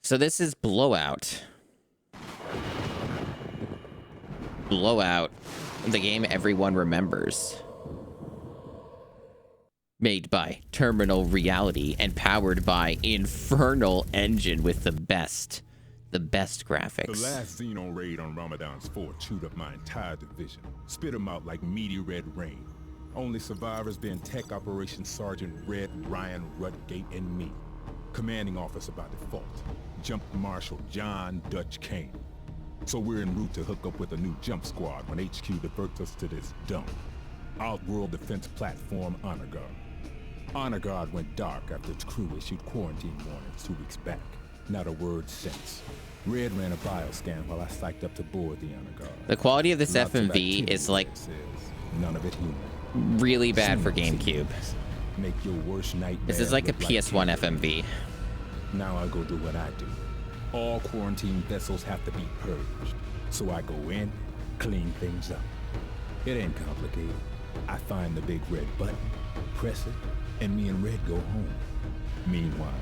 So this is Blowout. Blowout, the game everyone remembers. Made by Terminal Reality and powered by Infernal Engine with the best graphics. The last Xeno raid on Ramadan's fort chewed up my entire division. Spit them out like meaty red rain. Only survivors being Tech Operations Sergeant Red Ryan Rudgate and me. Commanding officer by default. Jump Marshal John Dutch Kane. So we're en route to hook up with a new jump squad when HQ diverts us to this dump. Outworld defense platform Honor Guard. Honor Guard went dark after its crew issued quarantine warnings 2 weeks back. Not a word since. Red ran a bioscan while I psyched up to board the Honor Guard. The quality of this FMV is like none of it human. Really bad for GameCube. Make your worst nightmare. This is like a PS1 FMV. Now I go do what I do. All quarantine vessels have to be purged. So I go in, clean things up. It ain't complicated. I find the big red button, press it, and me and Red go home. Meanwhile,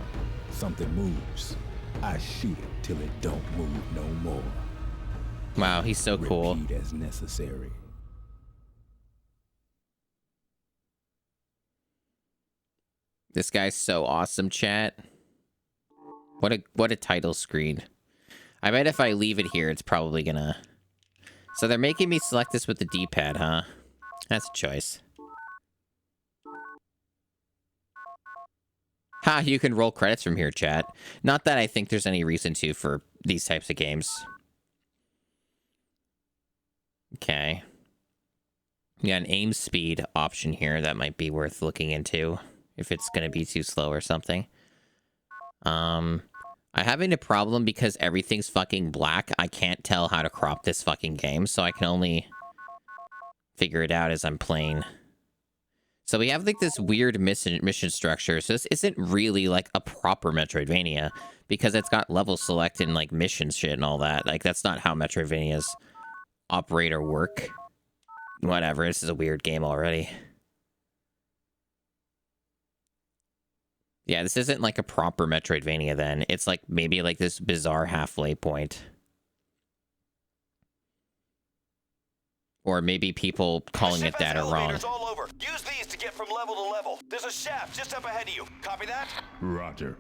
something moves. I shoot it till it don't move no more. Wow, he's so cool. Repeat as necessary. This guy's so awesome, chat. What a title screen. I bet if I leave it here, it's probably gonna... So they're making me select this with the D-pad, huh? That's a choice. Ha, you can roll credits from here, chat. Not that I think there's any reason to for these types of games. Okay. You got an aim speed option here that might be worth looking into if it's going to be too slow or something. I'm having a problem because everything's fucking black. I can't tell how to crop this fucking game, so I can only figure it out as I'm playing. So we have like this weird mission structure. So this isn't really like a proper Metroidvania because it's got level select and like mission shit and all that. Like that's not how Metroidvanias operate or work. Whatever, this is a weird game already. Yeah, this isn't like a proper Metroidvania then. It's like maybe like this bizarre halfway point. Or maybe people calling it that are wrong. All over. Use these to get from level to level. There's a shaft just up ahead of you. Copy that? Roger.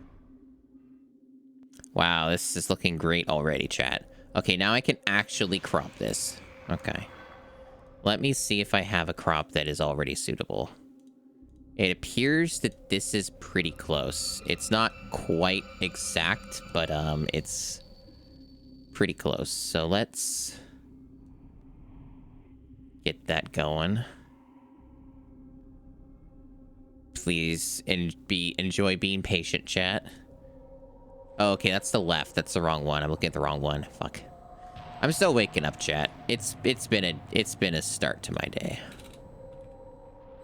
Wow, this is looking great already, chat. Okay, now I can actually crop this. Okay. Let me see if I have a crop that is already suitable. It appears that this is pretty close. It's not quite exact, but it's pretty close. So let's get that going. Please enjoy being patient, chat. Oh, okay, that's the left. That's the wrong one. I'm looking at the wrong one. Fuck. I'm still waking up, chat. It's been a start to my day.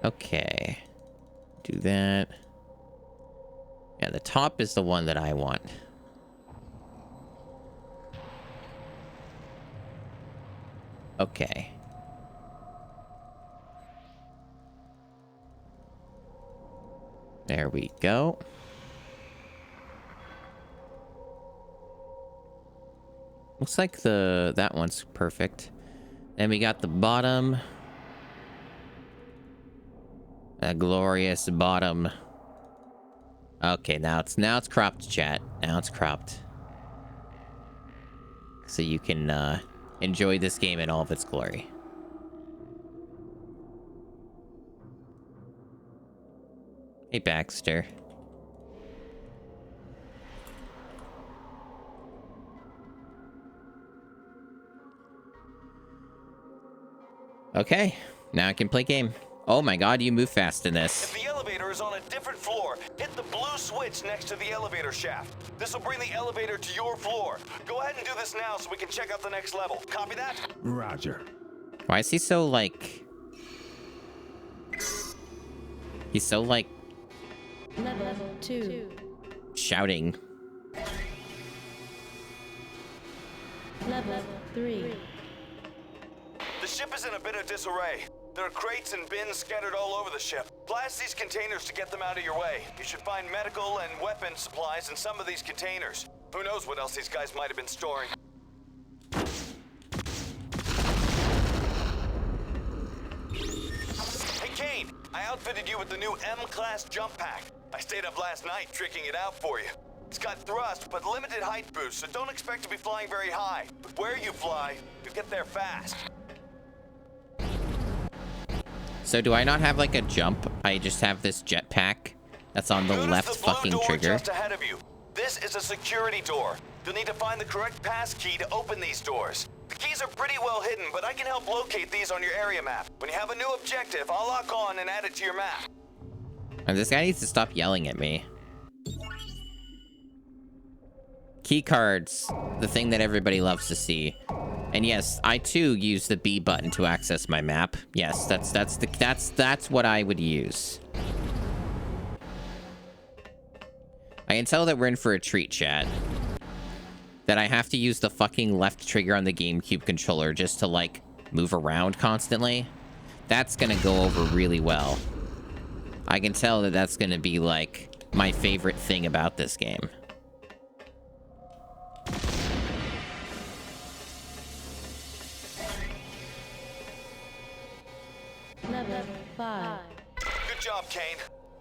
Okay. Do that. Yeah, the top is the one that I want. Okay. There we go. Looks like that one's perfect. Then we got the bottom. A glorious bottom. Okay, now it's cropped, chat. Now it's cropped. So you can enjoy this game in all of its glory. Hey, Baxter. Okay, now I can play game. Oh my god, you move fast in this. If the elevator is on a different floor, hit the blue switch next to the elevator shaft. This will bring the elevator to your floor. Go ahead and do this now so we can check out the next level. Copy that? Roger. Why is he so like... He's so like... Level 2. Shouting. Level 3. The ship is in a bit of disarray. There are crates and bins scattered all over the ship. Blast these containers to get them out of your way. You should find medical and weapon supplies in some of these containers. Who knows what else these guys might have been storing. Hey Kane, I outfitted you with the new M-Class jump pack. I stayed up last night tricking it out for you. It's got thrust, but limited height boost, so don't expect to be flying very high. But where you fly, you get there fast. So do I not have like a jump? I just have this jetpack that's on the left fucking trigger. Just ahead of you. This is a security door. You'll need to find the correct pass key to open these doors. The keys are pretty well hidden, but I can help locate these on your area map. When you have a new objective, I'll lock on and add it to your map. And this guy needs to stop yelling at me. Key cards, the thing that everybody loves to see. And yes, I too use the B button to access my map. Yes, that's what I would use. I can tell that we're in for a treat, chat. That I have to use the fucking left trigger on the GameCube controller just to, like, move around constantly. That's gonna go over really well. I can tell that that's gonna be, like, my favorite thing about this game. Level 5. Good job, Kane.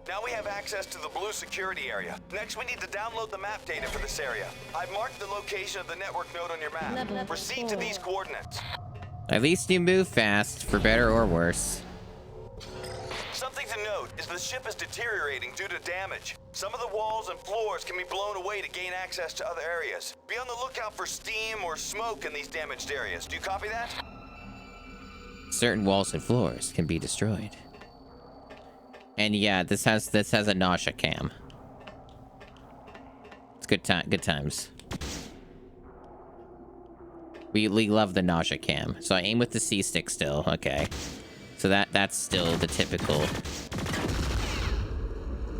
Now we have access to the blue security area. Next, we need to download the map data for this area. I've marked the location of the network node on your map. Level Proceed to 4. these coordinates. At least you move fast, for better or worse. Something to note is the ship is deteriorating due to damage. Some of the walls and floors can be blown away to gain access to other areas. Be on the lookout for steam or smoke in these damaged areas. Do you copy that? Certain walls and floors can be destroyed. And yeah, this has a nausea cam. It's good times. We love the nausea cam. So I aim with the C stick still. Okay. So that's still the typical.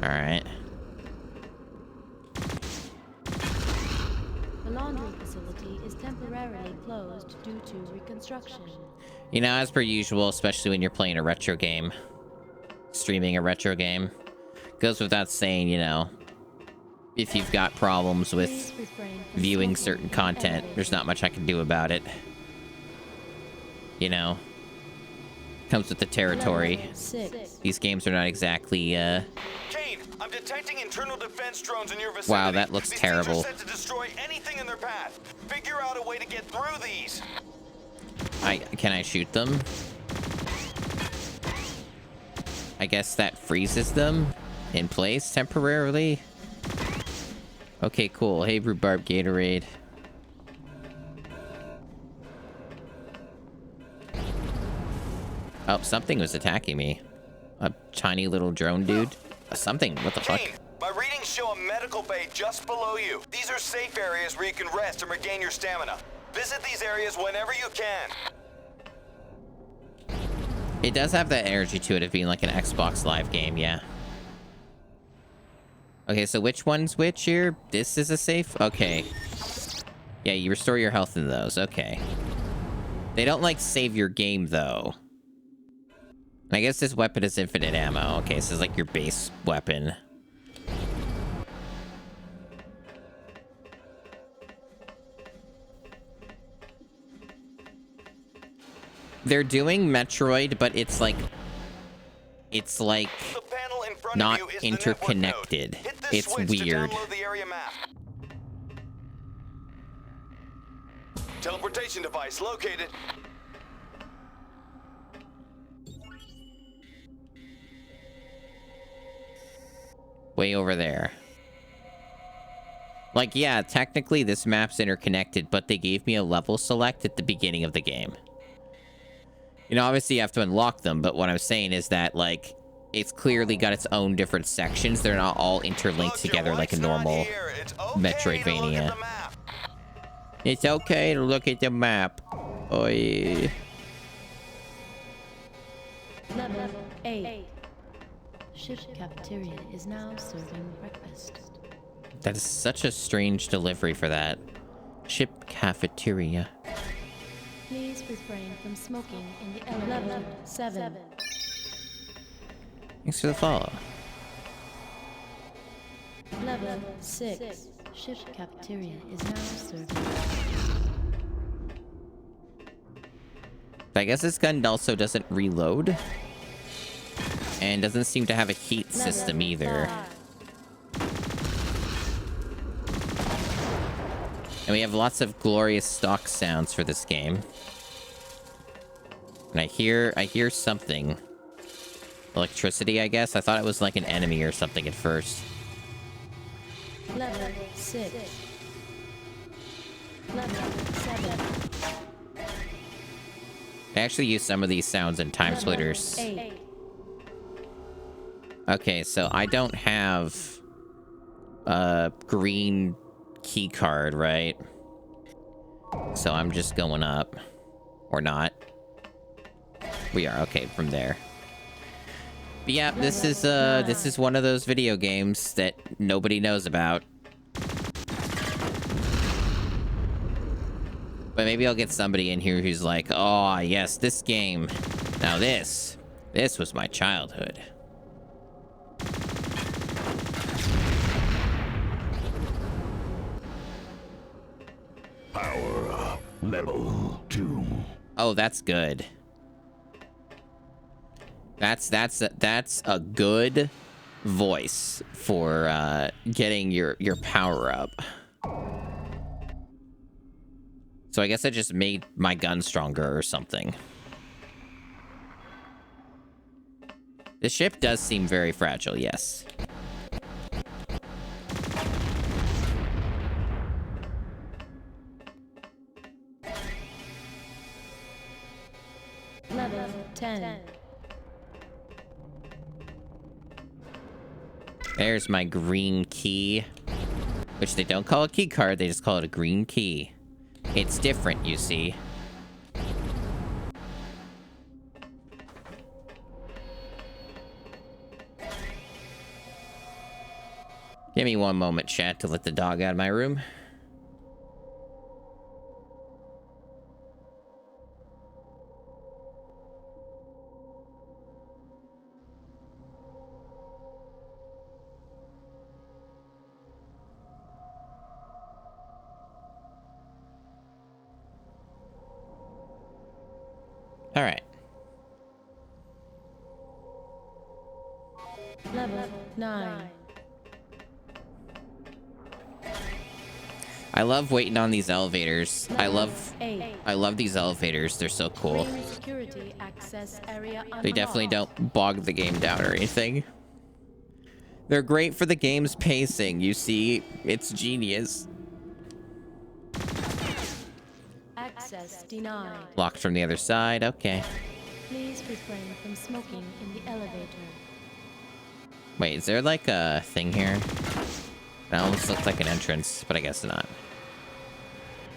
All right. The laundry facility is temporarily closed due to reconstruction. You know, as per usual, especially when you're playing a retro game, streaming a retro game, goes without saying, you know, if you've got problems with Please refrain from viewing smoking certain in content, elevators. there's not much I can do about it. You know, comes with the territory. Level 6. These games are not exactly, Kane, I'm detecting internal defense drones in your vicinity. Wow, that looks These terrible. things are set to destroy anything in their path. Figure out a way to get through these. can I shoot them? I guess that freezes them in place temporarily. Okay, cool. Hey, Rhubarb Gatorade. Oh, something was attacking me. A tiny little drone dude. Something. What the fuck? Kane, my readings show a medical bay just below you. These are safe areas where you can rest and regain your stamina. Visit these areas whenever you can. It does have that energy to it of being like an Xbox Live game, yeah. Okay, so which one's which here? This is a safe? Okay. Yeah, you restore your health in those. Okay. They don't, like, save your game, though. I guess this weapon is infinite ammo. Okay, so it's like your base weapon. They're doing Metroid, but it's like The panel in front not of you is the network node. interconnected. Hit this It's switch weird. to download the area map. Teleportation device located. Way over there. Like, yeah, technically this map's interconnected, but they gave me a level select at the beginning of the game. You know, obviously you have to unlock them, but what I'm saying is that, like, it's clearly got its own different sections. They're not all interlinked Look, your together like a wife's not normal here. It's okay to look at Metroidvania. the map. It's okay to look at the map. Oi. Level 8. Ship cafeteria is now serving breakfast. That is such a strange delivery for that. Ship cafeteria. Please refrain from smoking in the elevator. Level 7. Thanks for the follow. Level 6. Ship cafeteria is now serving. I guess this gun also doesn't reload. And doesn't seem to have a heat system either. And we have lots of glorious stock sounds for this game. And I hear something. Electricity, I guess? I thought it was like an enemy or something at first. Level 6. Level 7. I actually use some of these sounds in Time Splitters. 8. Okay, so I don't have a green key card, right? So I'm just going up. Or not. We are, okay, from there. But yeah, this is one of those video games that nobody knows about. But maybe I'll get somebody in here who's like, oh yes, this game. Now this was my childhood. Power up. Level 2. Oh, that's good. That's a good voice for getting your power up. So I guess I just made my gun stronger or something. The ship does seem very fragile, yes. Level 10. There's my green key. Which they don't call a key card, they just call it a green key. It's different, you see. Give me one moment, chat, to let the dog out of my room. All right. Level 9. I love waiting on these elevators. I Level love 8. these elevators. They're so cool. Green security access area They definitely unlocked. don't bog the game down or anything. They're great for the game's pacing. You see, it's genius. Access denied. Locked from the other side. Okay. Please refrain from smoking in the elevator. Wait, is there like a thing here? That almost looks like an entrance, but I guess not.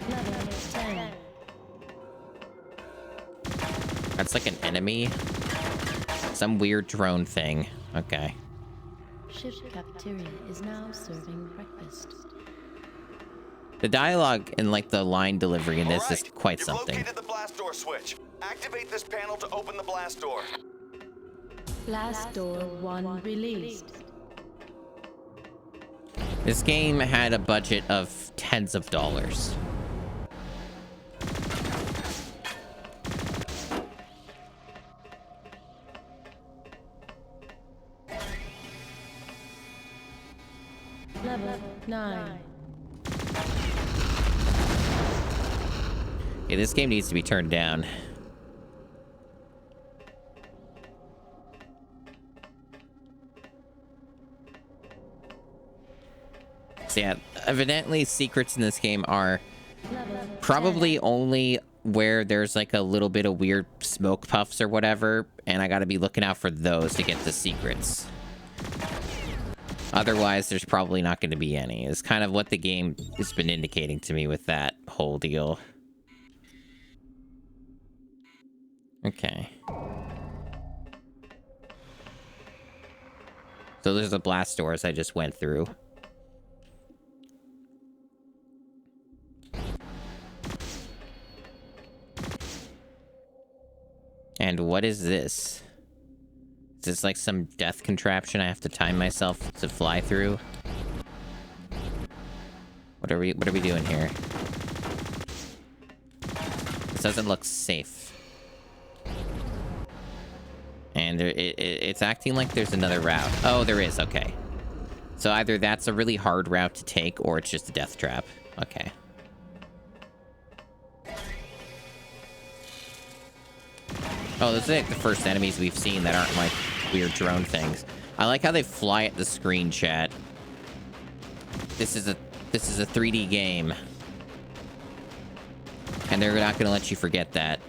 Level 10. That's like an enemy. Some weird drone thing. Okay. Ship cafeteria is now serving breakfast. The dialogue and like the line delivery in this is quite You've something. located the blast door switch. Activate this panel to open the blast door. Blast door 1 released. This game had a budget of tens of dollars. Level 9. Okay, this game needs to be turned down. So yeah, evidently secrets in this game are Level probably 10. only where there's like a little bit of weird smoke puffs or whatever, and I gotta be looking out for those to get the secrets. Otherwise, there's probably not going to be any. It's kind of what the game has been indicating to me with that whole deal. Okay. So there's the blast doors I just went through. And what is this? Is this like some death contraption I have to time myself to fly through? What are we doing here? This doesn't look safe. And it's acting like there's another route. Oh, there is, okay. So either that's a really hard route to take, or it's just a death trap. Okay. Oh, those are like the first enemies we've seen that aren't like weird drone things. I like how they fly at the screen, chat. This is a 3D game. And they're not gonna let you forget that.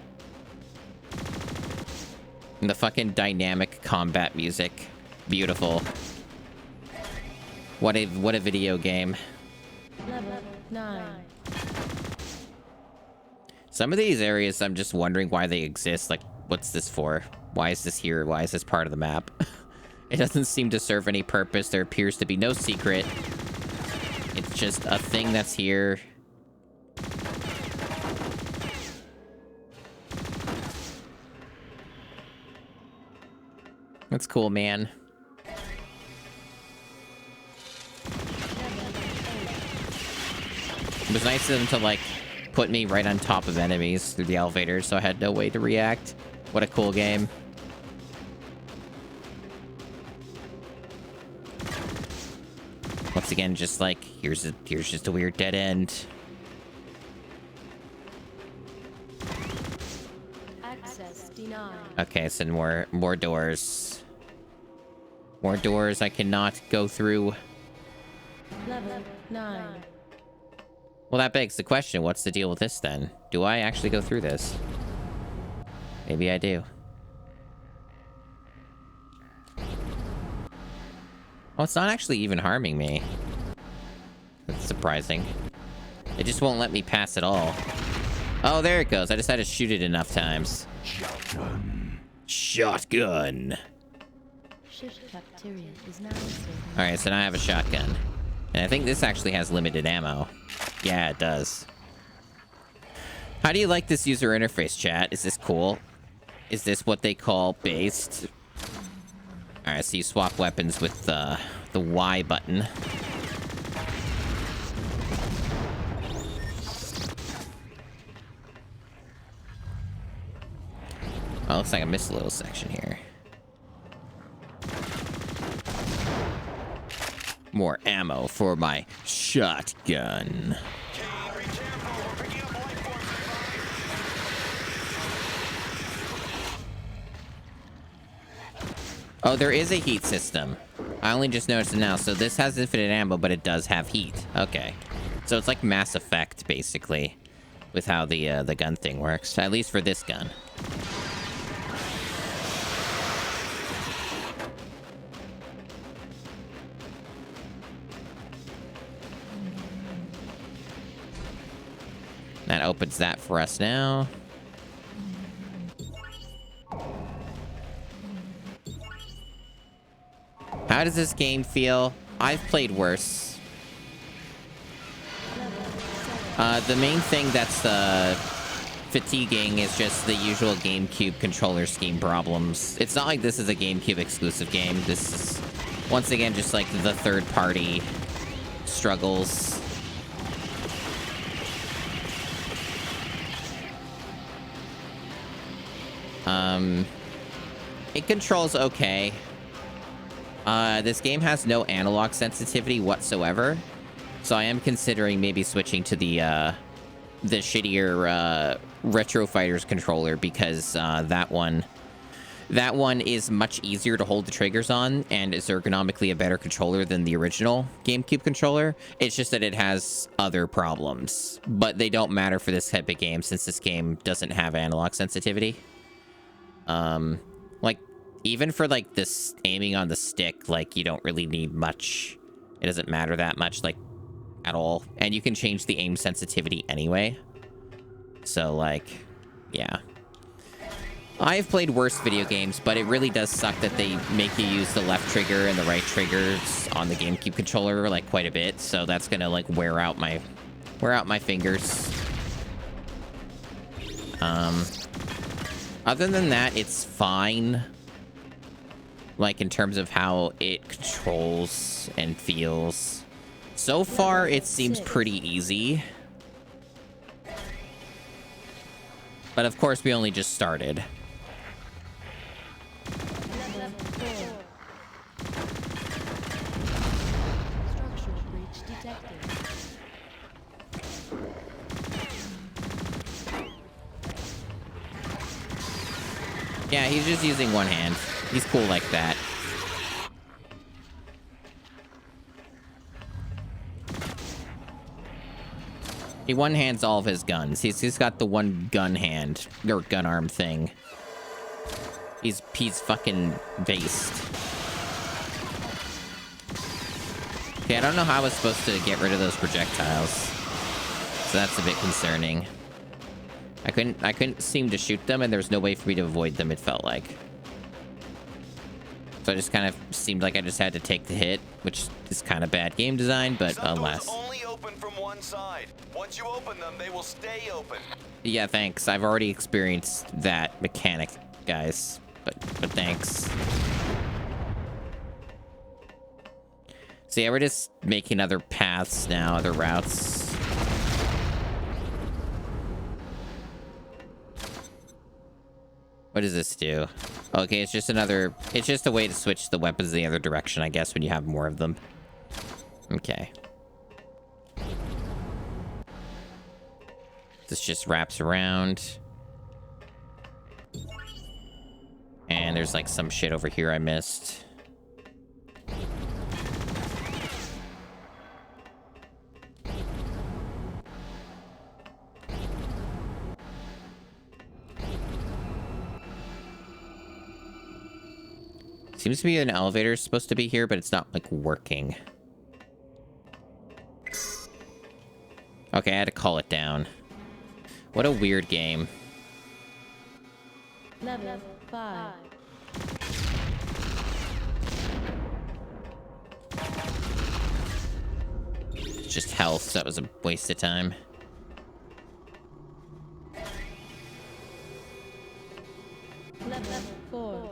And the fucking dynamic combat music. Beautiful. What a video game. Level 9. Some of these areas, I'm just wondering why they exist. Like, what's this for? Why is this here? Why is this part of the map? It doesn't seem to serve any purpose. There appears to be no secret. It's just a thing that's here. That's cool, man. It was nice of them to, like, put me right on top of enemies through the elevator, so I had no way to react. What a cool game. Once again, just like, here's just a weird dead end. Access denied. Okay, so more doors. More doors I cannot go through. Level 9. Well, that begs the question, what's the deal with this then? Do I actually go through this? Maybe I do. Oh, it's not actually even harming me. That's surprising. It just won't let me pass at all. Oh, there it goes. I just had to shoot it enough times. Shotgun. Shotgun. Shift cafeteria is now installed. Alright, so now I have a shotgun. And I think this actually has limited ammo. Yeah, it does. How do you like this user interface, chat? Is this cool? Is this what they call based? Alright, so you swap weapons with the Y button. Oh, looks like I missed a little section here. More ammo for my shotgun. Oh, there is a heat system. I only just noticed it now. So this has infinite ammo, but it does have heat. Okay. So it's like Mass Effect, basically, with how the gun thing works. At least for this gun. That opens that for us now. How does this game feel? I've played worse. The main thing that's fatiguing is just the usual GameCube controller scheme problems. It's not like this is a GameCube exclusive game. This is, once again, just like the third-party struggles. It controls okay. This game has no analog sensitivity whatsoever, so I am considering maybe switching to the shittier Retro Fighters controller, because that one is much easier to hold the triggers on and is ergonomically a better controller than the original GameCube controller. It's just that it has other problems, but they don't matter for this type of game since this game doesn't have analog sensitivity. Like, even for, like, this aiming on the stick, like, you don't really need much. It doesn't matter that much, like, at all. And you can change the aim sensitivity anyway. So, like, yeah. I've played worse video games, but it really does suck that they make you use the left trigger and the right triggers on the GameCube controller, like, quite a bit. So that's gonna, like, wear out my Other than that, it's fine. Like, in terms of how it controls and feels. So far, it seems pretty easy. But of course, we only just started. Level 4. Structural breach detected. Yeah, he's just using one hand. He's cool like that. He one-hands all of his guns. He's got the one gun hand, or gun arm thing. He's fucking based. Okay, I don't know how I was supposed to get rid of those projectiles. So that's a bit concerning. I couldn't seem to shoot them, and there was no way for me to avoid them, it felt like. So I just kind of seemed like I just had to take the hit, which is kind of bad game design, but Some doors alas. only open from one side. Once you open them, they will stay open. Yeah, thanks. I've already experienced that mechanic, guys. But thanks. So yeah, we're just making other paths now, other routes. What does this do? Okay, it's just a way to switch the weapons the other direction, I guess, when you have more of them. Okay. This just wraps around. And there's like some shit over here I missed. Seems to be an elevator supposed to be here, but it's not like working. Okay, I had to call it down. What a weird game. Level 5. It's just health, so that was a waste of time. Level 4.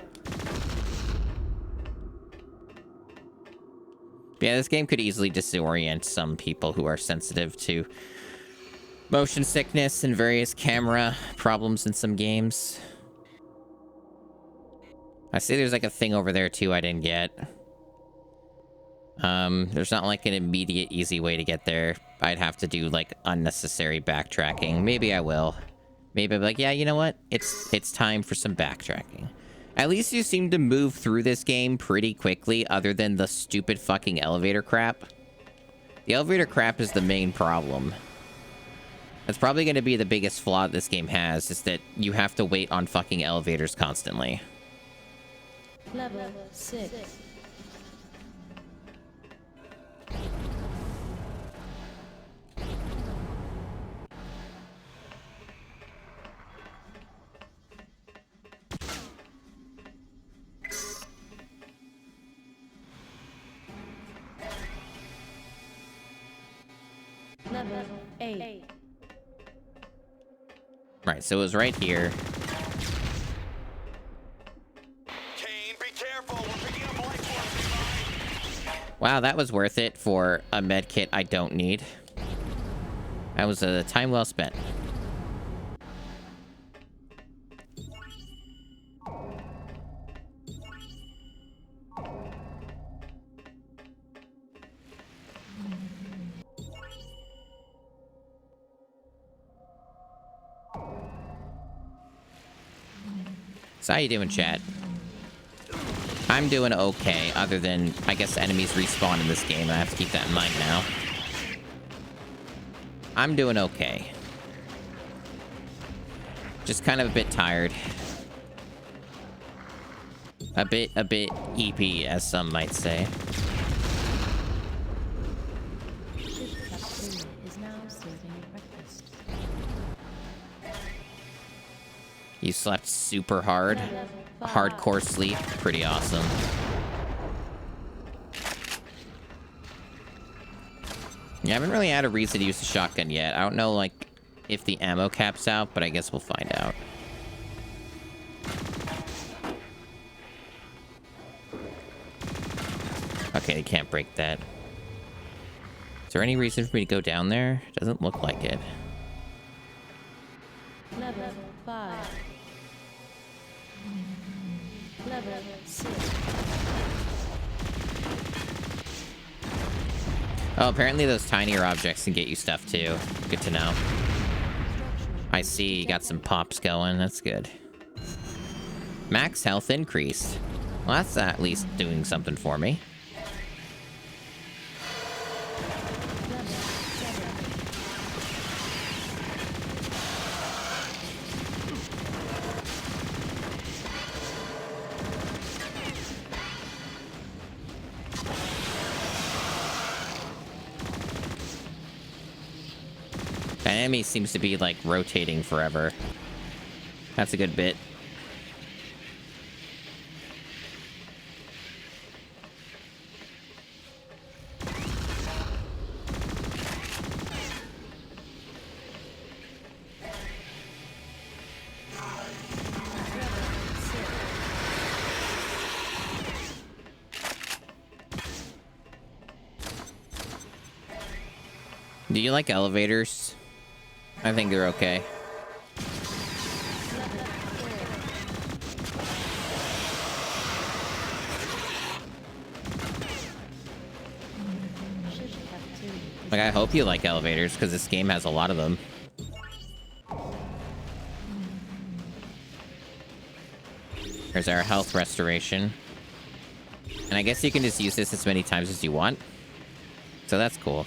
Yeah, this game could easily disorient some people who are sensitive to motion sickness and various camera problems in some games. I see there's like a thing over there too I didn't get. There's not like an immediate easy way to get there. I'd have to do like unnecessary backtracking. Maybe I will. Maybe I'm like, yeah, you know what? It's time for some backtracking. At least you seem to move through this game pretty quickly, other than the stupid fucking elevator crap. The elevator crap is the main problem. That's probably going to be the biggest flaw this game has, is that you have to wait on fucking elevators constantly. Level 6. Level 8. Right, so it was right here. Kane, be careful. We're picking up life forms behind. Wow, that was worth it for a med kit I don't need. That was a time well spent. So how you doing, chat? I'm doing okay, other than, I guess, enemies respawn in this game, and I have to keep that in mind now. I'm doing okay. Just kind of a bit tired. A bit EP, as some might say. Ship cafeteria is now serving breakfast. You slept super hard. Level 5. Hardcore sleep. Pretty awesome. Yeah, I haven't really had a reason to use the shotgun yet. I don't know, like, if the ammo cap's out, but I guess we'll find out. Okay, you can't break that. Is there any reason for me to go down there? Doesn't look like it. Level 5. Level 6. Oh, apparently those tinier objects can get you stuff too. Good to know. I see you got some pops going. That's good. Max health increased. Well, that's at least doing something for me. That enemy seems to be, like, rotating forever. That's a good bit. Do you like elevators? I think they're okay. Like, I hope you like elevators, because this game has a lot of them. Here's our health restoration. And I guess you can just use this as many times as you want. So that's cool.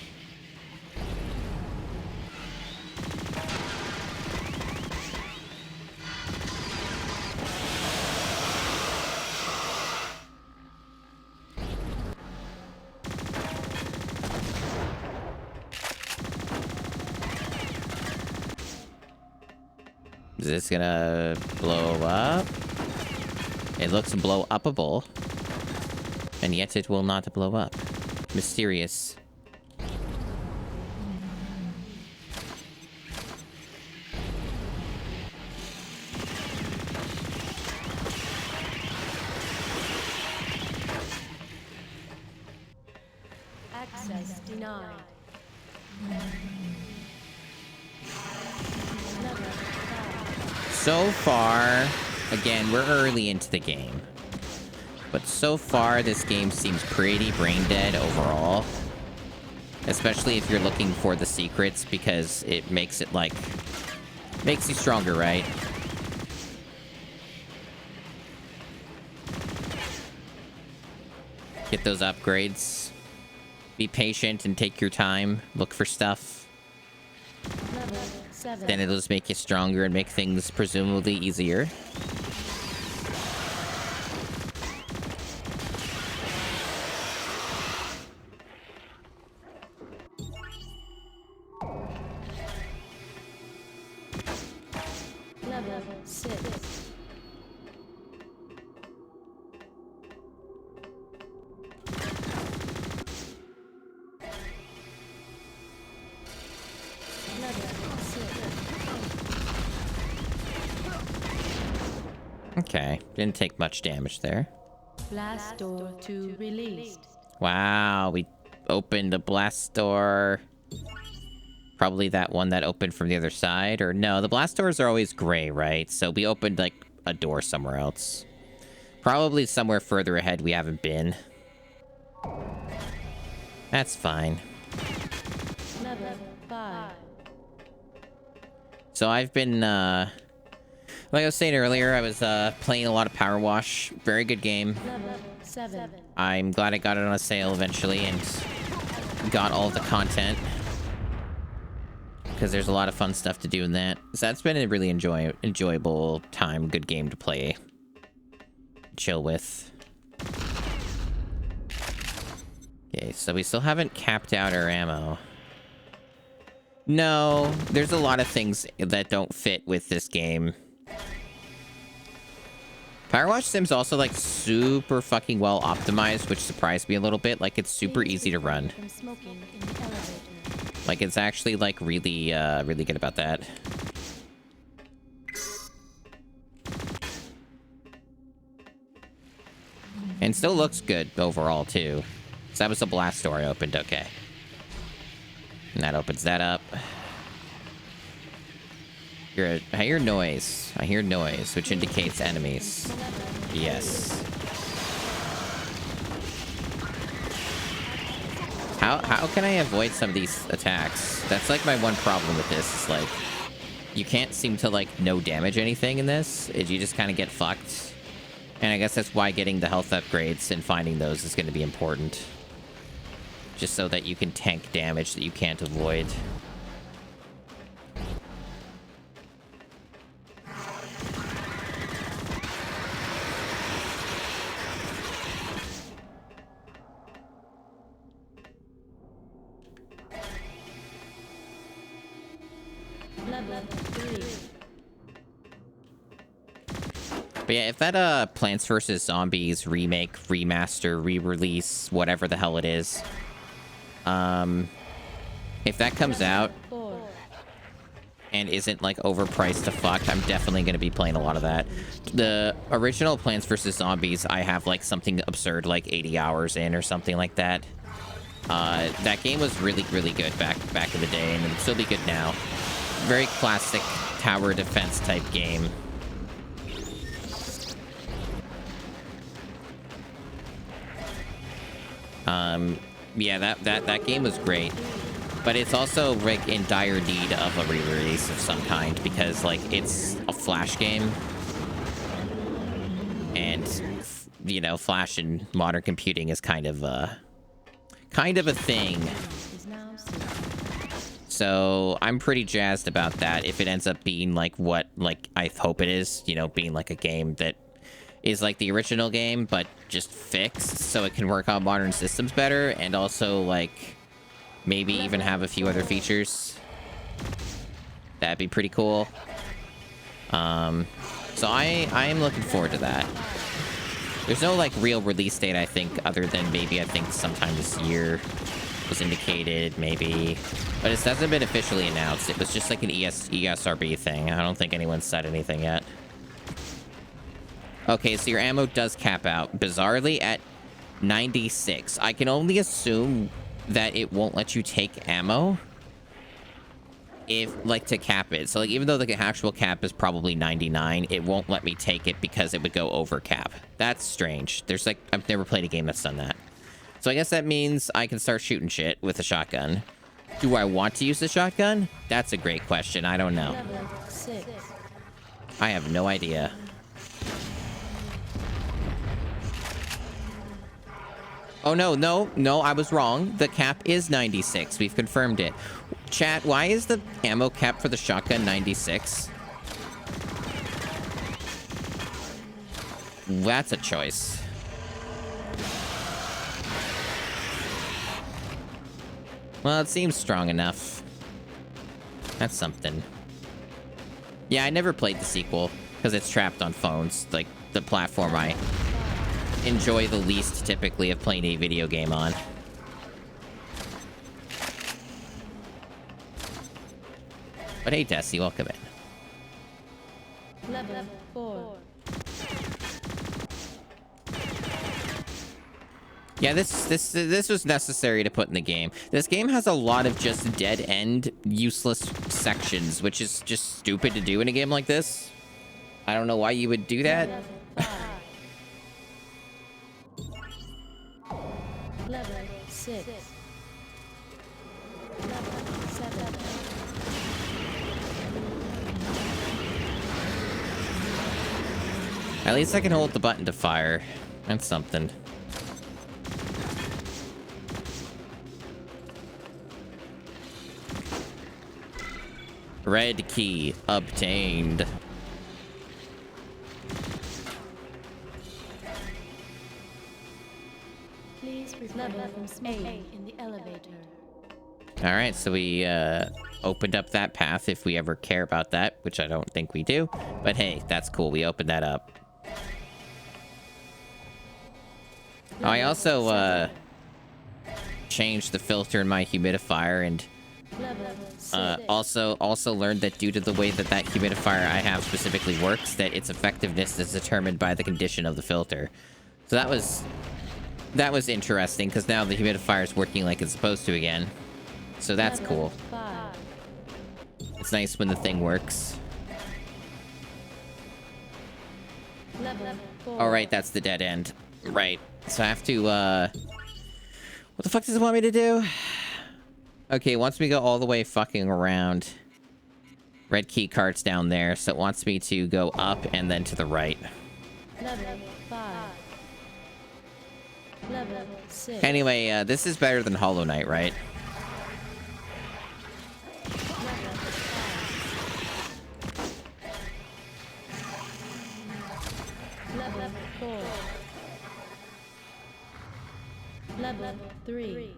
Is this gonna blow up? It looks blow-upable. And yet it will not blow up. Mysterious. Access denied. So far, again, we're early into the game. But so far, this game seems pretty brain dead overall. Especially if you're looking for the secrets, because it makes it, like, makes you stronger, right? Get those upgrades. Be patient and take your time. Look for stuff. Level 7. Then it'll just make you stronger and make things presumably easier. Level 6. Okay, didn't take much damage there. Blast door 2 released. Wow, we opened a blast door. Probably that one that opened from the other side, or no, the blast doors are always gray, right? So we opened, like, a door somewhere else. Probably somewhere further ahead we haven't been. That's fine. Level 5. So I've been, like I was saying earlier, I was, playing a lot of Power Wash. Very good game. Level 7. I'm glad I got it on a sale eventually and got all of the content. Because there's a lot of fun stuff to do in that. So that's been a really enjoyable time. Good game to play. Chill with. Okay, so we still haven't capped out our ammo. No, there's a lot of things that don't fit with this game. Power Wash Sim's also, like, super fucking well optimized, which surprised me a little bit. Like, it's super easy to run. From smoking in the elevator. Like, it's actually, like, really, really good about that. And still looks good overall, too. So that was the blast door I opened, okay. And that opens that up. I hear noise. I hear noise, which indicates enemies. Yes. How can I avoid some of these attacks? That's like my one problem with this. Is like, you can't seem to like no damage anything in this. You just kind of get fucked. And I guess that's why getting the health upgrades and finding those is going to be important. Just so that you can tank damage that you can't avoid. Level 3. But yeah, if that Plants vs. Zombies remake, remaster, re-release, whatever the hell it is, if that comes out and isn't like overpriced to fuck, I'm definitely going to be playing a lot of that. The original Plants vs. Zombies, I have like something absurd like 80 hours in or something like that. That game was really, really good back in the day, and it'll still be good now. Very classic tower defense type game. Yeah, that game was great, but it's also like in dire need of a re-release of some kind because like it's a Flash game, and you know, Flash in modern computing is kind of a thing. So I'm pretty jazzed about that if it ends up being like what like I hope it is, you know, being like a game that is like the original game, but just fixed so it can work on modern systems better, and also like maybe even have a few other features. That'd be pretty cool. So I am looking forward to that. There's no like real release date, I think, other than maybe I think sometime this year was indicated, maybe, but it hasn't been officially announced. It was just like an ESRB thing. I don't think anyone's said anything yet. Okay, so your ammo does cap out, bizarrely, at 96. I can only assume that it won't let you take ammo if, like, to cap it. So, like, even though the actual cap is probably 99, it won't let me take it because it would go over cap. That's strange. There's, like, I've never played a game that's done that. So I guess that means I can start shooting shit with a shotgun. Do I want to use the shotgun? That's a great question. I don't know. Level 6. I have no idea. Oh, no, I was wrong. The cap is 96. We've confirmed it. Chat, why is the ammo cap for the shotgun 96? That's a choice. Well, it seems strong enough. That's something. Yeah, I never played the sequel because it's trapped on phones, like the platform I enjoy the least typically of playing a video game on. But hey, Tessie, welcome in. Level 4. Yeah, this was necessary to put in the game. This game has a lot of just dead-end, useless sections, which is just stupid to do in a game like this. I don't know why you would do that. Level 6. Level 7. At least I can hold the button to fire. That's something. Red key obtained. Please level from A in the elevator. All right, so we opened up that path if we ever care about that, which I don't think we do. But hey, that's cool. We opened that up. Oh, I also changed the filter in my humidifier, and also learned that due to the way that humidifier I have specifically works, that its effectiveness is determined by the condition of the filter. So that was That was interesting, because now the humidifier is working like it's supposed to again. So that's cool. 5. It's nice when the thing works. Level 4. All right, that's the dead end. Right. So I have to, what the fuck does it want me to do? Okay, it wants me to go all the way fucking around. Red key card's down there, so it wants me to go up and then to the right. Level 5. Level 6. Anyway, this is better than Hollow Knight, right? Level 4. Level 3.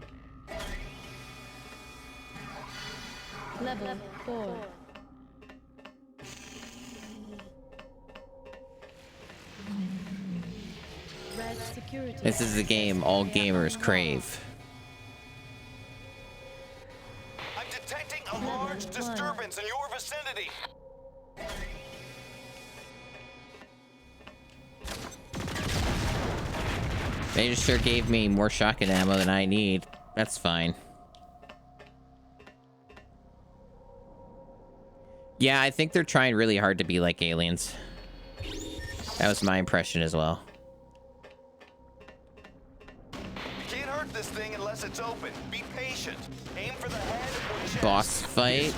Level 4. Red security. This is the game all gamers crave. I'm detecting a large disturbance in your vicinity. They just sure gave me more shotgun ammo than I need. That's fine. Yeah, I think they're trying really hard to be like Aliens. That was my impression as well. You can't hurt this thing unless it's open. Be patient. Aim for the head or chest. Boss fight.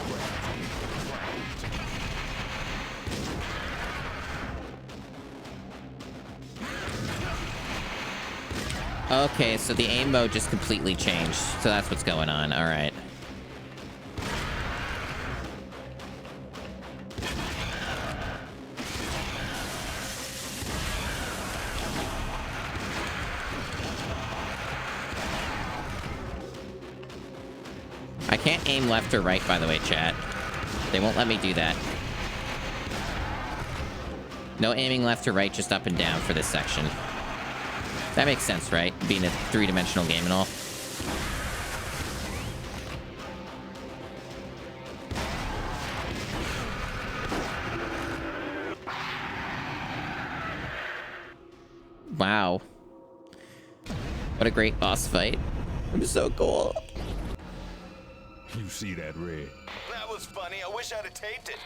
Okay, so the aim mode just completely changed. So that's what's going on. All right. I can't aim left or right, by the way, chat. They won't let me do that. No aiming left or right, just up and down for this section. That makes sense, right? Being a three-dimensional game and all. Wow. What a great boss fight. It was so cool. You see that, Red? That was funny. I wish I'd have taped it.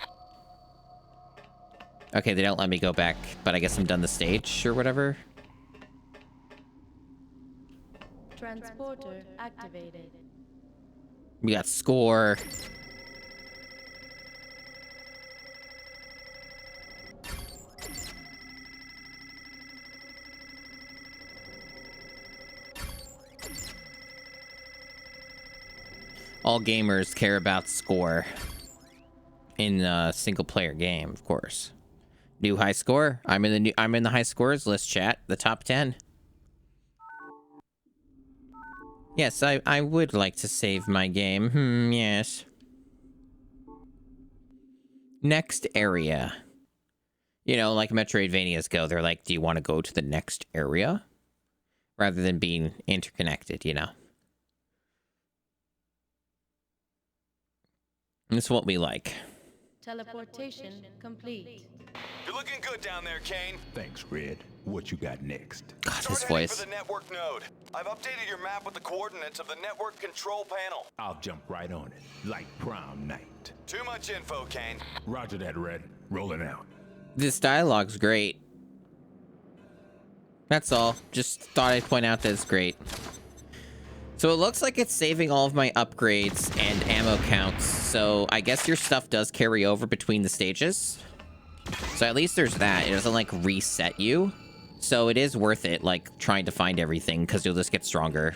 Okay, they don't let me go back, but I guess I'm done the stage or whatever. Transporter activated. We got score. All gamers care about score in a single player game, of course. New high score. I'm in the high scores list, chat. The top 10. Yes, I would like to save my game. Yes. Next area. You know, like Metroidvanias go, they're like, do you want to go to the next area? Rather than being interconnected, you know. That's what we like. Teleportation complete. You're looking good down there, Kane. Thanks, Red. What you got next? God, Start his heading voice. for the network node. I've updated your map with the coordinates of the network control panel. I'll jump right on it, like prom night. Too much info, Kane. Roger that, Red. Rolling out. This dialogue's great. That's all. Just thought I'd point out that it's great. So it looks like it's saving all of my upgrades and ammo counts. So I guess your stuff does carry over between the stages. So at least there's that. It doesn't like reset you. So it is worth it, like trying to find everything, because you'll just get stronger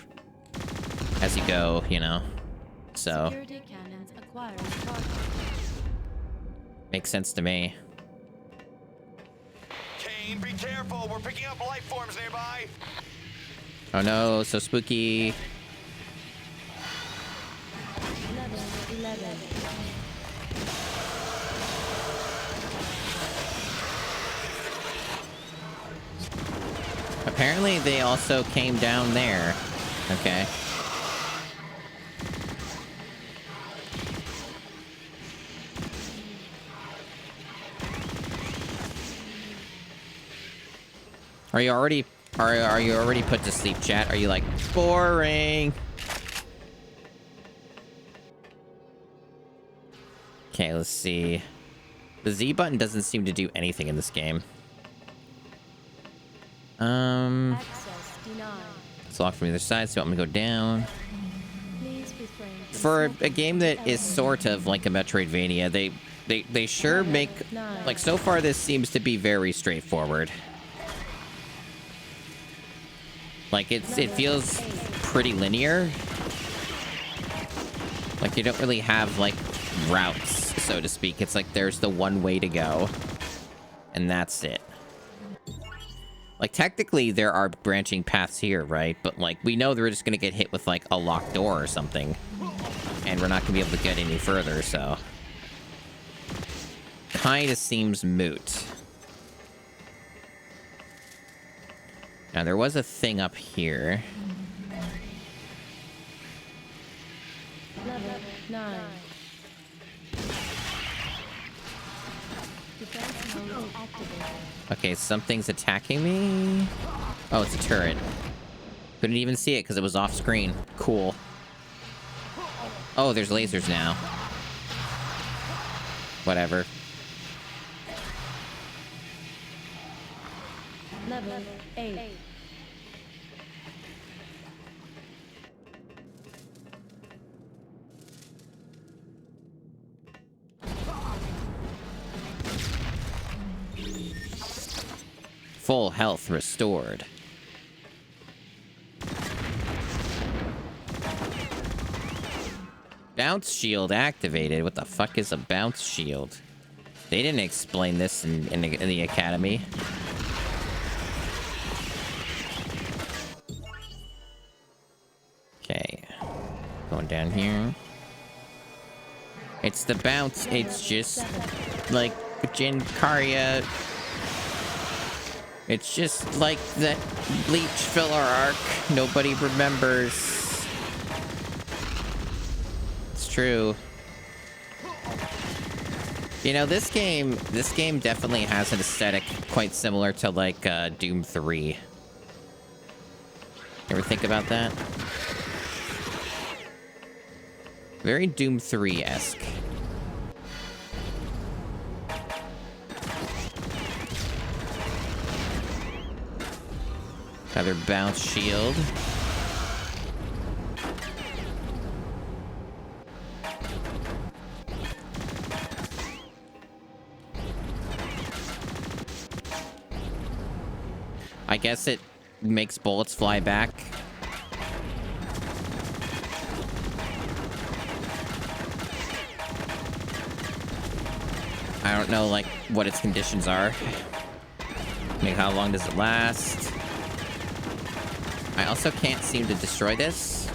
as you go, you know. So Security cannons acquired. Target. makes sense to me. Kane, be careful. We're picking up life forms nearby. Oh no, so spooky. Level 11. Apparently they also came down there. Okay. Are you already Are you already put to sleep, chat? Are you like, boring? Okay, let's see. The Z button doesn't seem to do anything in this game. Access denied. It's locked from either side, so I'm gonna go down. Please refrain from For smoking a game that is elements. sort of like a Metroidvania, they sure make, like, so far this seems to be very straightforward. Like, it feels pretty linear. Like, you don't really have, like, routes, so to speak. It's like there's the one way to go, and that's it. Like, technically, there are branching paths here, right? But, like, we know they're just gonna get hit with, like, a locked door or something. And we're not gonna be able to get any further, so... Kinda seems moot. Now, there was a thing up here. Level 9. Defense mode activated. Okay, something's attacking me. Oh, it's a turret. Couldn't even see it because it was off screen. Cool. Oh, there's lasers now. Whatever. Level 8. Full health restored. Bounce shield activated. What the fuck is a bounce shield? They didn't explain this in the academy. Okay. Going down here. It's the bounce. It's just like Jinkaria. It's just like that Bleach filler arc nobody remembers. It's true. You know, this game definitely has an aesthetic quite similar to, like, Doom 3. Ever think about that? Very Doom 3-esque. Another bounce shield. I guess it makes bullets fly back. I don't know, like, what its conditions are. Like, how long does it last? I also can't seem to destroy this.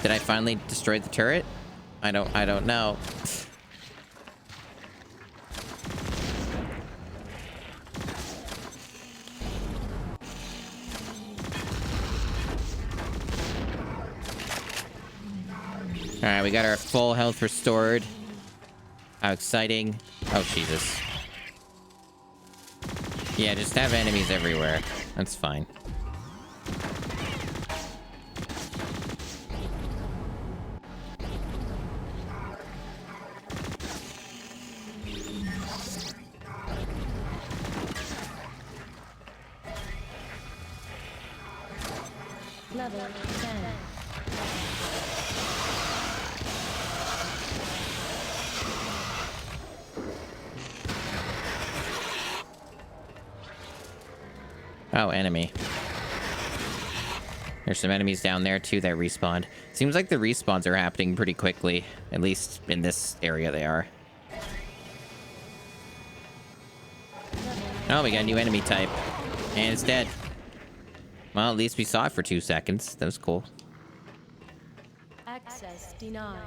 Did I finally destroy the turret? I don't know. Alright, we got our full health restored. How exciting. Oh, Jesus. Yeah, just have enemies everywhere. That's fine. Level 10. Oh, enemy. There's some enemies down there, too, that respawned. Seems like the respawns are happening pretty quickly. At least in this area they are. Oh, we got a new enemy type. And it's dead. Well, at least we saw it for 2 seconds. That was cool. Access denied.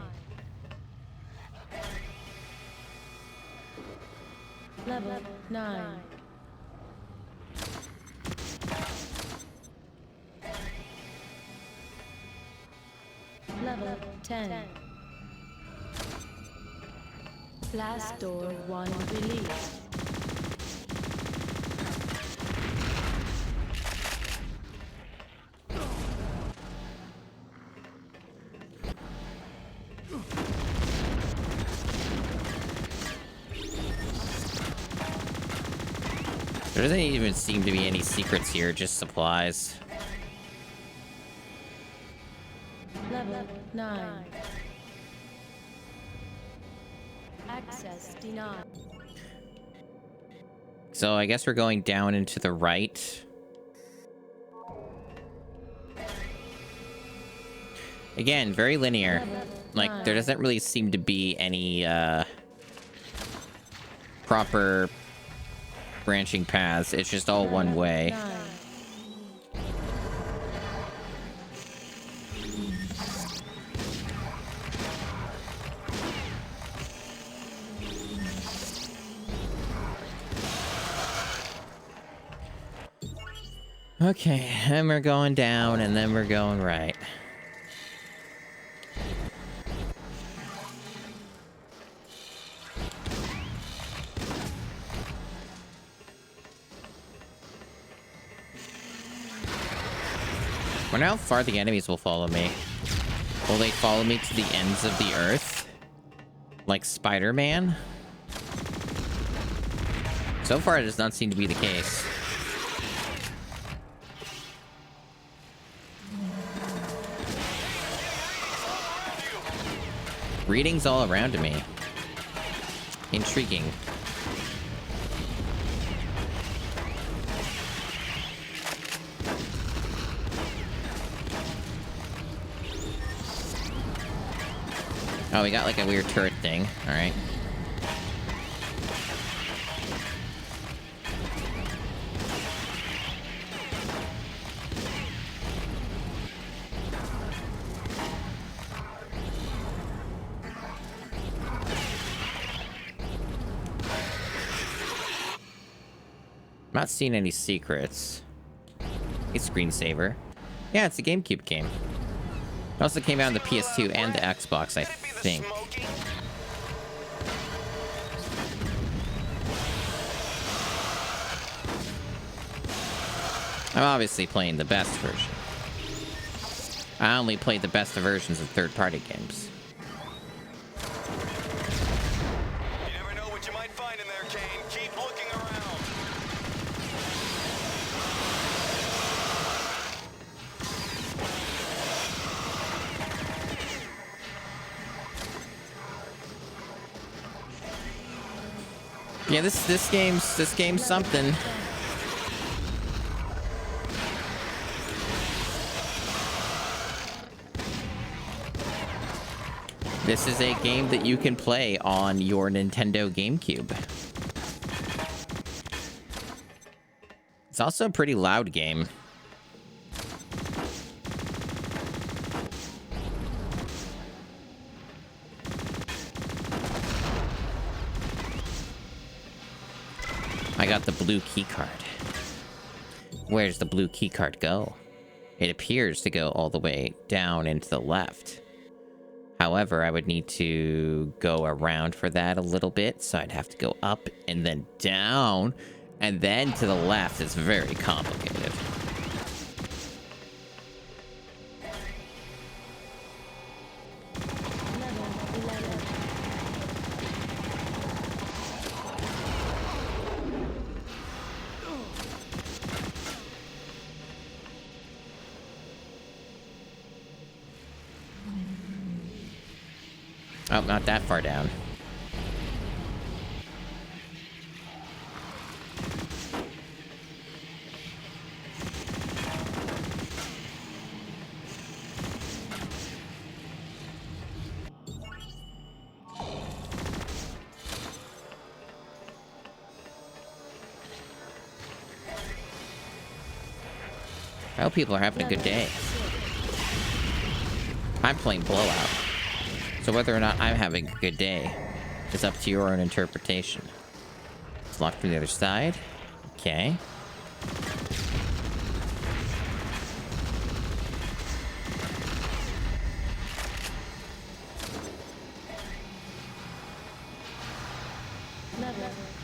Level 9. Level 10. Blast door 1 released. There doesn't even seem to be any secrets here, just supplies. Level 9. Access denied. So I guess we're going down and to the right. Again, very linear. Like, there doesn't really seem to be any proper branching paths. It's just all one way. 9. Okay, and we're going down, and then we're going right. I wonder how far the enemies will follow me. Will they follow me to the ends of the earth? Like Spider-Man? So far, it does not seem to be the case. Readings all around me. Intriguing. Oh, we got like a weird turret thing. All right. Not seeing any secrets. A screensaver. Yeah, it's a GameCube game. It also came out on the PS2 and the Xbox, I think. I'm obviously playing the best version. I only played the best of versions of third-party games. You never know what you might find in there, Kane. Keep looking around. Yeah, this game's something. This is a game that you can play on your Nintendo GameCube. It's also a pretty loud game. I got the blue keycard. Where's the blue keycard go? It appears to go all the way down and to the left. However, I would need to go around for that a little bit, so I'd have to go up and then down, and then to the left. It's very complicated. Level 11. Oh, not that far down. I hope people are having a good day. I'm playing Blowout. So whether or not I'm having a good day is up to your own interpretation. It's locked from the other side. Okay.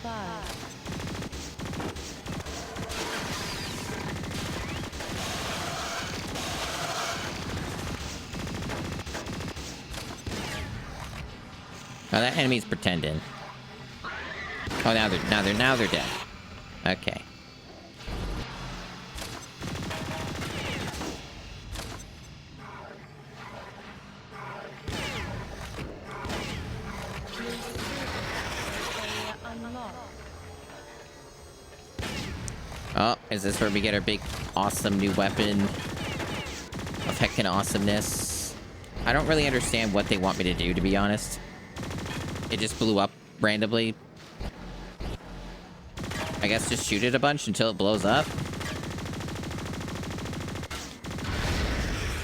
5. Oh, that enemy's pretending. Oh, now they're dead. Okay. Area unlocked. Oh, is this where we get our big, awesome new weapon of heckin' awesomeness? I don't really understand what they want me to do, to be honest. It just blew up randomly. I guess just shoot it a bunch until it blows up.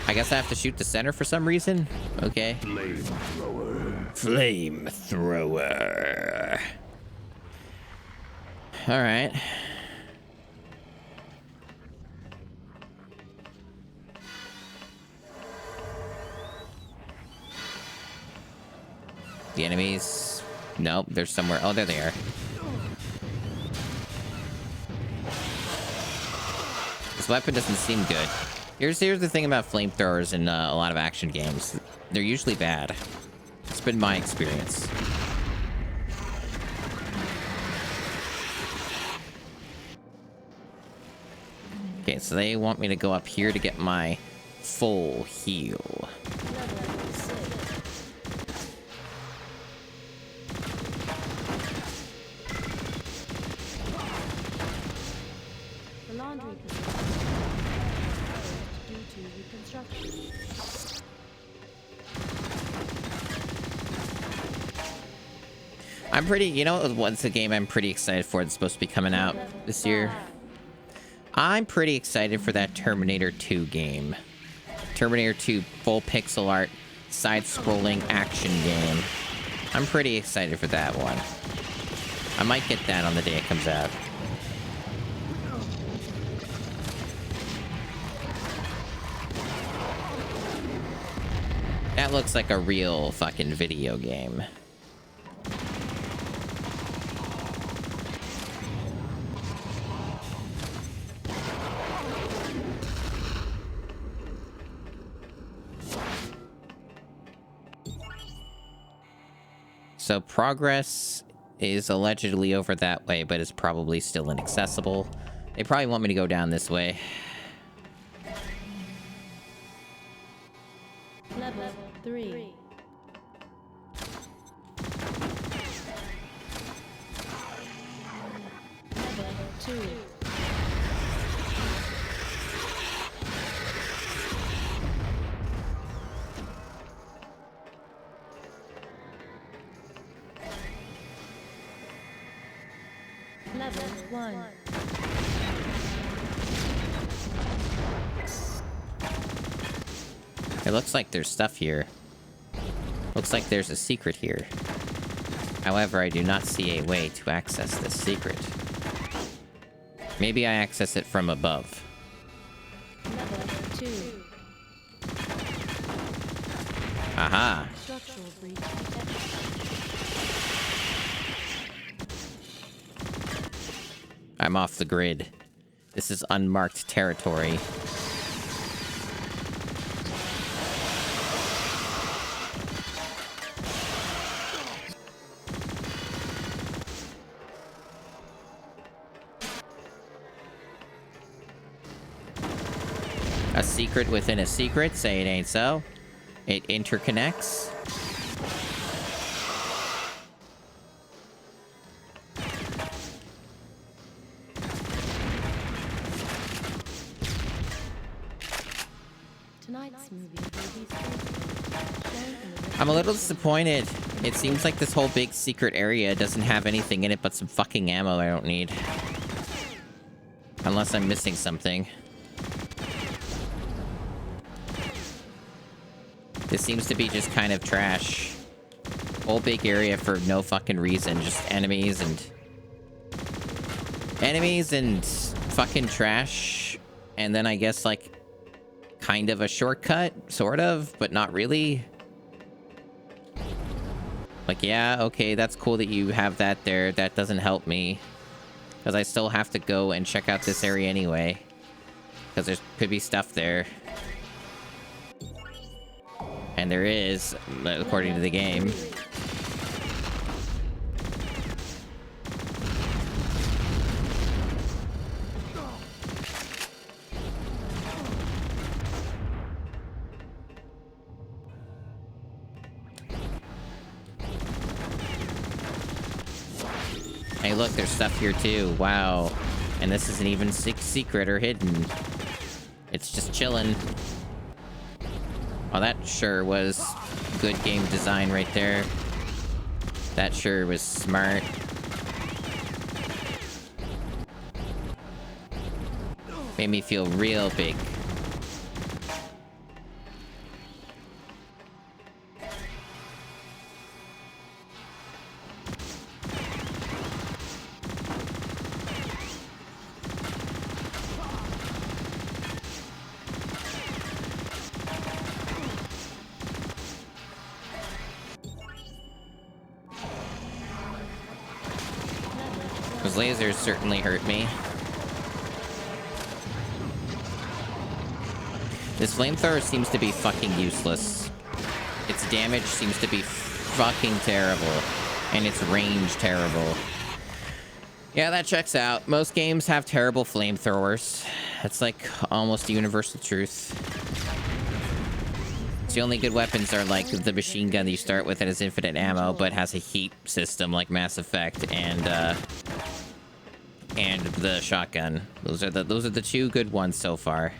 I guess I have to shoot the center for some reason. Okay. Flamethrower. Flamethrower. All right. The enemies. Nope, they're somewhere. Oh, there they are. This weapon doesn't seem good. Here's the thing about flamethrowers in a lot of action games. They're usually bad. It's been my experience. Okay, so they want me to go up here to get my full heal. Level 6. The laundry facility is closed due to reconstruction. I'm pretty, you know, what's a game I'm pretty excited for that's supposed to be coming out this year? I'm pretty excited for that Terminator 2 game. Terminator 2 full pixel art, side-scrolling action game. I'm pretty excited for that one. I might get that on the day it comes out. That looks like a real fucking video game. So progress is allegedly over that way, but it's probably still inaccessible. They probably want me to go down this way. Level 3. Level 2. Level 1. It looks like there's stuff here. Looks like there's a secret here. However, I do not see a way to access this secret. Maybe I access it from above. Level 2. Aha! Structural breach detected. I'm off the grid. This is unmarked territory. A secret within a secret, say it ain't so. It interconnects. Tonight's movie will be sponsored. I'm a little disappointed. It seems like this whole big secret area doesn't have anything in it but some fucking ammo I don't need. Unless I'm missing something. This seems to be just kind of trash. Whole big area for no fucking reason. Just enemies and fucking trash. And then I guess like kind of a shortcut, sort of, but not really. Like, yeah, okay, that's cool that you have that there. That doesn't help me. Because I still have to go and check out this area anyway. Because there could be stuff there. And there is, according to the game. Hey, look, there's stuff here too. Wow. And this isn't even secret or hidden. It's just chilling. Well, that sure was good game design right there. That sure was smart. Made me feel real big. Those lasers certainly hurt me. This flamethrower seems to be fucking useless. Its damage seems to be fucking terrible. And its range terrible. Yeah, that checks out. Most games have terrible flamethrowers. That's like almost a universal truth. The only good weapons are like the machine gun that you start with that has infinite ammo, but has a heat system like Mass Effect and the shotgun. Those are the two good ones so far.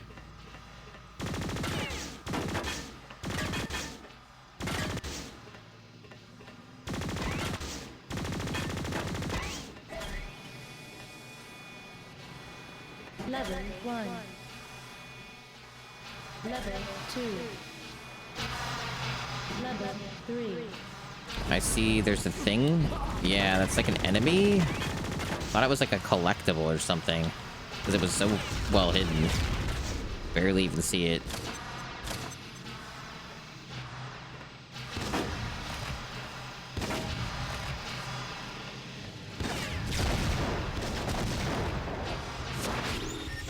Level 1. Level 2. Level 3. I see there's a thing. Yeah, that's like an enemy. Thought it was like a collectible or something. Because it was so well hidden. Barely even see it.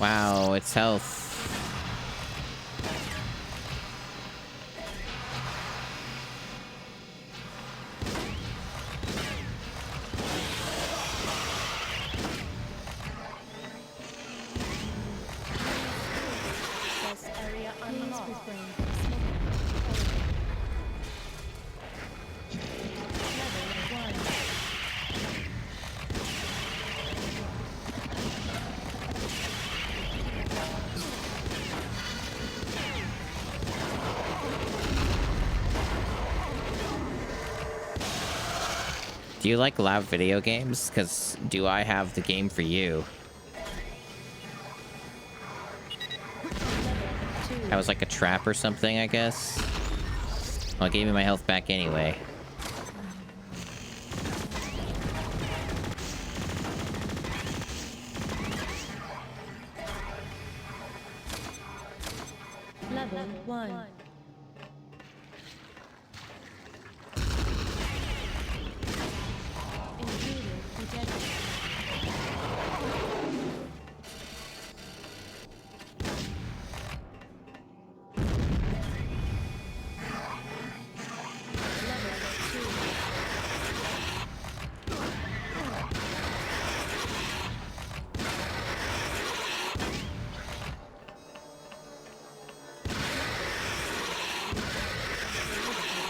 Wow, its health. This area unlocked. Level 1. Do you like loud video games? Because do I have the game for you? That was like a trap or something, I guess. Well, it gave me my health back anyway. Level 1. Intruder detected.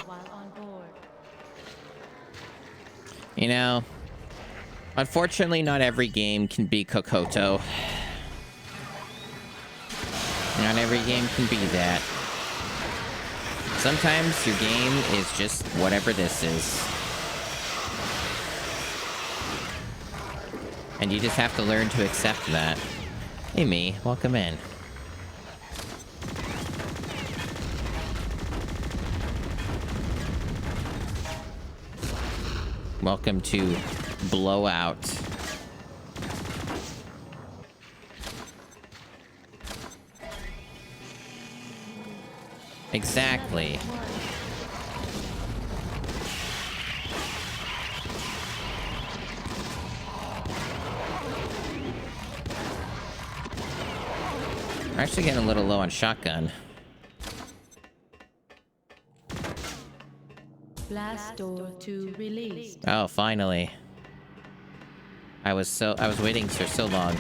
While on board. You know, unfortunately, not every game can be Kokoto. Not every game can be that. Sometimes your game is just whatever this is. And you just have to learn to accept that. Hey, me, welcome in. Welcome to Blowout. Exactly. I'm actually getting a little low on shotgun. Blast door to release. Oh, finally. I was waiting for so long.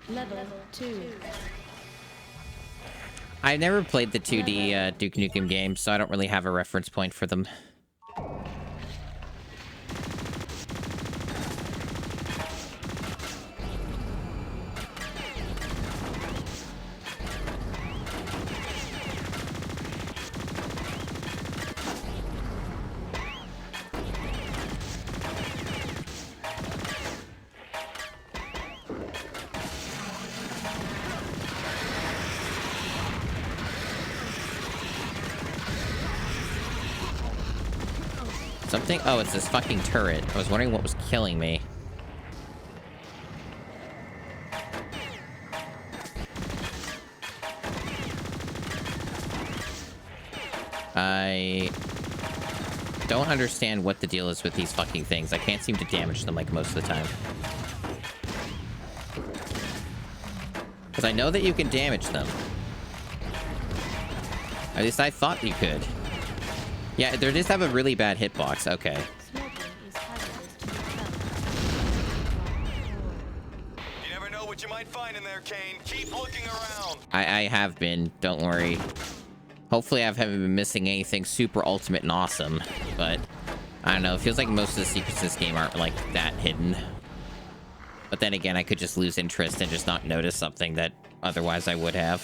Level 2. I never played the 2D Duke Nukem games, so I don't really have a reference point for them. Something? Oh, it's this fucking turret. I was wondering what was killing me. I don't understand what the deal is with these fucking things. I can't seem to damage them like most of the time. Because I know that you can damage them. At least I thought you could. Yeah, they just have a really bad hitbox. Okay. Smoking is hazardous to your health. You never know what you might find in there, Kane. Keep looking around. I have been. Don't worry. Hopefully I haven't been missing anything super ultimate and awesome. But, I don't know. It feels like most of the secrets in this game aren't, like, that hidden. But then again, I could just lose interest and just not notice something that otherwise I would have.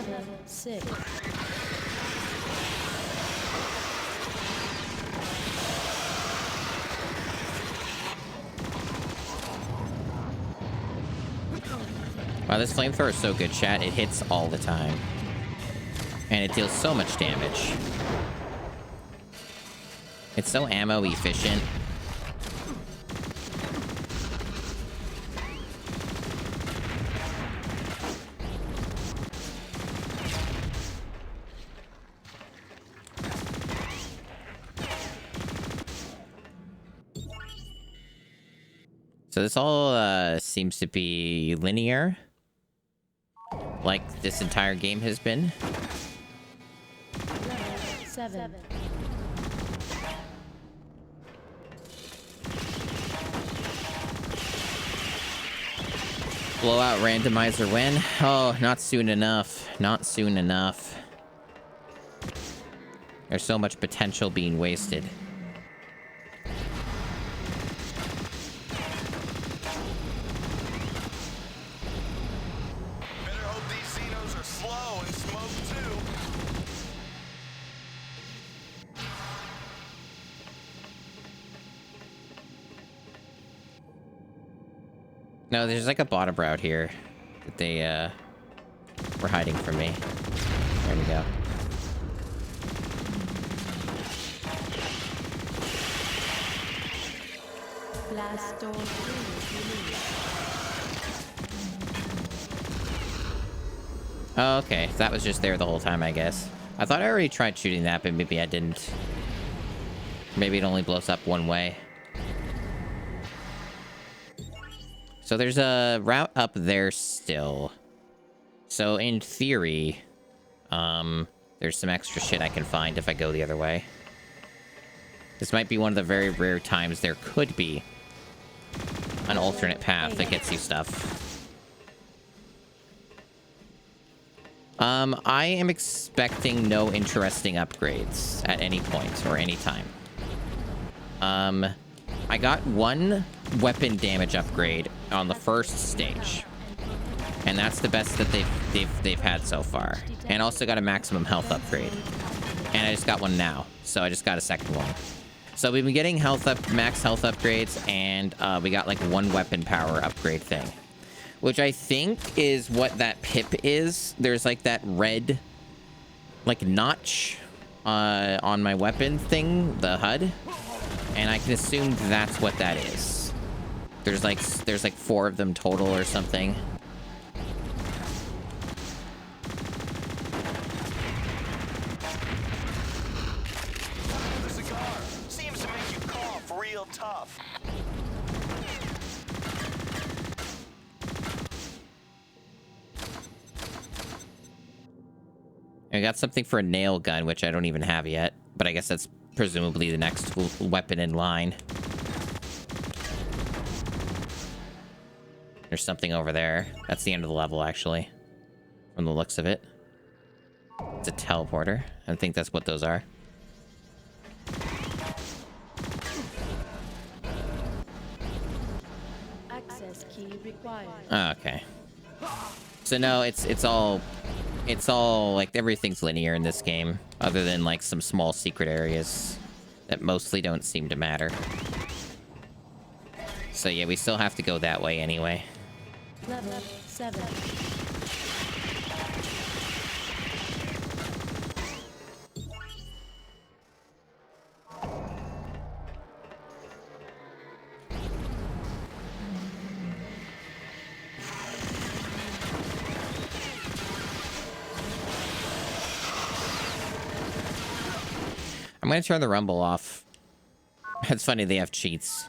Level 6. Wow, this flamethrower is so good, chat. It hits all the time. And it deals so much damage. It's so ammo efficient. So this all seems to be linear. Like this entire game has been. Level 7. Blowout randomizer win. Oh, not soon enough. Not soon enough. There's so much potential being wasted. Better hope these Xenos are slow and smoke too. No, there's like a bottom route here that they were hiding from me. There we go. Blast door 3 released. Oh, okay. So that was just there the whole time, I guess. I thought I already tried shooting that, but maybe I didn't. Maybe it only blows up one way. So there's a route up there still. So in theory, there's some extra shit I can find if I go the other way. This might be one of the very rare times there could be an alternate path that gets you stuff. I am expecting no interesting upgrades at any point or any time. I got one weapon damage upgrade on the first stage, and that's the best that they've had so far. And also got a maximum health upgrade, and I just got one now, so I just got a second one. So we've been getting max health upgrades, and we got like one weapon power upgrade thing, which I think is what that pip is. There's like that red, like notch on my weapon thing, the HUD, and I can assume that's what that is. There's like 4 of them total or something. The cigar seems to make you cough real tough. I got something for a nail gun, which I don't even have yet, but I guess that's presumably the next weapon in line. There's something over there. That's the end of the level, actually, from the looks of it. It's a teleporter. I think that's what those are. Access key required. Oh, okay. So no, it's all like everything's linear in this game, other than like some small secret areas that mostly don't seem to matter. So yeah, we still have to go that way anyway. Level 7. I'm gonna turn the rumble off. It's funny they have cheats.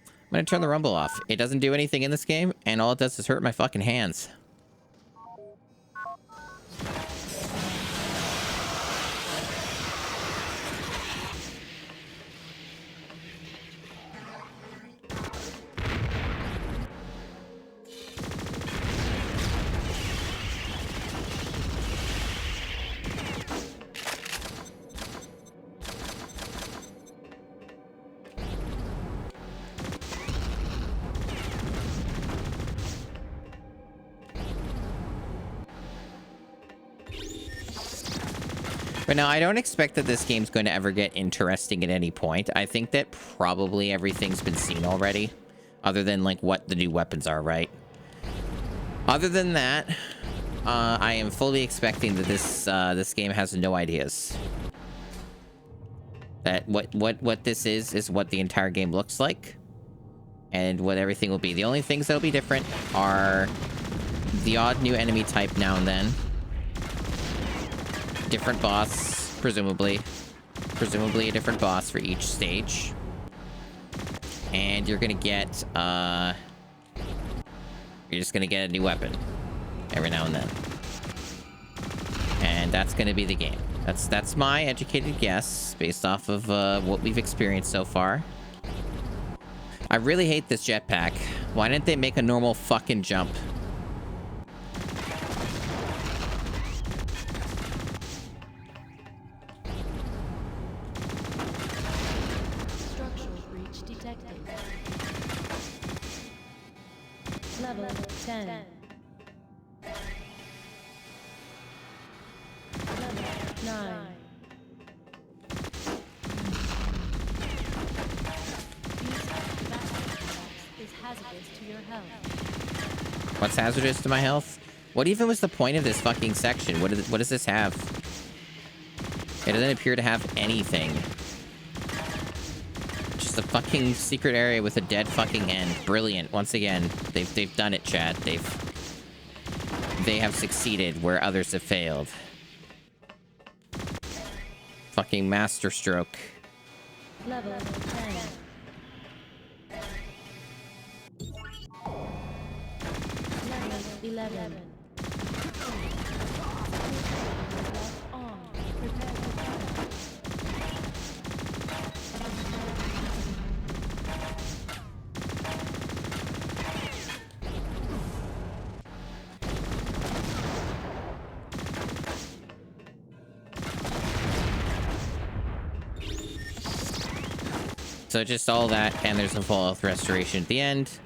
I'm gonna turn the rumble off. It doesn't do anything in this game, and all it does is hurt my fucking hands. But no, I don't expect that this game's going to ever get interesting at any point. I think that probably everything's been seen already, other than like what the new weapons are, right? Other than that, I am fully expecting that this game has no ideas. That what this is what the entire game looks like, and what everything will be. The only things that'll be different are the odd new enemy type now and then. Different boss, presumably a different boss for each stage, and you're gonna get you're just gonna get a new weapon every now and then, and that's gonna be the game. That's my educated guess based off of what we've experienced so far. I really hate this jetpack. Why didn't they make a normal fucking jump? Level 10. Level 9. Is hazardous to your health. What's hazardous to my health? What even was the point of this fucking section? What does this have? It doesn't appear to have anything. Just a fucking secret area with a dead fucking end. Brilliant. Once again, they've done it, Chad. They have succeeded where others have failed. Fucking masterstroke. Level 10. Level 11. On. Prepare for battle. So just all that, and there's a full health restoration at the end.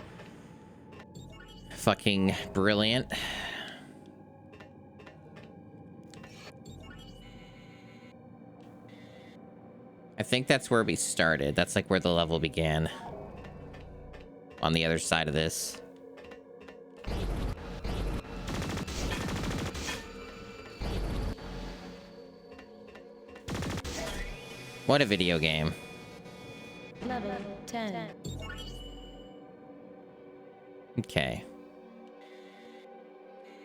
Fucking brilliant. I think that's where we started. That's like where the level began. On the other side of this. What a video game. Level 10. Okay.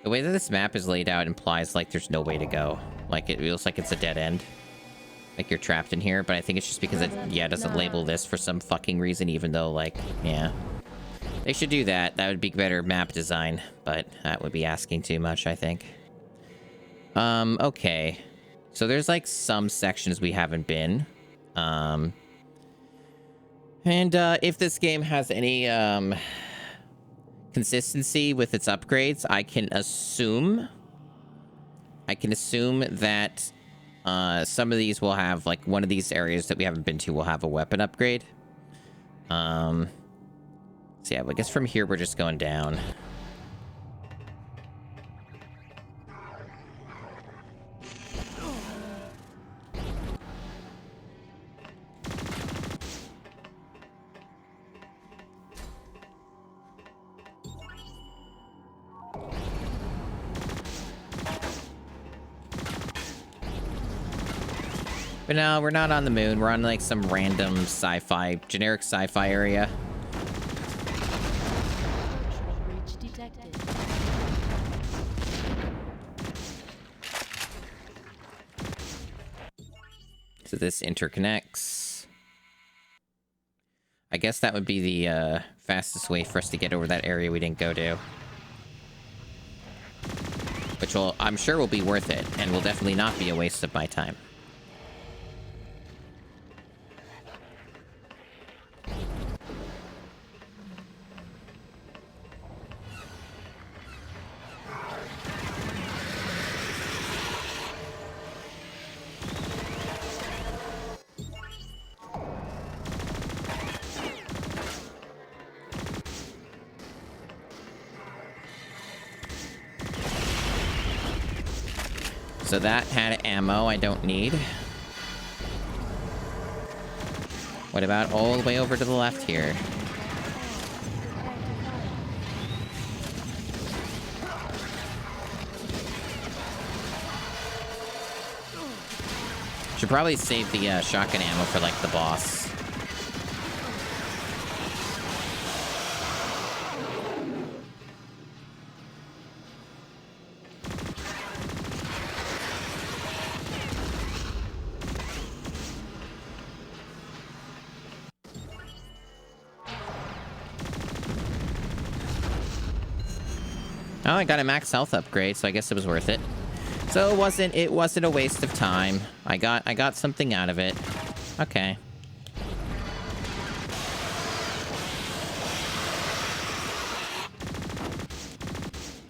The way that this map is laid out implies like there's no way to go. Like it feels like it's a dead end. Like you're trapped in here, but I think it's just because it, yeah, doesn't label this for some fucking reason, even though, like, yeah. They should do that. That would be better map design, but that would be asking too much, I think. Okay. So there's, like, some sections we haven't been. And, if this game has any, consistency with its upgrades, I can assume that some of these will have, like, one of these areas that we haven't been to will have a weapon upgrade. So yeah, I guess from here we're just going down. But no, we're not on the moon. We're on, like, some random sci-fi, generic sci-fi area. Structural breach detected. So this interconnects. I guess that would be the fastest way for us to get over that area we didn't go to. Which will, I'm sure, will be worth it, and will definitely not be a waste of my time. So that had ammo I don't need. What about all the way over to the left here? Should probably save the shotgun ammo for, like, the boss. Oh, I got a max health upgrade, so I guess it was worth it. So it wasn't a waste of time. I got something out of it. Okay.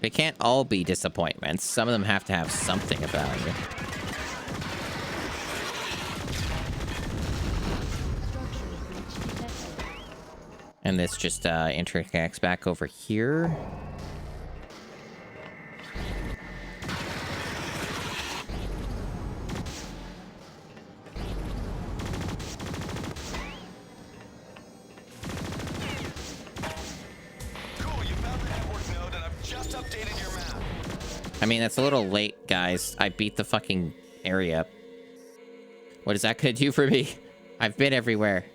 They can't all be disappointments. Some of them have to have something of value. Structural breach detected. And this just interconnects back over here. Cool, you found the network node, and I've just updated your map. I mean, that's a little late, guys. I beat the fucking area. What is that gonna do for me? I've been everywhere.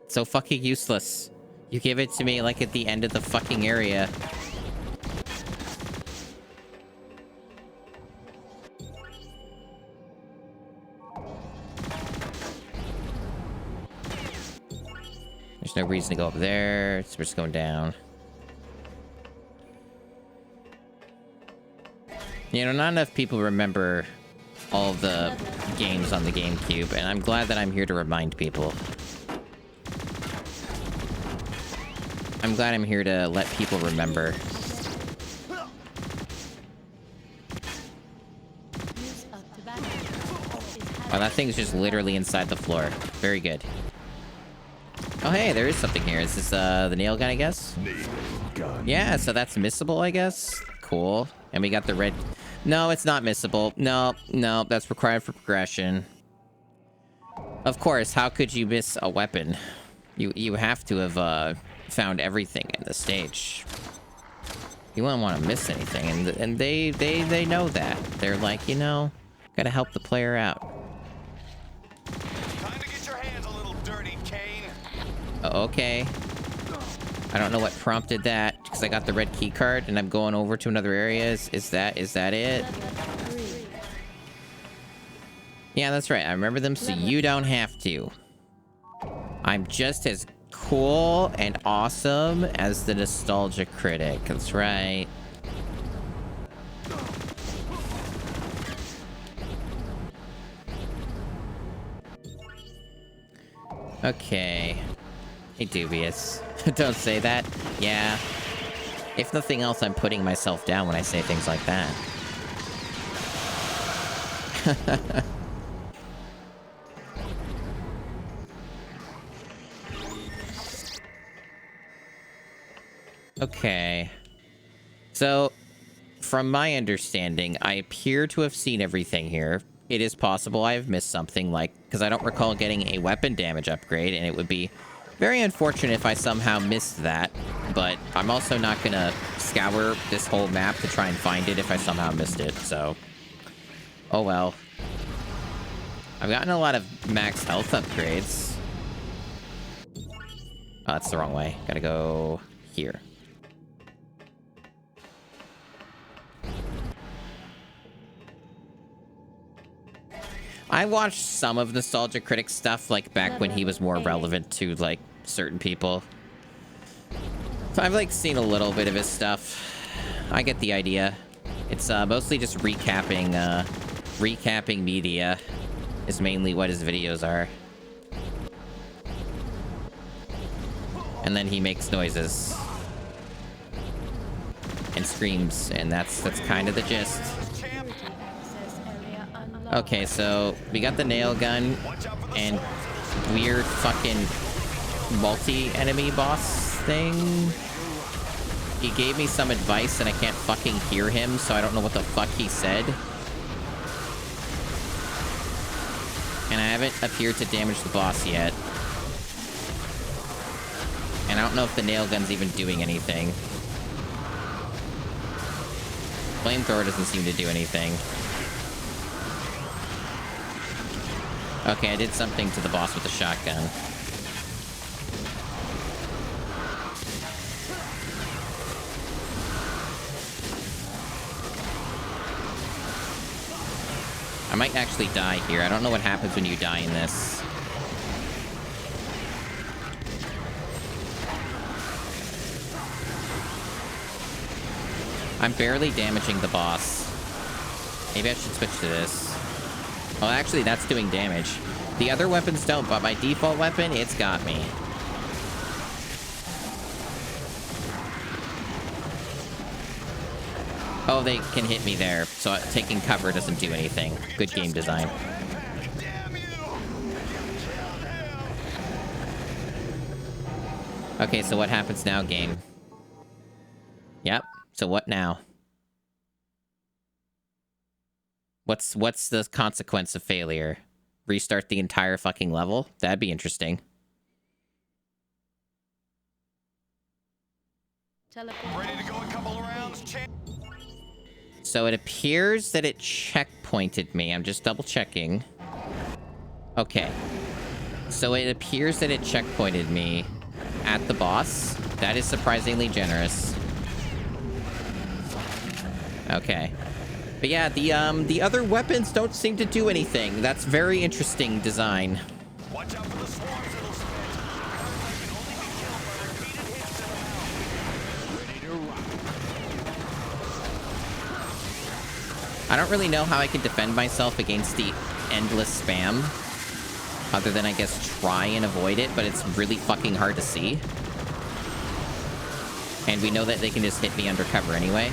It's so fucking useless. You give it to me, like, at the end of the fucking area. There's no reason to go up there. So we're just going down. You know, not enough people remember all the games on the GameCube, and I'm glad that I'm here to remind people. I'm glad I'm here to let people remember. Use of tobacco. Oh, that thing's just literally inside the floor. Very good. Oh, hey, there is something here. Is this the nail gun, I guess? Nail gun. Yeah, so that's missable, I guess. Cool. And we got the red... No, it's not missable. No, no, that's required for progression. Of course, how could you miss a weapon? You have to have found everything in the stage. You wouldn't want to miss anything, and they know that. They're like, you know, gotta help the player out. Okay. I don't know what prompted that, because I got the red key card and I'm going over to another area. Is that it? Yeah, that's right. I remember them, so you don't have to. I'm just as cool and awesome as the nostalgia critic. That's right. Okay. Hey, Dubious. Don't say that. Yeah. If nothing else, I'm putting myself down when I say things like that. Okay. So, from my understanding, I appear to have seen everything here. It is possible I have missed something, like, because I don't recall getting a weapon damage upgrade, and it would be very unfortunate if I somehow missed that. But I'm also not going to scour this whole map to try and find it if I somehow missed it, so... Oh well. I've gotten a lot of max health upgrades. Oh, that's the wrong way. Gotta go here. I watched some of Nostalgia Critic stuff, like, back when he was more relevant to, like, certain people. So I've, like, seen a little bit of his stuff. I get the idea. It's, mostly just recapping media is mainly what his videos are. And then he makes noises. And screams, and that's kind of the gist. Okay, so we got the nail gun and weird fucking multi-enemy boss thing. He gave me some advice and I can't fucking hear him, so I don't know what the fuck he said. And I haven't appeared to damage the boss yet. And I don't know if the nail gun's even doing anything. Flamethrower doesn't seem to do anything. Okay, I did something to the boss with the shotgun. I might actually die here. I don't know what happens when you die in this. I'm barely damaging the boss. Maybe I should switch to this. Well, actually, that's doing damage. The other weapons don't, but my default weapon, it's got me. Oh, they can hit me there, so taking cover doesn't do anything. Good game design. Okay, so what happens now, game? Yep, so what now? What's the consequence of failure? Restart the entire fucking level? That'd be interesting. Ready to go a couple of rounds, champ? So it appears that it checkpointed me. I'm just double checking. Okay. So it appears that it checkpointed me at the boss. That is surprisingly generous. Okay. But yeah, the other weapons don't seem to do anything. That's very interesting design. Watch out for the swarms that'll spread. Can only be killed by repeated hits in the mouth. Ready to rock. I don't really know how I can defend myself against the endless spam. Other than, I guess, try and avoid it, but it's really fucking hard to see. And we know that they can just hit me undercover anyway.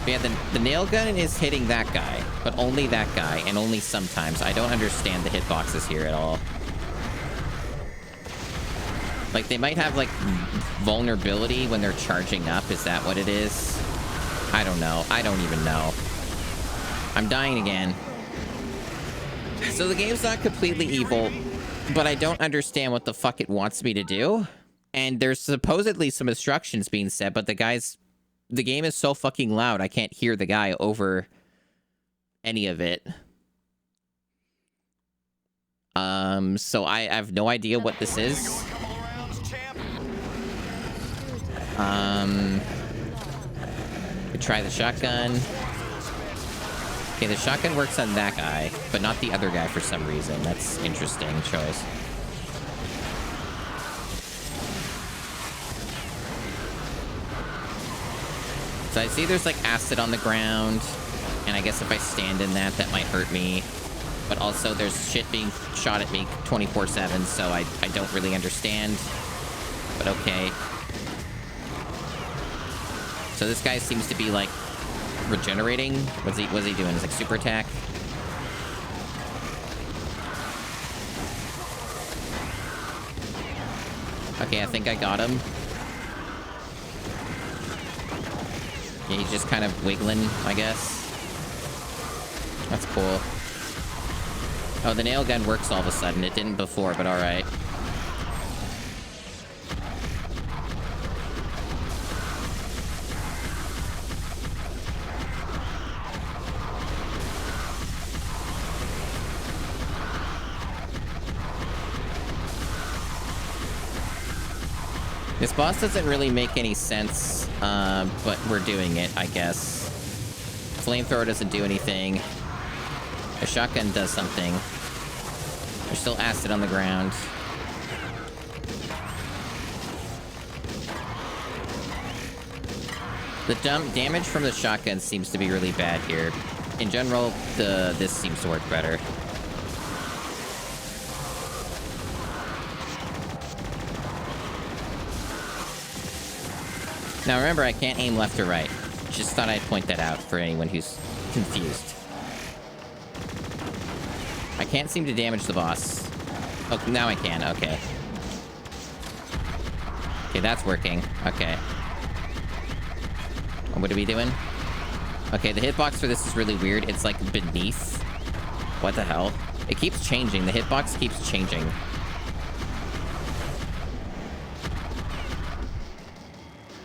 Yeah, the nail gun is hitting that guy, but only that guy, and only sometimes. I don't understand the hitboxes here at all. Like, they might have, like, vulnerability when they're charging up. Is that what it is? I don't know. I don't even know. I'm dying again. So the game's not completely evil, but I don't understand what the fuck it wants me to do. And there's supposedly some instructions being said, but the game is so fucking loud, I can't hear the guy over any of it. So I have no idea what this is. Couple of rounds, champ. Could try the shotgun. Okay, the shotgun works on that guy, but not the other guy for some reason. That's interesting choice. So I see there's like acid on the ground, and I guess if I stand in that, that might hurt me. But also there's shit being shot at me 24/7, so I don't really understand. But okay. So this guy seems to be like regenerating. What's he doing? It's like super attack. Okay, I think I got him. Yeah, he's just kind of wiggling, I guess. That's cool. Oh, the nail gun works all of a sudden. It didn't before, but alright. This boss doesn't really make any sense, but we're doing it, I guess. Flamethrower doesn't do anything. A shotgun does something. There's still acid on the ground. The damage from the shotgun seems to be really bad here. In general, this seems to work better. Now remember, I can't aim left or right. Just thought I'd point that out for anyone who's confused. I can't seem to damage the boss. Oh, now I can. Okay. Okay, that's working. Okay. What are we doing? Okay, the hitbox for this is really weird. It's like beneath. What the hell? It keeps changing. The hitbox keeps changing.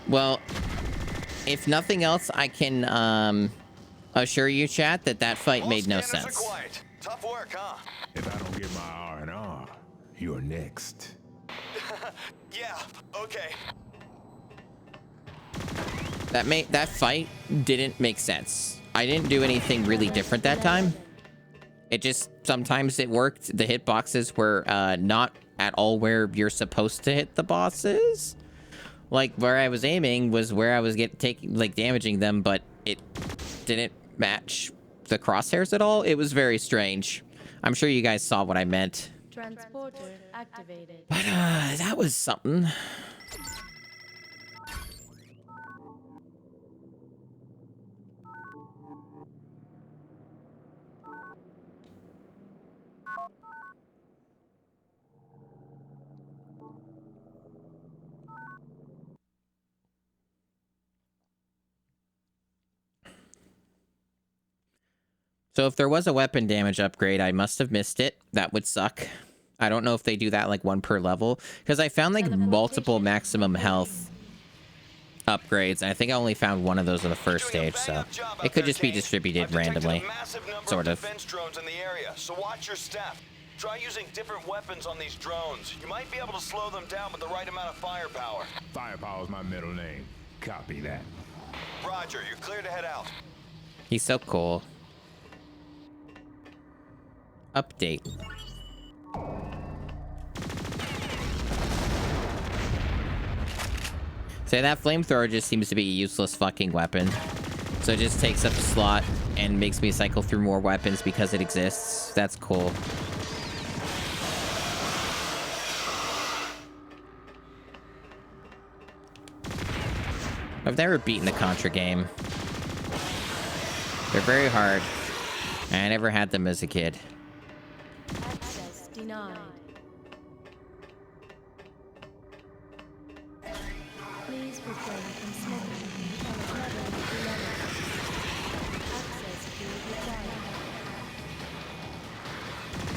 Well, if nothing else, I can assure you, chat, that fight made no sense. Tough work, huh? If I don't get my R&R, you're next. Yeah, okay. That fight didn't make sense. I didn't do anything really different that time. It just, sometimes it worked. The hitboxes were not at all where you're supposed to hit the bosses. Like, where I was aiming was where I was damaging them, but it didn't match the crosshairs at all. It was very strange. I'm sure you guys saw what I meant. Transporter activated. But, that was something. So if there was a weapon damage upgrade, I must have missed it. That would suck. I don't know if they do that like one per level, because I found like multiple maximum health upgrades, and I think I only found one of those in the first stage, so it could just be distributed randomly, sort of. Defense drones in the area, so watch your step. Try using different weapons on these drones. You might be able to slow them down with the right amount of firepower. Firepower's my middle name. Copy that. Roger, you're clear to head out. He's so cool. Update. So that flamethrower just seems to be a useless fucking weapon. So it just takes up a slot and makes me cycle through more weapons because it exists. That's cool. I've never beaten a Contra game. They're very hard. I never had them as a kid. Access denied. Please refrain from smoking until level 11. Access key required.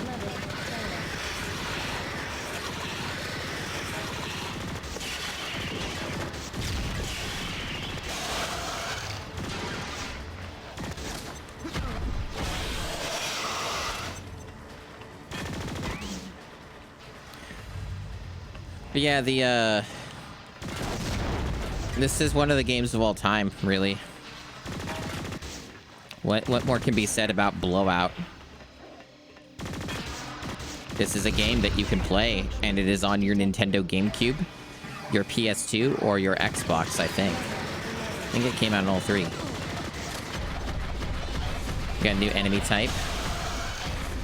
Level failed. But yeah, this is one of the games of all time, really. What more can be said about Blowout? This is a game that you can play, and it is on your Nintendo GameCube, your PS2, or your Xbox, I think. I think it came out on all three. We got a new enemy type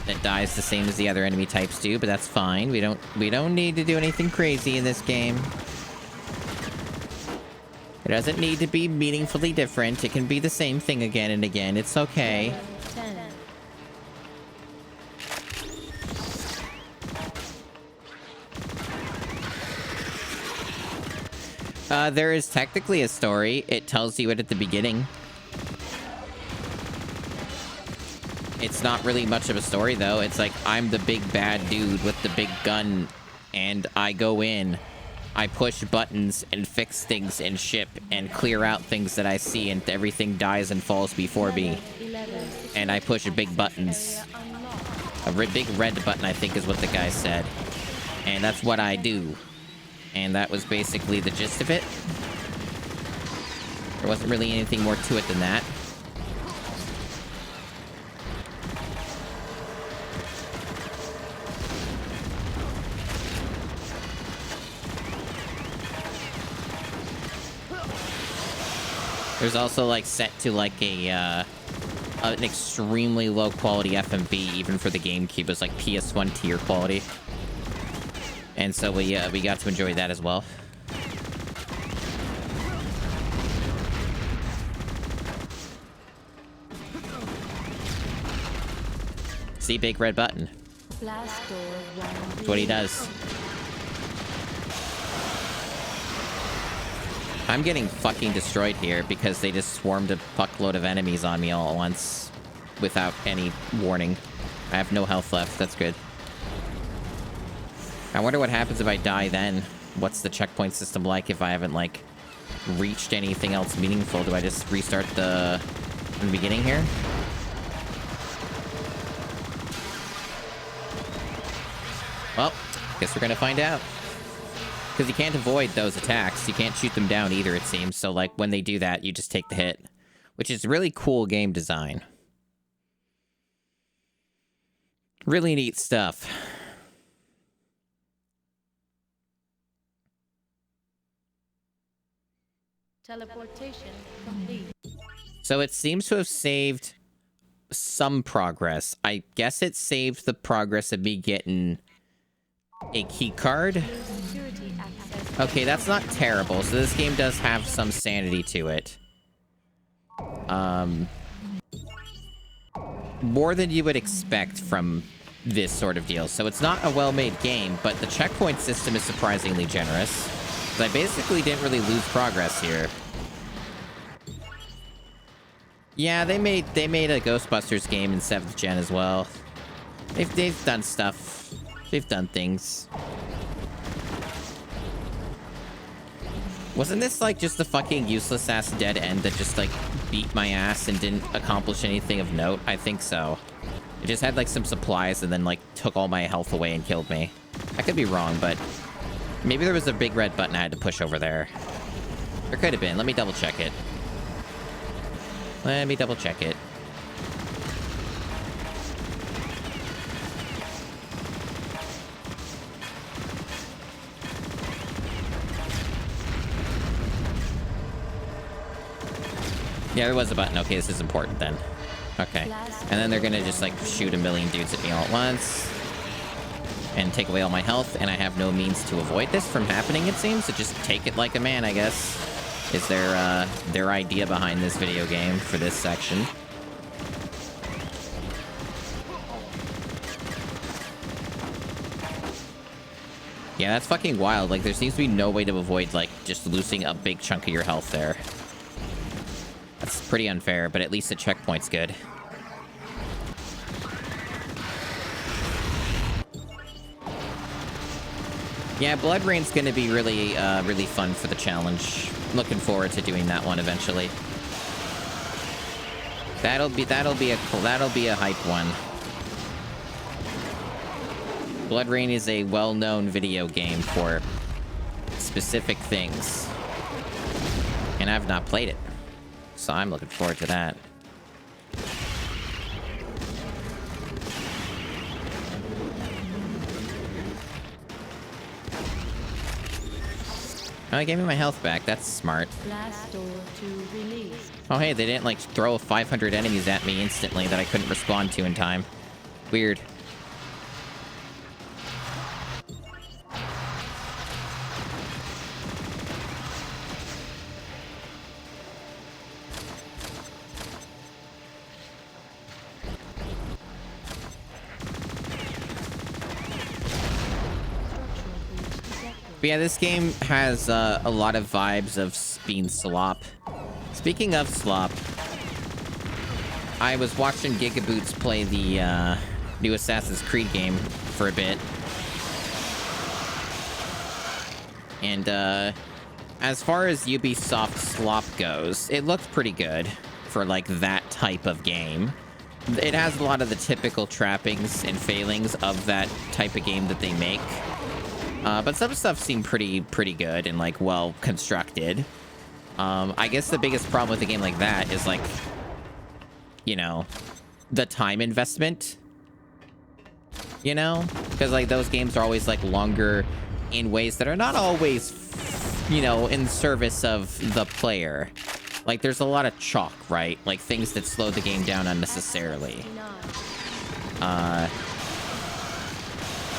that dies the same as the other enemy types do, but that's fine. We don't need to do anything crazy in this game. It doesn't need to be meaningfully different. It can be the same thing again and again. It's okay. 10. There is technically a story. It tells you it at the beginning. It's not really much of a story, though. It's like, I'm the big bad dude with the big gun, and I go in, I push buttons and fix things and ship and clear out things that I see, and everything dies and falls before me. And I push big buttons. A big red button, I think, is what the guy said. And that's what I do. And that was basically the gist of it. There wasn't really anything more to it than that. There's also, like, set to, like, an extremely low quality FMV, even for the GameCube. It's like PS1 tier quality. And so we got to enjoy that as well. See, big red button. That's what he does. I'm getting fucking destroyed here because they just swarmed a fuckload of enemies on me all at once without any warning. I have no health left. That's good. I wonder what happens if I die then. What's the checkpoint system like if I haven't, like, reached anything else meaningful? Do I just restart from the beginning here? Well, guess we're gonna find out. Because you can't avoid those attacks. You can't shoot them down either, it seems. So, like, when they do that, you just take the hit. Which is really cool game design. Really neat stuff. Teleportation complete. So it seems to have saved some progress. I guess it saved the progress of me getting a key card. Okay, that's not terrible. So this game does have some sanity to it. More than you would expect from this sort of deal. So it's not a well-made game, but the checkpoint system is surprisingly generous. I basically didn't really lose progress here. Yeah, they made a Ghostbusters game in 7th gen as well. They've done stuff. They've done things. Wasn't this, like, just a fucking useless-ass dead end that just, like, beat my ass and didn't accomplish anything of note? I think so. It just had, like, some supplies and then, like, took all my health away and killed me. I could be wrong, but maybe there was a big red button I had to push over there. There could have been. Let me double-check it. Let me double-check it. Yeah, there was a button. Okay, this is important then. Okay. And then they're gonna just, like, shoot a million dudes at me all at once. And take away all my health, and I have no means to avoid this from happening, it seems. So just take it like a man, I guess. Is their idea behind this video game for this section. Yeah, that's fucking wild. Like, there seems to be no way to avoid, like, just losing a big chunk of your health there. That's pretty unfair, but at least the checkpoint's good. Yeah, Blood Rain's gonna be really, really fun for the challenge. Looking forward to doing that one eventually. That'll be a hype one. Blood Rain is a well-known video game for specific things. And I've not played it. So I'm looking forward to that. Oh, it gave me my health back. That's smart. Blast door to release. Oh, hey, they didn't, like, throw 500 enemies at me instantly that I couldn't respond to in time. Weird. But yeah, this game has a lot of vibes of being slop. Speaking of slop, I was watching Gigaboots play the new Assassin's Creed game for a bit. And as far as Ubisoft slop goes, it looked pretty good for like that type of game. It has a lot of the typical trappings and failings of that type of game that they make. But some stuff seemed pretty good and like well constructed. I guess the biggest problem with a game like that is like, you know, the time investment. You know, because like those games are always like longer in ways that are not always, you know, in service of the player. Like there's a lot of chalk, right? Like things that slow the game down unnecessarily.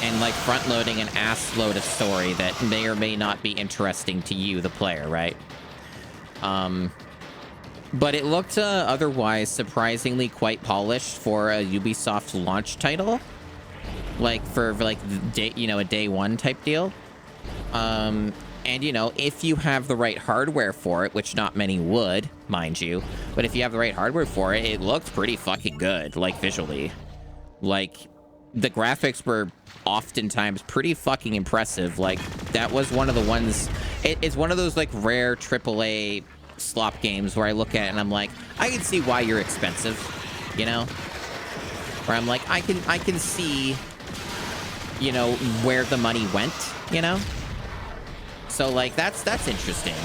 And like front-loading an ass-load of story that may or may not be interesting to you, the player, right? But it looked otherwise surprisingly quite polished for a Ubisoft launch title. Like for like day, you know, a day one type deal. And you know, if you have the right hardware for it, which not many would, mind you, but if you have the right hardware for it, it looked pretty fucking good, like visually. Like the graphics were oftentimes pretty fucking impressive. Like that was one of the ones, it's one of those like rare AAA slop games where I look at it and I'm like, I can see why you're expensive, you know? Where I'm like, I can see, you know, where the money went, you know? So like that's interesting,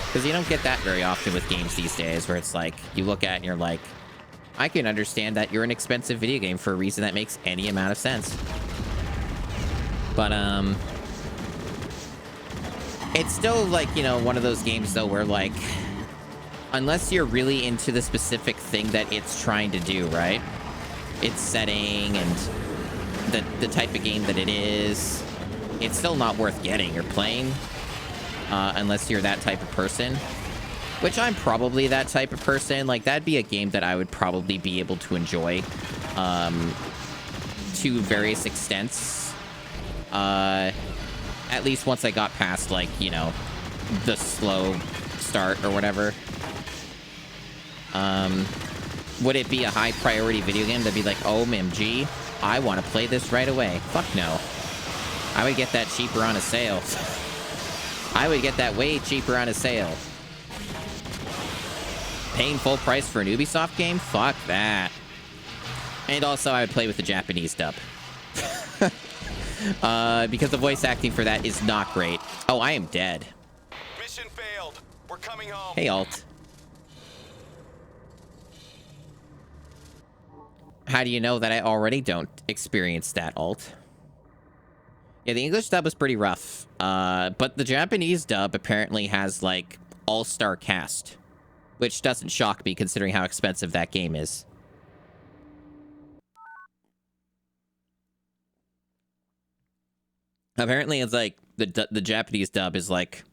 because you don't get that very often with games these days, where it's like you look at it and you're like, I can understand that you're an expensive video game for a reason that makes any amount of sense. But it's still like, you know, one of those games though where like, unless you're really into the specific thing that it's trying to do, right? Its setting and the type of game that it is, it's still not worth getting or playing. Unless you're that type of person, which I'm probably that type of person. Like that'd be a game that I would probably be able to enjoy to various extents, at least once I got past like, you know, the slow start or whatever. Would it be a high priority video game that'd be like, oh OMG, I want to play this right away? Fuck no. I would get that cheaper on a sale. I would get that way cheaper on a sale. Paying full price for an Ubisoft game? Fuck that. And also, I would play with the Japanese dub. Because the voice acting for that is not great. Oh, I am dead. Mission failed. We're coming home. Hey, Alt. How do you know that I already don't experience that, Alt? Yeah, the English dub is pretty rough. But the Japanese dub apparently has, like, all-star cast. Which doesn't shock me, considering how expensive that game is. Apparently, it's, like, the Japanese dub is, like,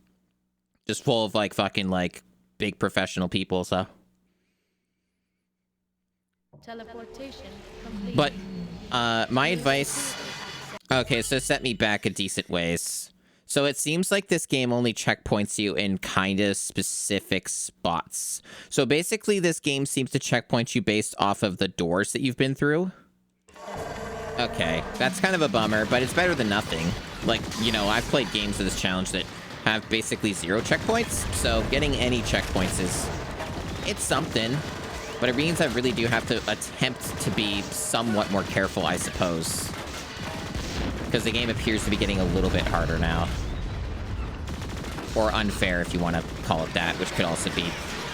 just full of, like, fucking, like, big professional people, so... Teleportation complete. But, my advice... Okay, so set me back a decent ways. So it seems like this game only checkpoints you in kind of specific spots. So basically, this game seems to checkpoint you based off of the doors that you've been through. Okay, that's kind of a bummer, but it's better than nothing. Like, you know, I've played games of this challenge that have basically 0 checkpoints, so getting any checkpoints is... it's something. But it means I really do have to attempt to be somewhat more careful, I suppose. Because the game appears to be getting a little bit harder now. Or unfair, if you want to call it that, which could also be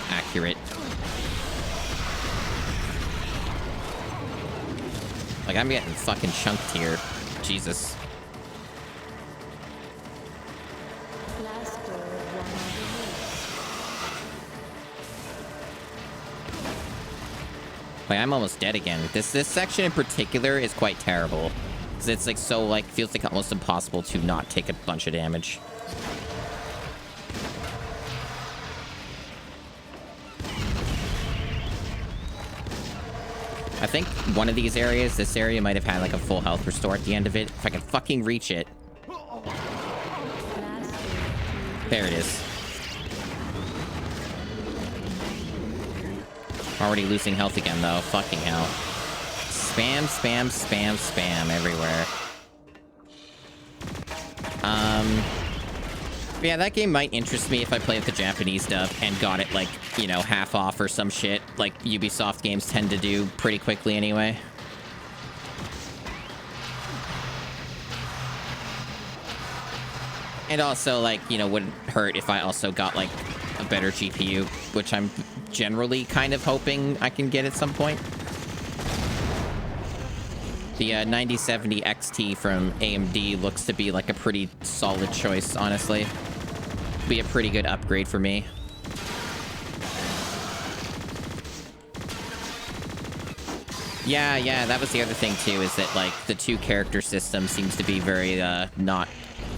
accurate. Like, I'm getting fucking chunked here. Jesus. Last door, one Like, I'm almost dead again. This section in particular is quite terrible. Because it's like so, like, feels like almost impossible to not take a bunch of damage. I think one of these areas, this area, might have had like a full health restore at the end of it. If I can fucking reach it. There it is. Already losing health again, though. Fucking hell. Spam, spam, spam, spam everywhere. Yeah, that game might interest me if I play with the Japanese dub and got it, like, you know, half off or some shit, like Ubisoft games tend to do pretty quickly anyway. And also, like, you know, wouldn't hurt if I also got, like, a better GPU, which I'm generally kind of hoping I can get at some point. The 9070 XT from AMD looks to be, like, a pretty solid choice, honestly. Be a pretty good upgrade for me. Yeah, that was the other thing, too, is that, like, the two-character system seems to be very, not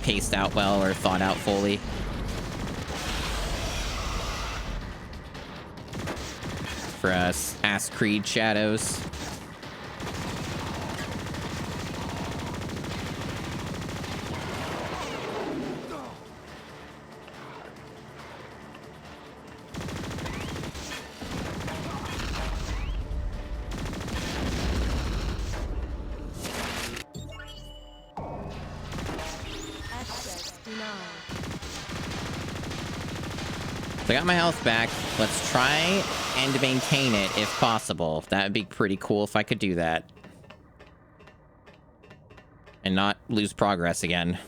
paced out well or thought out fully. For us, Ass Creed Shadows. So I got my health back. Let's try and maintain it if possible. That would be pretty cool if I could do that. And not lose progress again.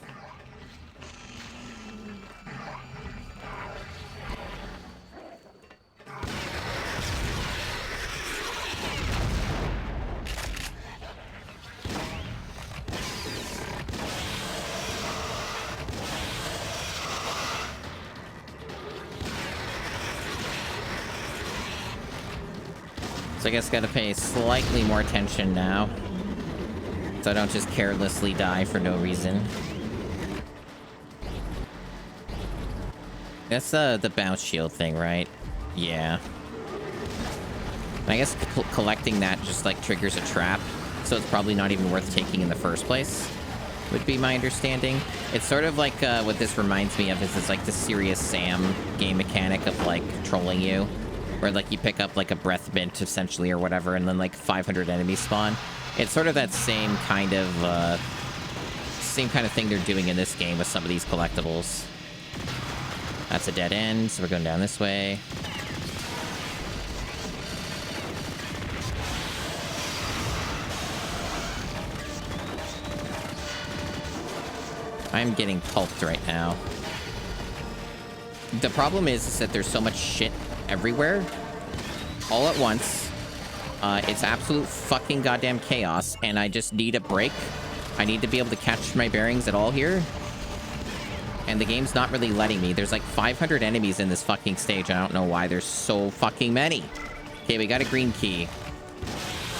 So I guess gotta pay slightly more attention now. So I don't just carelessly die for no reason. That's the bounce shield thing, right? Yeah. I guess collecting that just like triggers a trap. So it's probably not even worth taking in the first place. Would be my understanding. It's sort of like what this reminds me of is it's like the Serious Sam game mechanic of like trolling you. Where, like, you pick up, like, a breath mint, essentially, or whatever, and then, like, 500 enemies spawn. It's sort of that same kind of thing they're doing in this game with some of these collectibles. That's a dead end, so we're going down this way. I'm getting pulped right now. The problem is that there's so much shit everywhere, all at once. It's absolute fucking goddamn chaos, and I just need a break. I need to be able to catch my bearings at all here. And the game's not really letting me. There's like 500 enemies in this fucking stage. I don't know why there's so fucking many. Okay, we got a green key.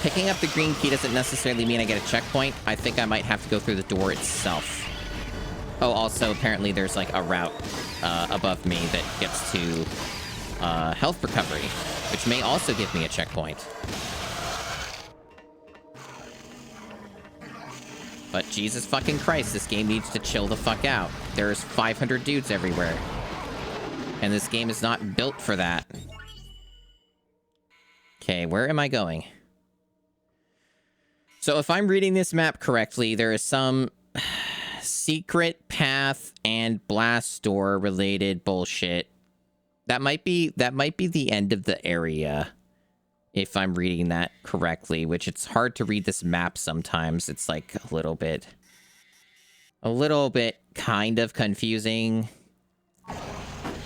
Picking up the green key doesn't necessarily mean I get a checkpoint. I think I might have to go through the door itself. Oh, also, apparently there's like a route above me that gets to health recovery, which may also give me a checkpoint. But Jesus fucking Christ, this game needs to chill the fuck out. There's 500 dudes everywhere. And this game is not built for that. Okay, where am I going? So if I'm reading this map correctly, there is some secret path and blast door related bullshit. That might be the end of the area, if I'm reading that correctly, which it's hard to read this map sometimes. It's like a little bit kind of confusing.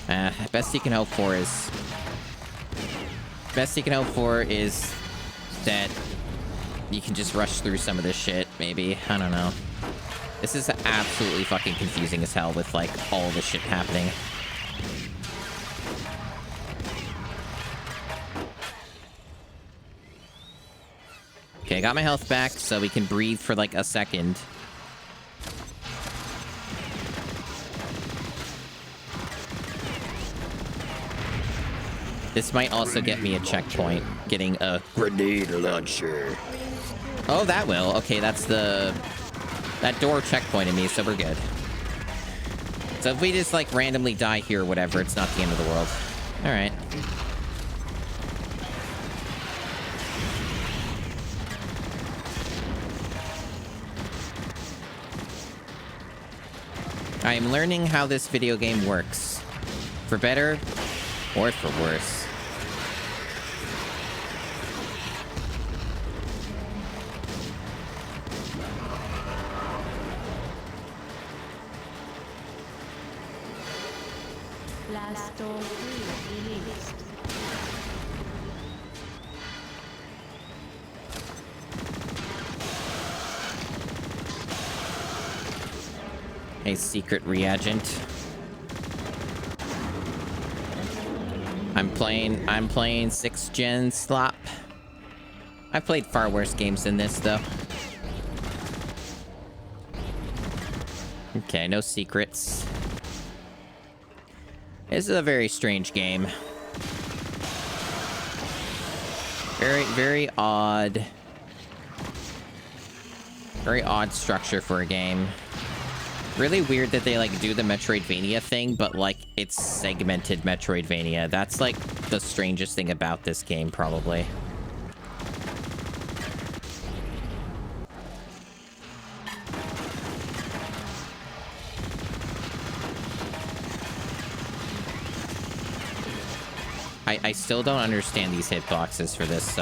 Best you can hope for is... Best you can hope for is that you can just rush through some of this shit, maybe. I don't know. This is absolutely fucking confusing as hell with, like, all this shit happening. Okay, I got my health back, so we can breathe for, like, a second. This might also get me a checkpoint, getting a grenade launcher. Oh, that will. Okay, that's the... That door checkpointed me, so we're good. So if we just, like, randomly die here or whatever, it's not the end of the world. Alright. I am learning how this video game works. For better, or for worse. Blast door 3 released. A secret reagent. I'm playing 6th gen slop. I've played far worse games than this, though. Okay, no secrets. This is a very strange game. Very odd. Very odd structure for a game. Really weird that they, like, do the Metroidvania thing, but, like, it's segmented Metroidvania. That's, like, the strangest thing about this game, probably. I still don't understand these hitboxes for this,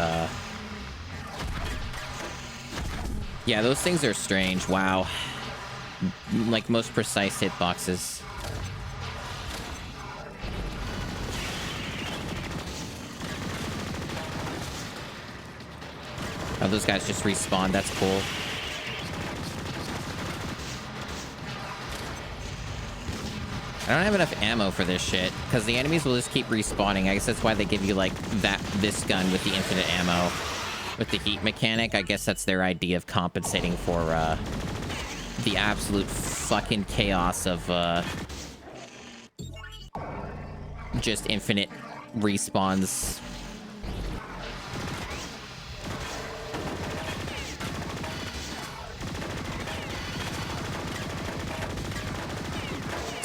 Yeah, those things are strange. Wow. Like, most precise hitboxes. Oh, those guys just respawn. That's cool. I don't have enough ammo for this shit, because the enemies will just keep respawning. I guess that's why they give you, like, this gun with the infinite ammo. With the heat mechanic, I guess that's their idea of compensating for, the absolute fucking chaos of, just infinite respawns.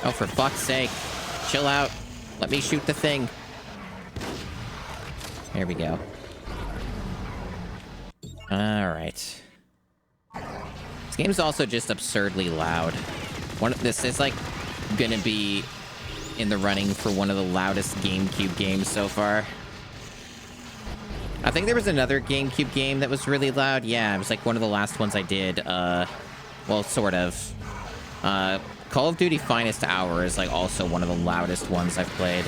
Oh, for fuck's sake. Chill out. Let me shoot the thing. There we go. Alright. This game's also just absurdly loud. This is, like, gonna be in the running for one of the loudest GameCube games so far. I think there was another GameCube game that was really loud. Yeah, it was, like, one of the last ones I did. Well, sort of. Call of Duty Finest Hour is, like, also one of the loudest ones I've played.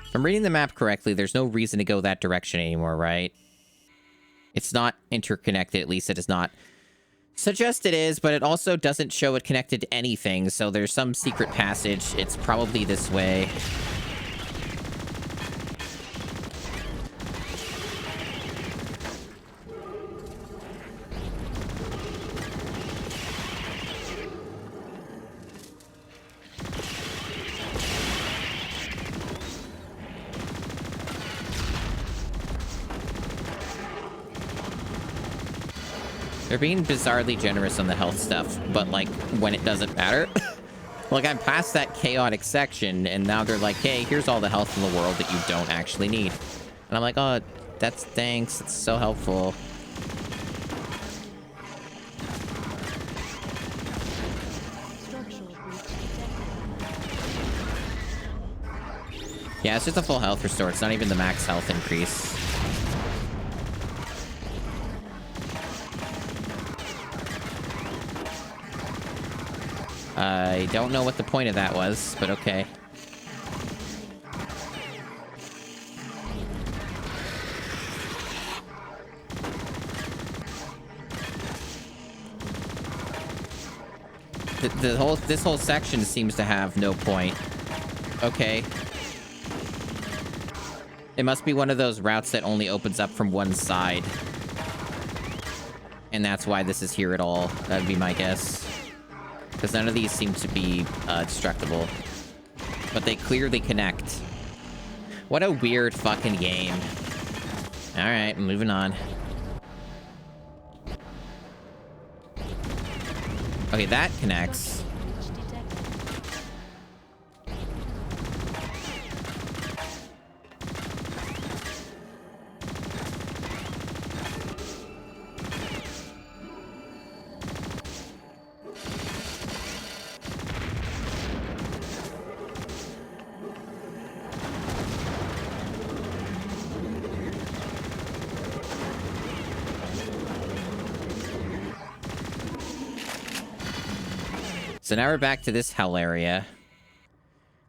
If I'm reading the map correctly, there's no reason to go that direction anymore, right? It's not interconnected, at least it does not suggest it is, but it also doesn't show it connected to anything, so there's some secret passage. It's probably this way. They're being bizarrely generous on the health stuff, but, like, when it doesn't matter. Like, I'm past that chaotic section, and now they're like, hey, here's all the health in the world that you don't actually need. And I'm like, oh, that's thanks. It's so helpful. Yeah, it's just a full health restore. It's not even the max health increase. I don't know what the point of that was, but okay. This whole section seems to have no point. Okay. It must be one of those routes that only opens up from one side. And that's why this is here at all. That'd be my guess. Because none of these seem to be destructible. But they clearly connect. What a weird fucking game. Alright, moving on. Okay, that connects. So now we're back to this hell area.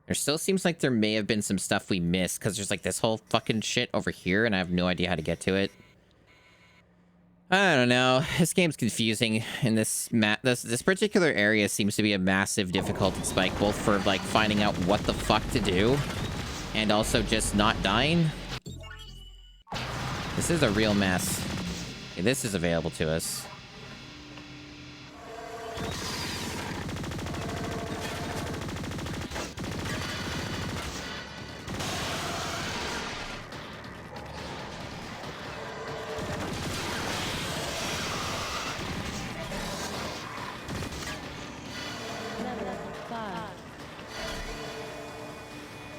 There still seems like there may have been some stuff we missed, because there's like this whole fucking shit over here, and I have no idea how to get to it. I don't know. This game's confusing, and this particular area seems to be a massive difficulty spike, both for like finding out what the fuck to do, and also just not dying. This is a real mess. Okay, this is available to us.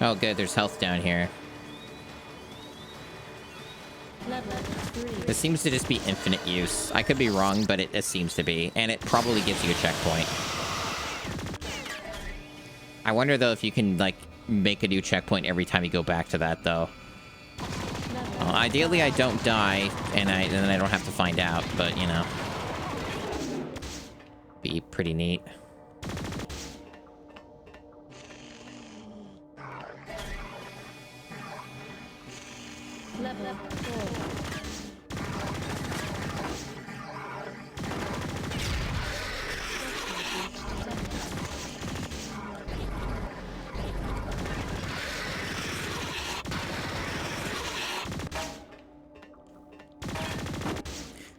Oh, good. There's health down here. This seems to just be infinite use. I could be wrong, but it seems to be. And it probably gives you a checkpoint. I wonder, though, if you can, like, make a new checkpoint every time you go back to that, though. Well, ideally, I don't die, and then I don't have to find out, but, you know. Be pretty neat. Level 4.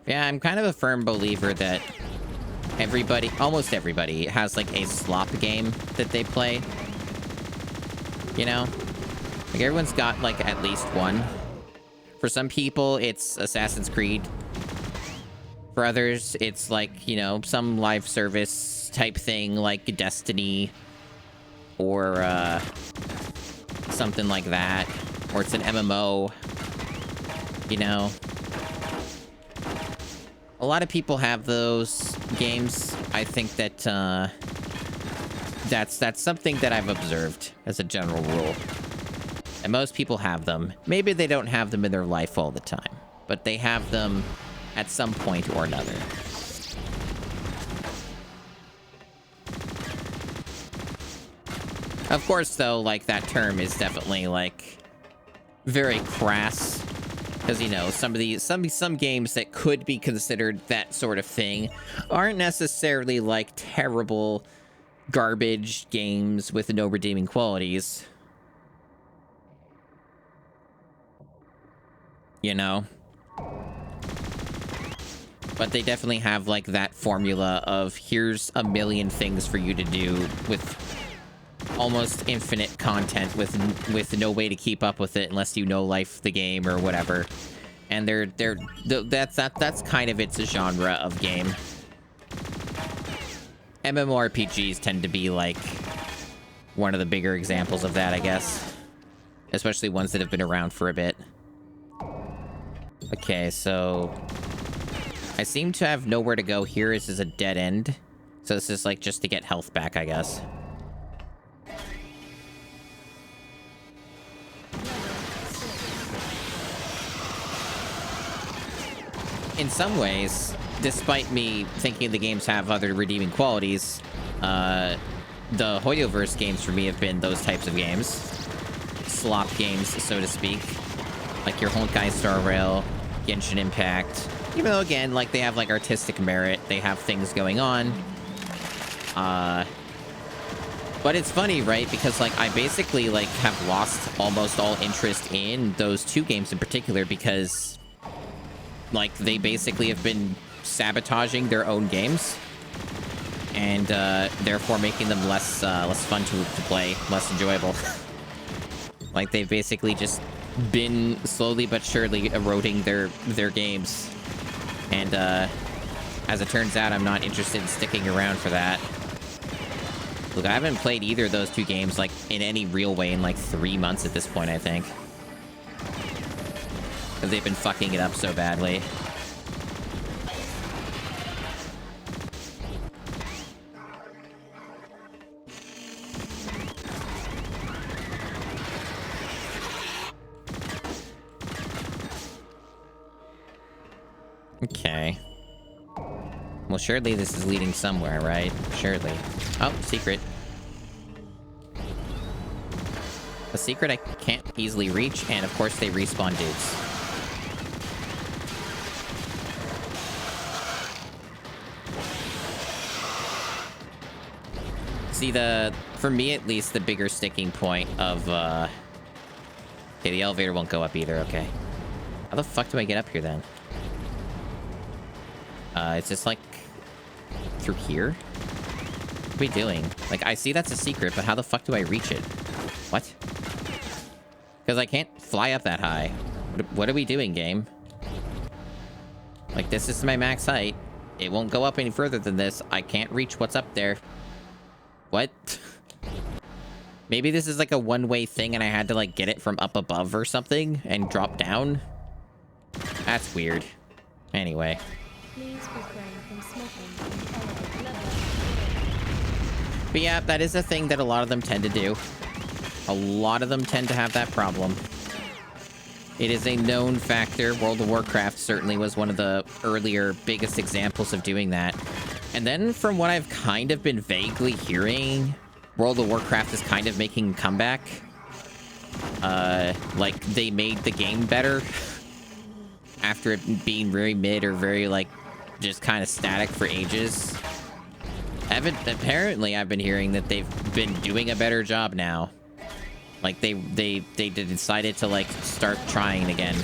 Yeah, I'm kind of a firm believer that everybody, almost everybody, has like a slop game that they play. You know? Like everyone's got like at least one. For some people, it's Assassin's Creed. For others, it's like, you know, some live service type thing like Destiny or something like that. Or it's an MMO, you know. A lot of people have those games. I think that that's something that I've observed as a general rule. And most people have them. Maybe they don't have them in their life all the time, but they have them at some point or another. Of course, though, like, that term is definitely, like, very crass. Because, you know, some of these, some games that could be considered that sort of thing aren't necessarily, like, terrible garbage games with no redeeming qualities. You know? But they definitely have, like, that formula of here's a million things for you to do with almost infinite content with no way to keep up with it unless you know life the game or whatever. And that's kind of its genre of game. MMORPGs tend to be, like, one of the bigger examples of that, I guess. Especially ones that have been around for a bit. Okay, so I seem to have nowhere to go here. This is a dead end. So this is like just to get health back, I guess. In some ways, despite me thinking the games have other redeeming qualities, The Hoyoverse games for me have been those types of games. Slop games, so to speak. Like your Honkai Star Rail, Genshin Impact. Even though, again, like, they have, like, artistic merit. They have things going on. But it's funny, right? Because, like, I basically, like, have lost almost all interest in those two games in particular because, like, they basically have been sabotaging their own games. And, therefore making them less fun to play, less enjoyable. Like, they've basically just been slowly but surely eroding their games. And, as it turns out, I'm not interested in sticking around for that. Look, I haven't played either of those two games, like, in any real way in, like, 3 months at this point, I think. Because they've been fucking it up so badly. Okay. Well, surely this is leading somewhere, right? Surely. Oh, secret. A secret I can't easily reach, and of course they respawn dudes. See, for me at least, the bigger sticking point of, okay, the elevator won't go up either, okay. How the fuck do I get up here then? It's just like through here? What are we doing? Like, I see that's a secret, but how the fuck do I reach it? What? Because I can't fly up that high. What are we doing, game? Like, this is my max height. It won't go up any further than this. I can't reach what's up there. What? Maybe this is like a one-way thing and I had to, like, get it from up above or something and drop down? That's weird. Anyway. Please refrain from smoking in elevator level. But yeah, that is a thing that a lot of them tend to do. A lot of them tend to have that problem. It is a known factor. World of Warcraft certainly was one of the earlier, biggest examples of doing that. And then from what I've kind of been vaguely hearing, World of Warcraft is kind of making a comeback. Like, they made the game better after it being very mid or very, like, just kind of static for ages. Apparently, I've been hearing that they've been doing a better job now. Like, they decided to, like, start trying again.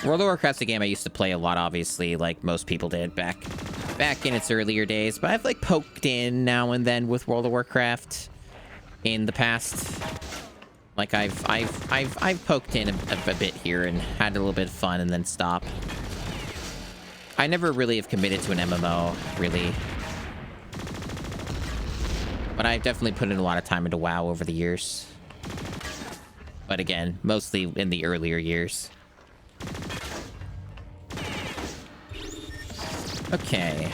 World of Warcraft's a game I used to play a lot, obviously, like most people did back in its earlier days. But I've, like, poked in now and then with World of Warcraft in the past. Like, I've poked in a bit here and had a little bit of fun and then stop. I never really have committed to an MMO, really. But I've definitely put in a lot of time into WoW over the years. But again, mostly in the earlier years. Okay.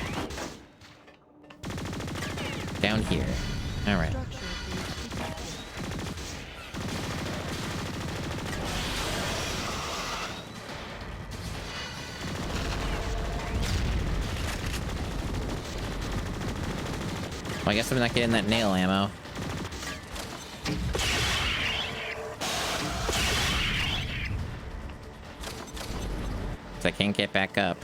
Down here. Alright. Well, I guess I'm not getting that nail ammo. So I can't get back up.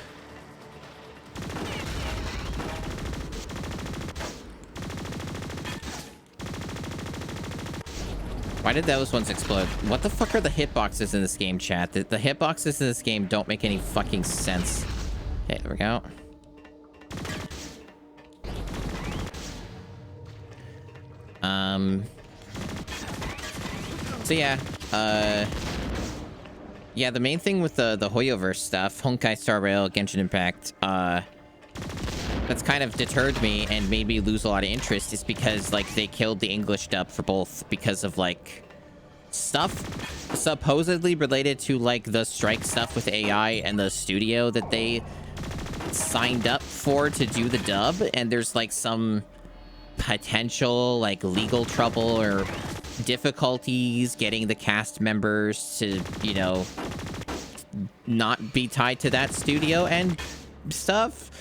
Why did those ones explode? What the fuck are the hitboxes in this game, chat? The hitboxes in this game don't make any fucking sense. Okay, there we go. So yeah, yeah, the main thing with the Hoyoverse stuff, Honkai Star Rail, Genshin Impact, that's kind of deterred me and made me lose a lot of interest is because, like, they killed the English dub for both because of, like, stuff supposedly related to, like, the strike stuff with AI and the studio that they signed up for to do the dub, and there's, like, some potential, like, legal trouble or difficulties getting the cast members to, you know, not be tied to that studio. And stuff,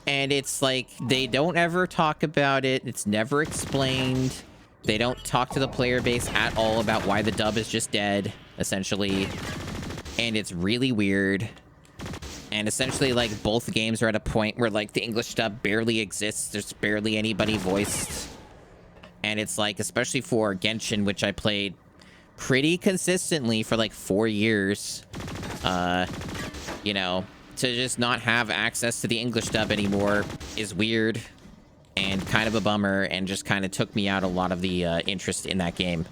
and it's like they don't ever talk about it. It's never explained. They don't talk to the player base at all about why the dub is just dead, essentially. And it's really weird. And essentially, like, both games are at a point where, like, the English dub barely exists. There's barely anybody voiced. And it's like, especially for Genshin, which I played pretty consistently for like 4 years, you know, to just not have access to the English dub anymore is weird and kind of a bummer, and just kind of took me out a lot of the interest in that game.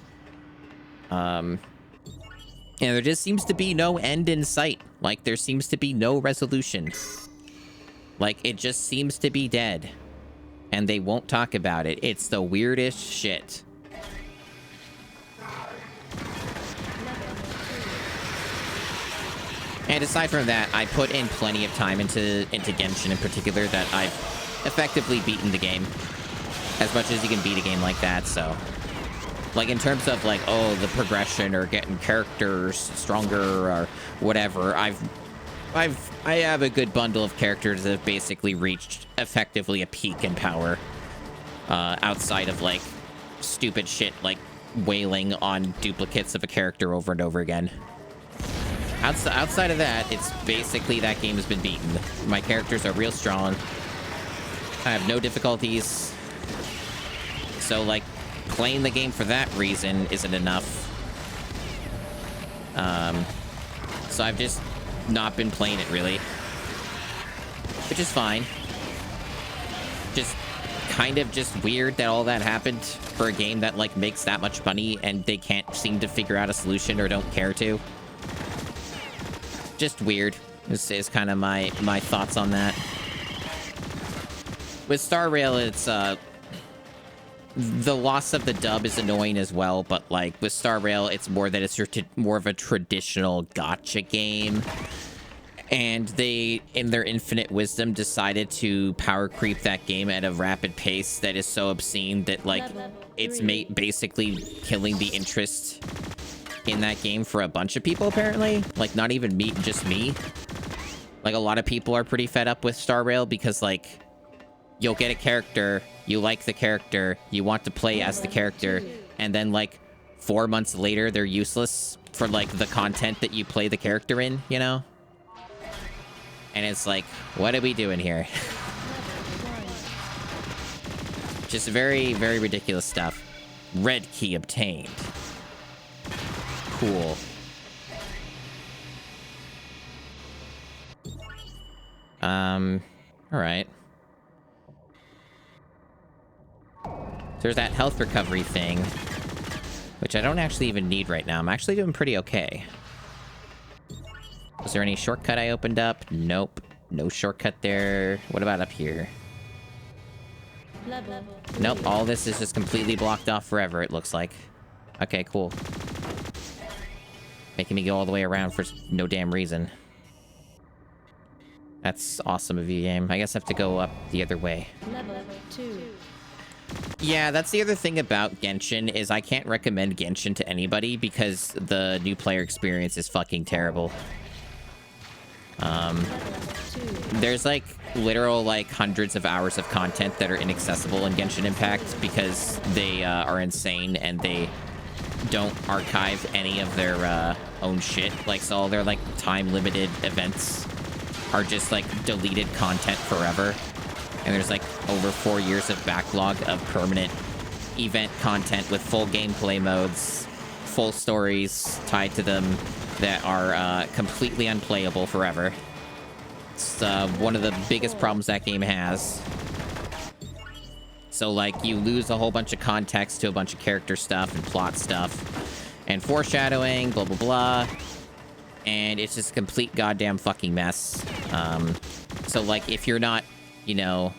And there just seems to be no end in sight. Like, there seems to be no resolution. Like, it just seems to be dead. And they won't talk about it. It's the weirdest shit. And aside from that, I put in plenty of time into Genshin in particular, that I've effectively beaten the game. As much as you can beat a game like that, so... Like, in terms of, like, oh, the progression or getting characters stronger or whatever, I have a good bundle of characters that have basically reached effectively a peak in power. Outside of, like, stupid shit like wailing on duplicates of a character over and over again. Outside of that, it's basically that game has been beaten. My characters are real strong. I have no difficulties. So, like, playing the game for that reason isn't enough. So I've just not been playing it, really. Which is fine. Just kind of just weird that all that happened for a game that, like, makes that much money and they can't seem to figure out a solution or don't care to. Just weird. This is kind of my thoughts on that. With Star Rail, it's, the loss of the dub is annoying as well, but, like, with Star Rail, it's more that it's more of a traditional gacha game. And they, in their infinite wisdom, decided to power creep that game at a rapid pace that is so obscene that, like, it's basically killing the interest in that game for a bunch of people, apparently. Like, not even me, just me. Like, a lot of people are pretty fed up with Star Rail because, like, you'll get a character, you like the character, you want to play as the character, and then, like, 4 months later, they're useless for, like, the content that you play the character in, you know? And it's like, what are we doing here? Just very, very ridiculous stuff. Red key obtained. Cool. Alright. There's that health recovery thing, which I don't actually even need right now. I'm actually doing pretty okay. Was there any shortcut I opened up? Nope. No shortcut there. What about up here? Nope, all this is just completely blocked off forever, it looks like. Okay, cool. Making me go all the way around for no damn reason. That's awesome of you, game. I guess I have to go up the other way. Level 2. Yeah, that's the other thing about Genshin, is I can't recommend Genshin to anybody because the new player experience is fucking terrible. There's, like, literal, like, hundreds of hours of content that are inaccessible in Genshin Impact because they are insane and they don't archive any of their own shit. Like, so all their, like, time-limited events are just, like, deleted content forever. And there's, like, over 4 years of backlog of permanent event content with full gameplay modes, full stories tied to them that are completely unplayable forever. It's one of the biggest problems that game has. So, like, you lose a whole bunch of context to a bunch of character stuff and plot stuff and foreshadowing, blah, blah, blah. And it's just a complete goddamn fucking mess. So, like, if you're not, you know,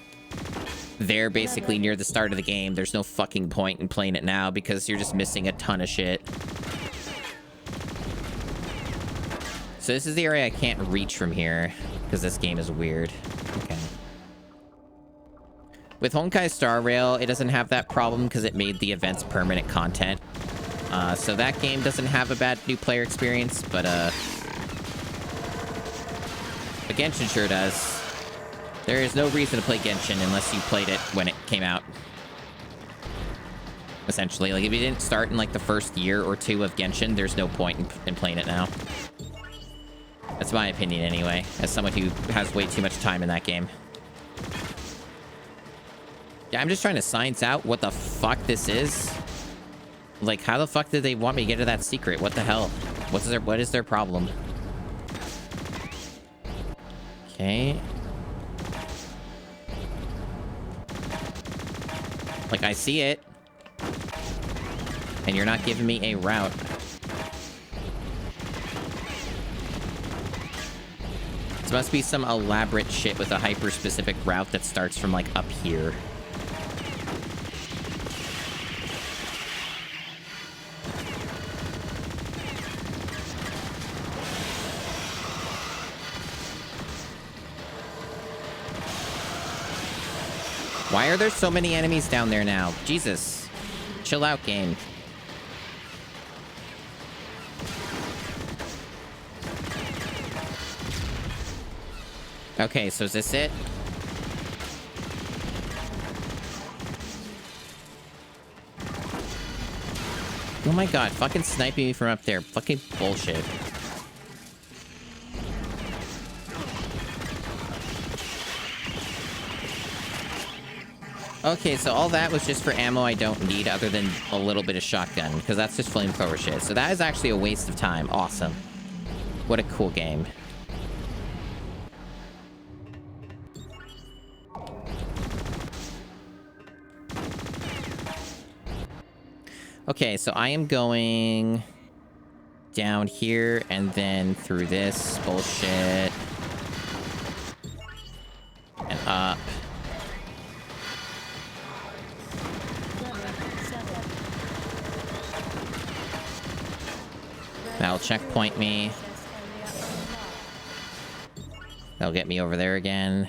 there basically near the start of the game, there's no fucking point in playing it now because you're just missing a ton of shit. So this is the area I can't reach from here because this game is weird. Okay. With Honkai Star Rail, it doesn't have that problem because it made the events permanent content. So that game doesn't have a bad new player experience, but Genshin sure does. There is no reason to play Genshin unless you played it when it came out. Essentially, like if you didn't start in like the first year or two of Genshin, there's no point in playing it now. That's my opinion anyway, as someone who has way too much time in that game. Yeah, I'm just trying to science out what the fuck this is. Like, how the fuck did they want me to get to that secret? What the hell? What is their problem? Okay. Like, I see it. And you're not giving me a route. This must be some elaborate shit with a hyper-specific route that starts from, like, up here. Why are there so many enemies down there now? Jesus. Chill out, game. Okay, so is this it? Oh my god, fucking sniping me from up there. Fucking bullshit. Okay, so all that was just for ammo I don't need other than a little bit of shotgun, because that's just flamethrower shit. So that is actually a waste of time. Awesome. What a cool game. Okay, so I am going down here and then through this bullshit. And up. That'll checkpoint me. That'll get me over there again.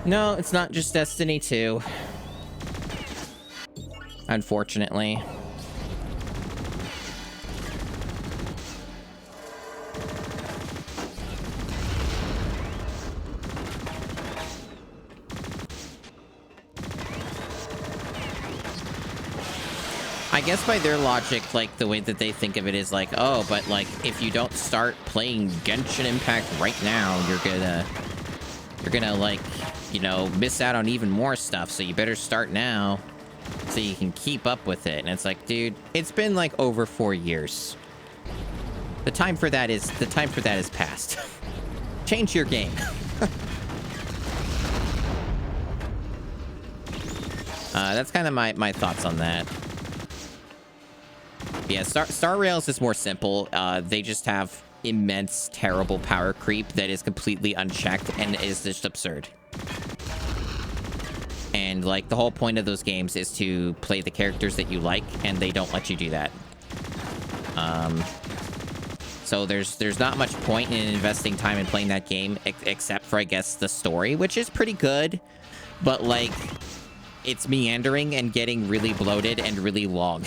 No, it's not just Destiny 2. Unfortunately. I guess by their logic, like, the way that they think of it is like, oh, but, like, if you don't start playing Genshin Impact right now, you're gonna, like, you know, miss out on even more stuff, so you better start now so you can keep up with it. And it's like, dude, it's been, like, over 4 years. The time for that is past. Change your game. That's kind of my thoughts on that. Yeah, Star Rails is more simple. They just have immense, terrible power creep that is completely unchecked and is just absurd. And, like, the whole point of those games is to play the characters that you like, and they don't let you do that. So there's not much point in investing time in playing that game, except for, I guess, the story, which is pretty good. But, like, it's meandering and getting really bloated and really long.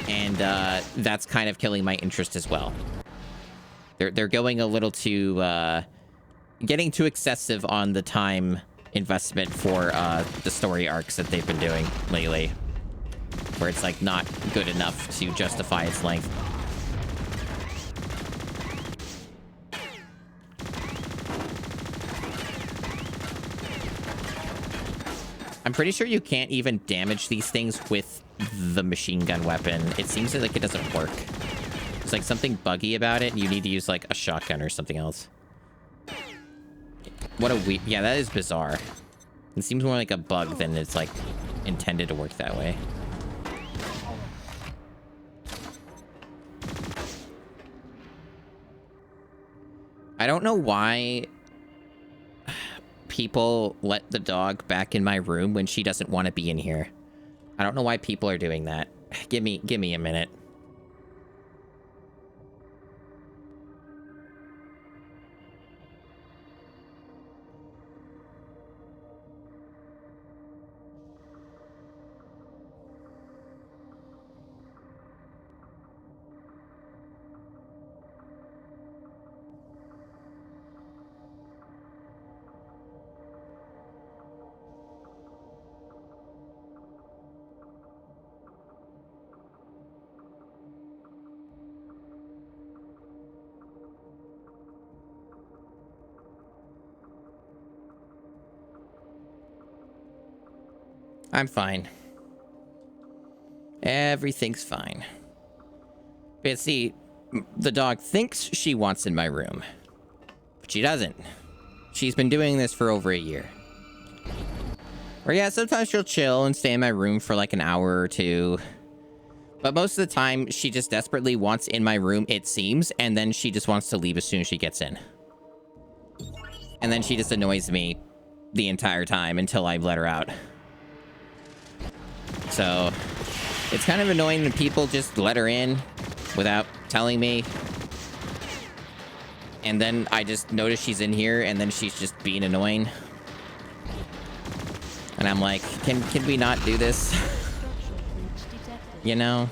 And that's kind of killing my interest as well. They're going a little too... getting too excessive on the time investment for the story arcs that they've been doing lately. Where it's, like, not good enough to justify its length. I'm pretty sure you can't even damage these things with the machine gun weapon. It seems like it doesn't work. There's, like, something buggy about it, and you need to use, like, a shotgun or something else. What a weird... Yeah, that is bizarre. It seems more like a bug than it's, like, intended to work that way. I don't know why people let the dog back in my room when she doesn't want to be in here. I don't know why people are doing that. Give me a minute. I'm fine. Everything's fine. But see, the dog thinks she wants in my room. But she doesn't. She's been doing this for over a year. Or yeah, sometimes she'll chill and stay in my room for like an hour or two. But most of the time, she just desperately wants in my room, it seems, and then she just wants to leave as soon as she gets in. And then she just annoys me the entire time until I let her out. So, it's kind of annoying when people just let her in without telling me. And then I just notice she's in here, and then she's just being annoying. And I'm like, can we not do this? You know?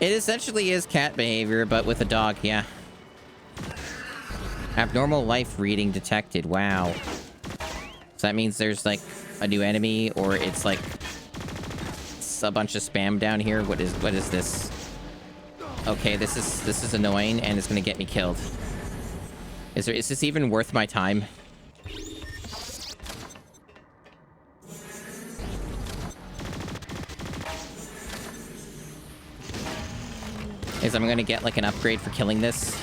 It essentially is cat behavior, but with a dog, yeah. Abnormal life reading detected. Wow. So that means there's like a new enemy, or it's like a bunch of spam down here. What is this? Okay, this is annoying, and it's gonna get me killed. Is this even worth my time? Is I'm gonna get like an upgrade for killing this?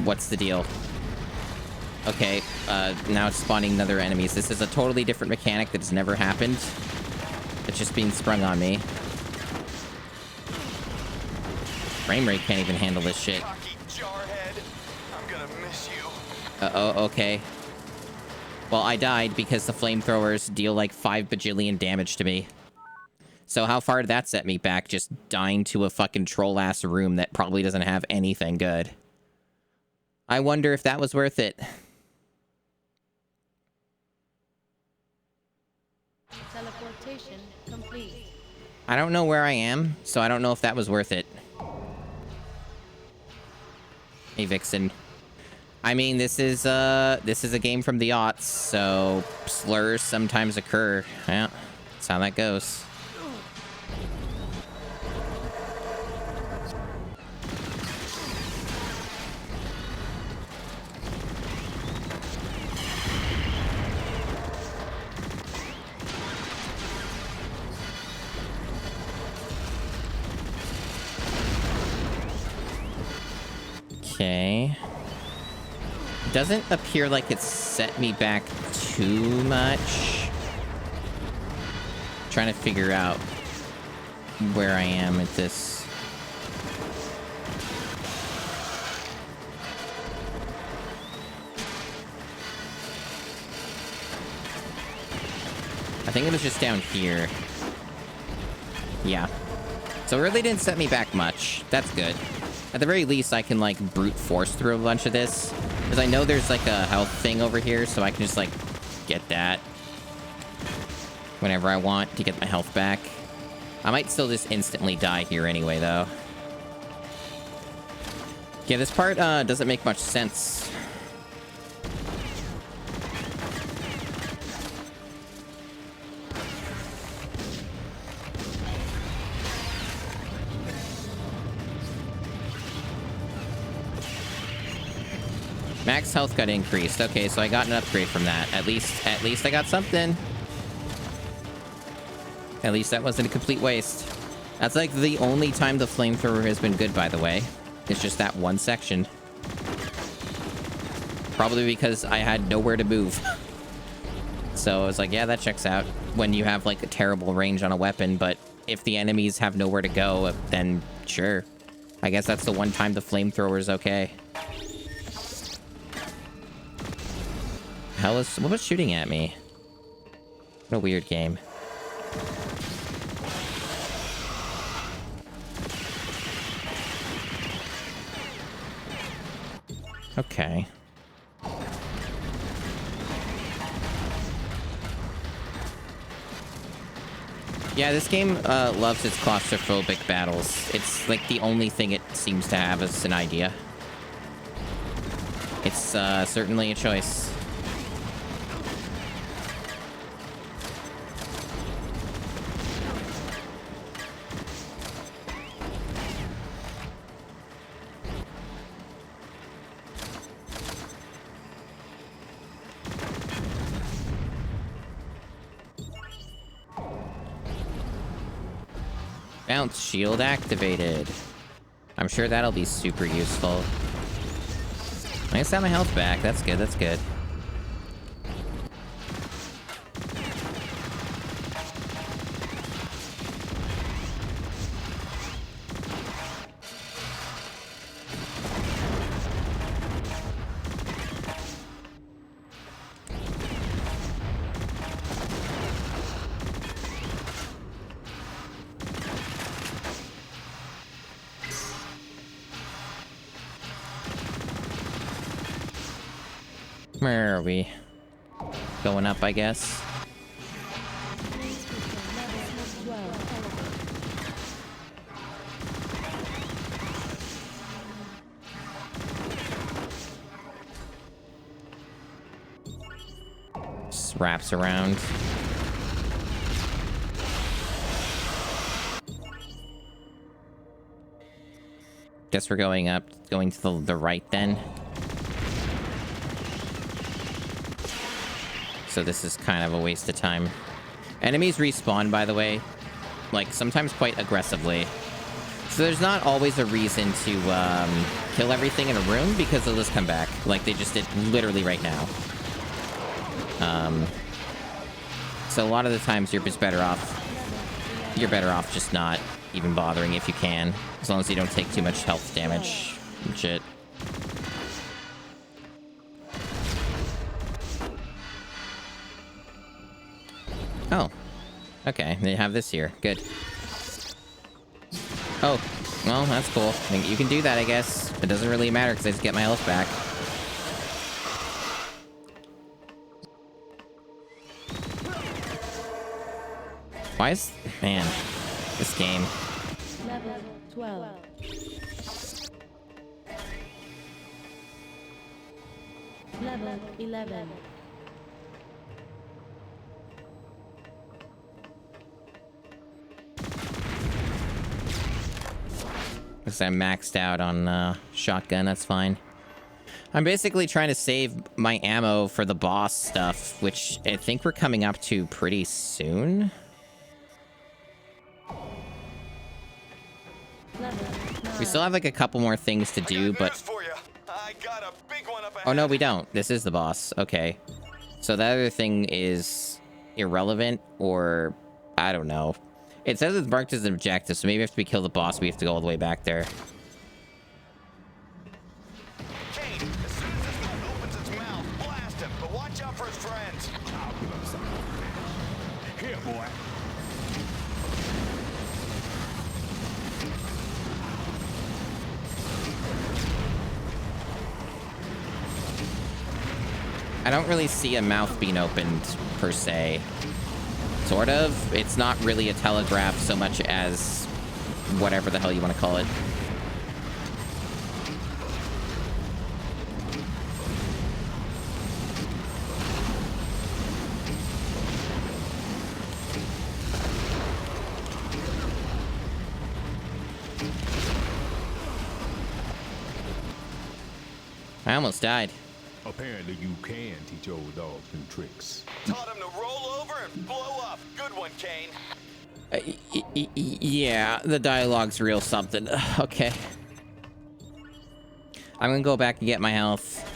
What's the deal? Okay, now it's spawning other enemies. This is a totally different mechanic that's never happened. It's just being sprung on me. Frame rate can't even handle this shit. Cocky jarhead. I'm gonna miss you. Uh-oh, okay. Well, I died because the flamethrowers deal like 5 bajillion damage to me. So how far did that set me back? Just dying to a fucking troll-ass room that probably doesn't have anything good. I wonder if that was worth it. Teleportation complete. I don't know where I am, so I don't know if that was worth it. Hey, Vixen. I mean, this is a game from the aughts, so slurs sometimes occur. Yeah, that's how that goes. Okay. Doesn't appear like it's set me back too much. Trying to figure out where I am at this. I think it was just down here. Yeah. So it really didn't set me back much. That's good. At the very least, I can, like, brute force through a bunch of this. Because I know there's, like, a health thing over here, so I can just, like, get that whenever I want to get my health back. I might still just instantly die here anyway, though. Yeah, this part doesn't make much sense. Max health got increased. Okay, so I got an upgrade from that. At least I got something. At least that wasn't a complete waste. That's like the only time the flamethrower has been good, by the way. It's just that one section. Probably because I had nowhere to move. So I was like, yeah, that checks out. When you have like a terrible range on a weapon, but if the enemies have nowhere to go, then sure. I guess that's the one time the flamethrower is okay. What was shooting at me? What a weird game. Okay. Yeah, this game loves its claustrophobic battles. It's like the only thing it seems to have as an idea. It's certainly a choice. Bounce shield activated. I'm sure that'll be super useful. I just have my health back. That's good, that's good. Where are we? Going up, I guess. Please return level 12. Just wraps around. Guess we're going up, going to the right then. So this is kind of a waste of time. Enemies respawn, by the way, like sometimes quite aggressively. So there's not always a reason to kill everything in a room because they'll just come back, like they just did literally right now. So a lot of the times you're just better off. You're better off just not even bothering if you can, as long as you don't take too much health damage and shit. Oh, okay. They have this here. Good. Oh, well, that's cool. I think you can do that, I guess. It doesn't really matter because I just get my health back. Why is... Man, this game. Level 12. Level 11. Because I'm maxed out on shotgun, that's fine. I'm basically trying to save my ammo for the boss stuff, which I think we're coming up to pretty soon. Level 9. We still have like a couple more things to do, but... For you. I got a big one up Oh, ahead. no, we don't. This is the boss. Okay. So that other thing is irrelevant, or... I don't know. It says it's marked as an objective, so maybe after we kill the boss, we have to go all the way back there. Kane, as soon as this one opens its mouth, blast him, but watch out for his friends. I'll put up something. Here, boy. I don't really see a mouth being opened, per se. Sort of. It's not really a telegraph so much as whatever the hell you want to call it. I almost died. Apparently you can teach old dogs new tricks. Taught him to roll over and blow up. Good one, Kane. Yeah, the dialogue's real something. Okay. I'm gonna go back and get my health.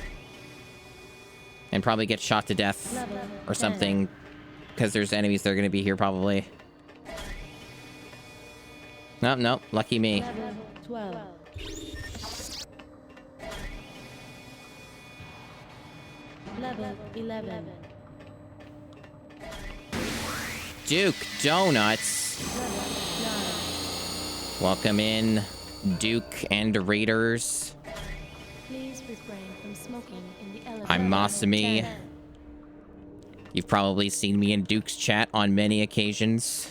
And probably get shot to death Level or something. Because there's enemies that are gonna be here probably. Nope, nope. Lucky me. Level 12. Level 11. Duke Donuts. Level 9. Welcome in, Duke and Raiders. Please refrain from smoking in the elevator. I'm Masumi. You've probably seen me in Duke's chat on many occasions.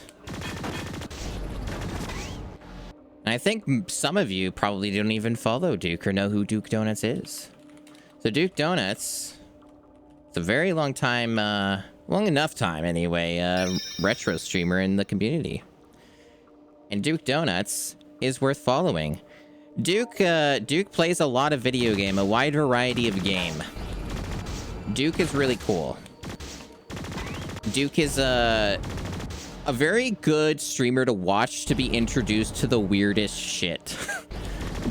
And I think some of you probably don't even follow Duke or know who Duke Donuts is. So Duke Donuts, it's a very long time, long enough time anyway, retro streamer in the community. And Duke Donuts is worth following. Duke plays a lot of video game, a wide variety of game. Duke is really cool. Duke is a very good streamer to watch to be introduced to the weirdest shit.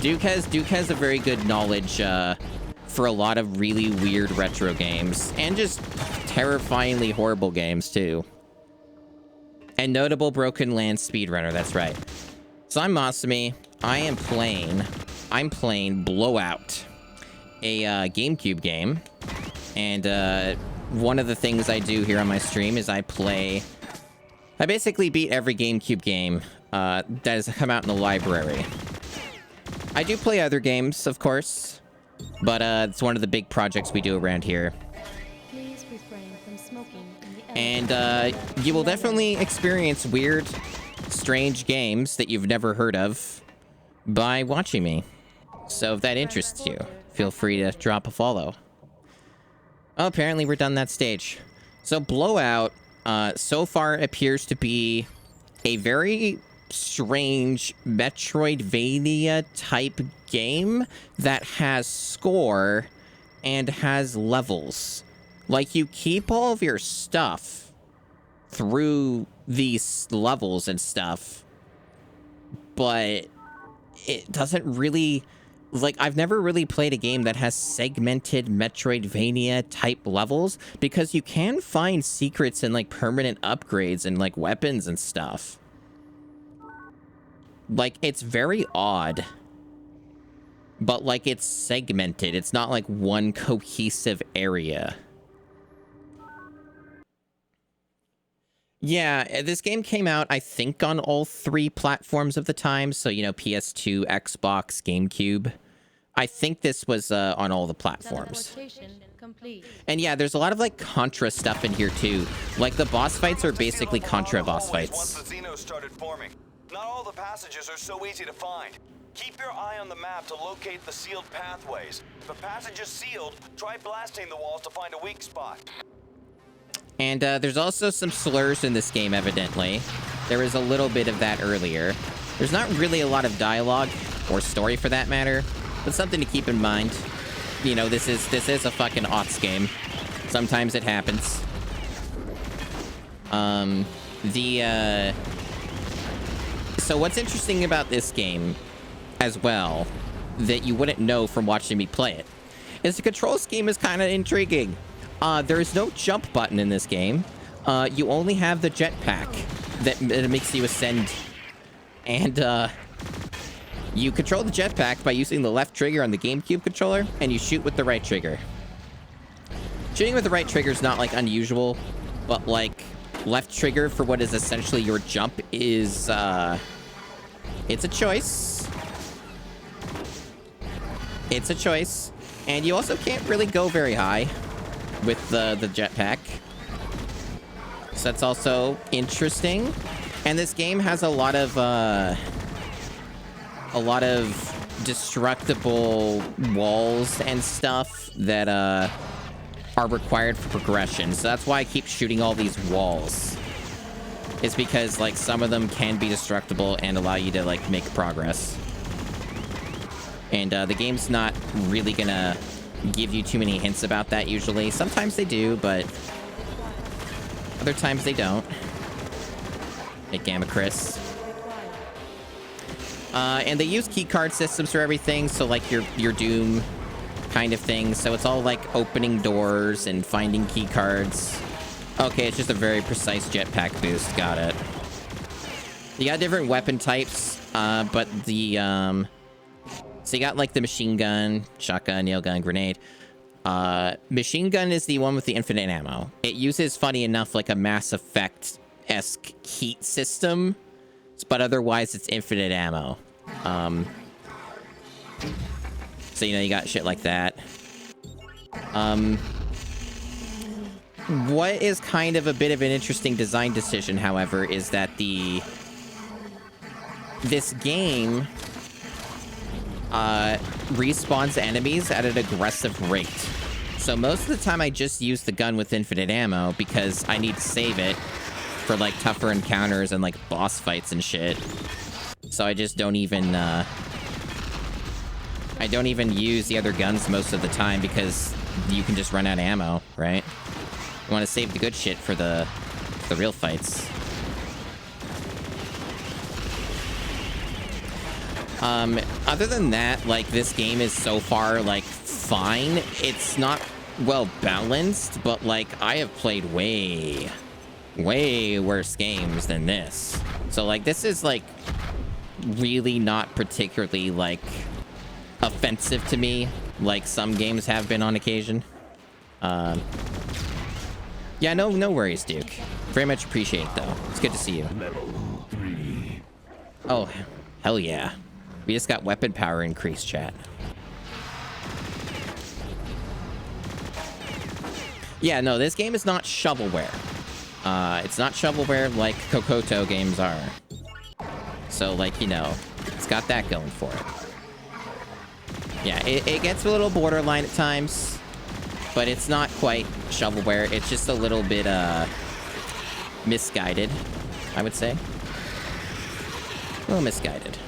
Duke has a very good knowledge for a lot of really weird retro games and just terrifyingly horrible games too. And notable Broken Land speedrunner, that's right. So I'm Masumi. I'm playing Blowout, a GameCube game. And one of the things I do here on my stream is I basically beat every GameCube game that has come out in the library. I do play other games, of course, but it's one of the big projects we do around here. Please refrain from smoking in the And you will definitely experience weird, strange games that you've never heard of by watching me. So if that interests you, feel free to drop a follow. Oh, apparently we're done that stage. So Blowout, so far appears to be a very strange Metroidvania type game that has score and has levels. Like, you keep all of your stuff through these levels and stuff, but it doesn't really... Like, I've never really played a game that has segmented Metroidvania type levels, because you can find secrets and, like, permanent upgrades and, like, weapons and stuff. Like, it's very odd. But, like, it's segmented. It's not, like, one cohesive area. Yeah, this game came out, I think, on all 3 platforms of the time. So, you know, PS2, Xbox, GameCube. I think this was on all the platforms. Teleportation complete. And yeah, there's a lot of, like, Contra stuff in here, too. Like, the boss fights are basically Contra boss fights. Once the Xenos started forming. Not all the passages are so easy to find. Keep your eye on the map to locate the sealed pathways. If a passage is sealed, try blasting the walls to find a weak spot. And there's also some slurs in this game, evidently. There was a little bit of that earlier. There's not really a lot of dialogue, or story for that matter, but something to keep in mind. You know, this is a fucking aughts game. Sometimes it happens. So what's interesting about this game, as well, that you wouldn't know from watching me play it, is the control scheme is kind of intriguing. There is no jump button in this game. You only have the jetpack that makes you ascend. And, you control the jetpack by using the left trigger on the GameCube controller, and you shoot with the right trigger. Shooting with the right trigger is not, like, unusual, but, like, left trigger for what is essentially your jump is, it's a choice. It's a choice. And you also can't really go very high with the jetpack. So that's also interesting. And this game has a lot of destructible walls and stuff that are required for progression. So that's why I keep shooting all these walls. It's because, like, some of them can be destructible and allow you to, like, make progress. And the game's not really gonna give you too many hints about that usually. Sometimes they do, but other times they don't. Hey, Gamma Chris. And they use keycard systems for everything, so, like, your Doom kind of thing. So it's all, like, opening doors and finding keycards. Okay, it's just a very precise jetpack boost. Got it. You got different weapon types, but the, so you got, like, the machine gun, shotgun, nail gun, grenade. Machine gun is the one with the infinite ammo. It uses, funny enough, like a Mass Effect-esque heat system, but otherwise it's infinite ammo. So, you know, you got shit like that. What is kind of a bit of an interesting design decision, however, is that this game respawns enemies at an aggressive rate. So most of the time I just use the gun with infinite ammo because I need to save it for, like, tougher encounters and, like, boss fights and shit. So I just don't even, I don't even use the other guns most of the time because you can just run out of ammo, right? You want to save the good shit for the real fights. Other than that, like, this game is so far, like, fine. It's not well balanced, but, like, I have played way worse games than this. So, like, this is, like, really not particularly, like, offensive to me, like some games have been on occasion. Yeah, no worries, Duke. Very much appreciate it, though. It's good to see you. Level 3. Oh, hell yeah. We just got weapon power increase, chat. Yeah, no, this game is not shovelware. It's not shovelware like Kokoto games are. So, like, you know, it's got that going for it. Yeah, it gets a little borderline at times, but it's not quite shovelware. It's just a little bit, misguided, I would say. A little misguided.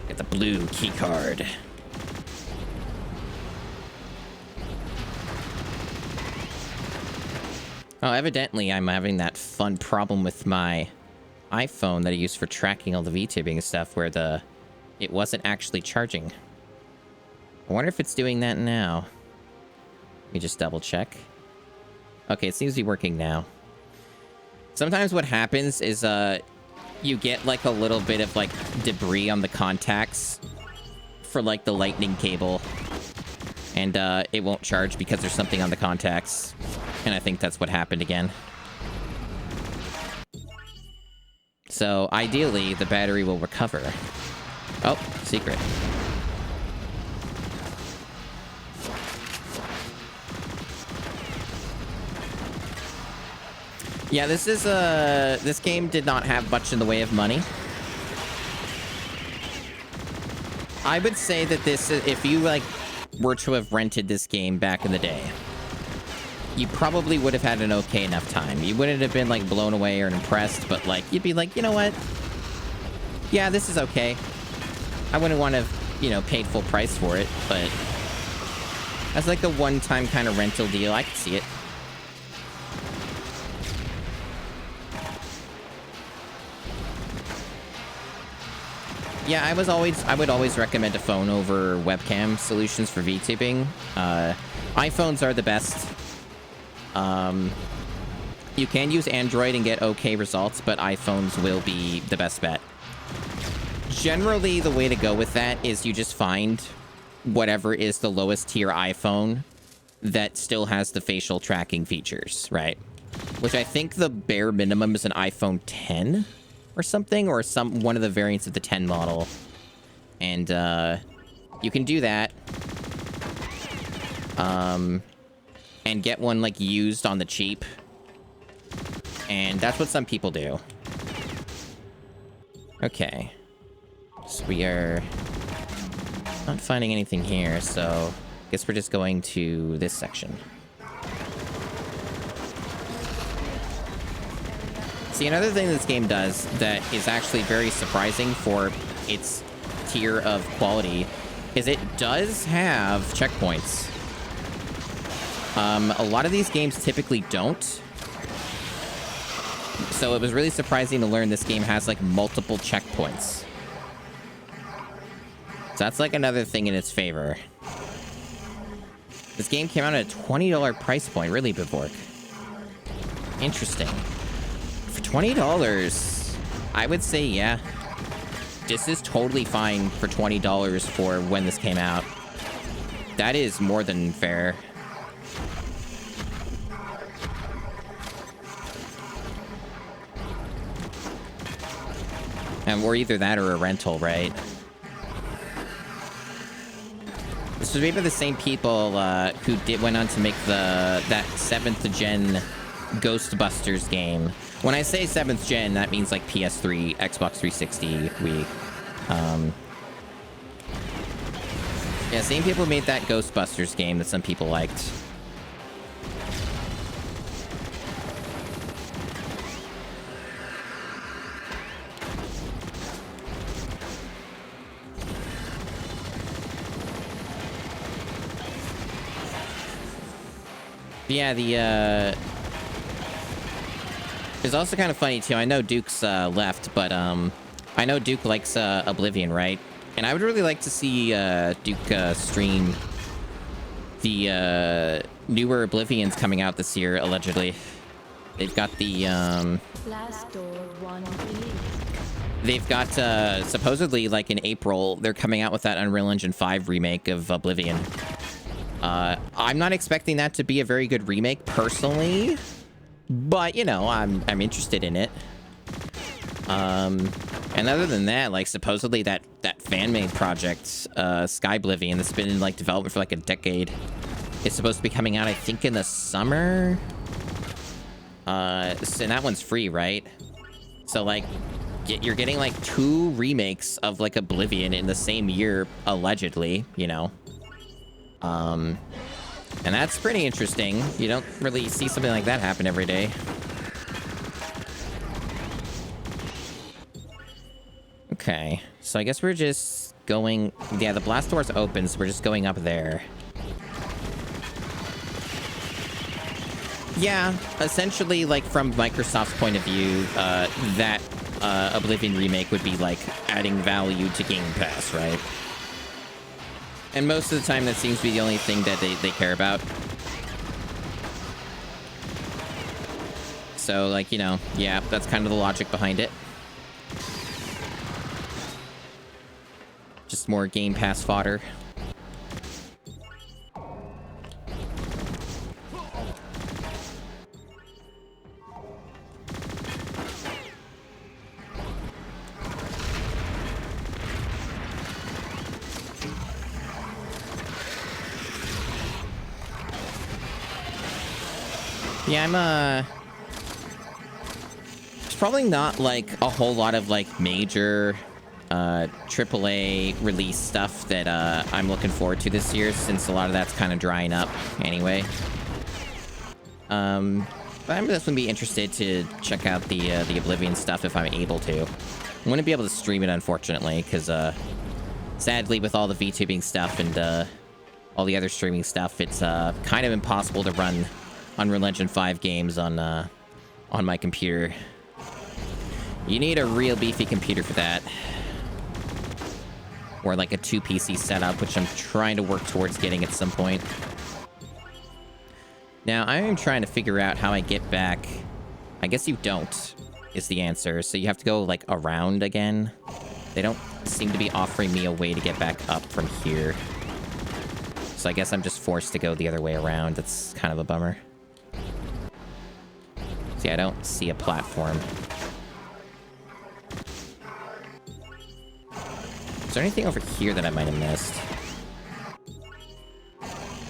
Get the blue key card. Oh, evidently I'm having that fun problem with my iPhone that I use for tracking all the VTubing and stuff where it wasn't actually charging. I wonder if it's doing that now. Let me just double check. Okay, it seems to be working now. Sometimes what happens is you get like a little bit of like debris on the contacts for like the lightning cable. And it won't charge because there's something on the contacts. And I think that's what happened again. So ideally, the battery will recover. Oh, secret. Yeah, this game did not have much in the way of money. I would say that this is, if you like were to have rented this game back in the day, you probably would have had an okay enough time. You wouldn't have been like blown away or impressed, but like you'd be like, you know what? Yeah, this is okay. I wouldn't want to, you know, paid full price for it, but as like a one-time kind of rental deal, I could see it. Yeah, I would always recommend a phone over webcam solutions for VTubing. iPhones are the best. You can use Android and get okay results, but iPhones will be the best bet. Generally, the way to go with that is you just find whatever is the lowest tier iPhone that still has the facial tracking features, right? Which I think the bare minimum is an iPhone 10 or something, or one of the variants of the 10 model. And you can do that. And get one like used on the cheap. And that's what some people do. Okay. So we are not finding anything here, so I guess we're just going to this section. See, another thing this game does that is actually very surprising for its tier of quality is it does have checkpoints. A lot of these games typically don't. So it was really surprising to learn this game has like multiple checkpoints. So that's like another thing in its favor. This game came out at a $20 price point, really, Bivork. Interesting. For $20, I would say, yeah. This is totally fine for $20 for when this came out. That is more than fair. And we're either that or a rental, right? This was maybe the same people who went on to make that 7th gen Ghostbusters game. When I say 7th gen, that means like PS3, Xbox 360, Wii. Yeah, same people made that Ghostbusters game that some people liked. Yeah, it's also kind of funny too. I know Duke's left, but I know Duke likes Oblivion, right? And I would really like to see Duke stream the newer Oblivions coming out this year, allegedly. They've got the Blast door 138. they've got supposedly like in April they're coming out with that Unreal Engine 5 remake of Oblivion. I'm not expecting that to be a very good remake personally, but you know, I'm interested in it. And other than that, like supposedly that fan-made project, Sky Oblivion, that's been in like development for like a decade, is supposed to be coming out, I think, in the summer. So that one's free, right? So like, you're getting like 2 remakes of like Oblivion in the same year, allegedly, you know. And that's pretty interesting. You don't really see something like that happen every day. Okay, so I guess we're just going... Yeah, the blast door's open, so we're just going up there. Yeah, essentially, like, from Microsoft's point of view, that Oblivion remake would be, like, adding value to Game Pass, right? And most of the time, that seems to be the only thing that they care about. So, like, you know, yeah, that's kind of the logic behind it. Just more Game Pass fodder. Yeah, I'm, it's probably not, like, a whole lot of, like, major, AAA release stuff that, I'm looking forward to this year, since a lot of that's kind of drying up anyway. But I'm definitely be interested to check out the Oblivion stuff if I'm able to. I wouldn't be able to stream it, unfortunately, because, sadly, with all the VTubing stuff and, all the other streaming stuff, it's, kind of impossible to run Unreal Engine 5 games on my computer. You need a real beefy computer for that. Or like a 2 PC setup, which I'm trying to work towards getting at some point. Now, I am trying to figure out how I get back. I guess you don't, is the answer. So you have to go, like, around again. They don't seem to be offering me a way to get back up from here. So I guess I'm just forced to go the other way around. That's kind of a bummer. See, I don't see a platform. Is there anything over here that I might have missed?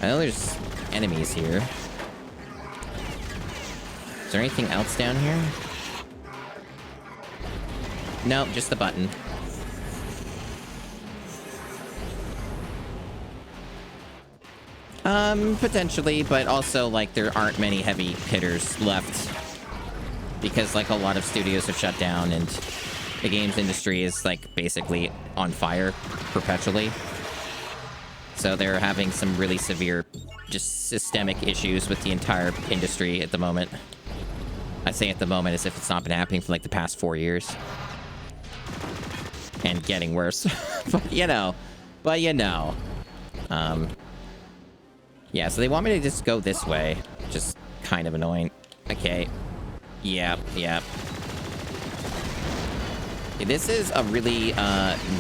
I know there's enemies here. Is there anything else down here? No, just the button. Potentially, but also, like, there aren't many heavy hitters left. Because, like, a lot of studios have shut down, and the games industry is, like, basically on fire perpetually. So they're having some really severe, just systemic issues with the entire industry at the moment. I say at the moment as if it's not been happening for, like, the past 4 years. And getting worse. But, you know. Yeah, so they want me to just go this way. Just kind of annoying. Okay. Yep. This is a really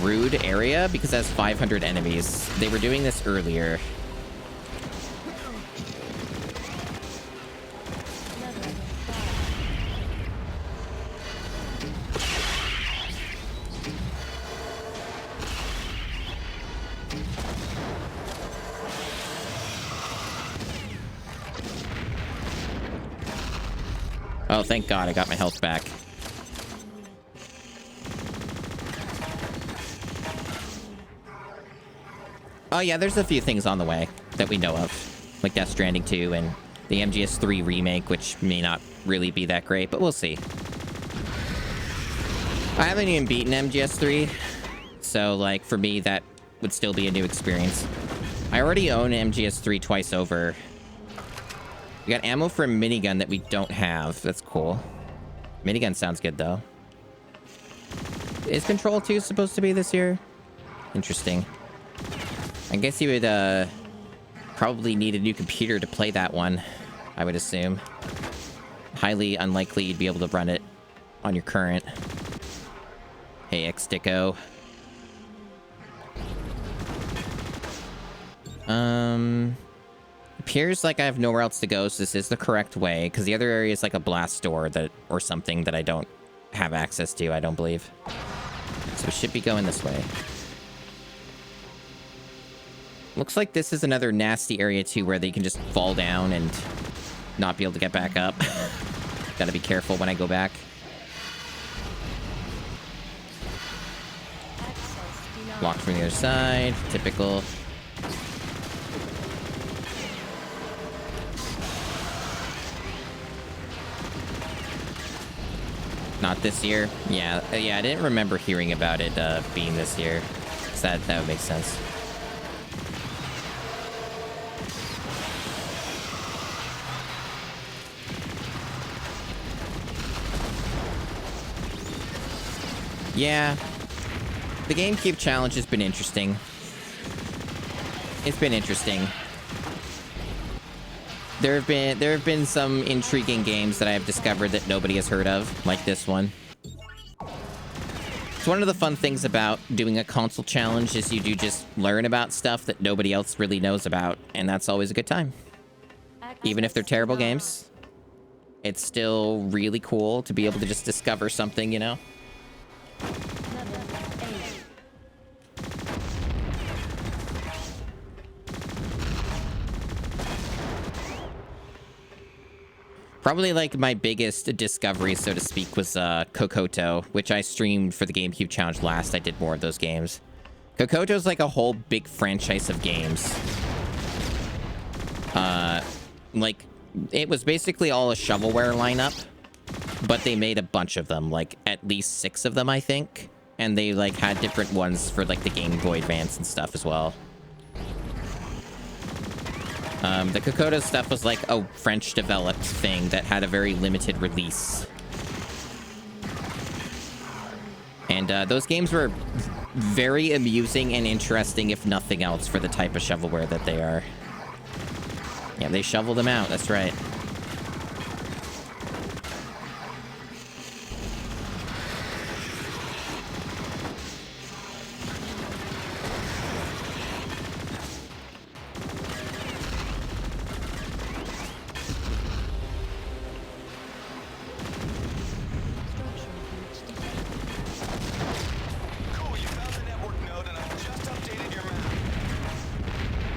rude area because it has 500 enemies. They were doing this earlier. Oh, thank God, I got my health back. Oh yeah, there's a few things on the way that we know of. Like Death Stranding 2 and the MGS3 remake, which may not really be that great, but we'll see. I haven't even beaten MGS3, so, like, for me, that would still be a new experience. I already own MGS3 twice over. We got ammo for a minigun that we don't have. That's cool. Minigun sounds good, though. Is Control 2 supposed to be this year? Interesting. I guess you would probably need a new computer to play that one, I would assume. Highly unlikely you'd be able to run it on your current. Hey, X-Dicko. Appears like I have nowhere else to go, so this is the correct way, because the other area is like a blast door that, or something that I don't have access to, I don't believe. So we should be going this way. Looks like this is another nasty area too, where they can just fall down and not be able to get back up. Gotta be careful when I go back. Locked from the other side. Typical. Not this year. Yeah, I didn't remember hearing about it being this year. So that would make sense. Yeah, the GameCube challenge has been interesting. It's been interesting. There have been some intriguing games that I have discovered that nobody has heard of, like this one. It's one of the fun things about doing a console challenge is you do just learn about stuff that nobody else really knows about, and that's always a good time. Even if they're terrible games, it's still really cool to be able to just discover something, you know? Probably like my biggest discovery, so to speak, was Kokoto, which I streamed for the GameCube challenge last. I did more of those games. Kokoto's like a whole big franchise of games. Like, it was basically all a shovelware lineup, but they made a bunch of them, like at least 6 of them, I think. And they like had different ones for like the Game Boy Advance and stuff as well. The Kokoto stuff was like a French-developed thing that had a very limited release. And those games were very amusing and interesting, if nothing else, for the type of shovelware that they are. Yeah, they shoveled them out, that's right.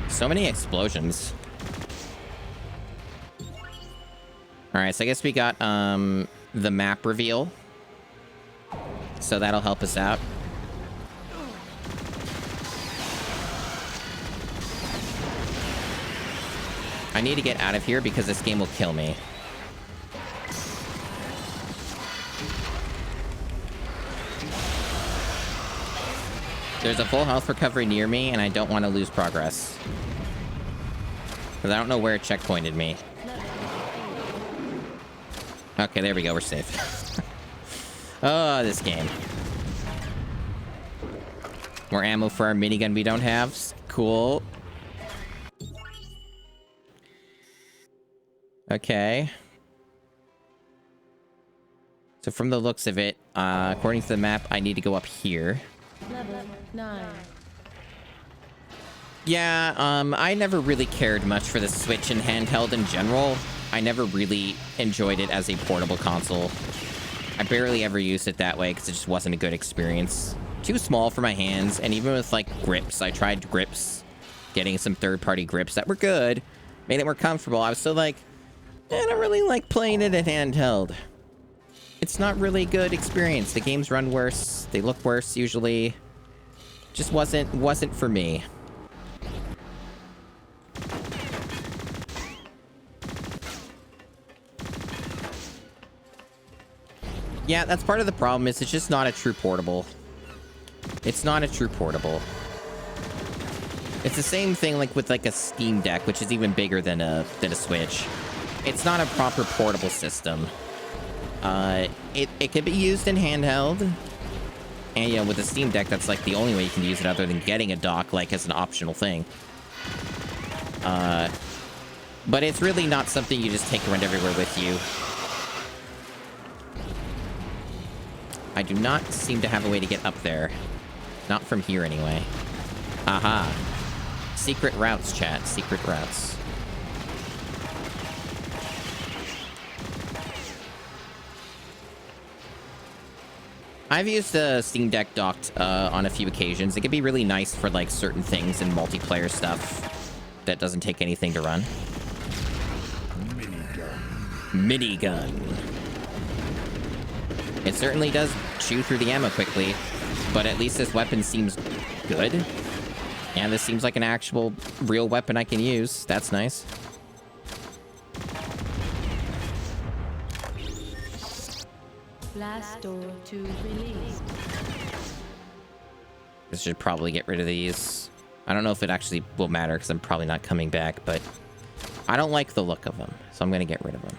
So many explosions. Alright, so I guess we got the map reveal. So that'll help us out. I need to get out of here because this game will kill me. There's a full health recovery near me, and I don't want to lose progress. Because I don't know where it checkpointed me. Okay, there we go. We're safe. Oh, this game. More ammo for our minigun we don't have. Cool. Okay. So from the looks of it, according to the map, I need to go up here. Level 9. Yeah, I never really cared much for the Switch and handheld in general. I never really enjoyed it as a portable console. I barely ever used it that way because it just wasn't a good experience. Too small for my hands, and even with, like, grips, I tried grips. Getting some third-party grips that were good. Made it more comfortable. I was still like, I don't really like playing it in handheld. It's not really a good experience. The games run worse. They look worse, usually. Just wasn't for me. Yeah, that's part of the problem, is it's just not a true portable. It's not a true portable. It's the same thing like with like a Steam Deck, which is even bigger than a Switch. It's not a proper portable system. It can be used in handheld, And, you know, with the Steam Deck, that's, like, the only way you can use it other than getting a dock, like, as an optional thing. But it's really not something you just take around everywhere with you. I do not seem to have a way to get up there. Not from here, anyway. Aha. Secret routes, chat. Secret routes. I've used the Steam Deck docked on a few occasions. It can be really nice for, like, certain things and multiplayer stuff that doesn't take anything to run. Minigun. It certainly does chew through the ammo quickly, but at least this weapon seems good. And this seems like an actual real weapon I can use. That's nice. Blast door to release. This should probably get rid of these. I don't know if it actually will matter because I'm probably not coming back, but I don't like the look of them, so I'm going to get rid of them.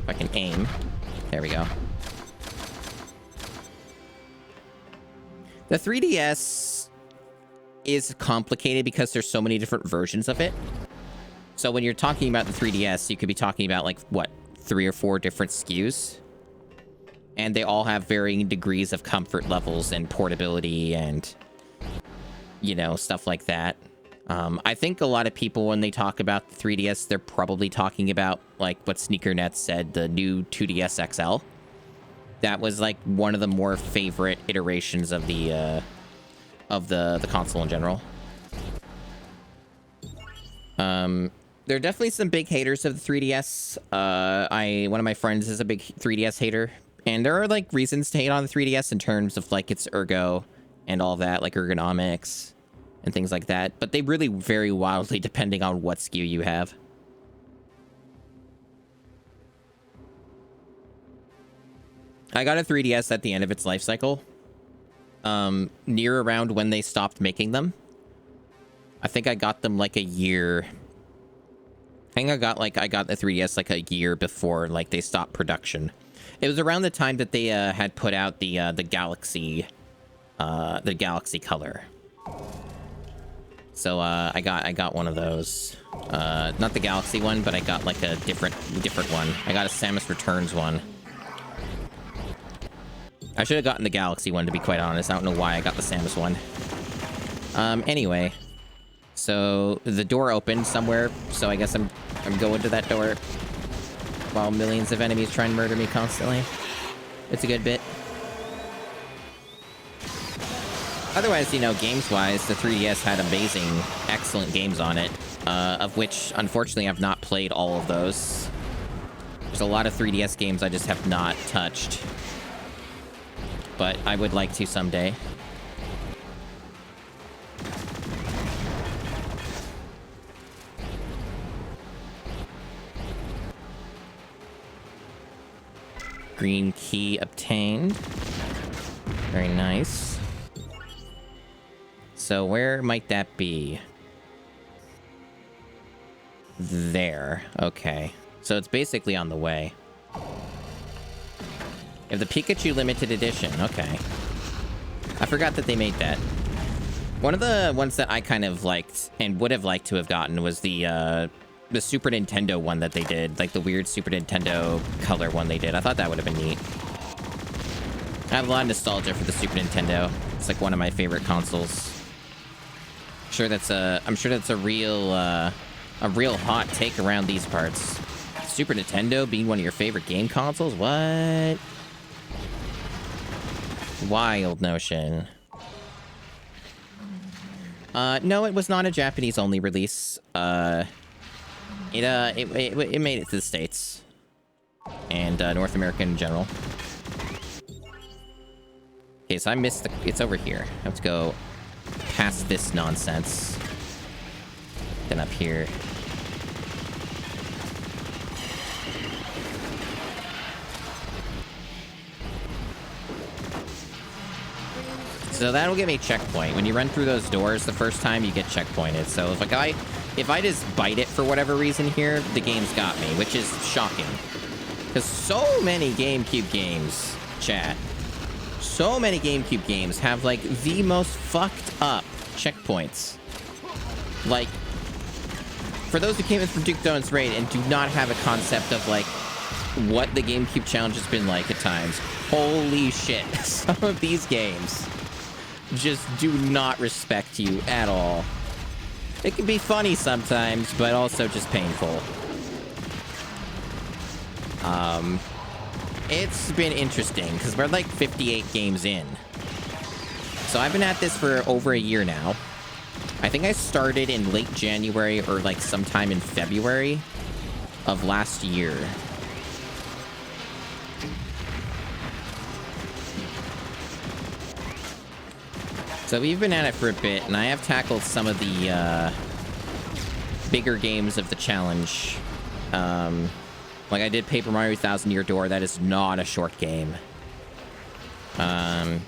If I can aim. There we go. The 3DS is complicated because there's so many different versions of it. So when you're talking about the 3DS, you could be talking about, like, what, 3 or 4 different SKUs? And they all have varying degrees of comfort levels and portability and, you know, stuff like that. I think a lot of people, when they talk about the 3DS, they're probably talking about, like, what SneakerNet said, the new 2DS XL. That was, like, one of the more favorite iterations of the console in general. There are definitely some big haters of the 3DS. One of my friends is a big 3DS hater. And there are, like, reasons to hate on the 3DS in terms of, like, its ergo and all that, like ergonomics and things like that. But they really vary wildly depending on what SKU you have. I got a 3DS at the end of its life cycle. Near around when they stopped making them. I think I got them, like, a year... I think I got the 3DS like a year before, like, they stopped production. It was around the time that they had put out the Galaxy color. So I got one of those. Not the Galaxy one, but I got like a different one. I got a Samus Returns one. I should have gotten the Galaxy one, to be quite honest. I don't know why I got the Samus one. Anyway. So the door opened somewhere, so I guess I'm going to that door while millions of enemies try and murder me constantly. It's a good bit. Otherwise, you know, games-wise, the 3DS had amazing, excellent games on it, of which, unfortunately, I've not played all of those. There's a lot of 3DS games I just have not touched, but I would like to someday. Green key obtained. Very nice. So where might that be? There. Okay. So it's basically on the way. You have the Pikachu limited edition. Okay. I forgot that they made that. One of the ones that I kind of liked and would have liked to have gotten was the Super Nintendo one that they did, like the weird Super Nintendo color one they did. I thought that would have been neat. I have a lot of nostalgia for the Super Nintendo. It's like one of my favorite consoles. I'm sure that's a real hot take around these parts. Super Nintendo being one of your favorite game consoles? What? Wild notion. No, it was not a Japanese only release. It made it to the States and North America in general. Okay, so I missed it's over here. I have to go past this nonsense. Then up here. So that'll give me a checkpoint. When you run through those doors the first time, you get checkpointed. So if I just bite it for whatever reason here, the game's got me, which is shocking. Because so many GameCube games, chat, so many GameCube games have, like, the most fucked up checkpoints. Like, for those who came in from Duke Donuts Raid and do not have a concept of, like, what the GameCube challenge has been like at times, holy shit, some of these games just do not respect you at all. It can be funny sometimes, but also just painful. It's been interesting, because we're like 58 games in. So I've been at this for over a year now. I think I started in late January or like sometime in February of last year. So we've been at it for a bit, and I have tackled some of the bigger games of the challenge. Like I did Paper Mario 1000 Year Door. That is not a short game. And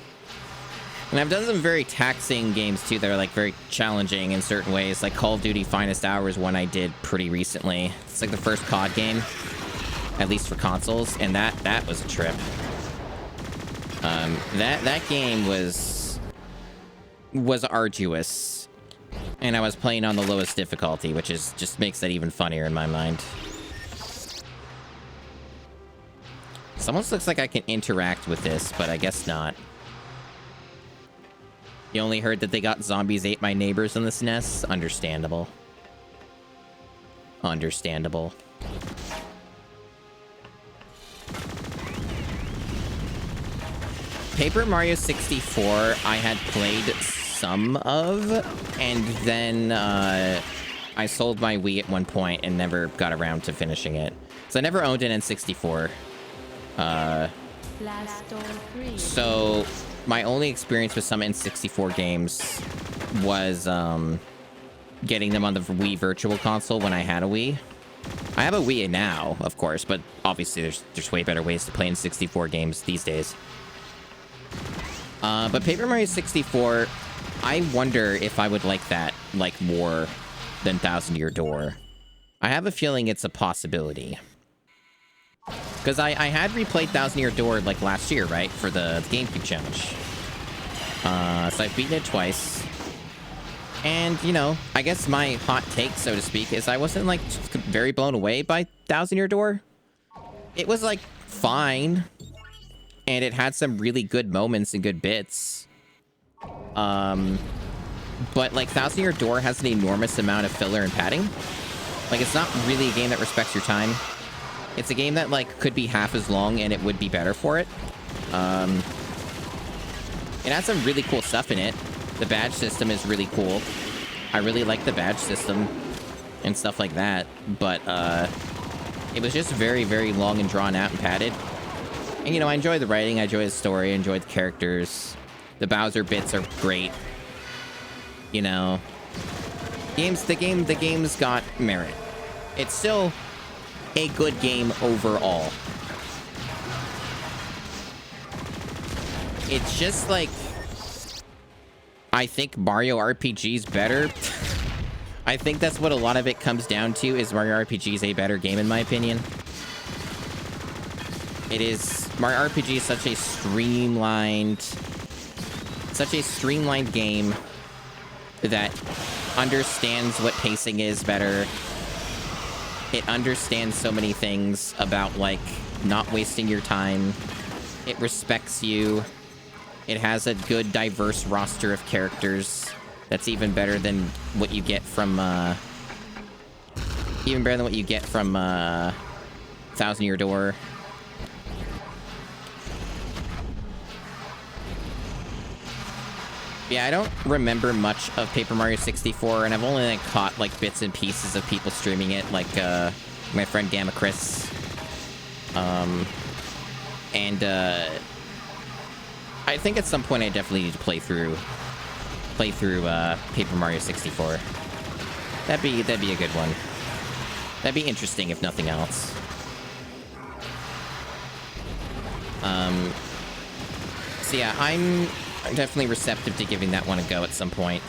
I've done some very taxing games too that are like very challenging in certain ways. Like Call of Duty Finest Hour is one I did pretty recently. It's like the first COD game, at least for consoles, and that was a trip. That game was arduous, and I was playing on the lowest difficulty, which is just makes that even funnier in my mind. This almost looks like I can interact with this, but I guess not. You only heard that they got zombies ate my neighbors in this nest? Understandable. Understandable. Paper Mario 64, I had played some of, and then I sold my Wii at one point and never got around to finishing it. So I never owned an N64. So my only experience with some N64 games was getting them on the Wii Virtual Console when I had a Wii. I have a Wii now, of course, but obviously there's way better ways to play N64 games these days. But Paper Mario 64, I wonder if I would like that like more than 1000 Year Door. I have a feeling it's a possibility. Because I had replayed 1000 Year Door like last year, right? For the GameCube challenge. So I've beaten it twice. And, you know, I guess my hot take, so to speak, is I wasn't like very blown away by 1000 Year Door. It was like fine. And it had some really good moments and good bits. But like 1000 Year Door has an enormous amount of filler and padding. Like it's not really a game that respects your time. It's a game that like could be half as long and it would be better for it. It has some really cool stuff in it. The badge system is really cool. I really like the badge system and stuff like that. But it was just very, very long and drawn out and padded. And you know, I enjoy the writing, I enjoy the story, I enjoy the characters. The Bowser bits are great. You know, the game's got merit. It's still a good game overall. It's just like, I think Mario RPG's better. I think that's what a lot of it comes down to, is Mario RPG's a better game in my opinion. It is, Mario RPG is such a streamlined game that understands what pacing is better. It understands so many things about, like, not wasting your time. It respects you. It has a good, diverse roster of characters that's even better than what you get from, 1000 Year Door. Yeah, I don't remember much of Paper Mario 64, and I've only like caught like bits and pieces of people streaming it, like my friend Gamma Chris. I think at some point I definitely need to play through Paper Mario 64. That'd be a good one. That'd be interesting if nothing else. So yeah, I'm definitely receptive to giving that one a go at some point.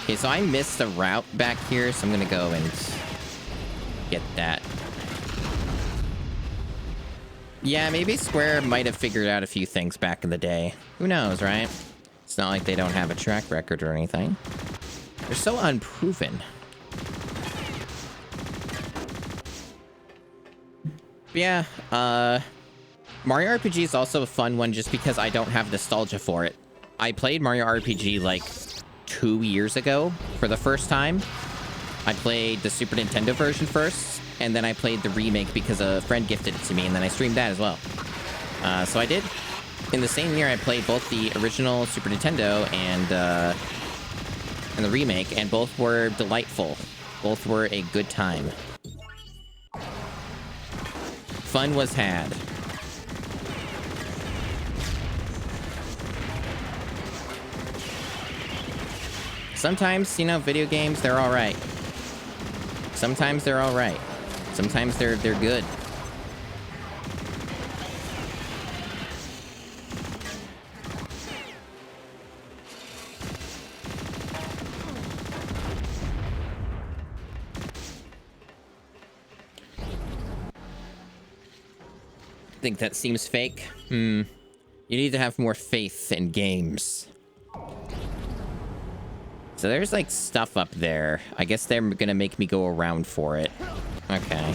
Okay, so I missed a route back here, so I'm gonna go and get that. Yeah, maybe Square might have figured out a few things back in the day. Who knows, right? It's not like they don't have a track record or anything. They're so unproven. But yeah, Mario RPG is also a fun one just because I don't have nostalgia for it. I played Mario RPG like 2 years ago for the first time. I played the Super Nintendo version first, and then I played the remake because a friend gifted it to me, and then I streamed that as well. So I did. In the same year, I played both the original Super Nintendo and the remake, and both were delightful. Both were a good time. Fun was had. Sometimes, you know, video games, they're all right. Sometimes they're all right. Sometimes they're good. Think that seems fake? You need to have more faith in games. So there's like stuff up there. I guess they're gonna make me go around for it. Okay.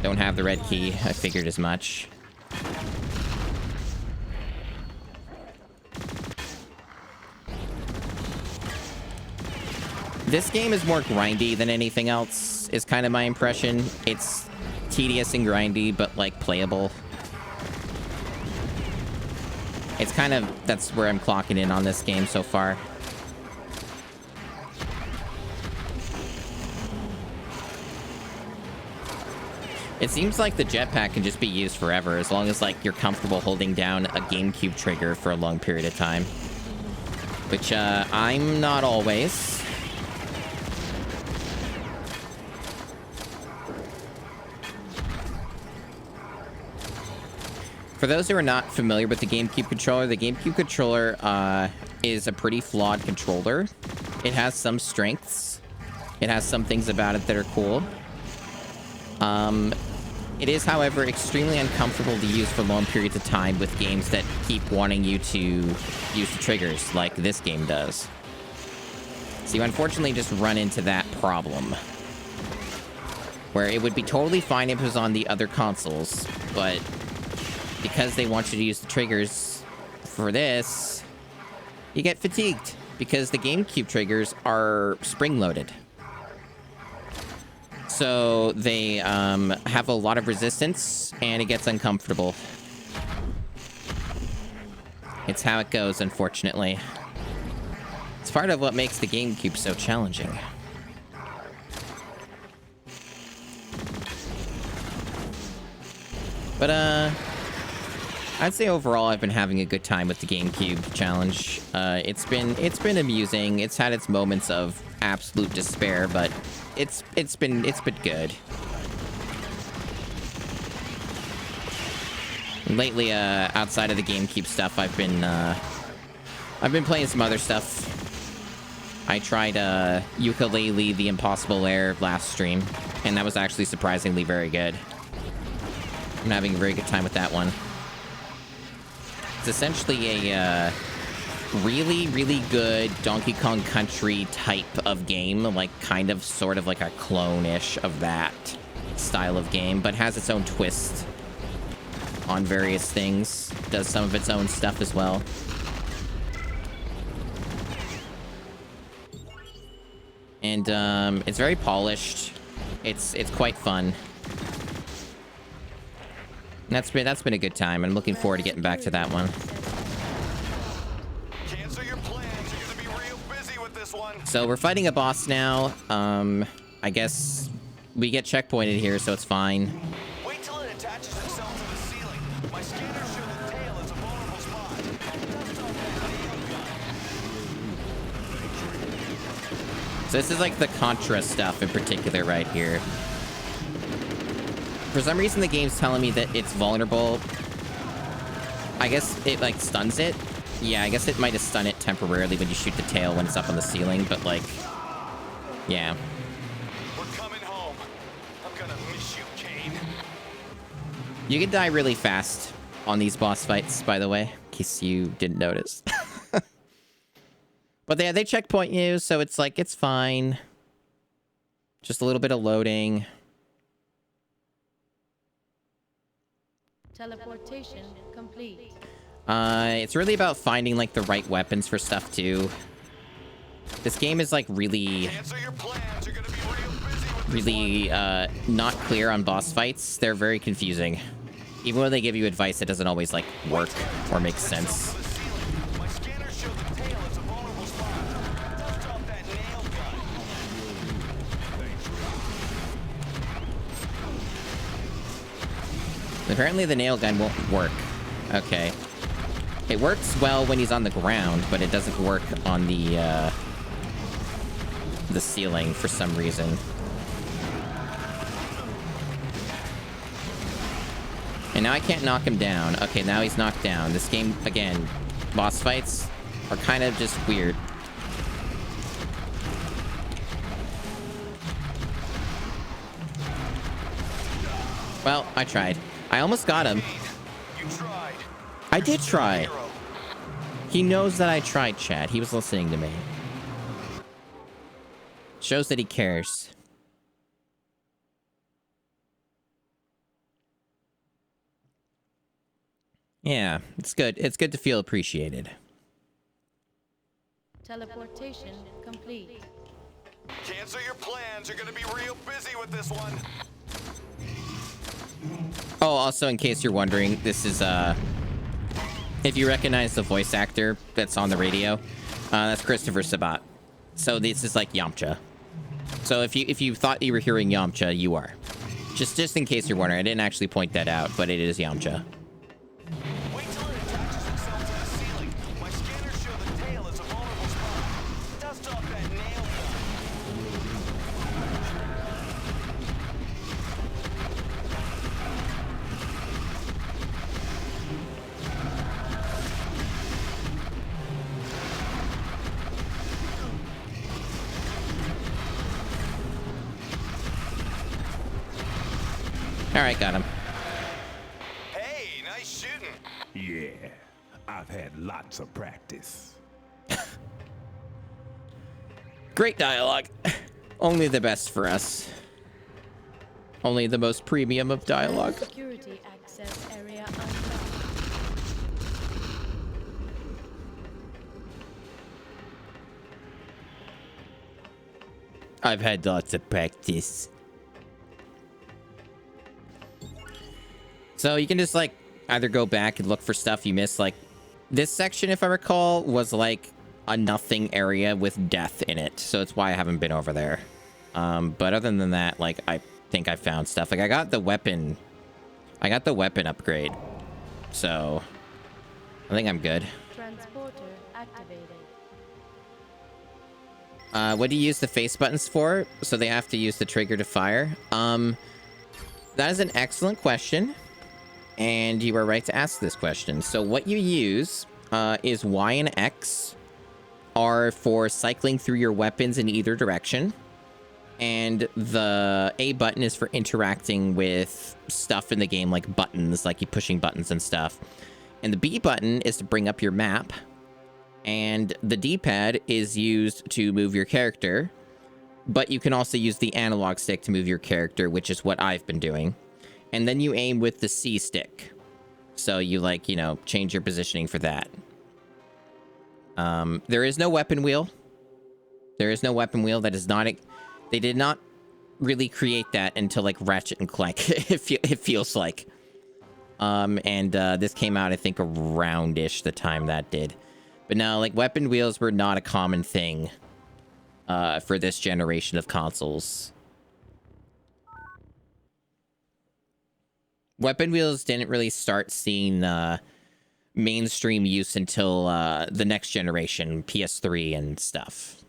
Don't have the red key. I figured as much. This game is more grindy than anything else, is kind of my impression. It's tedious and grindy, but like playable. It's kind of, that's where I'm clocking in on this game so far. It seems like the jetpack can just be used forever, as long as like you're comfortable holding down a GameCube trigger for a long period of time. Which, I'm not always. For those who are not familiar with the GameCube controller is a pretty flawed controller. It has some strengths. It has some things about it that are cool. It is, however, extremely uncomfortable to use for long periods of time with games that keep wanting you to use the triggers, like this game does. So you unfortunately just run into that problem. Where it would be totally fine if it was on the other consoles, but because they want you to use the triggers for this, you get fatigued because the GameCube triggers are spring-loaded. So they have a lot of resistance, and it gets uncomfortable. It's how it goes, unfortunately. It's part of what makes the GameCube so challenging. But, I'd say overall I've been having a good time with the GameCube challenge. It's been amusing. It's had its moments of absolute despair, but it's been good. Lately, outside of the GameCube stuff, I've been playing some other stuff. I tried Ukulele The Impossible Lair last stream, and that was actually surprisingly very good. I'm having a very good time with that one. It's essentially a really, really good Donkey Kong Country type of game, like kind of sort of like a clone-ish of that style of game, but has its own twist on various things, does some of its own stuff as well. And it's very polished. It's quite fun. And that's been a good time. I'm looking forward to getting back to that one. Cancel your plans. You're gonna be real busy with this one. So we're fighting a boss now. I guess we get checkpointed here, so it's fine. Wait till it attaches itself to the ceiling. My scanners show the tail is a vulnerable spot. So this is like the Contra stuff in particular right here. For some reason, the game's telling me that it's vulnerable. I guess it, like, stuns it. Yeah, I guess it might have stunned it temporarily when you shoot the tail when it's up on the ceiling, but, like, yeah. We're coming home. I'm gonna miss you, Kane. You can die really fast on these boss fights, by the way, in case you didn't notice. But they checkpoint you, so it's like, it's fine. Just a little bit of loading. Teleportation complete. It's really about finding, like, the right weapons for stuff, too. This game is, like, really... Cancel your plans. You're gonna be real busy with this really not clear on boss fights. They're very confusing. Even when they give you advice, it doesn't always like work or make sense. My scanners show the tail as a vulnerable spot. Dust off that nail gun. Apparently the nail gun won't work. Okay. It works well when he's on the ground, but it doesn't work on the ceiling for some reason. And now I can't knock him down. Okay, now he's knocked down. This game, again, boss fights are kind of just weird. Well, I tried. I almost got him. You tried. I did try. Hero. He knows that I tried, Chad. He was listening to me. Shows that he cares. Yeah, it's good. It's good to feel appreciated. Teleportation complete. Cancel your plans. You're gonna be real busy with this one. Oh, also, in case you're wondering, this is, if you recognize the voice actor that's on the radio, that's Christopher Sabat. So this is like Yamcha. So if you thought you were hearing Yamcha, you are. Just in case you're wondering, I didn't actually point that out, but it is Yamcha. Wait till it attaches itself to the ceiling. My scanners show the tail as a vulnerable spot. Dust off that nail gun. All right, got him. Hey, nice shooting. Yeah, I've had lots of practice. Great dialogue. Only the best for us. Only the most premium of dialogue. Security access area unlocked. I've had lots of practice. So you can just like either go back and look for stuff you missed. Like this section, if I recall, was like a nothing area with death in it. So it's why I haven't been over there. But other than that, like I think I found stuff. Like I got the weapon upgrade. So I think I'm good. Transporter activated. What do you use the face buttons for? So they have to use the trigger to fire. That is an excellent question. And you are right to ask this question. So what you use is Y and X are for cycling through your weapons in either direction. And the A button is for interacting with stuff in the game, like buttons, like you pushing buttons and stuff. And the B button is to bring up your map. And the D-pad is used to move your character. But you can also use the analog stick to move your character, which is what I've been doing. And then you aim with the C stick. So you, like, you know, change your positioning for that. There is no weapon wheel. There is no weapon wheel. That is not... They did not really create that until, like, Ratchet and Clank, it feels like. This came out, I think, around-ish the time that did. But no, like, weapon wheels were not a common thing for this generation of consoles. Weapon wheels didn't really start seeing mainstream use until the next generation, PS3 and stuff.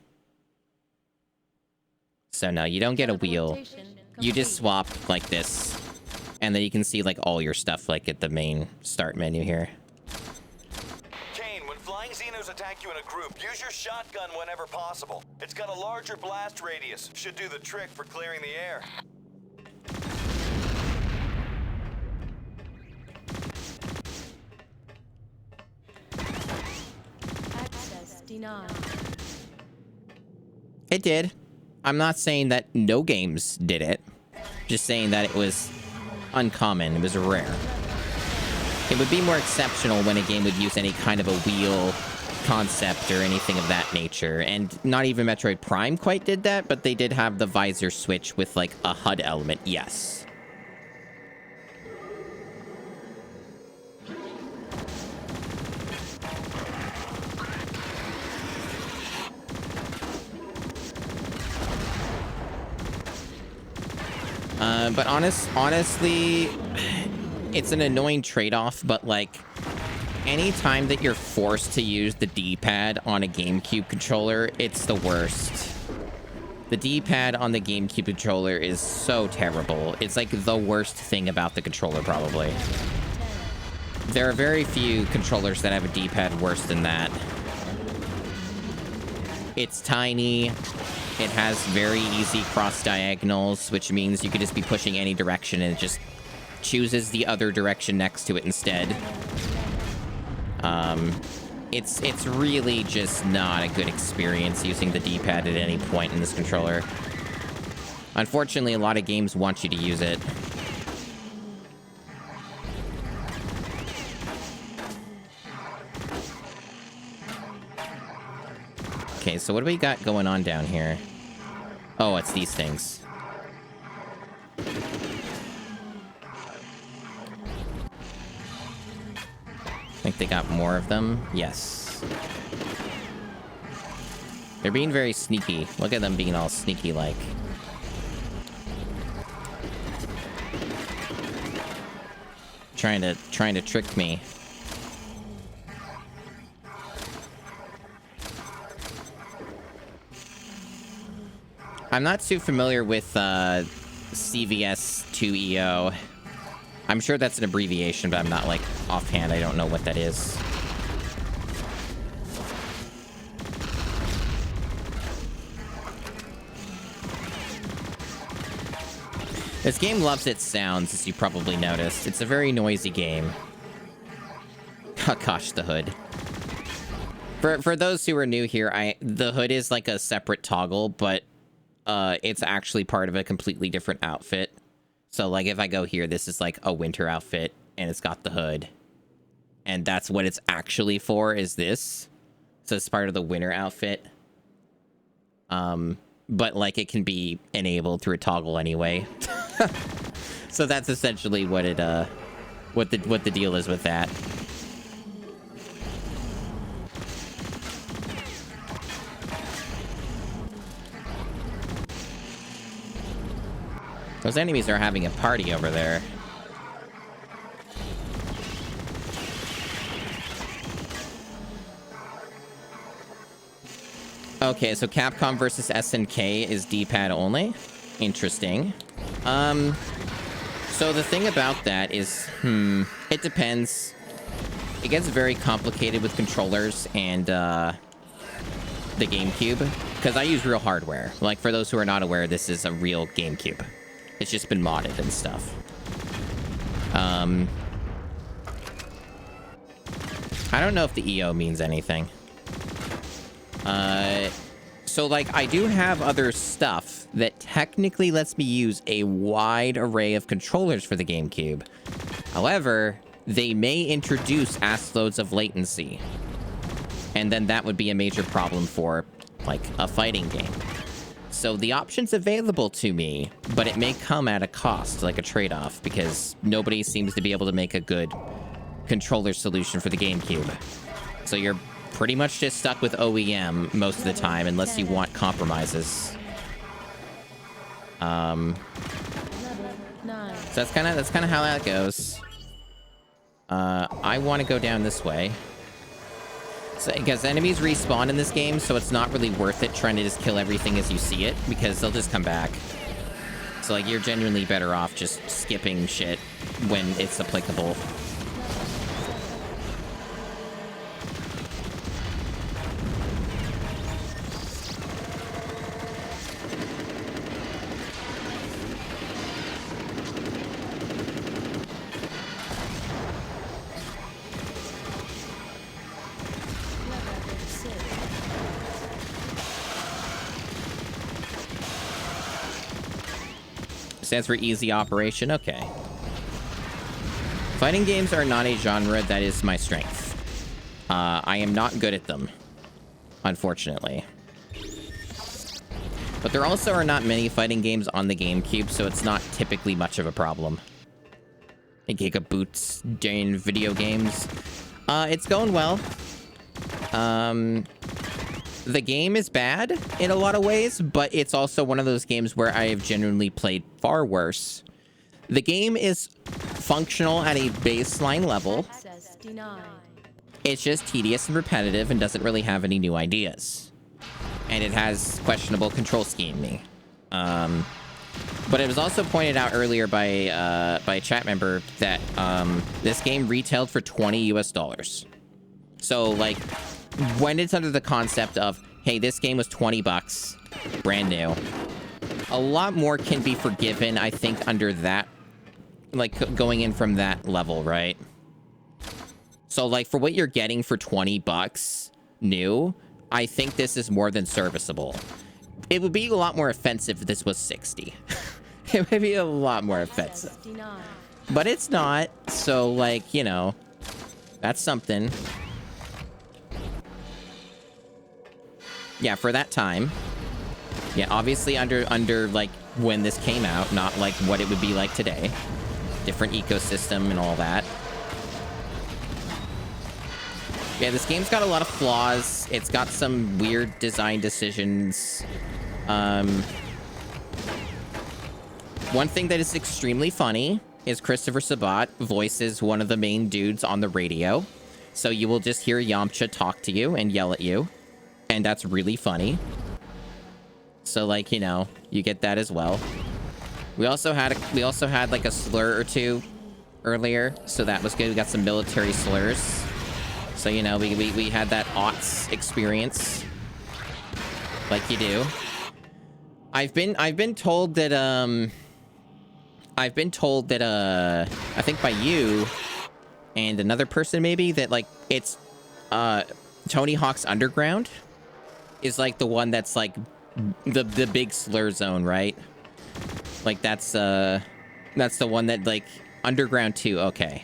So no, you don't get a wheel. You just swap like this. And then you can see like all your stuff like at the main start menu here. Kane, when flying Xenos attack you in a group, use your shotgun whenever possible. It's got a larger blast radius. Should do the trick for clearing the air. 29. It did. I'm not saying that no games did it. Just saying that it was uncommon. It was rare. It would be more exceptional when a game would use any kind of a wheel concept or anything of that nature. And not even Metroid Prime quite did that, but they did have the visor switch with, like, a HUD element, yes. But honestly, it's an annoying trade-off, but, like, anytime that you're forced to use the D-pad on a GameCube controller, it's the worst. The D-pad on the GameCube controller is so terrible. It's, like, the worst thing about the controller, probably. There are very few controllers that have a D-pad worse than that. It's tiny. It has very easy cross diagonals, which means you could just be pushing any direction and it just chooses the other direction next to it instead. It's really just not a good experience using the D-pad at any point in this controller. Unfortunately, a lot of games want you to use it. Okay, so what do we got going on down here? Oh, it's these things. I think they got more of them. Yes. They're being very sneaky. Look at them being all sneaky-like. Trying to trick me. I'm not too familiar with CVS2EO. I'm sure that's an abbreviation, but I'm not, like, offhand. I don't know what that is. This game loves its sounds, as you probably noticed. It's a very noisy game. Oh gosh, the hood. For those who are new here, the hood is like a separate toggle, but it's actually part of a completely different outfit. So, like, if I go here, this is like a winter outfit, and it's got the hood. And that's what it's actually for, is this. So it's part of the winter outfit. But, like, it can be enabled through a toggle anyway. So that's essentially what it, what the deal is with that. Those enemies are having a party over there. Okay, so Capcom versus SNK is D-pad only. Interesting. So the thing about that is, it depends. It gets very complicated with controllers and, the GameCube. Because I use real hardware. Like, for those who are not aware, this is a real GameCube. It's just been modded and stuff. I don't know if the EO means anything. So, like, I do have other stuff that technically lets me use a wide array of controllers for the GameCube. However, they may introduce ass loads of latency. And then that would be a major problem for, like, a fighting game. So the option's available to me, but it may come at a cost, like a trade-off, because nobody seems to be able to make a good controller solution for the GameCube. So you're pretty much just stuck with OEM most of the time, unless you want compromises. So that's kind of how that goes. I want to go down this way. So, because enemies respawn in this game, so it's not really worth it trying to just kill everything as you see it, because they'll just come back. So, like, you're genuinely better off just skipping shit when it's applicable. Stands for easy operation. Okay. Fighting games are not a genre that is my strength. I am not good at them, unfortunately. But there also are not many fighting games on the GameCube, so it's not typically much of a problem. Gigaboots in video games. It's going well. The game is bad in a lot of ways, but it's also one of those games where I have genuinely played far worse. The game is functional at a baseline level. Access denied. It's just tedious and repetitive and doesn't really have any new ideas. And it has questionable control scheming. But it was also pointed out earlier by a chat member that this game retailed for $20 US. So, like, when it's under the concept of, hey, this game was 20 bucks, brand new, a lot more can be forgiven, I think, under that, like, going in from that level, right? So, like, for what you're getting for 20 bucks new, I think this is more than serviceable. It would be a lot more offensive if this was 60. It would be a lot more offensive. Access denied. But it's not, so, like, you know, that's something. Yeah, for that time. Yeah, obviously under like when this came out, not like what it would be like today. Different ecosystem and all that. Yeah, this game's got a lot of flaws. It's got some weird design decisions. One thing that is extremely funny is Christopher Sabat voices one of the main dudes on the radio. So you will just hear Yamcha talk to you and yell at you. And that's really funny. So, like, you know, you get that as well. We also had like a slur or two earlier, so that was good. We got some military slurs. So, you know, we had that aughts experience, like you do. I've been told that I think by you and another person maybe that, like, it's Tony Hawk's Underground is like the one that's like the big slur zone, right? Like that's the one that, like, Underground 2. Okay.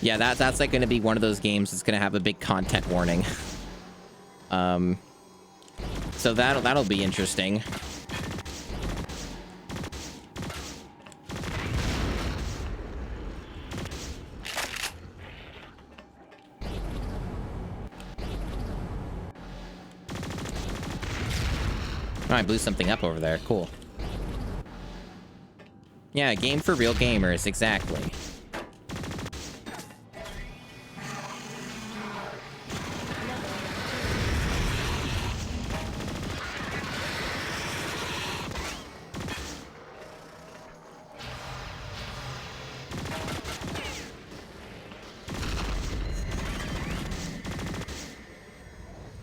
Yeah, that's like going to be one of those games that's going to have a big content warning. So that'll be interesting. Oh, I blew something up over there. Cool. Yeah, a game for real gamers, exactly.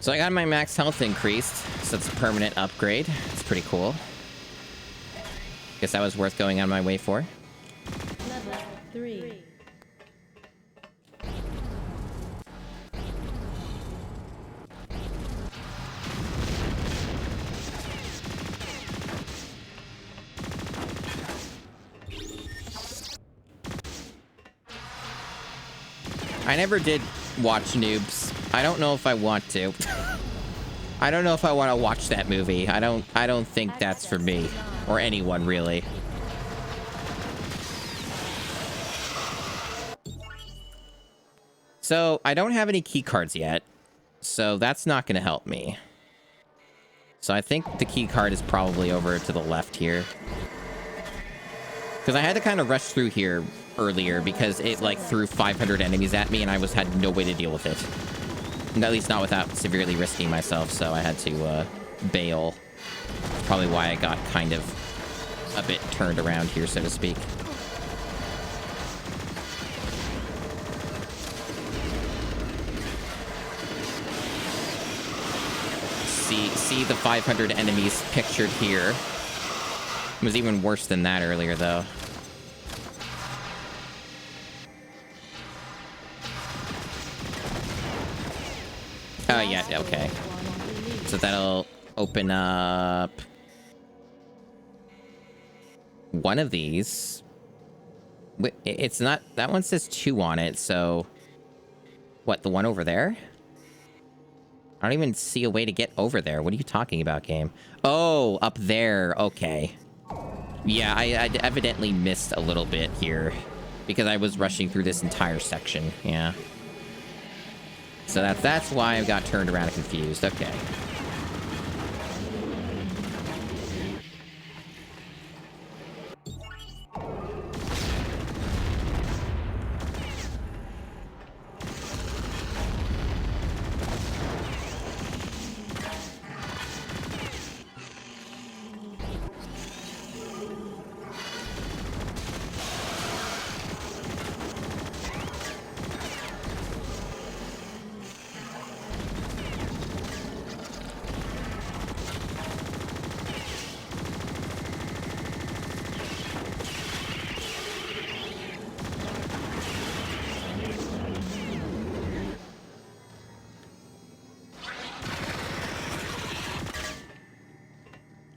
So I got my max health increased, so it's a permanent upgrade. It's pretty cool. Guess that was worth going on my way for. Level 3. I never did watch Noobs. I don't know if I want to. I don't know if I want to watch that movie. I don't think that's for me or anyone really. So I don't have any key cards yet, so that's not going to help me. So I think the key card is probably over to the left here. Because I had to kind of rush through here earlier because it, like, threw 500 enemies at me and I had no way to deal with it. At least not without severely risking myself, so I had to bail. Probably why I got kind of a bit turned around here, so to speak. See the 500 enemies pictured here. It was even worse than that earlier, though. Oh, yeah, okay. So that'll open up one of these. It's not... That one says 2 on it, so... What, the one over there? I don't even see a way to get over there. What are you talking about, game? Oh, up there. Okay. Yeah, I evidently missed a little bit here. Because I was rushing through this entire section. Yeah. So that's why I got turned around and confused. Okay.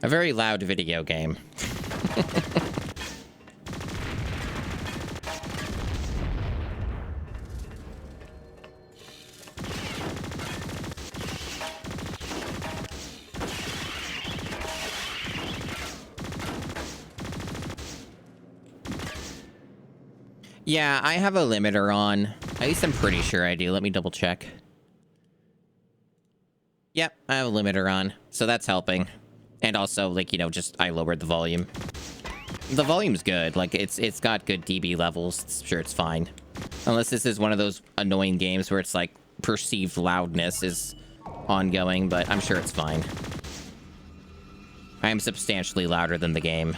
A very loud video game. Yeah, I have a limiter on. At least I'm pretty sure I do. Let me double check. Yep, I have a limiter on. So that's helping. And also, like, you know, just I lowered the volume. The volume's good. Like, it's got good dB levels. Sure, it's fine. Unless this is one of those annoying games where it's like perceived loudness is ongoing, but I'm sure it's fine. I am substantially louder than the game.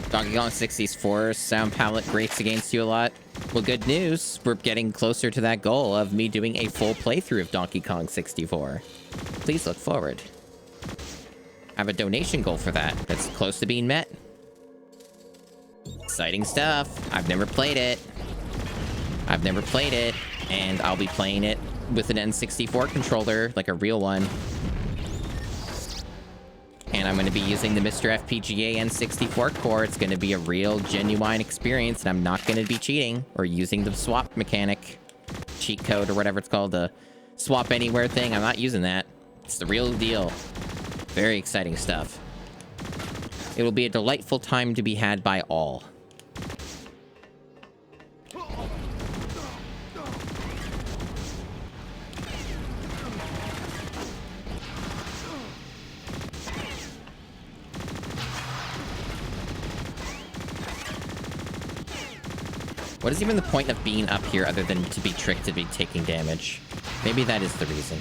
Donkey Kong 64 sound palette grates against you a lot. Well, good news. We're getting closer to that goal of me doing a full playthrough of Donkey Kong 64. Please look forward. I have a donation goal for that. That's close to being met. Exciting stuff. I've never played it. And I'll be playing it with an N64 controller, like a real one. And I'm going to be using the Mr. FPGA N64 core. It's going to be a real, genuine experience, and I'm not going to be cheating or using the swap mechanic, cheat code, or whatever it's called, the swap anywhere thing. I'm not using that. It's the real deal. Very exciting stuff. It will be a delightful time to be had by all. What is even the point of being up here other than to be tricked to be taking damage? Maybe that is the reason.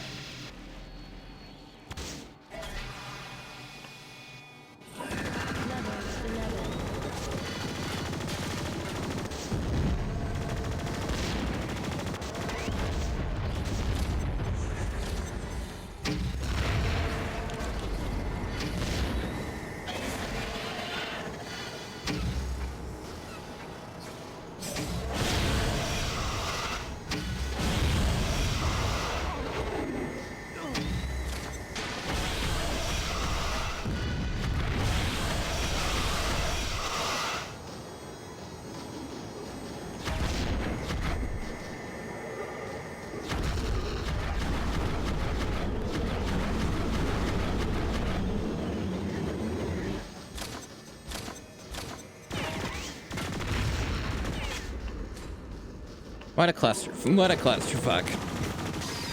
What a clusterfuck.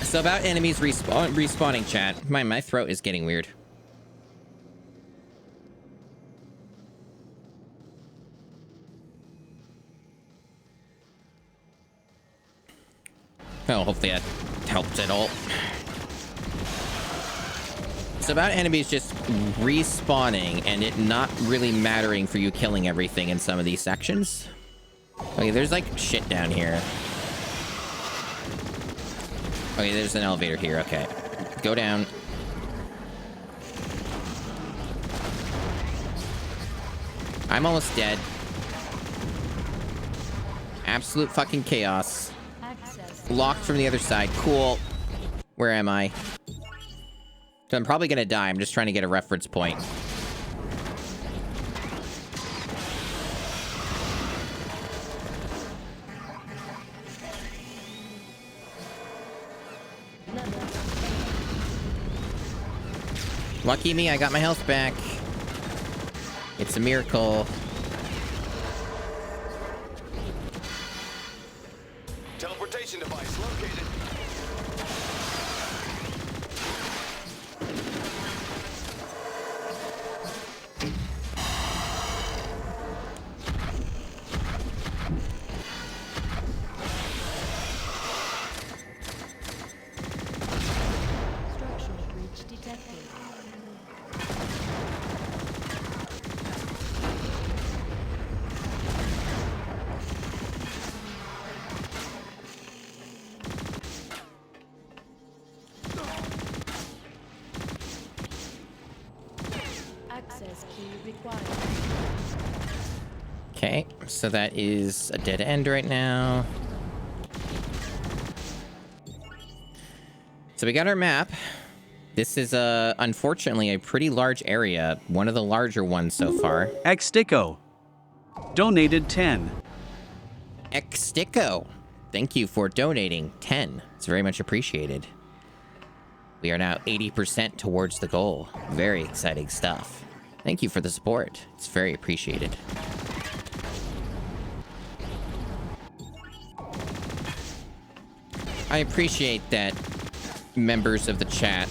So about enemies respawning, chat. My throat is getting weird. Oh, hopefully that helped at all. So about enemies just respawning and it not really mattering for you killing everything in some of these sections. Okay, there's like shit down here. Okay, there's an elevator here. Okay. Go down. I'm almost dead. Absolute fucking chaos. Access Locked from the other side. Cool. Where am I? So I'm probably gonna die. I'm just trying to get a reference point. Lucky me, I got my health back. It's a miracle. Teleportation device located. structural breach detected. Access key required. Okay, so that is a dead end right now. So we got our map. This is, unfortunately, a pretty large area. One of the larger ones so far. Xtico donated 10. Xtico, thank you for donating 10. It's very much appreciated. We are now 80% towards the goal. Very exciting stuff. Thank you for the support. It's very appreciated. I appreciate that members of the chat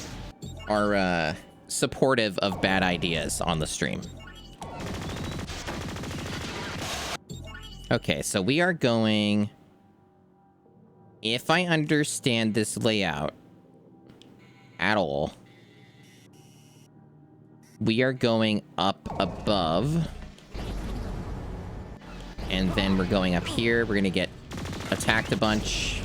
are supportive of bad ideas on the stream. Okay, so we are going... If I understand this layout at all, we are going up above. And then we're going up here. We're going to get attacked a bunch.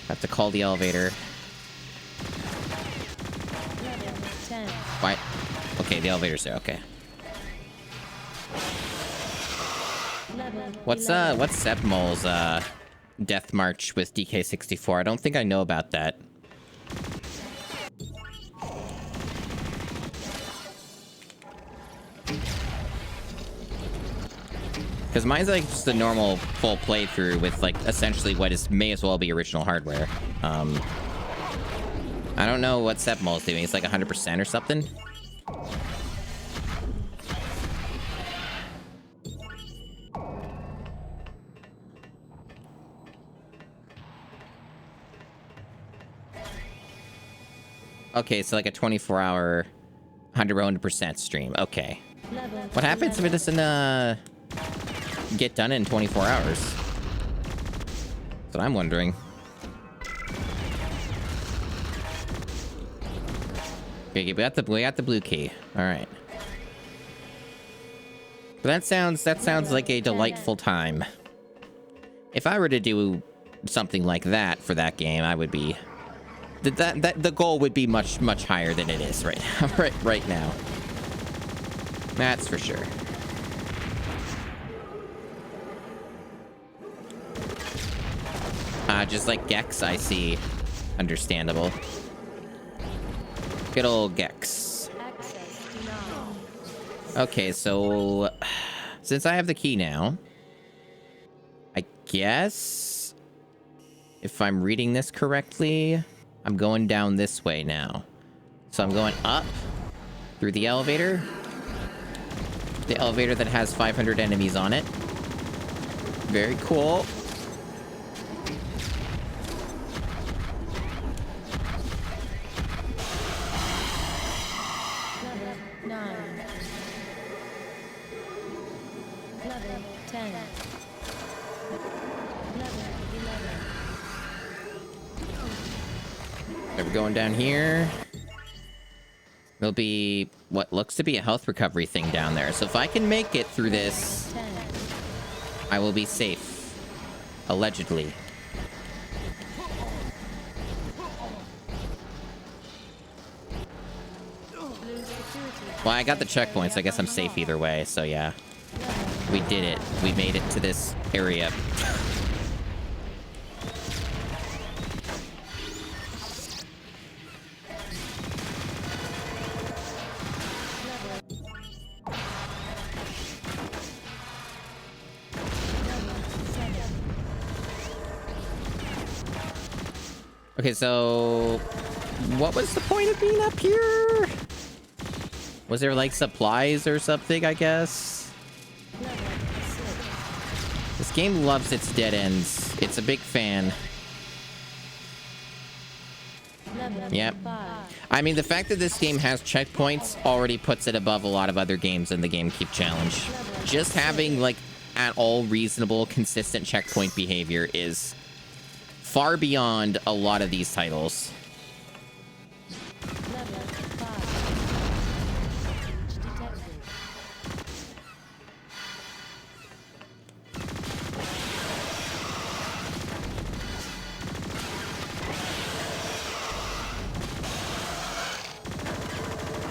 Have to call the elevator. Level 10. Why? Okay, the elevator's there. Okay. Level What's 11. what's Sepmol's death march with DK64? I don't think I know about that. Because mine's like just a normal full playthrough with like essentially what is may as well be original hardware. I don't know what Sepmol's doing. It's like 100% or something. Okay, so like a 24-hour, 100% stream. Okay. Level What happens if it 11. doesn't get done in 24 hours? That's what I'm wondering. Okay, we got the blue key. All right. That sounds like a delightful time. If I were to do something like that for that game, I would be the goal would be much higher than it is right now. right now. That's for sure. Just like Gex, I see. Understandable. Good old Gex. Access denied. Okay, so since I have the key now, I guess if I'm reading this correctly, I'm going down this way now. So I'm going up through the elevator. The elevator that has 500 enemies on it. Very cool. Level 9. Level 10. Level 11. We're going down here. There'll be what looks to be a health recovery thing down there. So if I can make it through this, 10. I will be safe. Allegedly. Well, I got the checkpoints. I guess I'm safe either way. So yeah, we did it. We made it to this area. Okay, so what was the point of being up here? Was there like supplies or something, I guess? This game loves its dead ends. It's a big fan. Yep. I mean, the fact that this game has checkpoints already puts it above a lot of other games in the GameCube challenge. Just having like at all reasonable, consistent checkpoint behavior is far beyond a lot of these titles.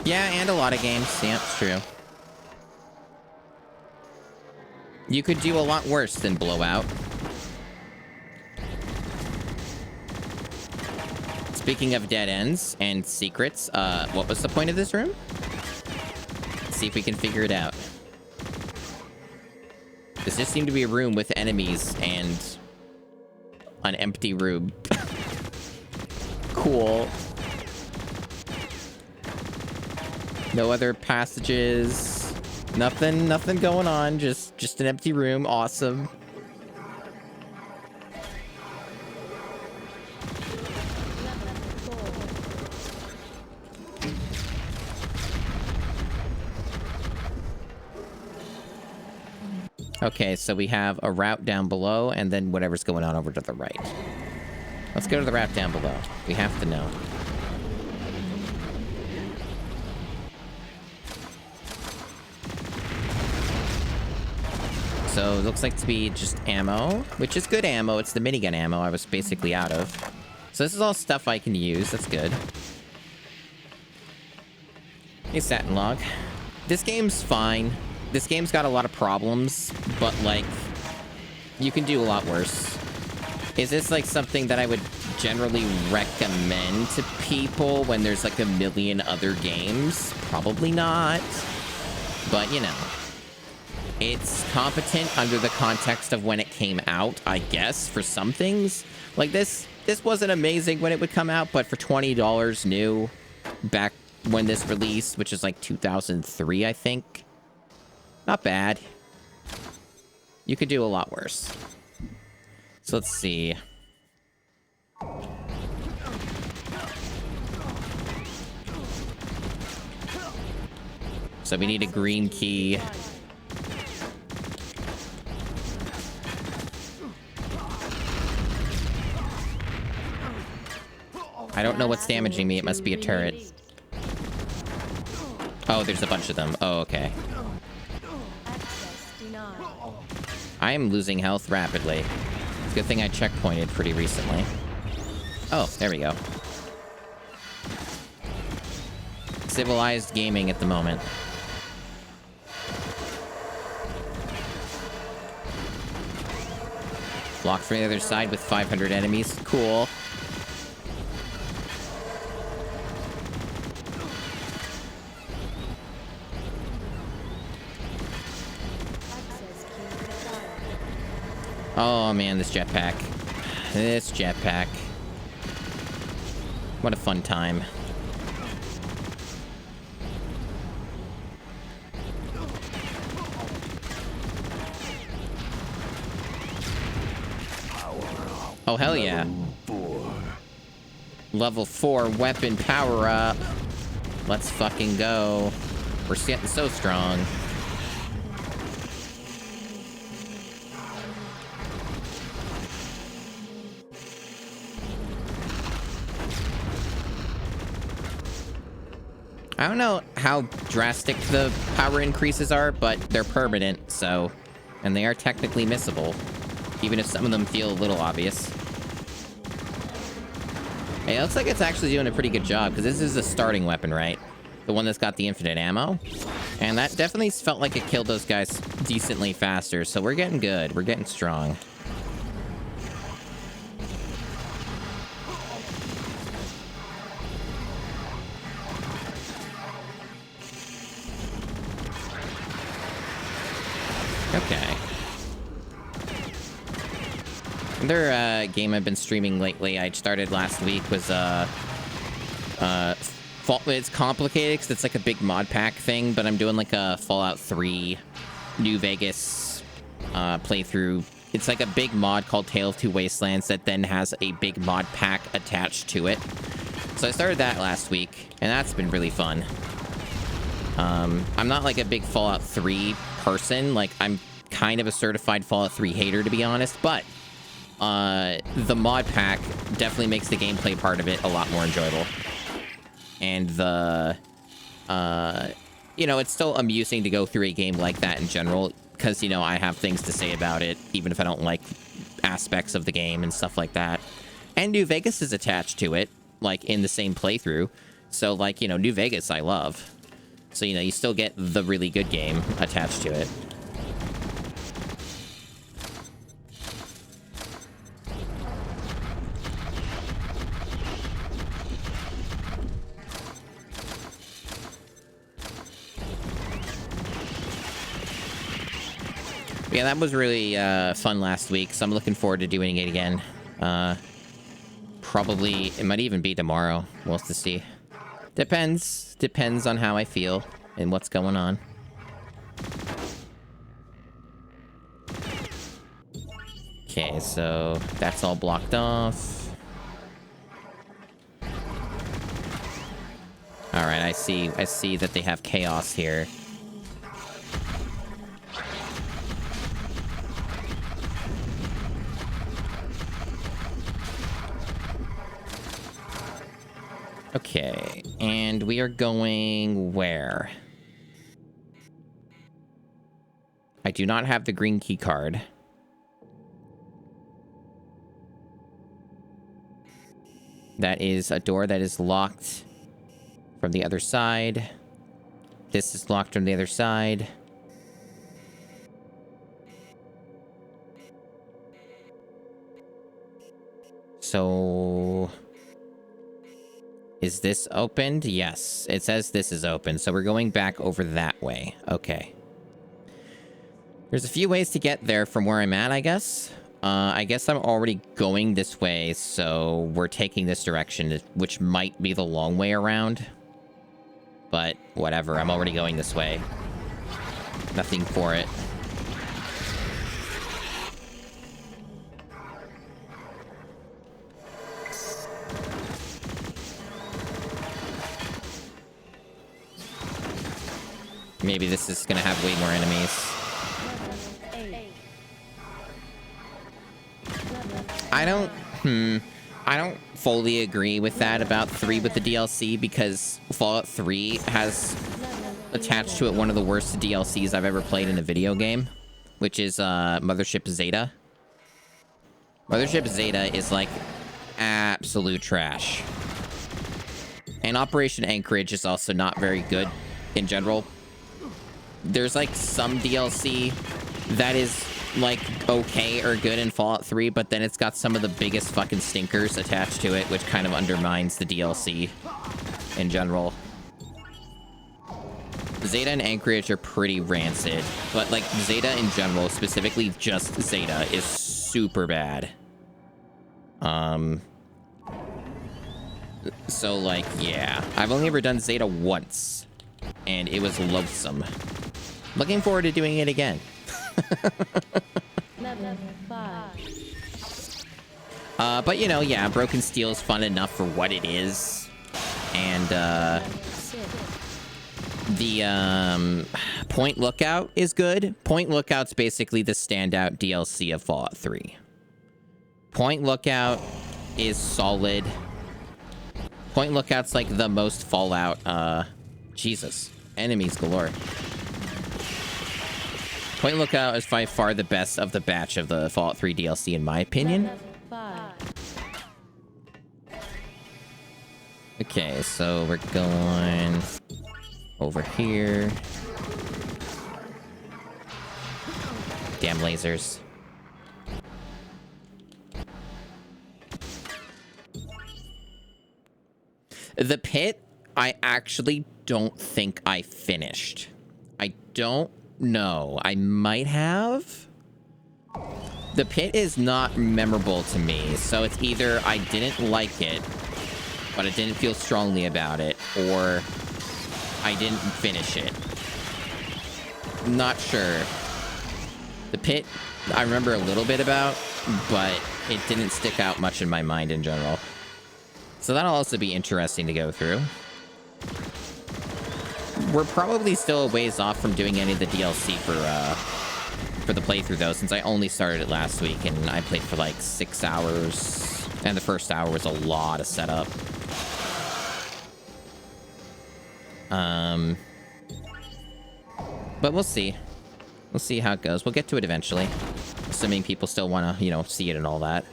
Yeah, and a lot of games. Yeah, it's true. You could do a lot worse than Blowout. Speaking of dead ends and secrets, what was the point of this room? Let's see if we can figure it out. This just seemed to be a room with enemies and an empty room. Cool. No other passages. Nothing going on. Just an empty room. Awesome. Okay, so we have a route down below and then whatever's going on over to the right. Let's go to the route down below. We have to know. So it looks like to be just ammo, which is good ammo. It's the minigun ammo I was basically out of. So this is all stuff I can use. That's good. Hey, Satin Log. This game's fine. This game's got a lot of problems, but, like, you can do a lot worse. Is this, like, something that I would generally recommend to people when there's, like, a million other games? Probably not. But, you know. It's competent under the context of when it came out, I guess, for some things. Like, this wasn't amazing when it would come out, but for $20 new, back when this released, which is, like, 2003, I think. Not bad. You could do a lot worse. So let's see. So we need a green key. I don't know what's damaging me. It must be a turret. Oh, there's a bunch of them. Oh, okay. I am losing health rapidly. It's a good thing I checkpointed pretty recently. Oh, there we go. Civilized gaming at the moment. Blocked from the other side with 500 enemies. Cool. Oh man, this jetpack. This jetpack. What a fun time. Oh, hell yeah. Level 4 weapon power up. Let's fucking go. We're getting so strong. I don't know how drastic the power increases are, but they're permanent, so... And they are technically missable, even if some of them feel a little obvious. Hey, it looks like it's actually doing a pretty good job, because this is a starting weapon, right? The one that's got the infinite ammo. And that definitely felt like it killed those guys decently faster. So we're getting good. We're getting strong. Okay. Another game I've been streaming lately, I started last week, was it's complicated because it's like a big mod pack thing, but I'm doing like a Fallout 3 New Vegas playthrough. It's like a big mod called Tale of Two Wastelands that then has a big mod pack attached to it. So I started that last week, and that's been really fun. I'm not like a big Fallout 3 person. Like, I'm kind of a certified Fallout 3 hater, to be honest, but the mod pack definitely makes the gameplay part of it a lot more enjoyable. And you know, it's still amusing to go through a game like that in general, because, you know, I have things to say about it, even if I don't like aspects of the game and stuff like that. And New Vegas is attached to it, like, in the same playthrough. So, like, you know, New Vegas I love. So, you know, you still get the really good game attached to it. Yeah, that was really fun last week, so I'm looking forward to doing it again. Probably, it might even be tomorrow. We'll have to see. Depends on how I feel and what's going on. Okay, so that's all blocked off. All right, I see that they have chaos here. Okay, and we are going where? I do not have the green key card. That is a door that is locked from the other side. This is locked from the other side. So... is this opened? Yes, it says this is open, so we're going back over that way. Okay. There's a few ways to get there from where I'm at, I guess. I guess I'm already going this way, so we're taking this direction, which might be the long way around. But whatever, I'm already going this way. Nothing for it. Maybe this is gonna have way more enemies. I don't fully agree with that about 3 with the DLC, because Fallout 3 has attached to it one of the worst DLCs I've ever played in a video game, which is Mothership Zeta. Mothership Zeta is like absolute trash. And Operation Anchorage is also not very good in general. There's like some DLC that is like okay or good in Fallout 3, but then it's got some of the biggest fucking stinkers attached to it, which kind of undermines the DLC in general. Zeta and Anchorage are pretty rancid, but like Zeta in general, specifically just Zeta, is super bad. So like, yeah, I've only ever done Zeta once, and it was loathsome. Looking forward to doing it again. Level 5. But you know, yeah, Broken Steel is fun enough for what it is. And, the, Point Lookout is good. Point Lookout's basically the standout DLC of Fallout 3. Point Lookout is solid. Point Lookout's like the most Fallout, Jesus. Enemies galore. Point Lookout is by far the best of the batch of the Fallout 3 DLC, in my opinion. Level 5. Okay, so we're going Over here. Damn lasers. The pit, I actually don't think I finished. I don't know. I might have. The pit is not memorable to me, so it's either I didn't like it, but I didn't feel strongly about it, or I didn't finish it. Not sure. The pit, I remember a little bit about, but it didn't stick out much in my mind in general. So that'll also be interesting to go through. We're probably still a ways off from doing any of the DLC for the playthrough, though, since I only started it last week, and I played for like 6 hours, and the first hour was a lot of setup. But we'll see. We'll see how it goes. We'll get to it eventually, assuming people still want to, you know, see it and all that.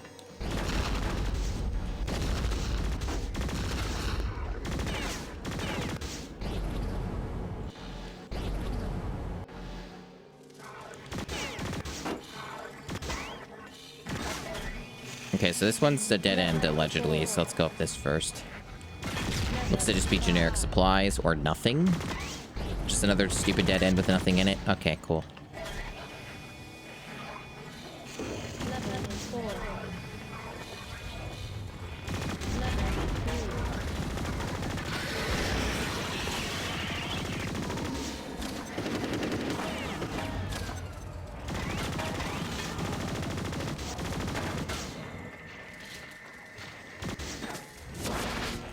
Okay, so this one's a dead end, allegedly, so let's go up this first. Looks to just be generic supplies or nothing. Just another stupid dead end with nothing in it. Okay, cool.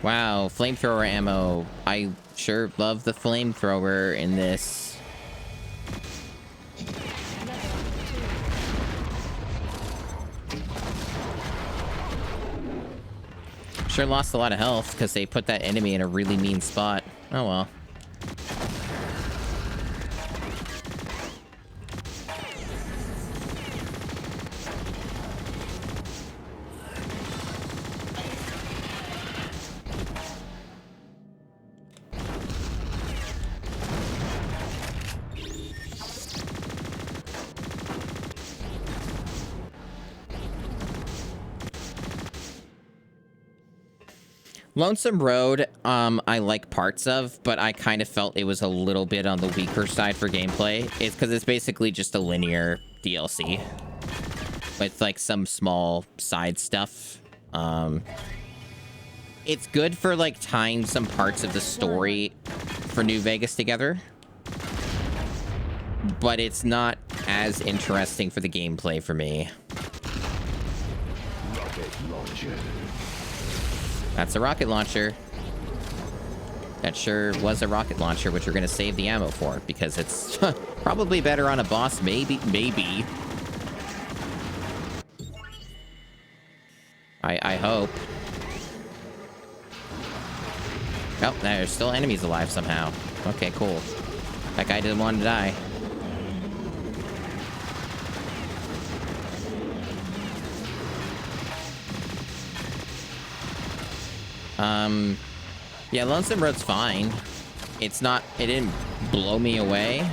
Wow, flamethrower ammo. I sure love the flamethrower in this. Sure lost a lot of health because they put that enemy in a really mean spot. Oh well. Lonesome Road, I like parts of, but I kind of felt it was a little bit on the weaker side for gameplay. It's because it's basically just a linear DLC with like some small side stuff. It's good for like tying some parts of the story for New Vegas together, but it's not as interesting for the gameplay for me. Rocket launcher. That's a rocket launcher. That sure was a rocket launcher, which we're going to save the ammo for, because it's probably better on a boss, maybe. I hope. Oh, there's still enemies alive somehow. Okay, cool. That guy didn't want to die. Yeah, Lonesome Road's fine. It didn't blow me away.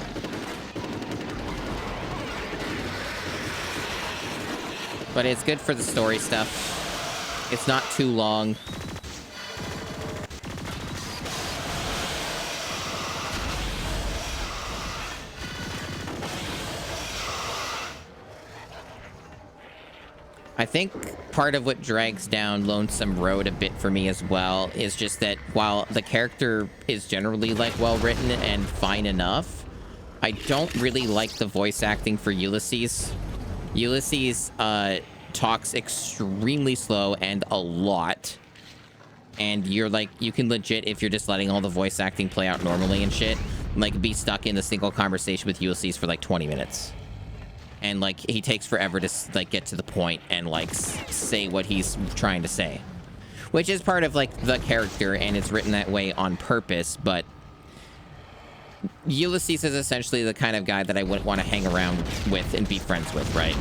But it's good for the story stuff. It's not too long. I think part of what drags down Lonesome Road a bit for me as well is just that while the character is generally like well written and fine enough, I don't really like the voice acting for Ulysses. Ulysses talks extremely slow and a lot. And you're like, you can legit, if you're just letting all the voice acting play out normally and shit, like be stuck in a single conversation with Ulysses for like 20 minutes. And like he takes forever to like get to the point and like say what he's trying to say, which is part of like the character, and it's written that way on purpose. But Ulysses is essentially the kind of guy that I wouldn't want to hang around with and be friends with, right?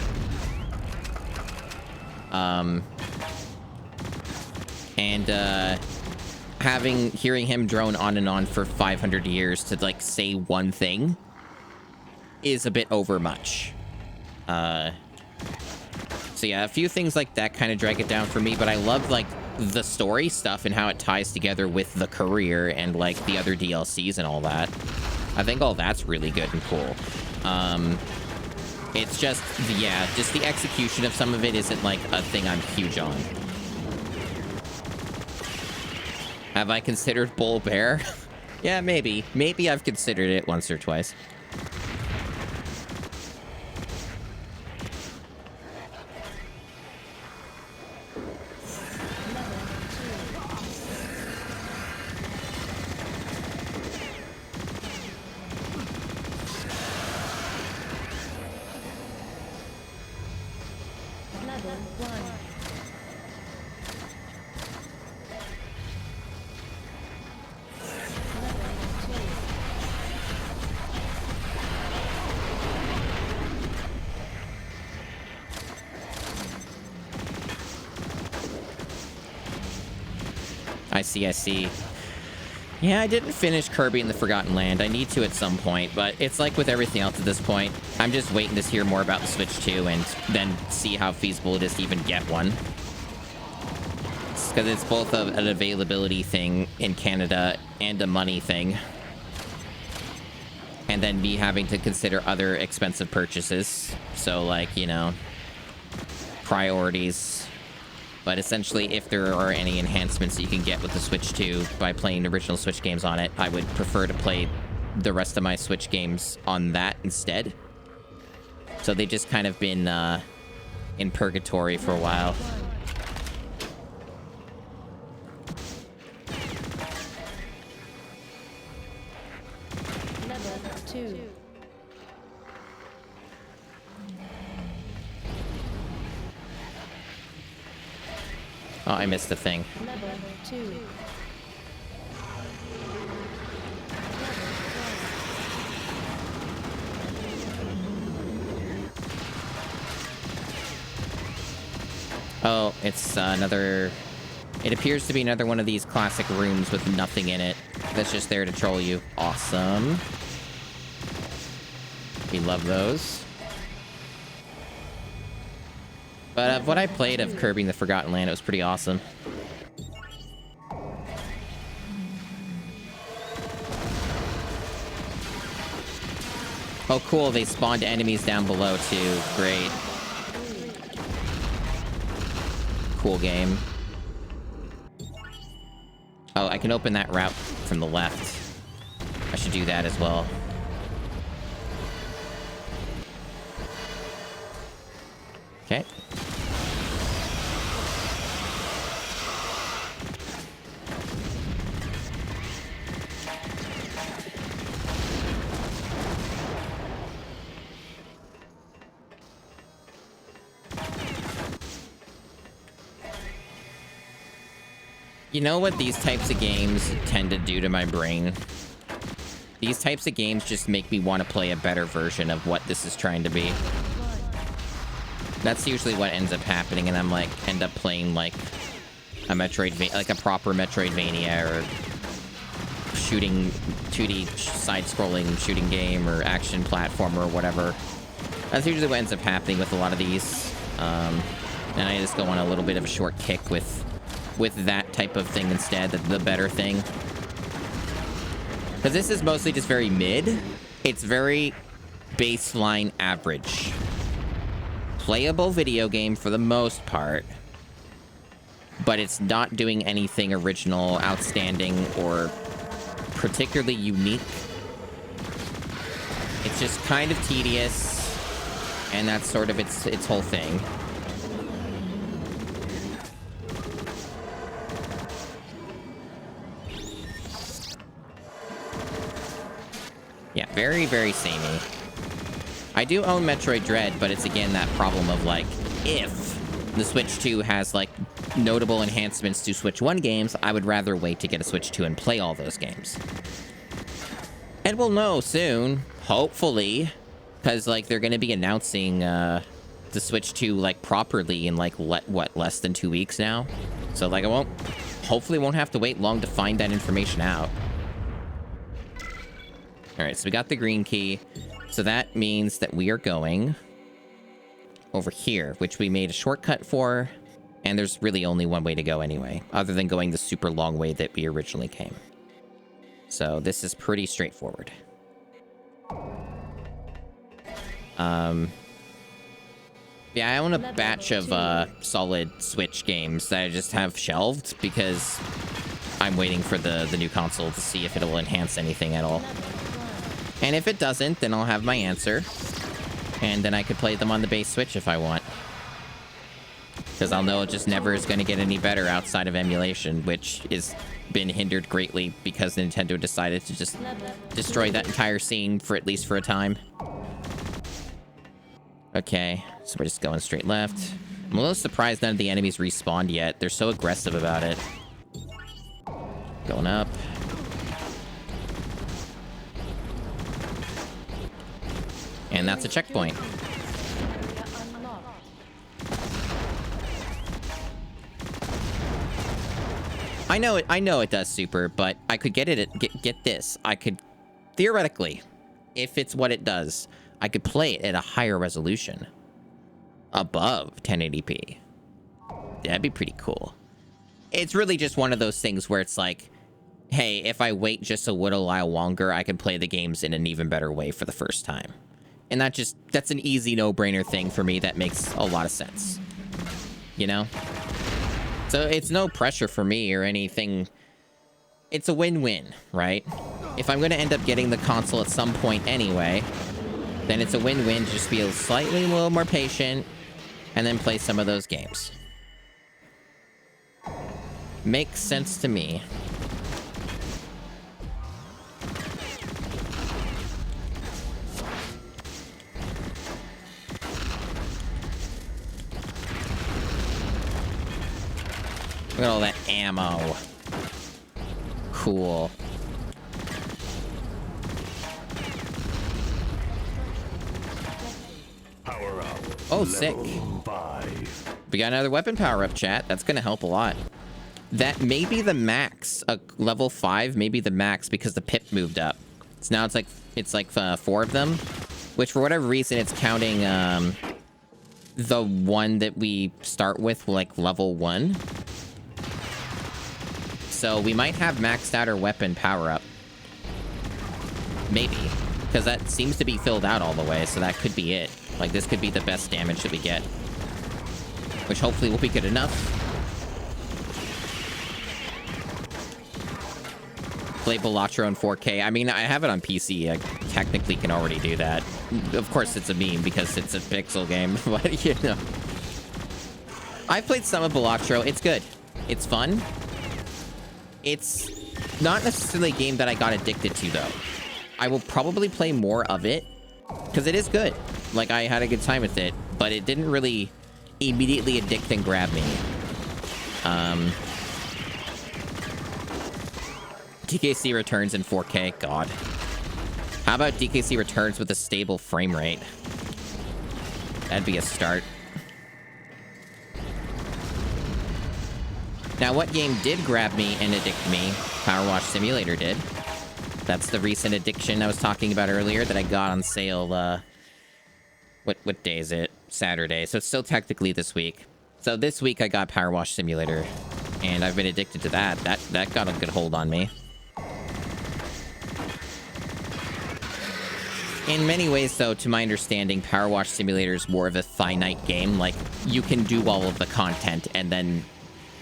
hearing him drone on and on for 500 years to like say one thing is a bit overmuch. So yeah, a few things like that kind of drag it down for me, but I love like the story stuff and how it ties together with the career and like the other DLCs and all that. I think all that's really good and cool. It's just, yeah, just the execution of some of it isn't like a thing I'm huge on. Have I considered Bull Bear? Yeah, maybe. Maybe I've considered it once or twice. I see. Yeah, I didn't finish Kirby in the Forgotten Land. I need to at some point, but it's like with everything else at this point. I'm just waiting to hear more about the Switch 2 and then see how feasible it is to even get one. Because it's both an availability thing in Canada and a money thing. And then me having to consider other expensive purchases. So, like, you know, priorities. But essentially, if there are any enhancements that you can get with the Switch 2 by playing original Switch games on it, I would prefer to play the rest of my Switch games on that instead. So they've just kind of been in purgatory for a while. Level 2. Oh, I missed the thing. Level 2. Oh, it's another... It appears to be another one of these classic rooms with nothing in it. That's just there to troll you. Awesome. We love those. But of what I played of Kirby in the Forgotten Land, it was pretty awesome. Oh, cool. They spawned enemies down below, too. Great. Cool game. Oh, I can open that route from the left. I should do that as well. Okay. You know what these types of games tend to do to my brain? These types of games just make me want to play a better version of what this is trying to be. That's usually what ends up happening, and I'm like, end up playing like a like a proper Metroidvania or shooting 2D side-scrolling shooting game or action platformer or whatever. That's usually what ends up happening with a lot of these. And I just go on a little bit of a short kick with that type of thing instead, the better thing. Because this is mostly just very mid. It's very baseline average. Playable video game for the most part. But it's not doing anything original, outstanding, or particularly unique. It's just kind of tedious. And that's sort of its whole thing. Yeah, very, very samey. I do own Metroid Dread, but it's again that problem of like, if the Switch 2 has like notable enhancements to Switch 1 games, I would rather wait to get a Switch 2 and play all those games. And we'll know soon, hopefully, because like they're going to be announcing the Switch 2 like properly in like less than 2 weeks now. So like I won't hopefully won't have to wait long to find that information out. All right, so we got the green key. So that means that we are going over here, which we made a shortcut for. And there's really only one way to go anyway, other than going the super long way that we originally came. So this is pretty straightforward. Yeah, I own a batch of solid Switch games that I just have shelved because I'm waiting for the new console to see if it'll enhance anything at all. And if it doesn't, then I'll have my answer. And then I could play them on the base Switch if I want. Because I'll know it just never is going to get any better outside of emulation, which is been hindered greatly because Nintendo decided to just destroy that entire scene for at least for a time. Okay, so we're just going straight left. I'm a little surprised none of the enemies respawned yet. They're so aggressive about it. Going up. And that's a checkpoint. I know it does super, but I could get this. I could theoretically, if it's what it does, I could play it at a higher resolution above 1080p. That'd be pretty cool. It's really just one of those things where it's like, hey, if I wait just a little while longer, I can play the games in an even better way for the first time. And that's an easy no-brainer thing for me that makes a lot of sense. You know? So it's no pressure for me or anything. It's a win-win, right? If I'm going to end up getting the console at some point anyway, then it's a win-win to just be a little more patient and then play some of those games. Makes sense to me. Look at all that ammo. Cool. Power up. Oh, sick. Level 5. We got another weapon power-up, chat. That's going to help a lot. That may be the max. Level 5 may be the max because the pip moved up. So now it's like 4 of them, which for whatever reason it's counting the one that we start with like level 1. So we might have maxed out our weapon power-up. Maybe. Because that seems to be filled out all the way, so that could be it. Like, this could be the best damage that we get. Which hopefully will be good enough. Play Blowout in 4K. I mean, I have it on PC. I technically can already do that. Of course, it's a meme because it's a pixel game, but, you know. I've played some of Blowout. It's good. It's fun. It's not necessarily a game that I got addicted to, though. I will probably play more of it, because it is good. Like, I had a good time with it, but it didn't really immediately addict and grab me. DKC returns in 4K. God. How about DKC returns with a stable frame rate? That'd be a start. Now, what game did grab me and addict me? Power Wash Simulator did. That's the recent addiction I was talking about earlier that I got on sale, what day is it? Saturday. So it's still technically this week. So this week I got Power Wash Simulator, and I've been addicted to that. That got a good hold on me. In many ways, though, to my understanding, Power Wash Simulator is more of a finite game. Like, you can do all of the content, and then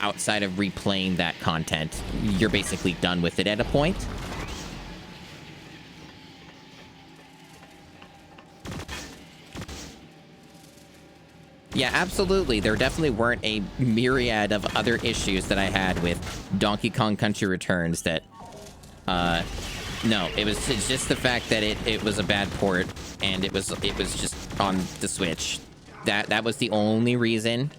outside of replaying that content, you're basically done with it at a point. Yeah, absolutely. There definitely weren't a myriad of other issues that I had with Donkey Kong Country Returns that, no, it's just the fact that it was a bad port, and it was just on the Switch. That was the only reason.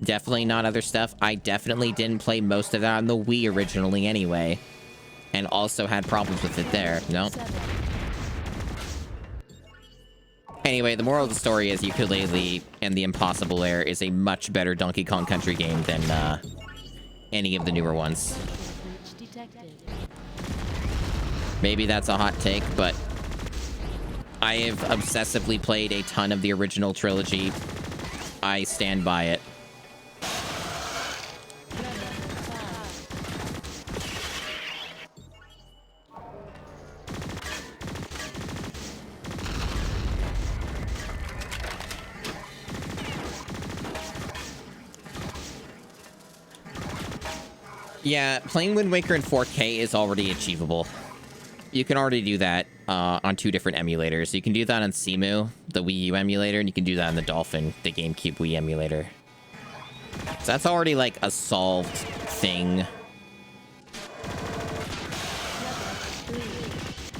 Definitely not other stuff. I definitely didn't play most of that on the Wii originally anyway, and also had problems with it there. Nope. Anyway, the moral of the story is Yooka-Laylee and the Impossible Lair is a much better Donkey Kong Country game than any of the newer ones. Structure breach detected. Maybe that's a hot take, but I have obsessively played a ton of the original trilogy. I stand by it. Yeah, playing Wind Waker in 4K is already achievable. You can already do that on 2 different emulators. You can do that on Cemu, the Wii U emulator, and you can do that on the Dolphin, the GameCube Wii emulator. So that's already like a solved thing.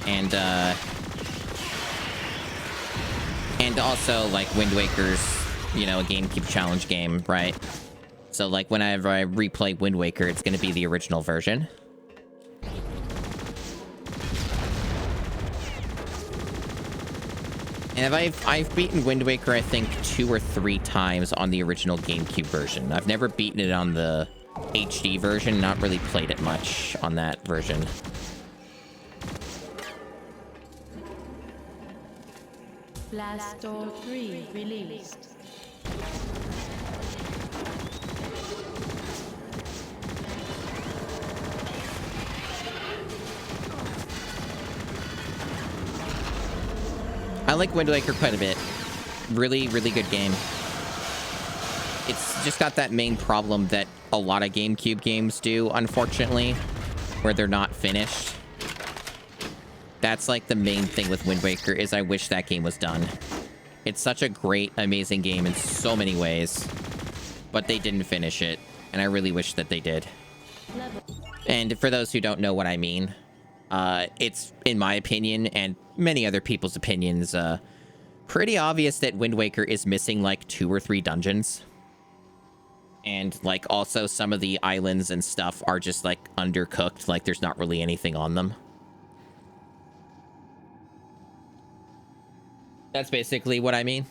And also like Wind Waker's, you know, a GameCube challenge game, right? So like whenever I replay Wind Waker, it's going to be the original version. And I've beaten Wind Waker, I think, 2 or 3 times on the original GameCube version. I've never beaten it on the HD version, not really played it much on that version. Blast Door 3 released. I like Wind Waker quite a bit. Really, really good game. It's just got that main problem that a lot of GameCube games do, unfortunately, where they're not finished. That's like the main thing with Wind Waker, is I wish that game was done. It's such a great, amazing game in so many ways, but they didn't finish it, and I really wish that they did. And for those who don't know what I mean, it's, in my opinion, and many other people's opinions, pretty obvious that Wind Waker is missing like 2 or 3 dungeons. And like also some of the islands and stuff are just like undercooked, like there's not really anything on them. That's basically what I mean.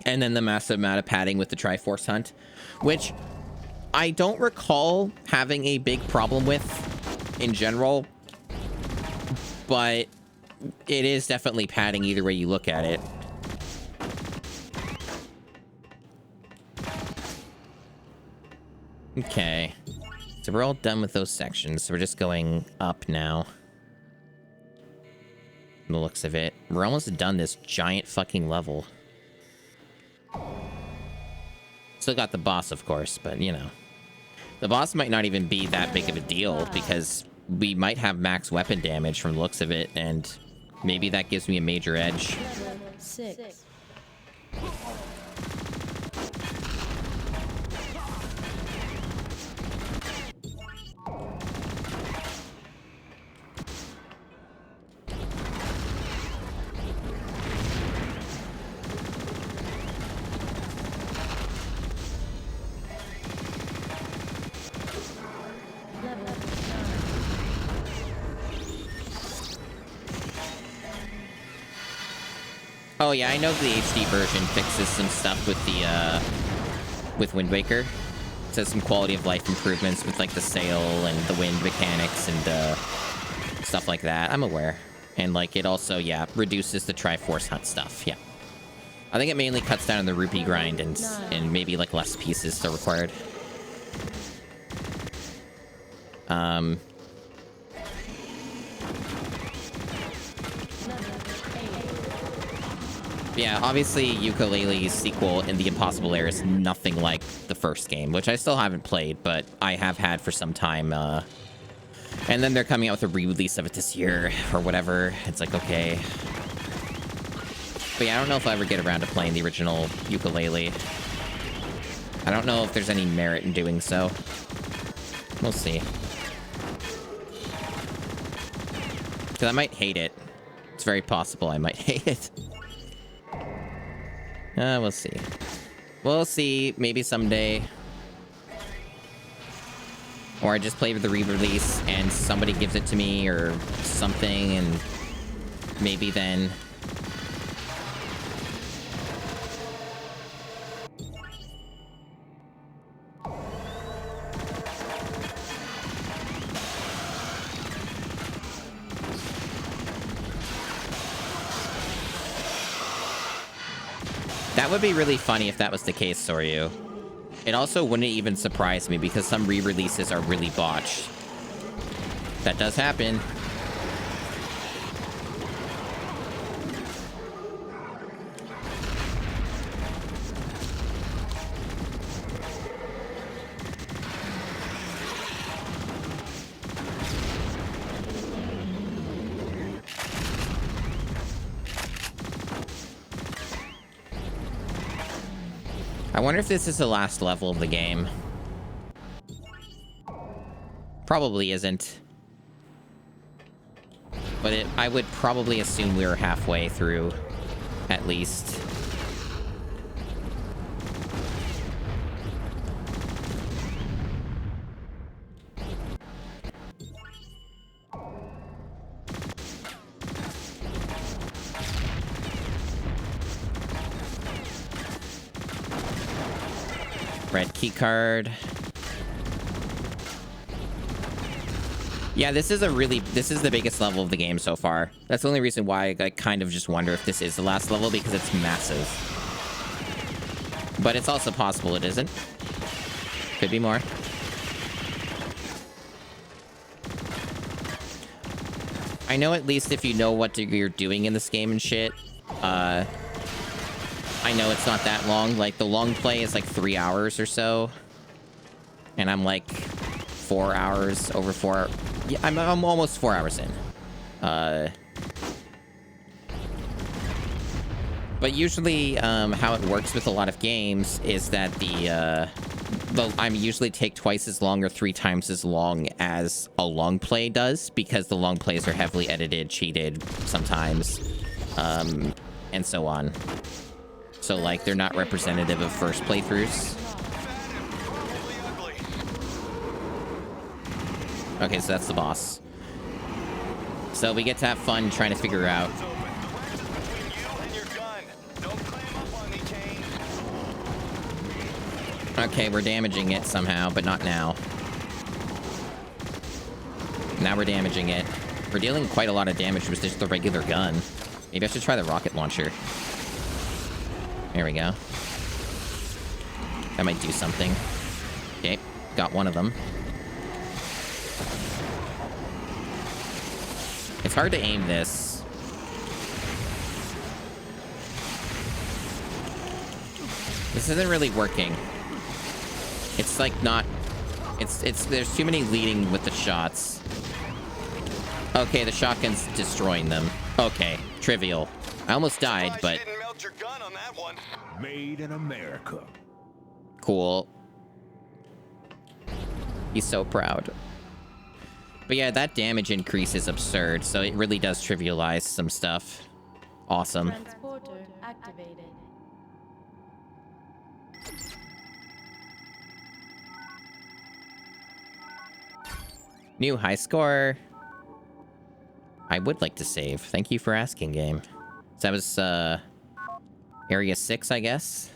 And then the massive amount of padding with the Triforce Hunt, which I don't recall having a big problem with in general, but it is definitely padding either way you look at it. Okay, so we're all done with those sections, so we're just going up now. From the looks of it, we're almost done this giant fucking level. Still got the boss, of course, but you know, the boss might not even be that big of a deal because we might have max weapon damage from the looks of it, and maybe that gives me a major edge. Level 6. Level 9. Oh yeah, I know the HD version fixes some stuff with the with Wind Waker. It says some quality of life improvements with like the sail and the wind mechanics and stuff like that. I'm aware. And like it also, yeah, reduces the Triforce Hunt stuff. Yeah. I think it mainly cuts down on the rupee grind and maybe like less pieces are required. Level 8. Yeah, obviously Ukulele's sequel in The Impossible Lair is nothing like the first game, which I still haven't played, but I have had for some time. And then they're coming out with a re-release of it this year or whatever. It's like, okay. But yeah, I don't know if I'll ever get around to playing the original Ukulele. I don't know if there's any merit in doing so. We'll see. Because I might hate it. It's very possible I might hate it. We'll see. We'll see. Maybe someday. Or I just play with the re-release and somebody gives it to me or something, and maybe then. That would be really funny if that was the case, Soryu. It also wouldn't even surprise me because some re-releases are really botched. That does happen. I wonder if this is the last level of the game. Probably isn't. But I would probably assume we were halfway through, at least. Red key card. Yeah, this is the biggest level of the game so far. That's the only reason why I kind of just wonder if this is the last level, because it's massive. But it's also possible it isn't. Could be more. I know at least if you know what you're doing in this game and shit, I know it's not that long. Like, the long play is like 3 hours or so. And I'm like 4 hours, over 4. Yeah, I'm almost 4 hours in. But usually, how it works with a lot of games is that I usually take twice as long or 3 times as long as a long play does, because the long plays are heavily edited, cheated sometimes, and so on. So, like, they're not representative of first playthroughs. Okay, so that's the boss. So we get to have fun trying to figure out. Okay, we're damaging it somehow, but not now. Now we're damaging it. We're dealing quite a lot of damage with just the regular gun. Maybe I should try the rocket launcher. There we go. That might do something. Okay, got one of them. It's hard to aim this. This isn't really working. It's like not... It's there's too many leading with the shots. Okay, the shotgun's destroying them. Okay, trivial. I almost died, but... Made in America. Cool. He's so proud. But yeah, that damage increase is absurd, so it really does trivialize some stuff. Awesome. Transporter activated. New high score. I would like to save. Thank you for asking, game. So that was, Area 6, I guess?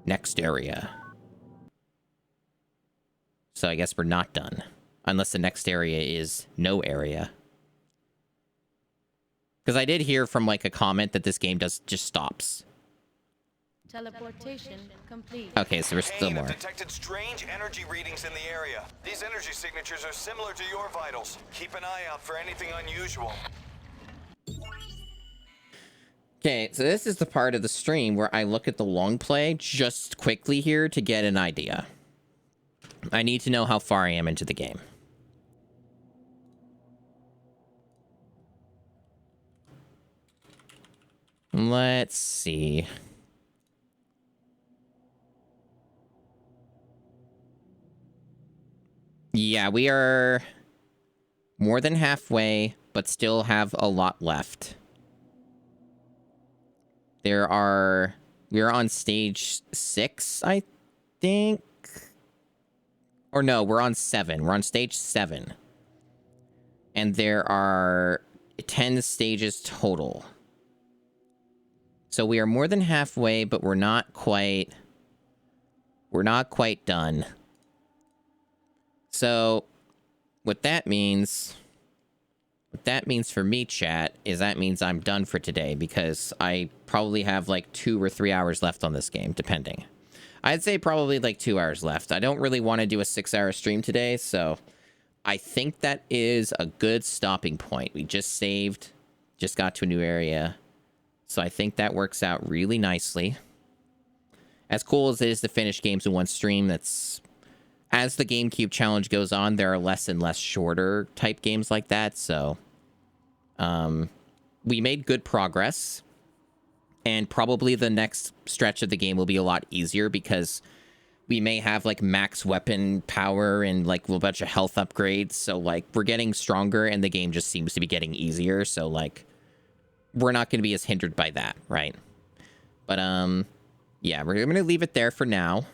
Next area. So I guess we're not done. Unless the next area is no area. Because I did hear from, like, a comment that this game just stops. Teleportation complete. Okay, so there's still more. Detected strange energy readings in the area. These energy signatures are similar to your vitals. Keep an eye out for anything unusual. Okay, so this is the part of the stream where I look at the long play just quickly here to get an idea. I need to know how far I am into the game. Let's see. Yeah, we are more than halfway, but still have a lot left. We are on stage 6, I think. Or no, we're on 7. We're on stage 7. And there are 10 stages total. So we are more than halfway, but we're not quite done. So what that means what that means for me, chat, is that means I'm done for today because I probably have like 2 or 3 hours left on this game, depending. I'd say probably like 2 hours left. I don't really want to do a 6-hour stream today, so I think that is a good stopping point. We just saved, just got to a new area, so I think that works out really nicely. As cool as it is to finish games in one stream, that's... As the GameCube challenge goes on, there are less and less shorter type games like that, so... we made good progress. And probably the next stretch of the game will be a lot easier because we may have, like, max weapon power and, like, a bunch of health upgrades. So, like, we're getting stronger and the game just seems to be getting easier. So, like, we're not going to be as hindered by that, right? But, yeah, we're going to leave it there for now.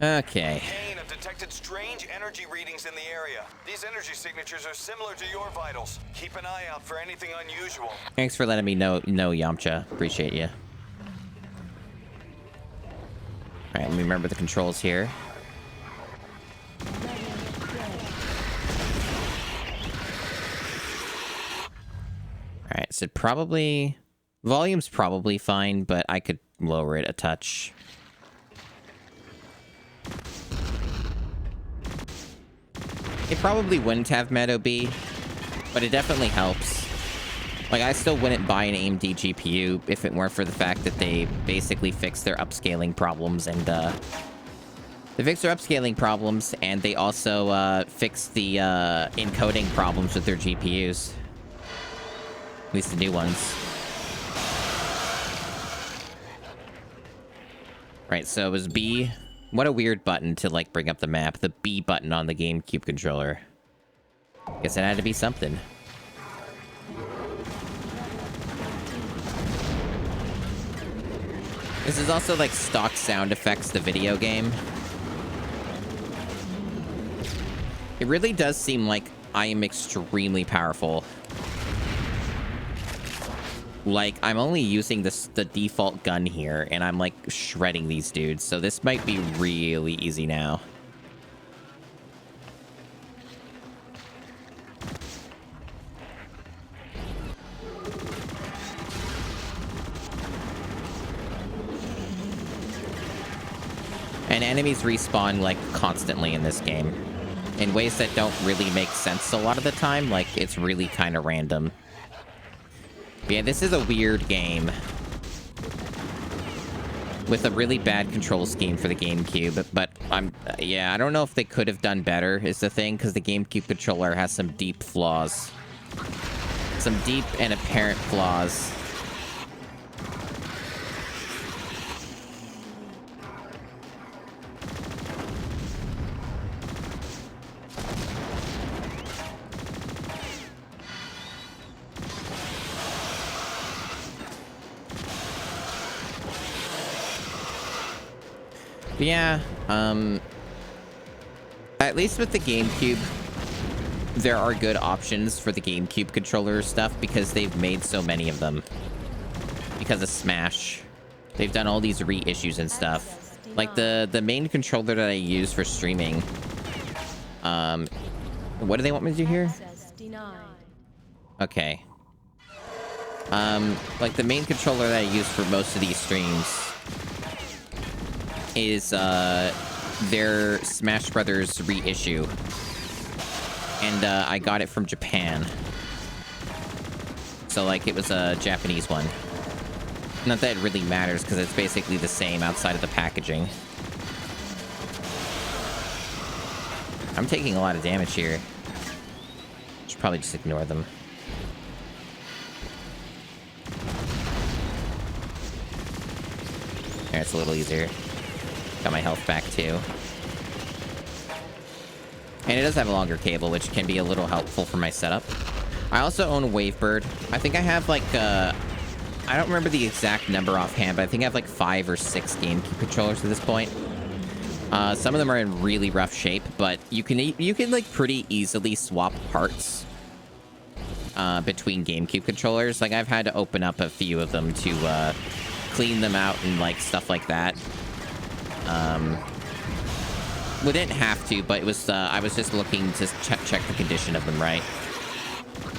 Okay. Kane have detected strange energy readings in the area. These energy signatures are similar to your vitals. Keep an eye out for anything unusual. Thanks for letting me know, Yamcha. Appreciate you. Alright, let me remember the controls here. Alright, so probably... Volume's probably fine, but I could lower it a touch. It probably wouldn't have Meadow B, but it definitely helps. Like, I still wouldn't buy an AMD GPU if it weren't for the fact that they basically fixed their upscaling problems, and, they fixed their upscaling problems, and they also, fixed the, encoding problems with their GPUs. At least the new ones. Right, so it was B... What a weird button to, like, bring up the map. The B button on the GameCube controller. Guess it had to be something. This is also, like, stock sound effects, the video game. It really does seem like I am extremely powerful. Like, I'm only using the default gun here, and I'm, like, shredding these dudes, so this might be really easy now. And enemies respawn, like, constantly in this game. In ways that don't really make sense a lot of the time, like, it's really kind of random. Yeah, this is a weird game. With a really bad control scheme for the GameCube, but yeah, I don't know if they could have done better, is the thing, because the GameCube controller has some deep flaws. Some deep and apparent flaws. But yeah, at least with the GameCube, there are good options for the GameCube controller stuff because they've made so many of them. Because of Smash. They've done all these reissues and stuff. Like the main controller that I use for streaming. What do they want me to do here? Okay. Like the main controller that I use for most of these streams is their Smash Brothers reissue. And I got it from Japan. So like it was a Japanese one. Not that it really matters because it's basically the same outside of the packaging. I'm taking a lot of damage here. Should probably just ignore them. There, it's a little easier. Got my health back too. And it does have a longer cable, which can be a little helpful for my setup. I also own Wavebird. I think I have like, I don't remember the exact number offhand, but I think I have like 5 or 6 GameCube controllers at this point. Some of them are in really rough shape, but you can like pretty easily swap parts between GameCube controllers. Like I've had to open up a few of them to We didn't have to, but it was, I was just looking to check the condition of them, right?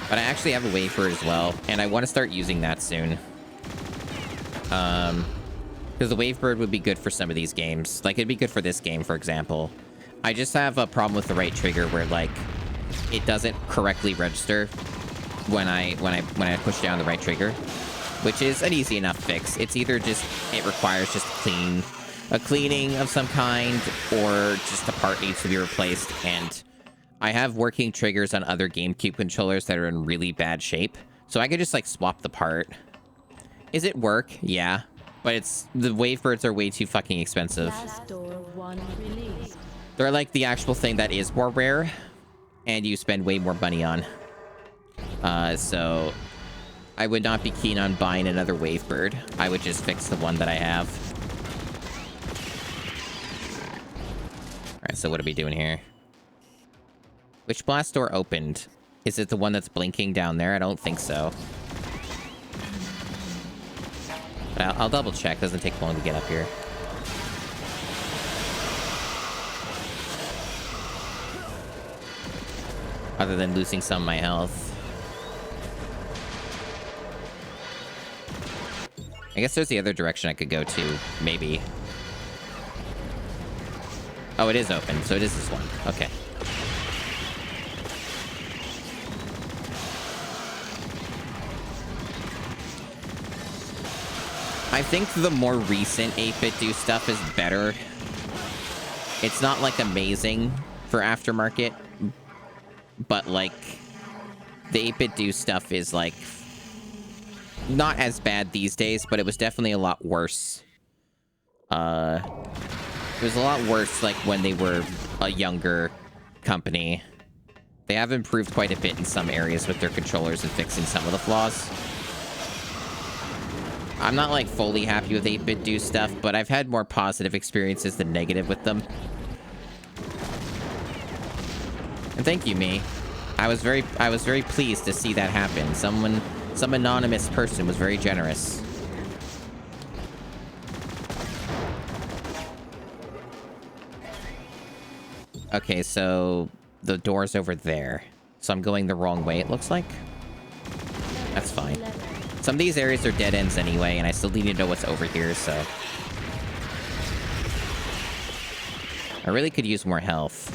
But I actually have a wavebird as well, and I want to start using that soon. Because the wavebird would be good for some of these games. Like, it'd be good for this game, for example. I just have a problem with the right trigger where, like, it doesn't correctly register when I push down the right trigger, which is an easy enough fix. It's either just, it requires just a cleaning of some kind, or just a part needs to be replaced. And I have working triggers on other GameCube controllers that are in really bad shape, so I could just like swap the part. Is it work? Yeah, but the wavebirds are way too fucking expensive. Last door one released. They're like the actual thing that is more rare, and you spend way more money on. So I would not be keen on buying another wavebird. I would just fix the one that I have. Alright, so what are we doing here? Which blast door opened? Is it the one that's blinking down there? I don't think so. I'll double check. Doesn't take long to get up here. Other than losing some of my health. I guess there's the other direction I could go to, maybe. Oh, it is open, so it is this one. Okay. I think the more recent 8-bit do stuff is better. It's not, like, amazing for aftermarket, but, like, the 8-bit do stuff is, like, not as bad these days, but it was definitely a lot worse. It was a lot worse, like, when they were a younger company. They have improved quite a bit in some areas with their controllers and fixing some of the flaws. I'm not, like, fully happy with 8-bit do stuff, but I've had more positive experiences than negative with them. And thank you, me. I was very pleased to see that happen. Some anonymous person was very generous. Okay, so the door's over there. So I'm going the wrong way, it looks like. That's fine. Some of these areas are dead ends anyway, and I still need to know what's over here, so... I really could use more health.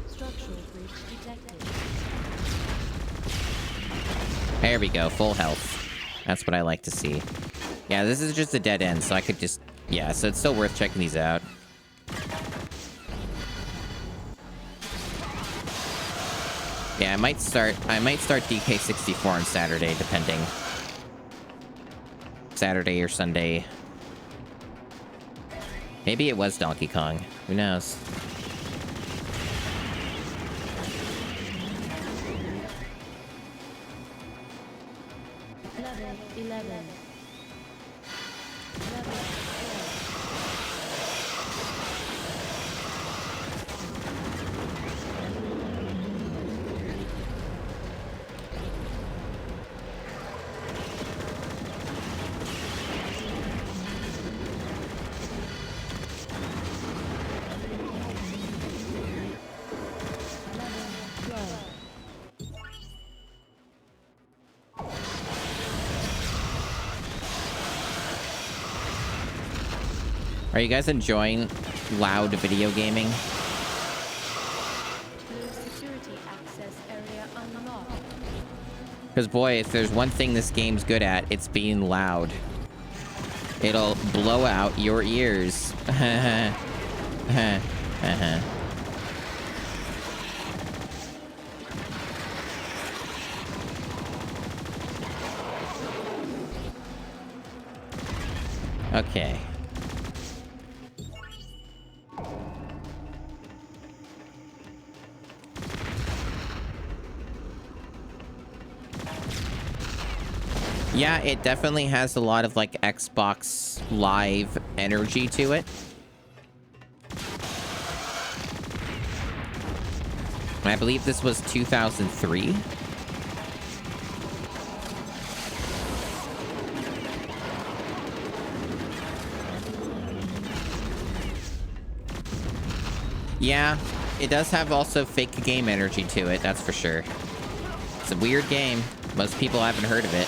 Structural breach detected. There we go, full health. That's what I like to see. Yeah, this is just a dead end, so I could just... Yeah, so it's still worth checking these out. Yeah, I might start DK64 on Saturday, depending. Saturday or Sunday. Maybe it was Donkey Kong. Who knows? Level 11. Level 12. Are you guys enjoying loud video gaming? New security access area unlocked. Because, boy, if there's one thing this game's good at, it's being loud. It'll blow out your ears. Okay. Yeah, it definitely has a lot of, like, Xbox Live energy to it. I believe this was 2003. Yeah, it does have also fake game energy to it, that's for sure. It's a weird game. Most people haven't heard of it.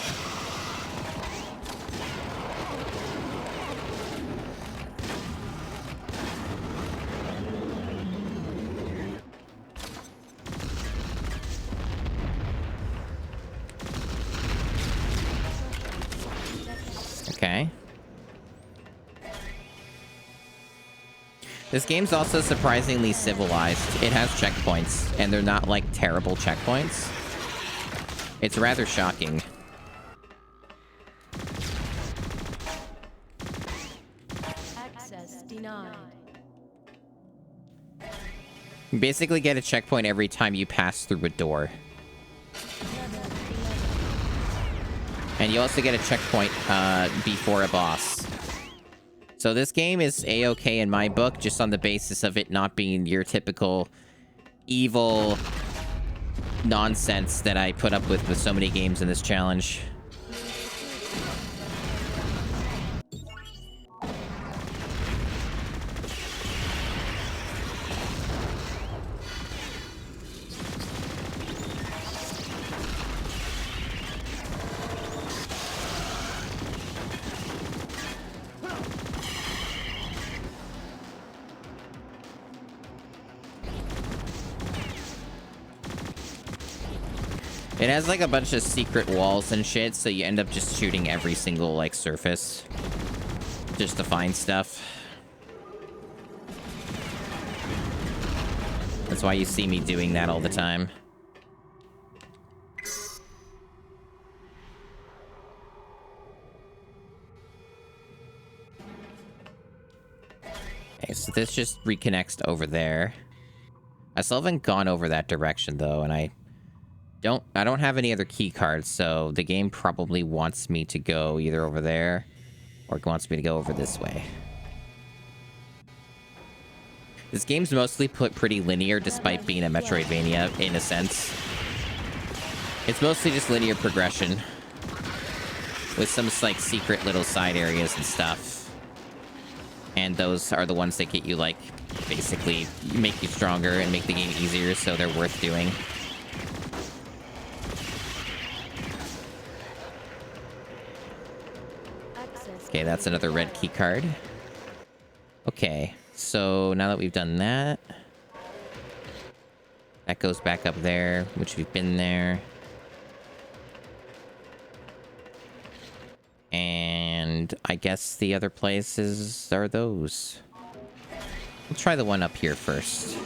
Okay. This game's also surprisingly civilized. It has checkpoints, and they're not, like, terrible checkpoints. It's rather shocking. Access denied. You basically get a checkpoint every time you pass through a door. And you also get a checkpoint before a boss. So this game is A-okay in my book, just on the basis of it not being your typical evil nonsense that I put up with so many games in this challenge. It has like a bunch of secret walls and shit, so you end up just shooting every single like surface just to find stuff. That's why you see me doing that all the time. Okay, so this just reconnects over there. I still haven't gone over that direction though, and I don't have any other key cards, so the game probably wants me to go either over there or it wants me to go over this way. This game's mostly pretty linear despite being a Metroidvania in a sense. It's mostly just linear progression with some like secret little side areas and stuff. And those are the ones that get you like basically make you stronger and make the game easier, so they're worth doing. Okay, that's another red key card. Okay, so now that we've done that, that goes back up there, which we've been there. And I guess the other places are those. We'll try the one up here first.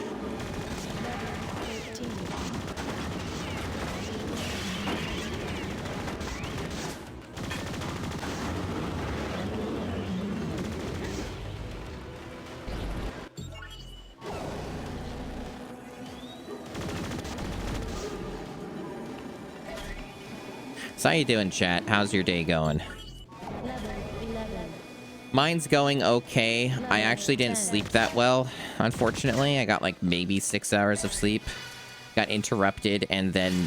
So how you doing, chat? How's your day going? Mine's going okay. I actually didn't sleep that well, unfortunately. I got like maybe 6 hours of sleep. Got interrupted, and then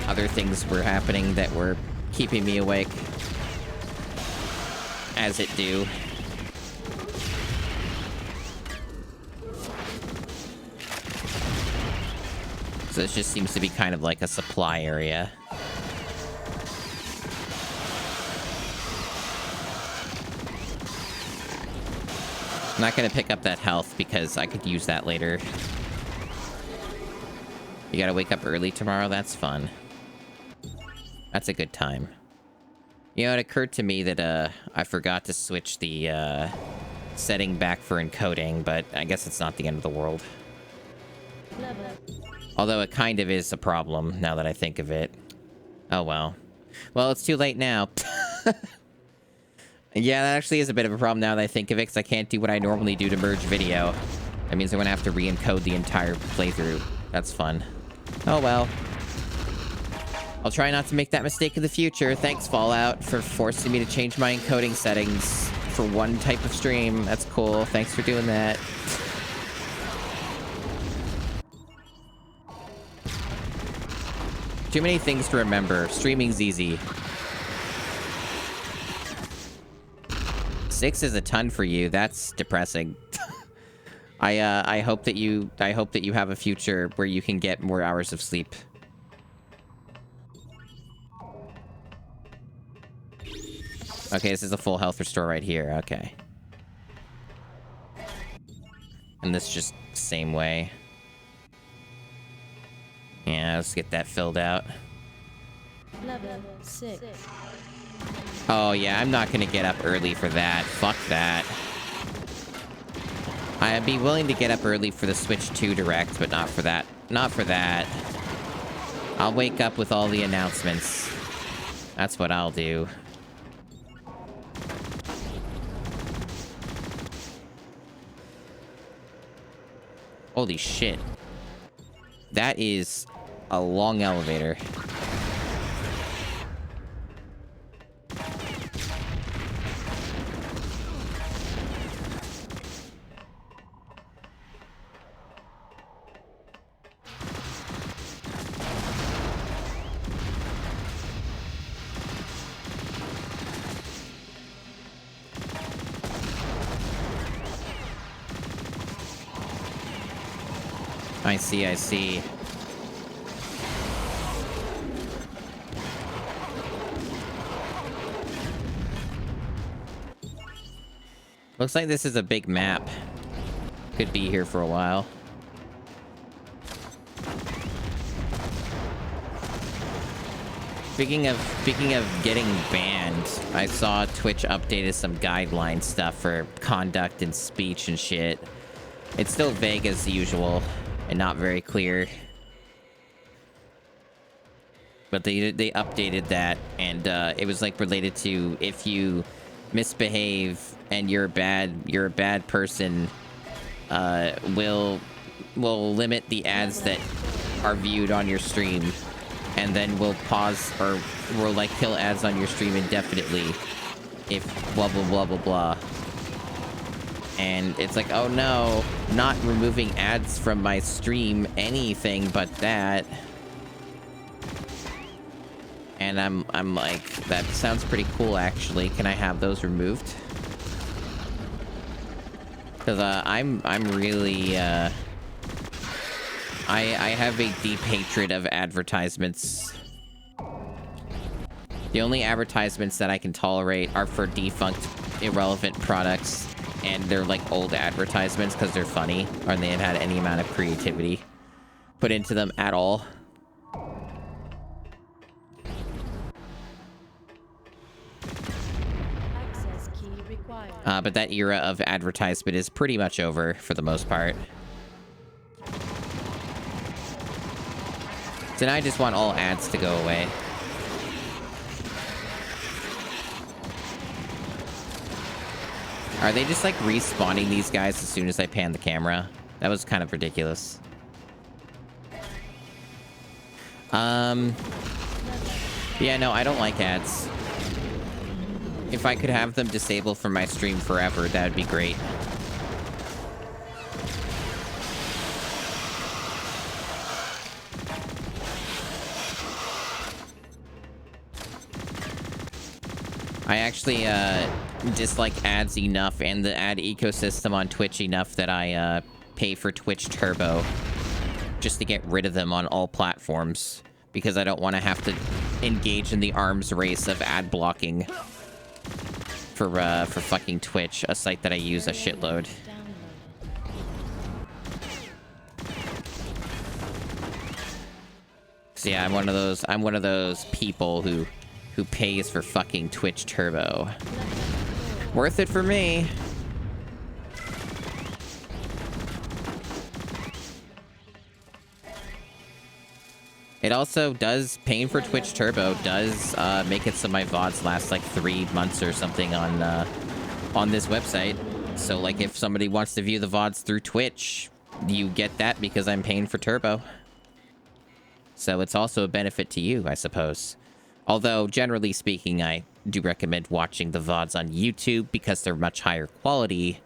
other things were happening that were keeping me awake. As it do. So this just seems to be kind of like a supply area. I'm not going to pick up that health because I could use that later. You gotta wake up early tomorrow? That's fun. That's a good time. You know, it occurred to me that I forgot to switch the setting back for encoding, but I guess it's not the end of the world. Although it kind of is a problem now that I think of it. Oh well. Well, it's too late now. Yeah, that actually is a bit of a problem now that I think of it, because I can't do what I normally do to merge video. That means I'm going to have to re-encode the entire playthrough. That's fun. Oh well. I'll try not to make that mistake in the future. Thanks, Fallout, for forcing me to change my encoding settings for one type of stream. That's cool. Thanks for doing that. Too many things to remember. Streaming's easy. 6 is a ton for you. That's depressing. I hope that you have a future where you can get more hours of sleep. Okay, this is a full health restore right here. Okay. And this just same way. Yeah, let's get that filled out. Level 6. Oh yeah, I'm not gonna get up early for that. Fuck that. I'd be willing to get up early for the Switch 2 Direct, but not for that. Not for that. I'll wake up with all the announcements. That's what I'll do. Holy shit. That is a long elevator. I see, I see. Looks like this is a big map. Could be here for a while. Speaking of getting banned, I saw Twitch updated some guideline stuff for conduct and speech and shit. It's still vague as usual and not very clear. But they updated that, and it was like related to if you misbehave and you're a bad person, will limit the ads that are viewed on your stream, and then we'll pause or we'll like kill ads on your stream indefinitely if blah blah blah blah blah. And it's like, oh no, not removing ads from my stream, anything but that. And I'm like, that sounds pretty cool actually. Can I have those removed? Because I'm really I have a deep hatred of advertisements. The only advertisements that I can tolerate are for defunct, irrelevant products, and they're like old advertisements because they're funny, or they have had any amount of creativity put into them at all. Access key required. But that era of advertisement is pretty much over for the most part. So now I just want all ads to go away. Are they just like respawning these guys as soon as I pan the camera? That was kind of ridiculous. Yeah, no, I don't like ads. If I could have them disabled from my stream forever, that would be great. I actually dislike ads enough and the ad ecosystem on Twitch enough that I pay for Twitch Turbo just to get rid of them on all platforms, because I don't want to have to engage in the arms race of ad blocking for fucking Twitch, a site that I use a shitload. So yeah, I'm one of those people who pays for fucking Twitch Turbo. Worth it for me. It also does, paying for Twitch Turbo does make it so my VODs last like 3 months or something on this website. So like if somebody wants to view the VODs through Twitch, you get that because I'm paying for Turbo. So it's also a benefit to you, I suppose. Although, generally speaking, I do recommend watching the VODs on YouTube because they're much higher quality.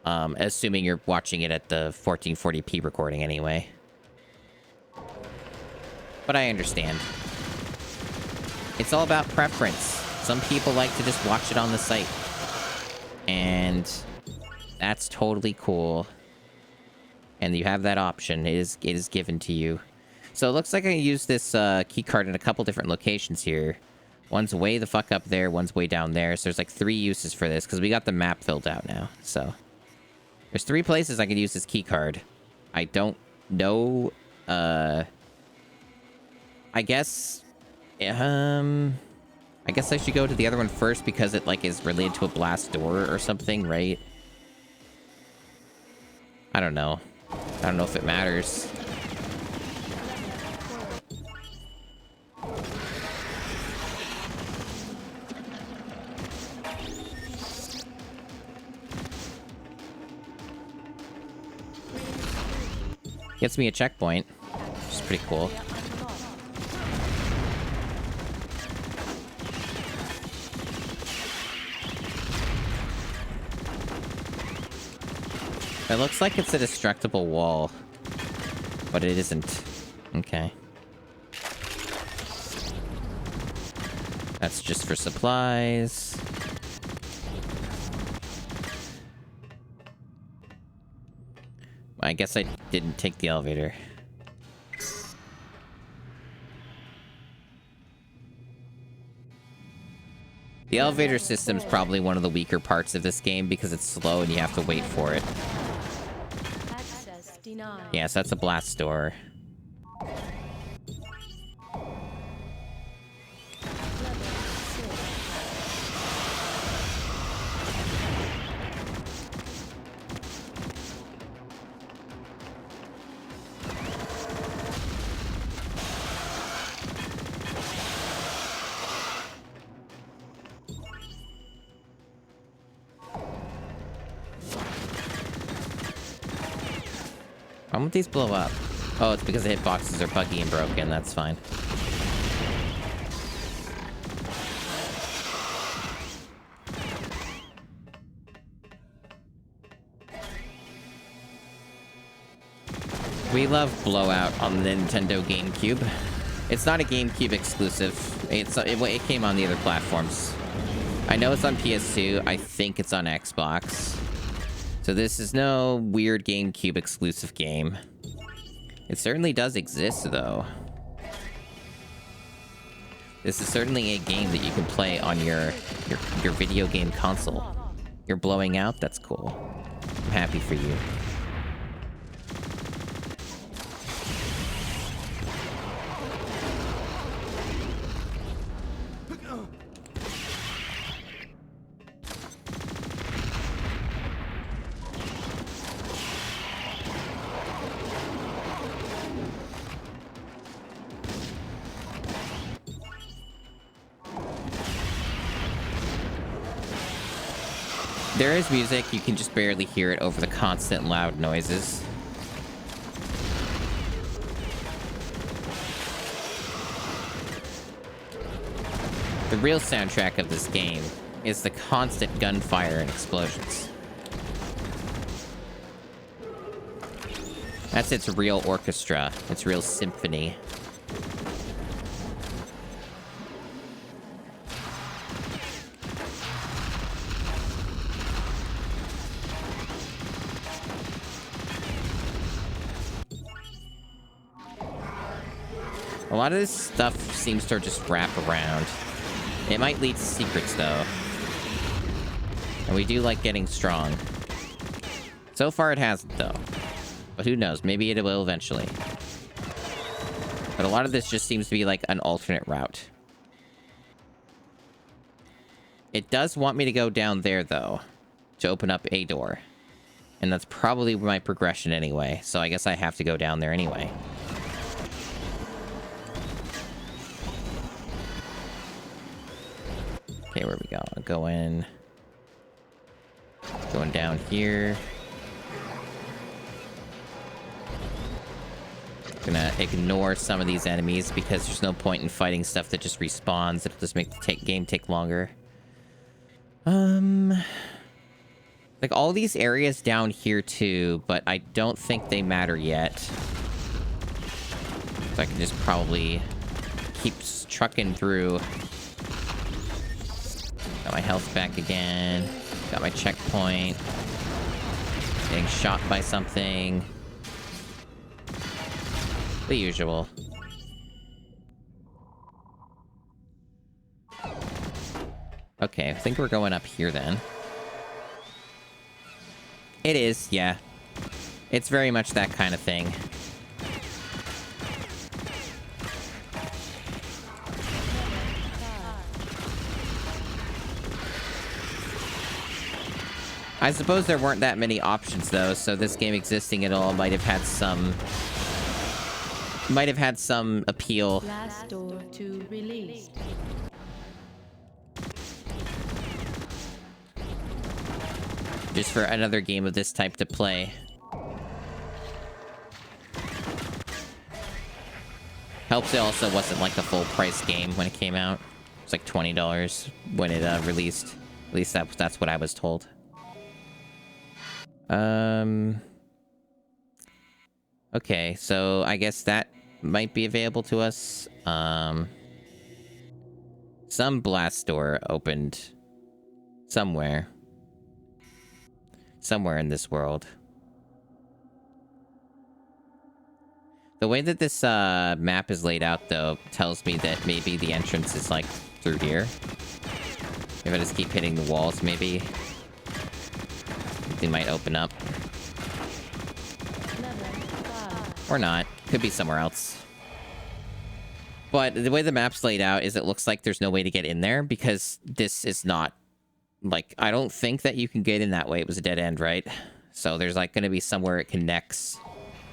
Assuming you're watching it at the 1440p recording anyway. But I understand. It's all about preference. Some people like to just watch it on the site. And That's totally cool. And you have that option. It is given to you. So it looks like I can use this key card in a couple different locations here. One's way the fuck up there, one's way down there. So there's like 3 uses for this, because we got the map filled out now. So there's 3 places I can use this key card. I don't know. I guess I should go to the other one first because it like is related to a blast door or something, right? I don't know. I don't know if it matters. Gets me a checkpoint, which is pretty cool. It looks like it's a destructible wall, but it isn't. Okay. That's just for supplies. I guess I didn't take the elevator. The elevator system's probably one of the weaker parts of this game because it's slow and you have to wait for it. Access denied. Yes, that's a blast door. Why won't these blow up? Oh, it's because the hitboxes are buggy and broken. That's fine. We love Blowout on the Nintendo GameCube. It's not a GameCube exclusive. It came on the other platforms. I know it's on PS2. I think it's on Xbox. So this is no weird GameCube exclusive game. It certainly does exist, though. This is certainly a game that you can play on your video game console. You're blowing out? That's cool. I'm happy for you. There is music, you can just barely hear it over the constant loud noises. The real soundtrack of this game is the constant gunfire and explosions. That's its real orchestra, its real symphony. A lot of this stuff seems to just wrap around. It might lead to secrets, though. And we do like getting strong. So far it hasn't, though. But who knows, maybe it will eventually. But a lot of this just seems to be like an alternate route. It does want me to go down there, though, to open up a door. And that's probably my progression anyway, so I guess I have to go down there anyway. Okay, where we go? I'll go in. Going down here. Gonna ignore some of these enemies because there's no point in fighting stuff that just respawns. It'll just make the game take longer. Like all these areas down here too, but I don't think they matter yet. So I can just probably keep trucking through. Got my health back again. Got my checkpoint. Getting shot by something. The usual. Okay, I think we're going up here then. It is, yeah. It's very much that kind of thing. I suppose there weren't that many options though, so this game existing at all might have had some appeal. Last door to released. Just for another game of this type to play. Helps it also wasn't like a full price game when it came out. It's like $20 when it released. At least that's what I was told. Okay, so I guess that might be available to us. Some blast door opened somewhere. Somewhere in this world. The way that this map is laid out, though, tells me that maybe the entrance is, like, through here. If I just keep hitting the walls, maybe they might open up. Or not. Could be somewhere else. But the way the map's laid out is it looks like there's no way to get in there, because this is not... Like, I don't think that you can get in that way. It was a dead end, right? So there's, like, gonna be somewhere it connects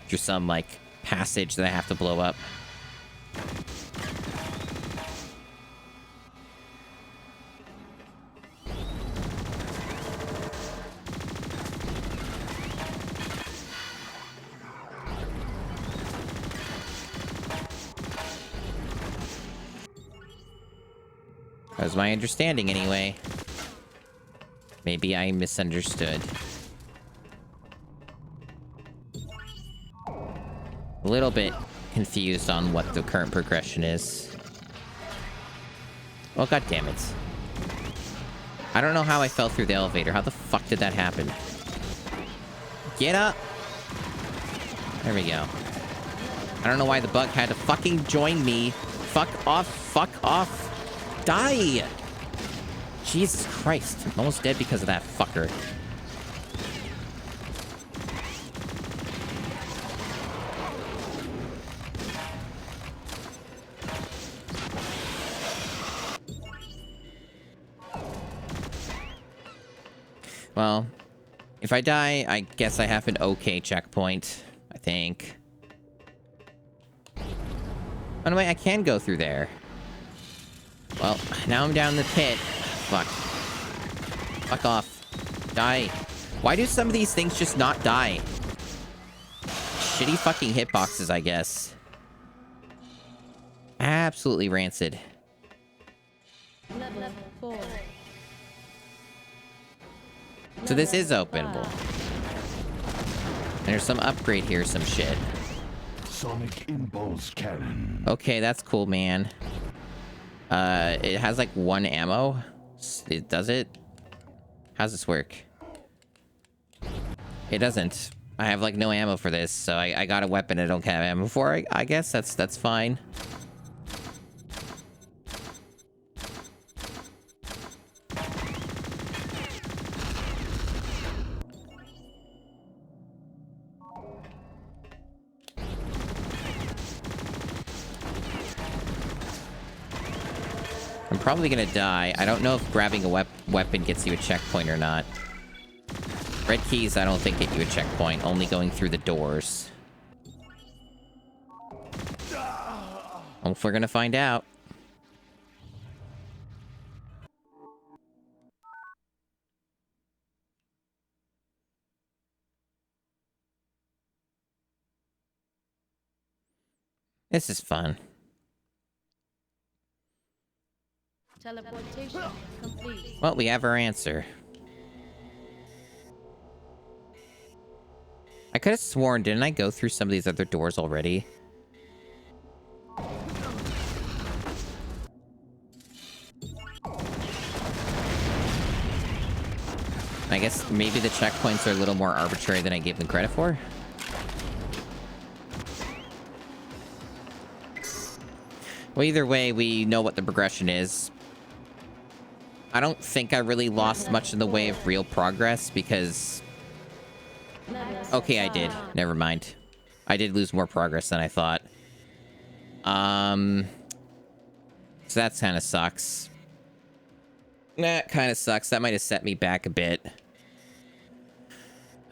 through some, like, passage that I have to blow up. That was my understanding, anyway. Maybe I misunderstood. A little bit confused on what the current progression is. Oh, god damn it. I don't know how I fell through the elevator. How the fuck did that happen? Get up! There we go. I don't know why the bug had to fucking join me. Fuck off, fuck off. Die! Jesus Christ. I'm almost dead because of that fucker. Well, if I die, I guess I have an okay checkpoint, I think. By the way, I can go through there. Well, now I'm down the pit. Fuck. Fuck off. Die. Why do some of these things just not die? Shitty fucking hitboxes, I guess. Absolutely rancid. Level 4. So this is openable. And there's some upgrade here, some shit. Sonic Impulse Cannon. Okay, that's cool, man. It has like 1 ammo. It does it? How's this work? It doesn't. I have like no ammo for this, so I got a weapon I don't have ammo for. I guess that's fine. I'm probably gonna die. I don't know if grabbing a weapon gets you a checkpoint or not. Red keys, I don't think get you a checkpoint. Only going through the doors. Well, if we're gonna find out. This is fun. Teleportation complete. Well, we have our answer. I could have sworn, didn't I go through some of these other doors already? I guess maybe the checkpoints are a little more arbitrary than I gave them credit for. Well, either way, we know what the progression is. I don't think I really lost much in the way of real progress because... Okay, I did. Never mind. I did lose more progress than I thought. So that kind of sucks. That kind of sucks. That might have set me back a bit.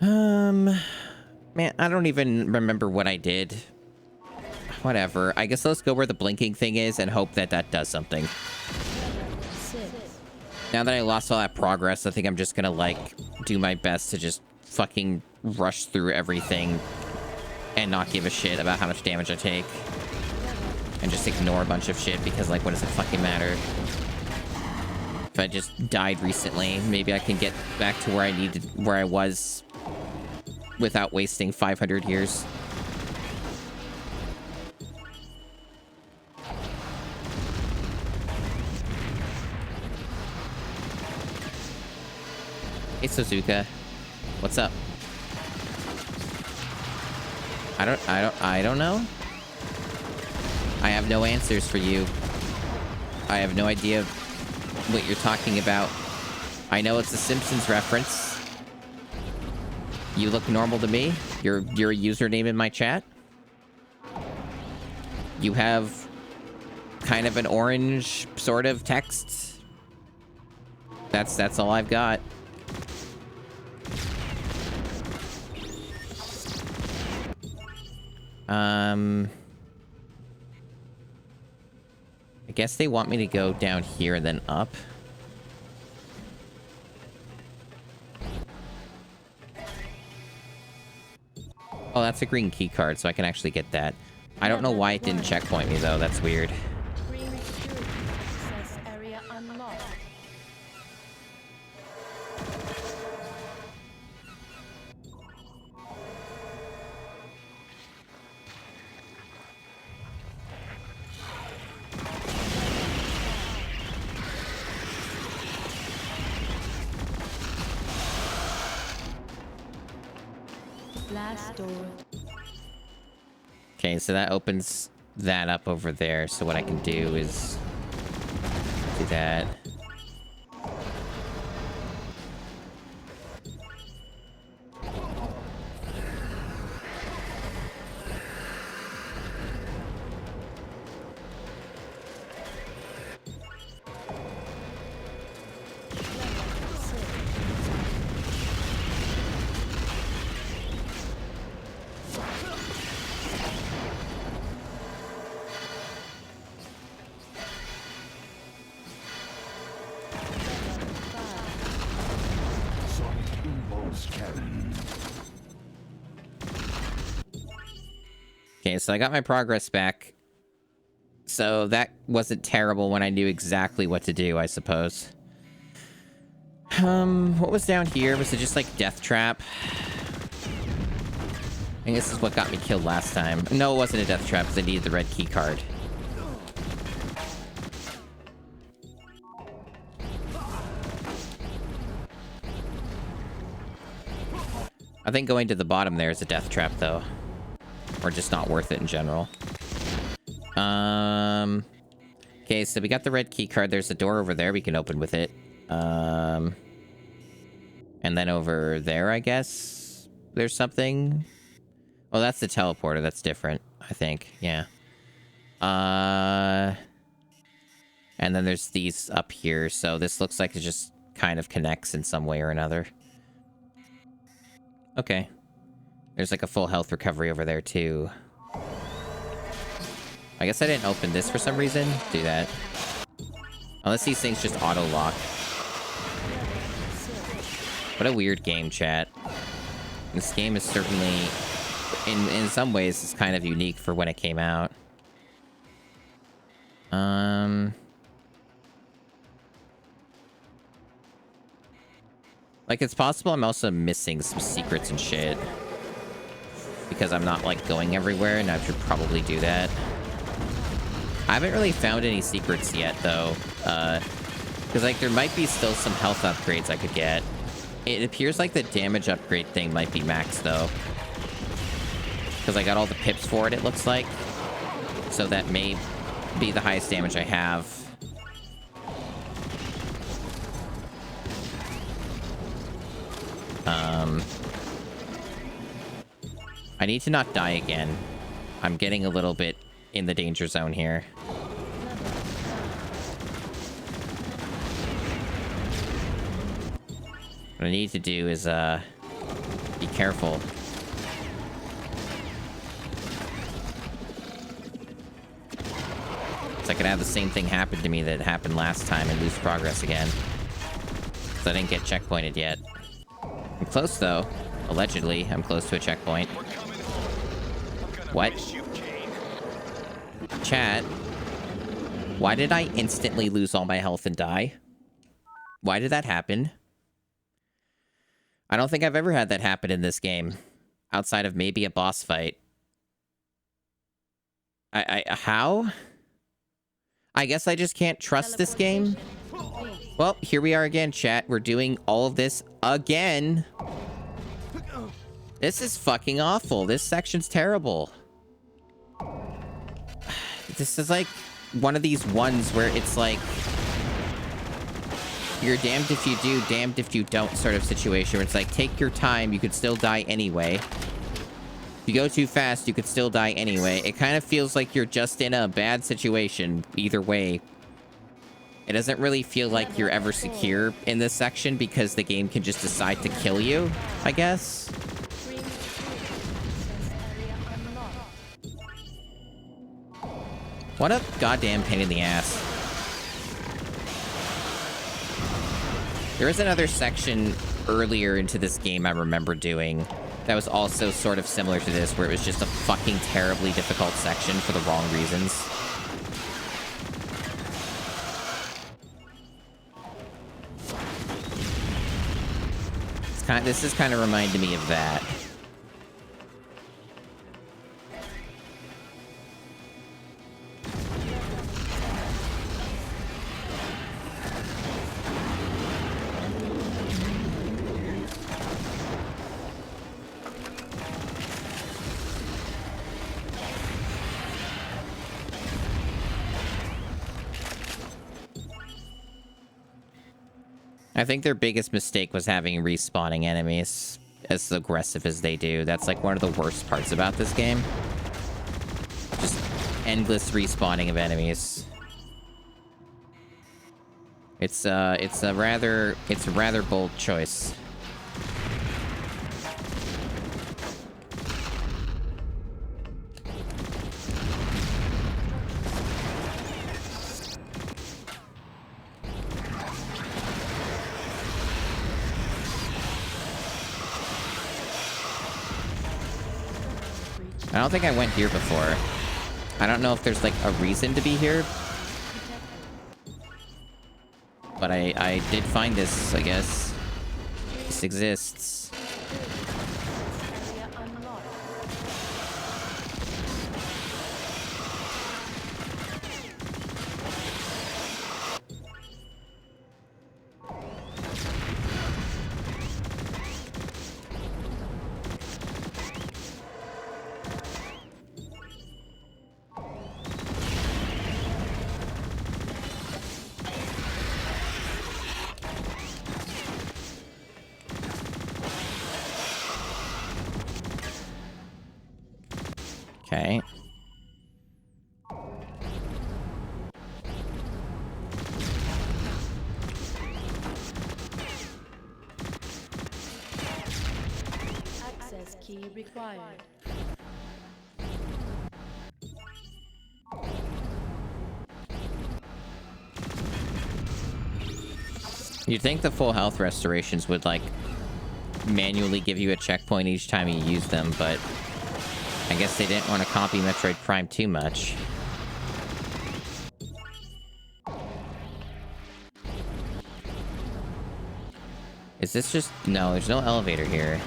Man, I don't even remember what I did. Whatever. I guess let's go where the blinking thing is and hope that that does something. Now that I lost all that progress, I think I'm just gonna, like, do my best to just fucking rush through everything and not give a shit about how much damage I take. And just ignore a bunch of shit because, like, what does it fucking matter? If I just died recently, maybe I can get back to where I was without wasting 500 years. Hey, Suzuka. What's up? I don't know. I have no answers for you. I have no idea what you're talking about. I know it's a Simpsons reference. You look normal to me. You're a username in my chat. You have kind of an orange sort of text. That's all I've got. I guess they want me to go down here and then up. Oh, that's a green key card, so I can actually get that. I don't know why it didn't checkpoint me, though. That's weird. Green security access area unlocked. Blast door. Okay, so that opens that up over there. So what I can do is do that. Sonic impulse cannon. Okay, so I got my progress back. So that wasn't terrible when I knew exactly what to do, I suppose. What was down here? Was it just like Death Trap? I think this is what got me killed last time. No, it wasn't a Death Trap because I needed the red key card. I think going to the bottom there is a Death Trap, though. Or just not worth it in general. Okay, so we got the red key card. There's a door over there we can open with it. And then over there, I guess, there's something. Oh, that's the teleporter. That's different, I think. Yeah. And then there's these up here. So this looks like it just kind of connects in some way or another. Okay. There's like a full health recovery over there, too. I guess I didn't open this for some reason. Do that. Unless these things just auto-lock. What a weird game, chat. This game is certainly, in some ways, it's kind of unique for when it came out. Like, it's possible I'm also missing some secrets and shit. Because I'm not, like, going everywhere, and I should probably do that. I haven't really found any secrets yet, though. Because, like, there might be still some health upgrades I could get. It appears like the damage upgrade thing might be maxed, though. Because I got all the pips for it, it looks like. So that may be the highest damage I have. I need to not die again. I'm getting a little bit in the danger zone here. What I need to do is, be careful. So I could have the same thing happen to me that happened last time and lose progress again. Because I didn't get checkpointed yet. I'm close, though. Allegedly, I'm close to a checkpoint. What? Chat. Why did I instantly lose all my health and die? Why did that happen? I don't think I've ever had that happen in this game. Outside of maybe a boss fight. How? I guess I just can't trust this game. Well, here we are again, chat. We're doing all of this again. This is fucking awful. This section's terrible. This is like one of these ones where it's like you're damned if you do, damned if you don't sort of situation where it's like, take your time, you could still die anyway. If you go too fast, you could still die anyway. It kind of feels like you're just in a bad situation either way. It doesn't really feel like you're ever secure in this section because the game can just decide to kill you, I guess. What a goddamn pain in the ass. There is another section earlier into this game I remember doing that was also sort of similar to this, where it was just a fucking terribly difficult section for the wrong reasons. This is kind of reminding me of that. I think their biggest mistake was having respawning enemies as aggressive as they do. That's like one of the worst parts about this game. Just endless respawning of enemies. It's a rather bold choice. I don't think I went here before. I don't know if there's like a reason to be here. But I did find this, I guess. This exists. Okay. Access key required. You'd think the full health restorations would, like, manually give you a checkpoint each time you use them, but I guess they didn't want to copy Metroid Prime too much. Is this just... No, there's no elevator here.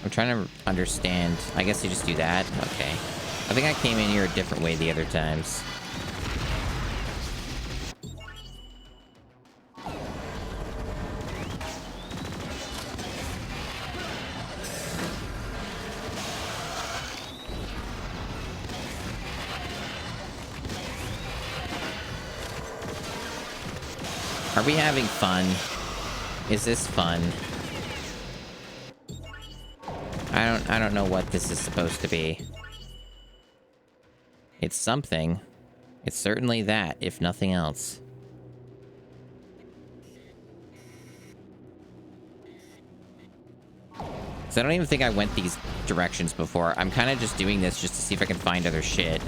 I'm trying to understand. I guess you just do that? Okay. I think I came in here a different way the other times. Are we having fun? Is this fun? I don't know what this is supposed to be. It's something. It's certainly that, if nothing else. So I don't even think I went these directions before. I'm kind of just doing this just to see if I can find other shit.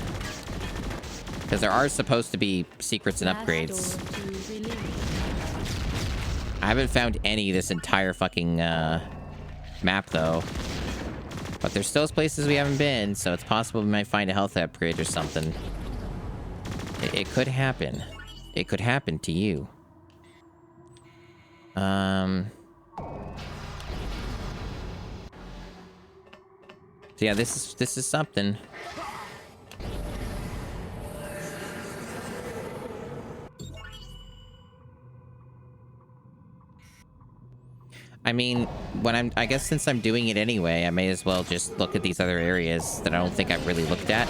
Because there are supposed to be secrets and upgrades. I haven't found any this entire fucking map, though. But there's still places we haven't been, so it's possible we might find a health upgrade or something. It could happen. It could happen to you. So yeah, this is something. I mean, I guess since I'm doing it anyway, I may as well just look at these other areas that I don't think I've really looked at.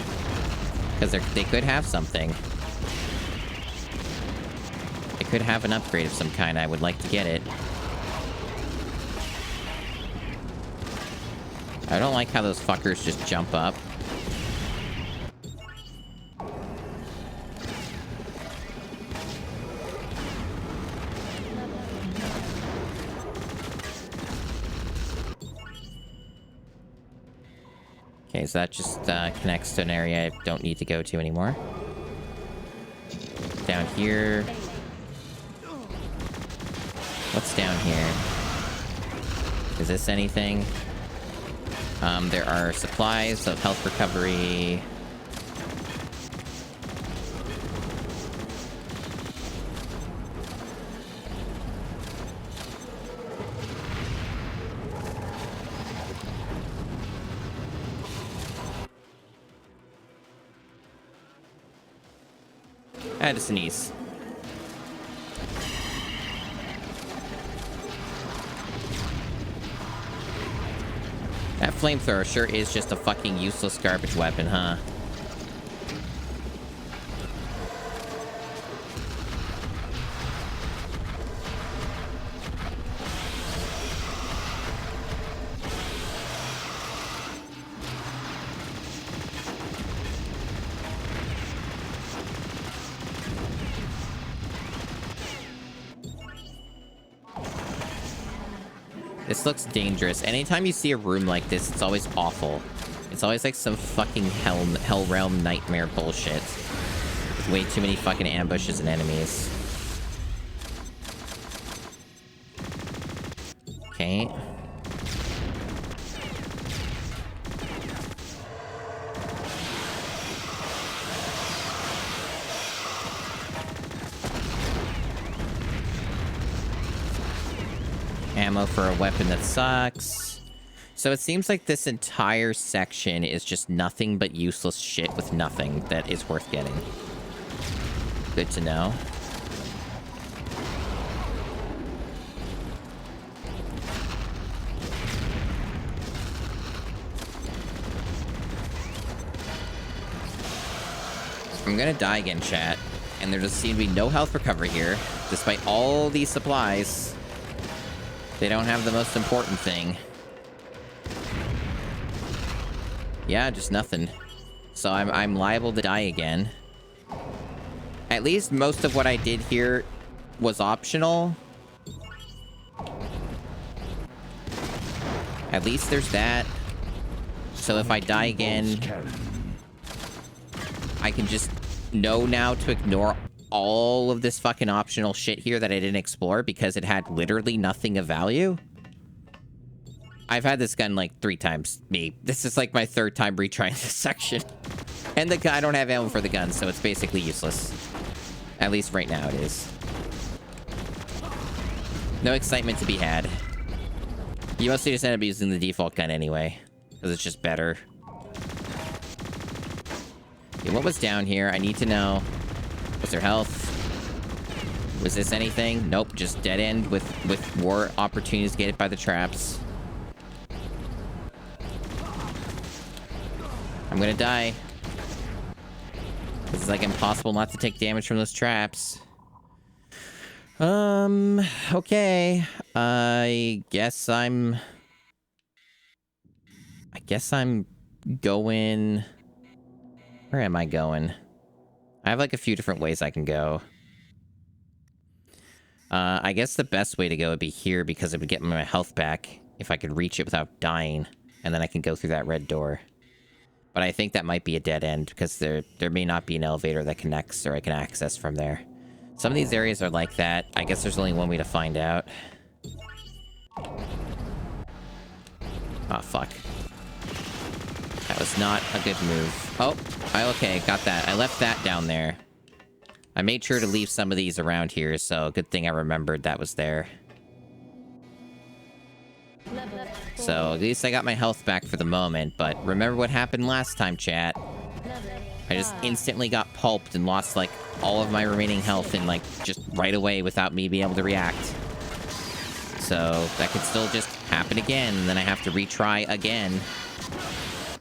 Because they could have something. They could have an upgrade of some kind. I would like to get it. I don't like how those fuckers just jump up. Okay, so that just connects to an area I don't need to go to anymore. Down here. What's down here? Is this anything? There are supplies of health recovery. I had to sneeze. That flamethrower sure is just a fucking useless garbage weapon, huh? This looks dangerous. Anytime you see a room like this, it's always awful. It's always like some fucking hell realm nightmare bullshit. With way too many fucking ambushes and enemies. Okay. Ammo for a weapon that sucks. So it seems like this entire section is just nothing but useless shit with nothing that is worth getting. Good to know. I'm gonna die again, chat. And there doesn't seem to be no health recovery here, despite all these supplies. They don't have the most important thing. Yeah, just nothing. So I'm liable to die again. At least most of what I did here was optional. At least there's that. So if I die again, I can just know now to ignore all of this fucking optional shit here that I didn't explore because it had literally nothing of value. I've had this gun like 3 times. This is like my 3rd time retrying this section. And I don't have ammo for the gun, so it's basically useless. At least right now it is. No excitement to be had. You mostly just end up using the default gun anyway, because it's just better. Okay, what was down here? I need to know. Was there health? Was this anything? Nope, just dead end with more opportunities gated by the traps. I'm gonna die. This is like impossible not to take damage from those traps. Okay. I guess I'm going... Where am I going? I have, like, a few different ways I can go. I guess the best way to go would be here because it would get my health back if I could reach it without dying, and then I can go through that red door. But I think that might be a dead end because there may not be an elevator that connects or I can access from there. Some of these areas are like that. I guess there's only one way to find out. Oh, fuck. That was not a good move. Oh, okay, got that. I left that down there. I made sure to leave some of these around here, so good thing I remembered that was there. So, at least I got my health back for the moment, but remember what happened last time, chat. I just instantly got pulped and lost, like, all of my remaining health and, like, just right away without me being able to react. So, that could still just happen again, and then I have to retry again.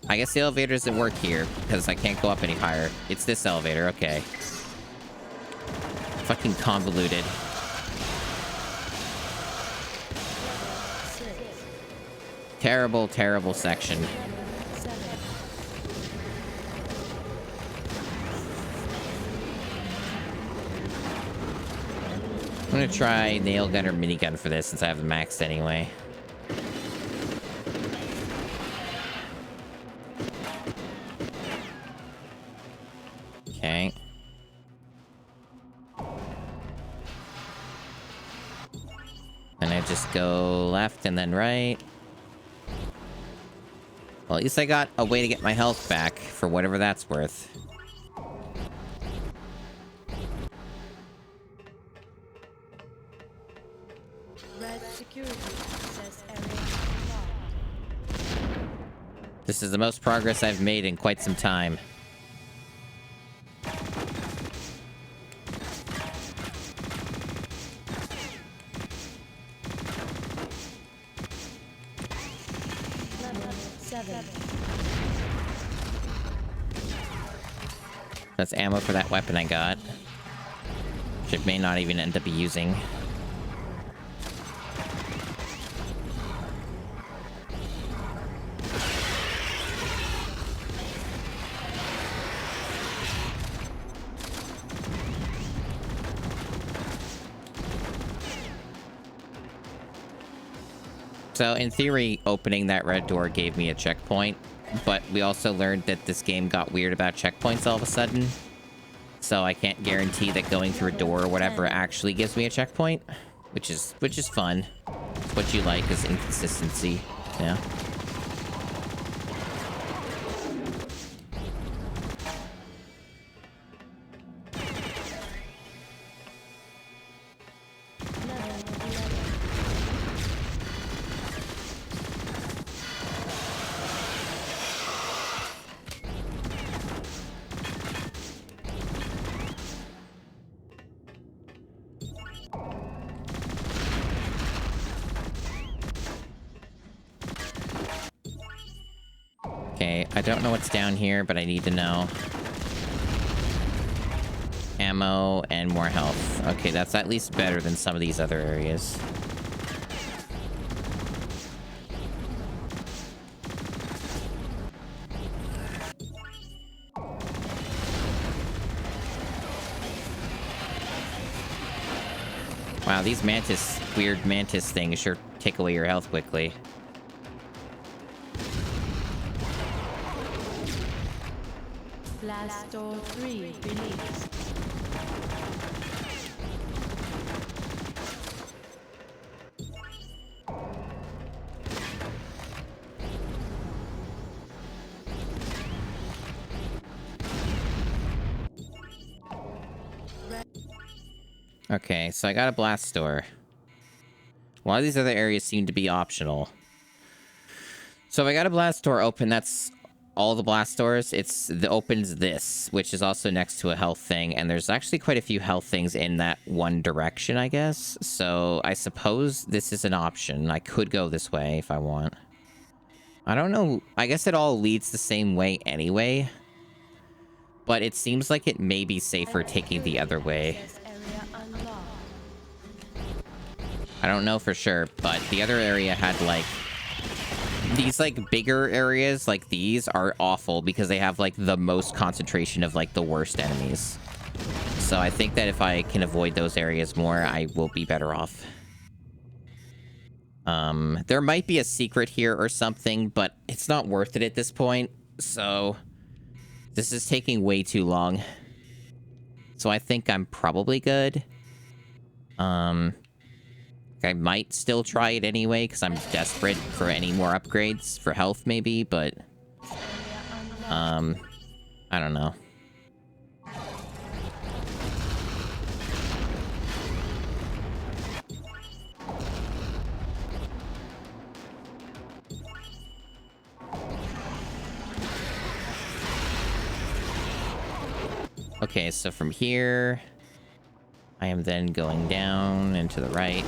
I guess the elevator doesn't work here, because I can't go up any higher. It's this elevator, okay. Fucking convoluted. Terrible, terrible section. I'm gonna try nail gun or minigun for this since I have the maxed anyway. Okay. And I just go left and then right. Well, at least I got a way to get my health back for whatever that's worth. Red security access area locked. This is the most progress I've made in quite some time. That's ammo for that weapon I got. Which it may not even end up using. So, in theory, opening that red door gave me a checkpoint, but we also learned that this game got weird about checkpoints all of a sudden. So I can't guarantee that going through a door or whatever actually gives me a checkpoint, which is fun. It's what you like is inconsistency, yeah. Okay, I don't know what's down here, but I need to know. Ammo and more health. Okay, that's at least better than some of these other areas. Wow, these weird mantis things sure take away your health quickly. Blast door 3 released. Okay, so I got a blast door. A lot of these other areas seem to be optional. So if I got a blast door open, that's all the blast doors. Opens this, which is also next to a health thing, and there's actually quite a few health things in that one direction, I guess. So I suppose this is an option. I could go this way if I want. I don't know. I guess it all leads the same way anyway. But it seems like it may be safer taking the other way. Access area unlocked. I don't know for sure, but the other area had, like... These, like, bigger areas, like these, are awful because they have, like, the most concentration of, like, the worst enemies. So I think that if I can avoid those areas more, I will be better off. There might be a secret here or something, but it's not worth it at this point. So this is taking way too long. So I think I'm probably good. I might still try it anyway, because I'm desperate for any more upgrades for health, maybe, but... I don't know. Okay, so from here... I am then going down and to the right.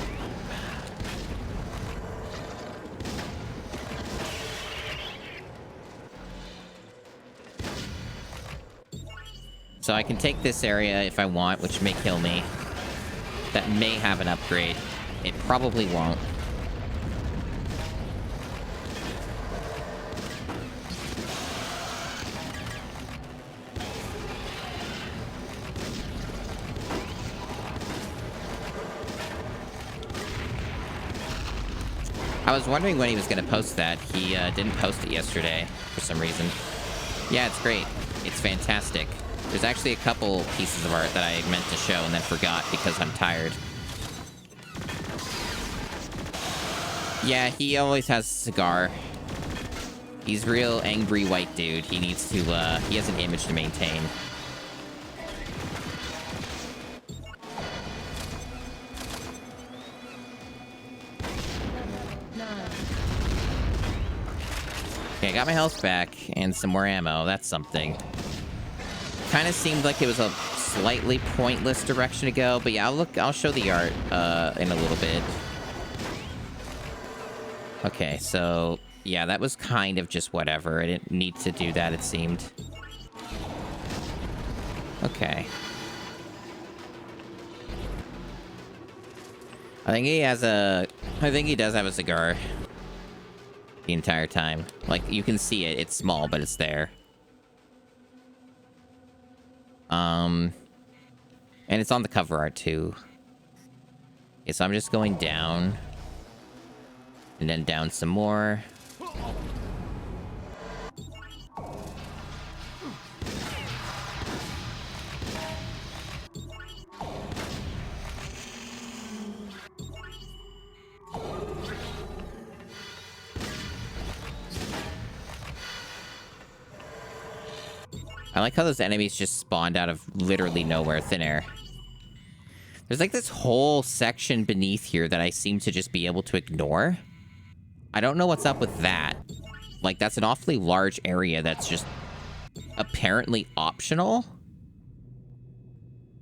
So I can take this area if I want, which may kill me. That may have an upgrade. It probably won't. I was wondering when he was going to post that. He didn't post it yesterday for some reason. Yeah, it's great. It's fantastic. There's actually a couple pieces of art that I meant to show and then forgot because I'm tired. Yeah, he always has a cigar. He's a real angry white dude. He needs to, he has an image to maintain. Okay, I got my health back and some more ammo. That's something. Kind of seemed like it was a slightly pointless direction to go, but yeah, I'll show the art in a little bit. Okay, so yeah, that was kind of just whatever. I didn't need to do that, it seemed. Okay. I think he does have a cigar the entire time. Like, you can see it. It's small, but it's there. And it's on the cover art, too. Okay, so I'm just going down. And then down some more. I like how those enemies just spawned out of literally nowhere, thin air. There's like this whole section beneath here that I seem to just be able to ignore. I don't know what's up with that. Like, that's an awfully large area that's just apparently optional.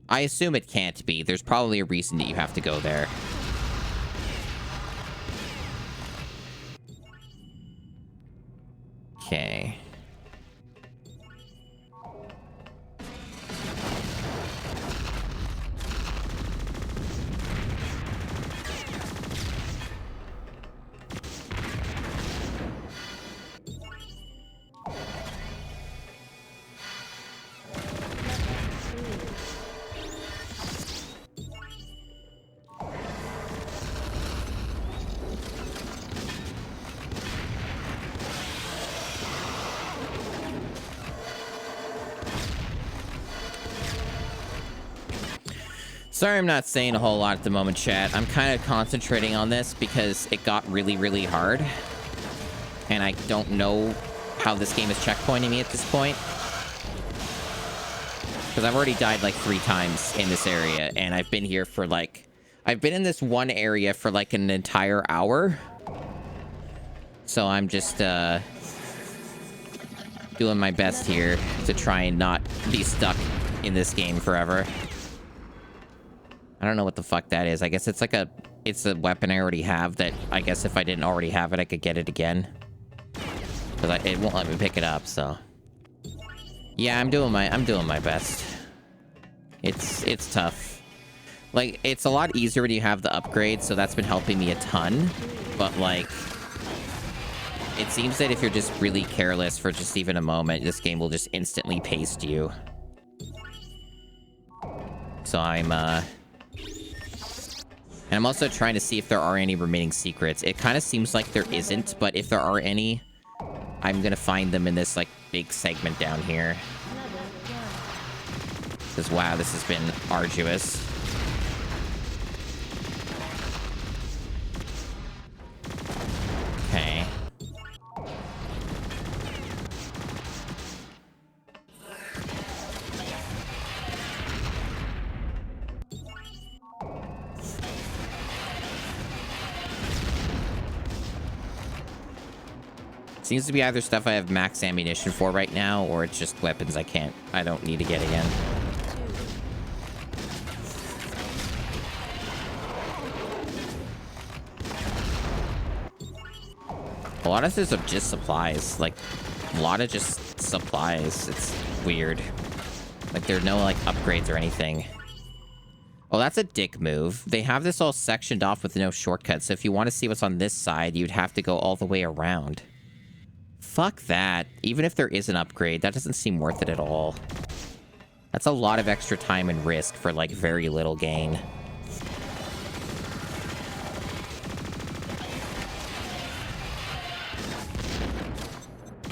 I assume it can't be. There's probably a reason that you have to go there. Okay. Sorry I'm not saying a whole lot at the moment, chat. I'm kind of concentrating on this because it got really, really hard. And I don't know how this game is checkpointing me at this point. Because I've already died like 3 times in this area. And I've been here for like... I've been in this one area for like an entire hour. So I'm just doing my best here to try and not be stuck in this game forever. I don't know what the fuck that is. I guess it's like it's a weapon I already have that I guess if I didn't already have it, I could get it again. Because it won't let me pick it up, so. Yeah, I'm doing my best. It's tough. Like, it's a lot easier when you have the upgrade, so that's been helping me a ton. But, like, it seems that if you're just really careless for just even a moment, this game will just instantly paste you. So and I'm also trying to see if there are any remaining secrets. It kind of seems like there isn't, but if there are any, I'm gonna find them in this, like, big segment down here. Because, wow, this has been arduous. Okay. Seems to be either stuff I have max ammunition for right now, or it's just weapons I don't need to get again. A lot of this are just supplies. Like, a lot of just supplies. It's weird. Like, there are no, like, upgrades or anything. Oh, that's a dick move. They have this all sectioned off with no shortcuts. So if you want to see what's on this side, you'd have to go all the way around. Fuck that. Even if there is an upgrade, that doesn't seem worth it at all. That's a lot of extra time and risk for, like, very little gain.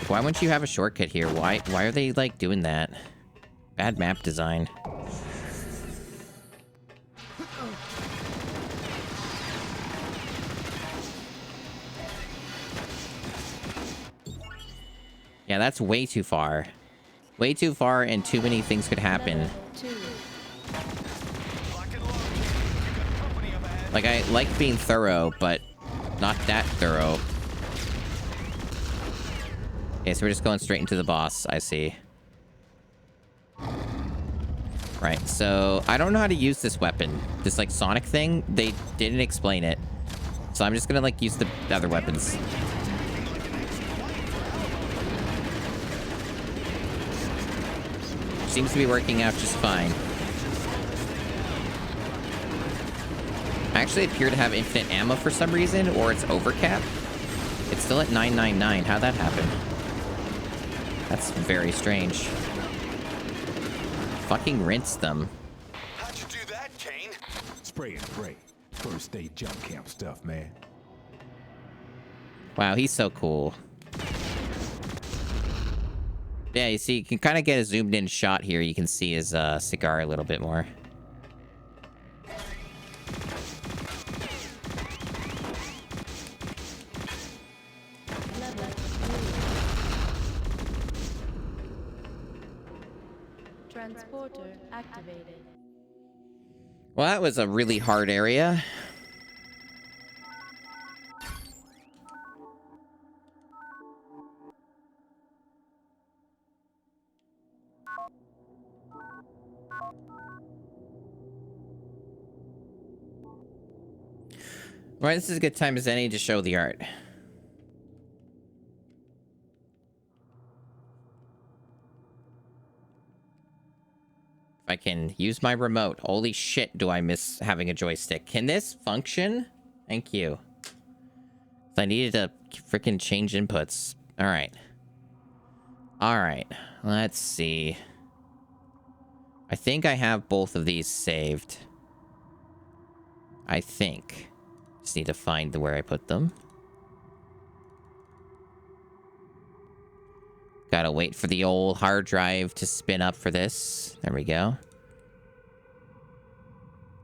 Why wouldn't you have a shortcut here? Why are they, like, doing that? Bad map design. Yeah, that's way too far. Way too far, and too many things could happen. Like, I like being thorough, but not that thorough. Okay, so we're just going straight into the boss, I see. Right, so I don't know how to use this weapon. This, like, Sonic thing, they didn't explain it. So I'm just gonna, like, use the other weapons. Seems to be working out just fine. I actually appear to have infinite ammo for some reason, or it's overcap. It's still at 999. How'd that happen? That's very strange. Fucking rinse them. How'd you do that, Kane? Spray and pray. First day jump camp stuff, man. Wow, he's so cool. Yeah, you see, you can kind of get a zoomed in shot here. You can see his cigar a little bit more. Transporter activated. Well, that was a really hard area. Right, this is a good time as any to show the art. If I can use my remote. Holy shit, do I miss having a joystick. Can this function? Thank you. I needed to freaking change inputs. Alright. Alright. Let's see. I think I have both of these saved. I think. Just need to find where I put them. Gotta wait for the old hard drive to spin up for this. There we go.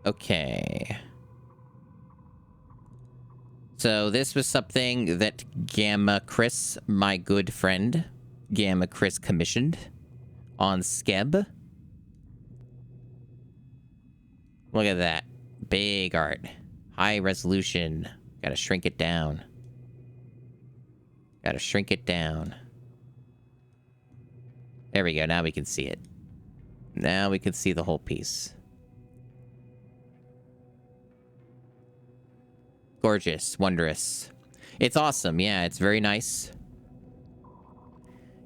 Okay. So this was something that Gamma Chris, my good friend, Gamma Chris commissioned on Skeb. Look at that. Big art. High resolution. Gotta shrink it down. Gotta shrink it down. There we go. Now we can see it. Now we can see the whole piece. Gorgeous. Wondrous. It's awesome. Yeah, it's very nice.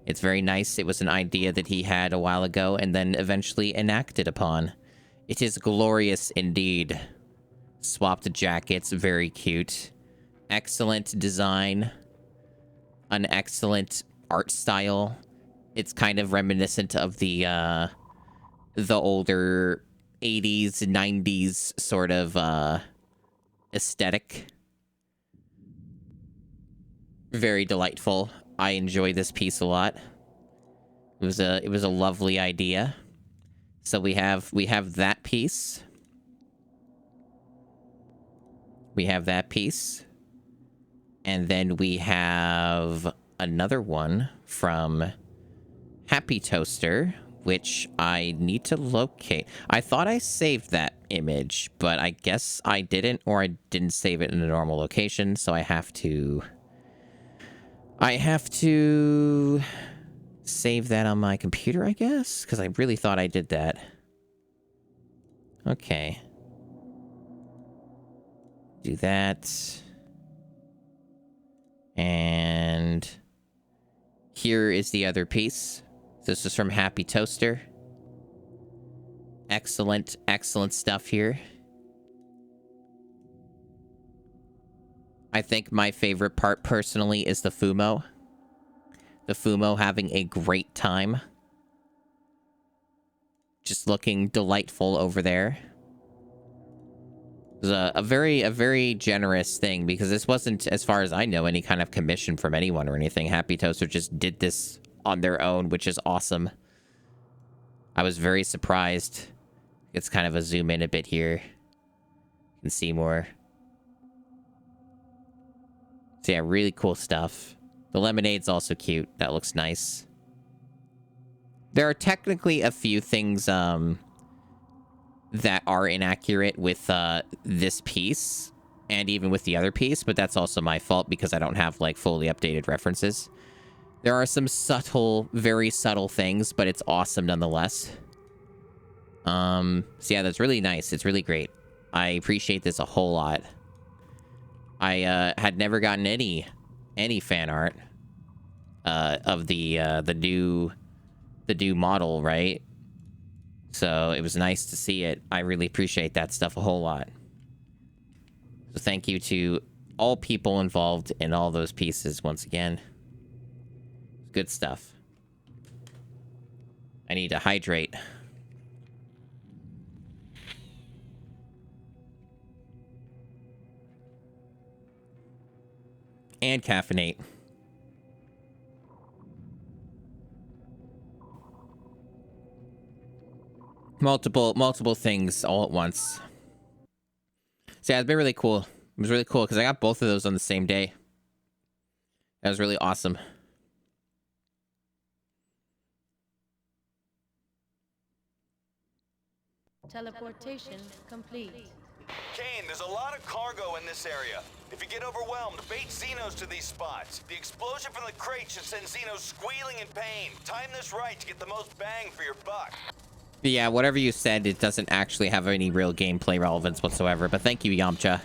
It's very nice. It was an idea that he had a while ago and then eventually enacted upon. It is glorious indeed. Swapped jackets, very cute. Excellent design. An excellent art style. It's kind of reminiscent of the older 80s, 90s sort of aesthetic. Very delightful. I enjoy this piece a lot. It was a lovely idea. So we have that piece. We have that piece. And then we have another one from Happy Toaster, which I need to locate. I thought I saved that image, but I guess I didn't, or I didn't save it in a normal location, so I have to save that on my computer, I guess, because I really thought I did that. Okay. Do that. And here is the other piece. This is from Happy Toaster. Excellent, excellent stuff here. I think my favorite part personally is the Fumo. The Fumo having a great time. Just looking delightful over there. It was a very generous thing, because this wasn't, as far as I know, any kind of commission from anyone or anything. Happy Toaster just did this on their own, which is awesome. I was very surprised. It's kind of a zoom in a bit here. You can see more. So yeah, really cool stuff. The lemonade's also cute. That looks nice. There are technically a few things that are inaccurate with this piece, and even with the other piece, but that's also my fault because I don't have like fully updated references. There are some subtle, very subtle things, but it's awesome nonetheless. So yeah, that's really nice. It's really great. I appreciate this a whole lot. I had never gotten any fan art of the new model, right? So it was nice to see it. I really appreciate that stuff a whole lot. So thank you to all people involved in all those pieces once again. Good stuff. I need to hydrate. And caffeinate. Multiple things all at once. So yeah, it's been really cool. It was really cool because I got both of those on the same day. That was really awesome. Teleportation complete. Kane, there's a lot of cargo in this area. If you get overwhelmed, bait Xenos to these spots. The explosion from the crate should send Xenos squealing in pain. Time this right to get the most bang for your buck. Yeah, whatever you said, it doesn't actually have any real gameplay relevance whatsoever, but thank you, Yamcha.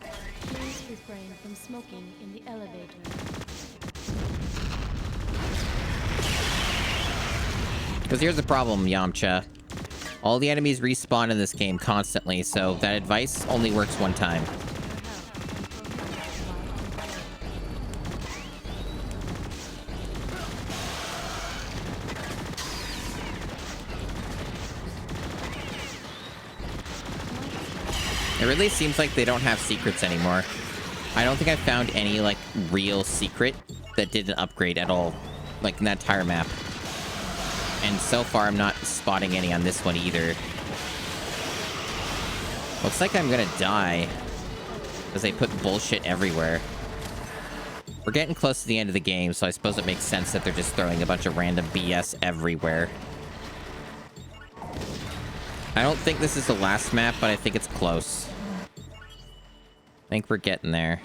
Please refrain from smoking in the elevator. Because here's the problem, Yamcha. All the enemies respawn in this game constantly, so that advice only works one time. It really seems like they don't have secrets anymore. I don't think I found any, like, real secret that did an upgrade at all. Like, in that entire map. And so far, I'm not spotting any on this one either. Looks like I'm gonna die. Because they put bullshit everywhere. We're getting close to the end of the game, so I suppose it makes sense that they're just throwing a bunch of random BS everywhere. I don't think this is the last map, but I think it's close. I think we're getting there.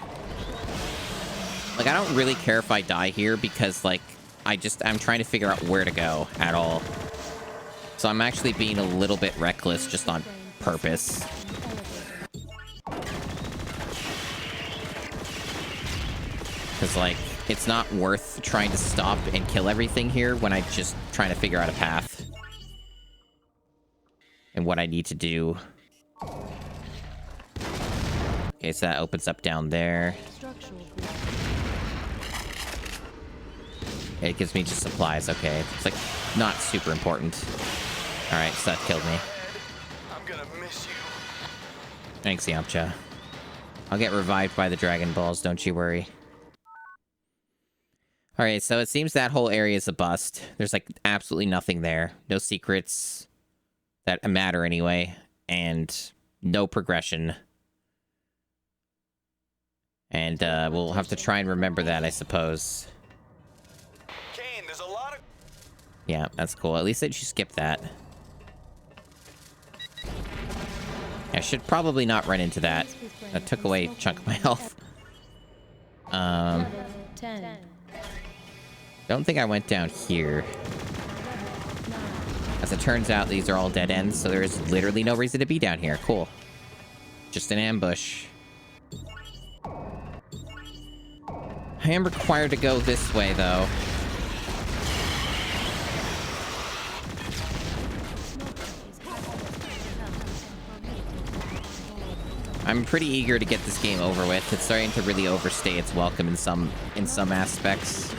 Like, I don't really care if I die here because, like, I'm trying to figure out where to go at all. So I'm actually being a little bit reckless just on purpose. Because, like, it's not worth trying to stop and kill everything here when I'm just trying to figure out a path. And what I need to do. Okay, so that opens up down there. Structural group. It gives me just supplies, okay. It's like not super important. Alright, so that killed me. I'm gonna miss you. Thanks, Yamcha. I'll get revived by the Dragon Balls, don't you worry. Alright, so it seems that whole area is a bust. There's like absolutely nothing there. No secrets that matter anyway. And no progression. And we'll have to try and remember that, I suppose. Kane, there's a lot of... Yeah, that's cool. At least I should skip that. I should probably not run into that. That took away a chunk of my health. Level 10. Don't think I went down here. As it turns out, these are all dead ends, so there is literally no reason to be down here. Cool. Just an ambush. I am required to go this way, though. I'm pretty eager to get this game over with. It's starting to really overstay its welcome in some aspects.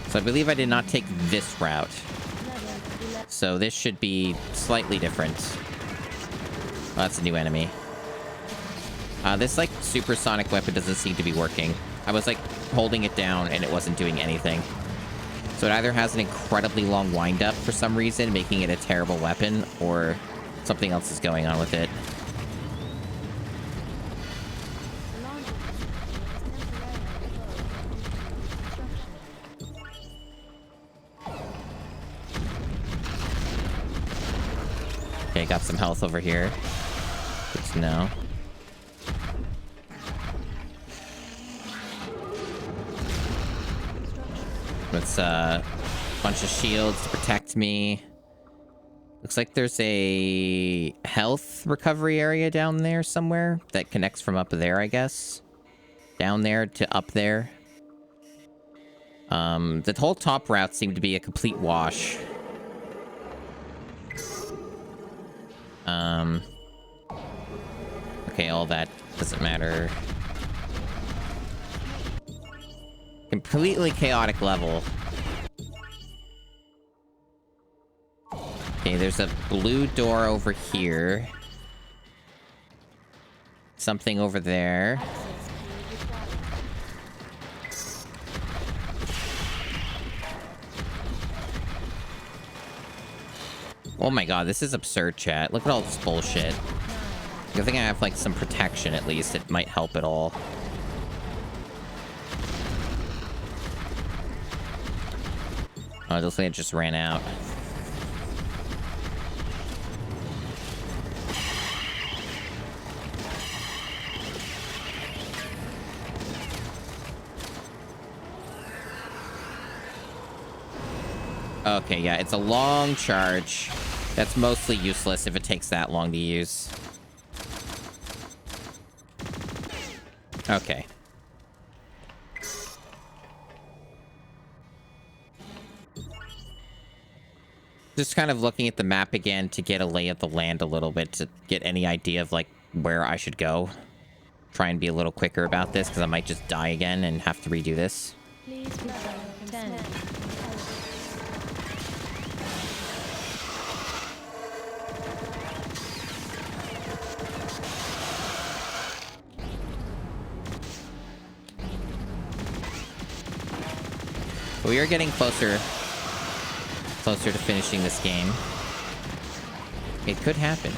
So I believe I did not take this route. So this should be slightly different. Oh, that's a new enemy. This, like, supersonic weapon doesn't seem to be working. I was, like, holding it down and it wasn't doing anything. So it either has an incredibly long wind-up for some reason, making it a terrible weapon, or something else is going on with it. Okay, got some health over here. Good to know. With a bunch of shields to protect me. Looks like there's a health recovery area down there somewhere that connects from up there, I guess. Down there to up there. The whole top route seemed to be a complete wash. Okay, all that doesn't matter. Completely chaotic level. Okay, there's a blue door over here. Something over there. Oh my god, this is absurd, chat. Look at all this bullshit. I think I have, like, some protection, at least. It might help at all. Oh, it looks like it just ran out. Okay, yeah, it's a long charge. That's mostly useless if it takes that long to use. Okay. Just kind of looking at the map again to get a lay of the land a little bit, to get any idea of, like, where I should go. Try and be a little quicker about this, because I might just die again and have to redo this. Please prepare 10. We are getting closer to finishing this game. It could happen.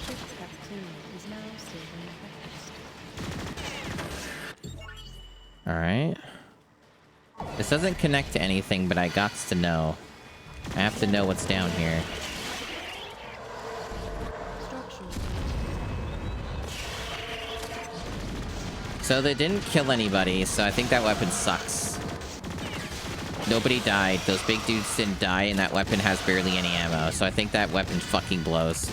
Ship captain is now sailing west. Alright. This doesn't connect to anything, but I gots to know. I have to know what's down here. Structural. So they didn't kill anybody, so I think that weapon sucks. Nobody died. Those big dudes didn't die, and that weapon has barely any ammo. So I think that weapon fucking blows.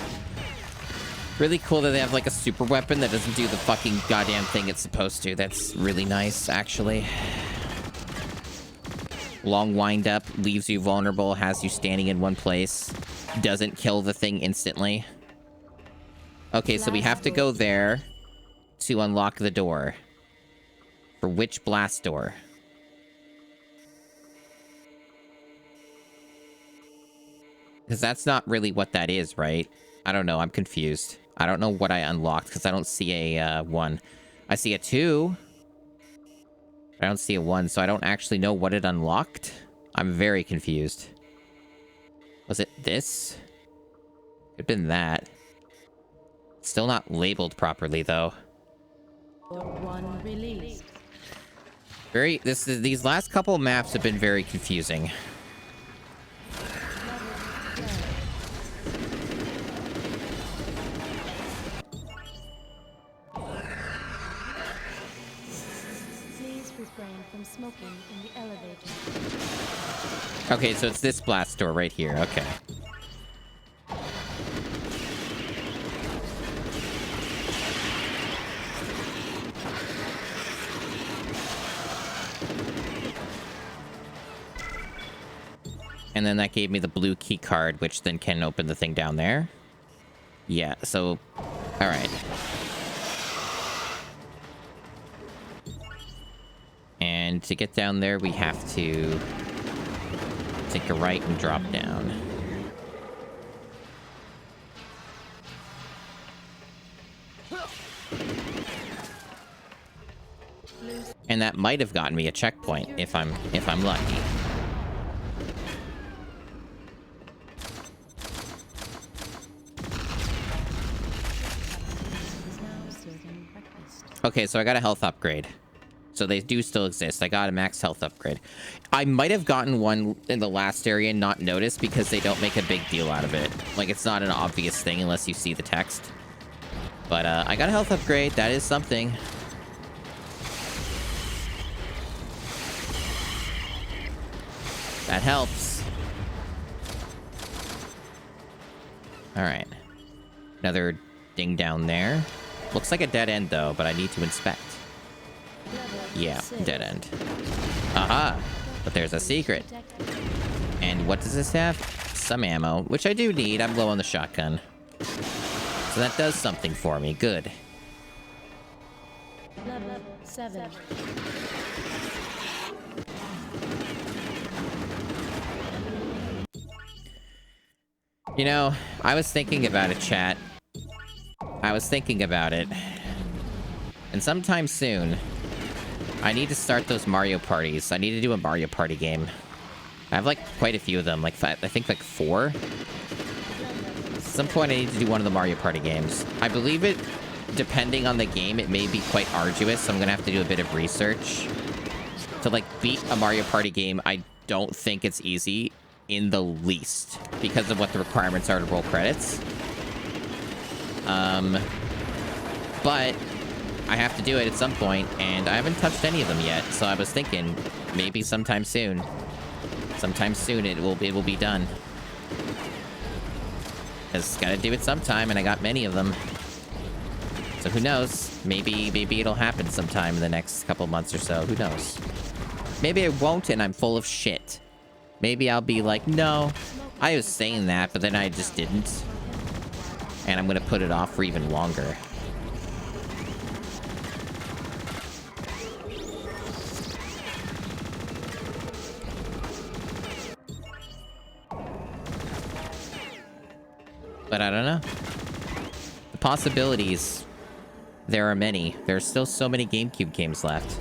Really cool that they have, like, a super weapon that doesn't do the fucking goddamn thing it's supposed to. That's really nice, actually. Long wind-up, leaves you vulnerable, has you standing in one place. Doesn't kill the thing instantly. Okay, so we have to go there to unlock the door. For which blast door? Because that's not really what that is, right? I don't know. I'm confused. I don't know what I unlocked because I don't see a 1. I see a 2. I don't see a 1, so I don't actually know what it unlocked. I'm very confused. Was it this? Could have been that. Still not labeled properly, though. One released. These last couple maps have been very confusing. Please refrain from smoking in the elevator. Okay, so it's this blast door right here. Okay. And then that gave me the blue key card, which then can open the thing down there. Yeah, so... Alright. And to get down there, we have to take a right and drop down. And that might have gotten me a checkpoint if I'm lucky. Okay, so I got a health upgrade. So they do still exist. I got a max health upgrade. I might have gotten one in the last area and not noticed because they don't make a big deal out of it. Like, it's not an obvious thing unless you see the text. But I got a health upgrade. That is something. That helps. Alright. Another ding down there. Looks like a dead end, though, but I need to inspect. Yeah, dead end. Aha! But there's a secret. And what does this have? Some ammo, which I do need. I'm low on the shotgun. So that does something for me. Good. Level 7. You know, I was thinking about it, chat. I was thinking about it. And sometime soon, I need to start those Mario parties. I need to do a Mario Party game. I have, like, quite a few of them. Like, I think, like, 4. At some point, I need to do one of the Mario Party games. I believe it, depending on the game, it may be quite arduous, so I'm gonna have to do a bit of research. To, like, beat a Mario Party game, I don't think it's easy in the least, because of what the requirements are to roll credits. But I have to do it at some point, and I haven't touched any of them yet, so I was thinking, maybe sometime soon. Sometime soon it will be done. Because gotta do it sometime, and I got many of them. So who knows? Maybe it'll happen sometime in the next couple months or so. Who knows? Maybe it won't, and I'm full of shit. Maybe I'll be like, no, I was saying that, but then I just didn't. And I'm gonna put it off for even longer. But I don't know. The possibilities, there are many. There's still so many GameCube games left.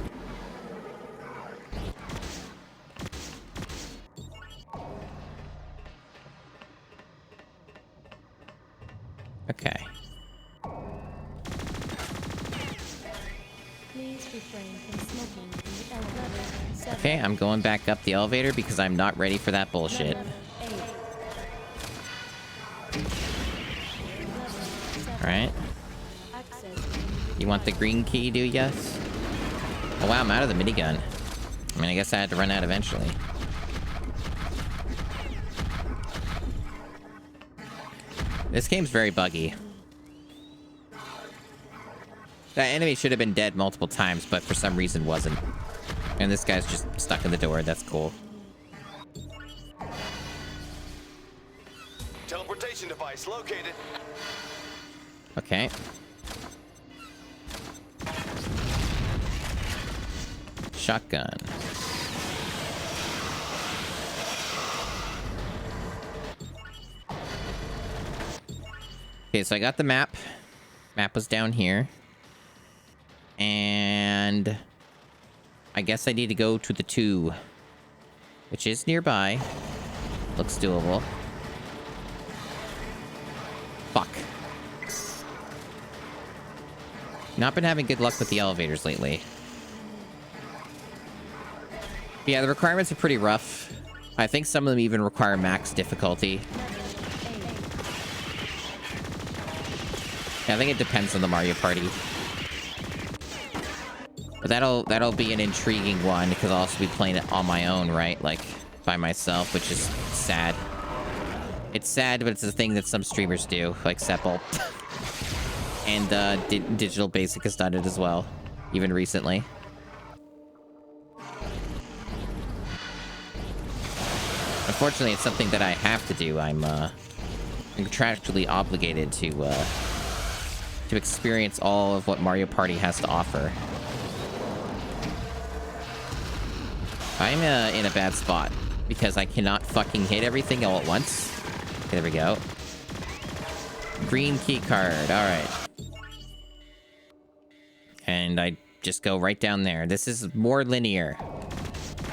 Okay. Please refrain from smoking in the elevator. Okay, I'm going back up the elevator because I'm not ready for that bullshit. Alright. You want the green key, do you? Yes? Oh wow, I'm out of the minigun. I mean, I guess I had to run out eventually. This game's very buggy. That enemy should have been dead multiple times, but for some reason wasn't. And this guy's just stuck in the door. That's cool. Teleportation device located. Okay. Shotgun. Okay, so I got the map. Map was down here. And I guess I need to go to the 2, which is nearby. Looks doable. Fuck. Not been having good luck with the elevators lately. Yeah, the requirements are pretty rough. I think some of them even require max difficulty. Yeah, I think it depends on the Mario Party. But that'll be an intriguing one, because I'll also be playing it on my own, right? Like, by myself, which is sad. It's sad, but it's a thing that some streamers do, like Sepple. And Digital Basic has done it as well, even recently. Unfortunately, it's something that I have to do. I'm contractually obligated to experience all of what Mario Party has to offer. I'm in a bad spot because I cannot fucking hit everything all at once. There we go. Green key card. All right. And I just go right down there. This is more linear.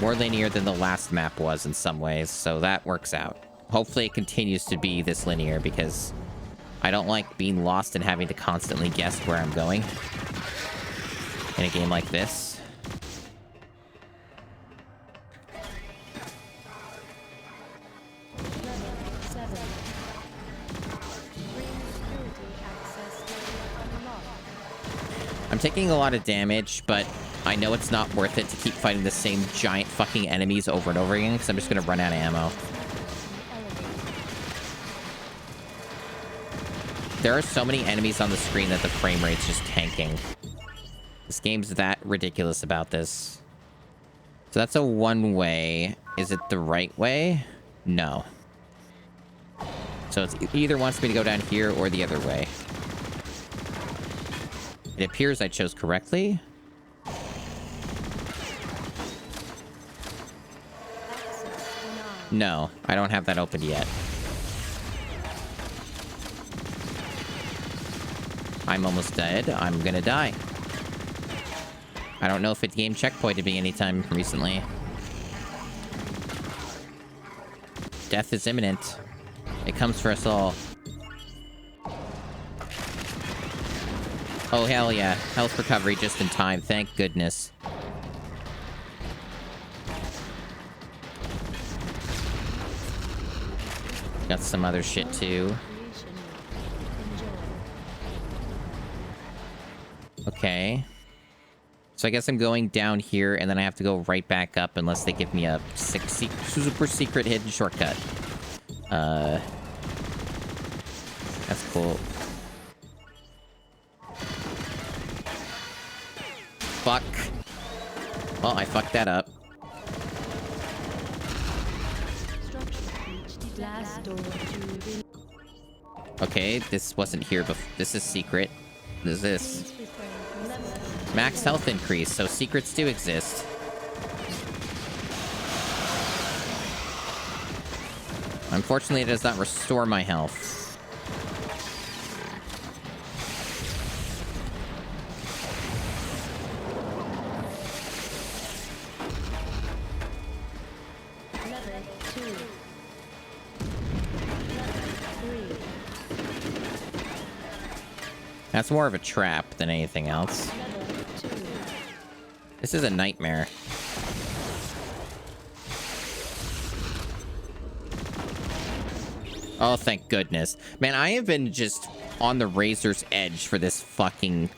More linear than the last map was in some ways, so that works out. Hopefully it continues to be this linear, because I don't like being lost and having to constantly guess where I'm going in a game like this. Level 7. Green security access area unlocked. I'm taking a lot of damage, but I know it's not worth it to keep fighting the same giant fucking enemies over and over again, because I'm just gonna run out of ammo. There are so many enemies on the screen that the frame rate's just tanking. This game's that ridiculous about this. So that's a one-way. Is it the right way? No. So it either wants me to go down here or the other way. It appears I chose correctly. No, I don't have that opened yet. I'm almost dead. I'm gonna die. I don't know if it game checkpointed me anytime recently. Death is imminent. It comes for us all. Oh, hell yeah. Health recovery just in time. Thank goodness. Got some other shit too. Okay. So I guess I'm going down here, and then I have to go right back up unless they give me a super secret hidden shortcut. That's cool. Fuck. Well, I fucked that up. Okay, this wasn't here before. This is secret. What is this? Max health increase, so secrets do exist. Unfortunately, it does not restore my health. That's more of a trap than anything else. This is a nightmare. Oh, thank goodness. Man, I have been just on the razor's edge for this fucking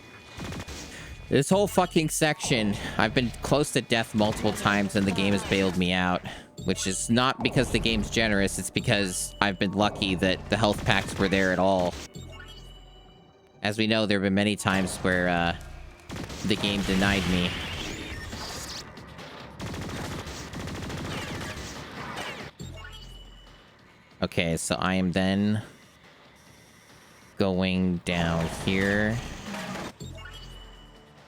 This whole fucking section, I've been close to death multiple times and the game has bailed me out. Which is not because the game's generous, it's because I've been lucky that the health packs were there at all. As we know, there have been many times where the game denied me. Okay, so I am then going down here.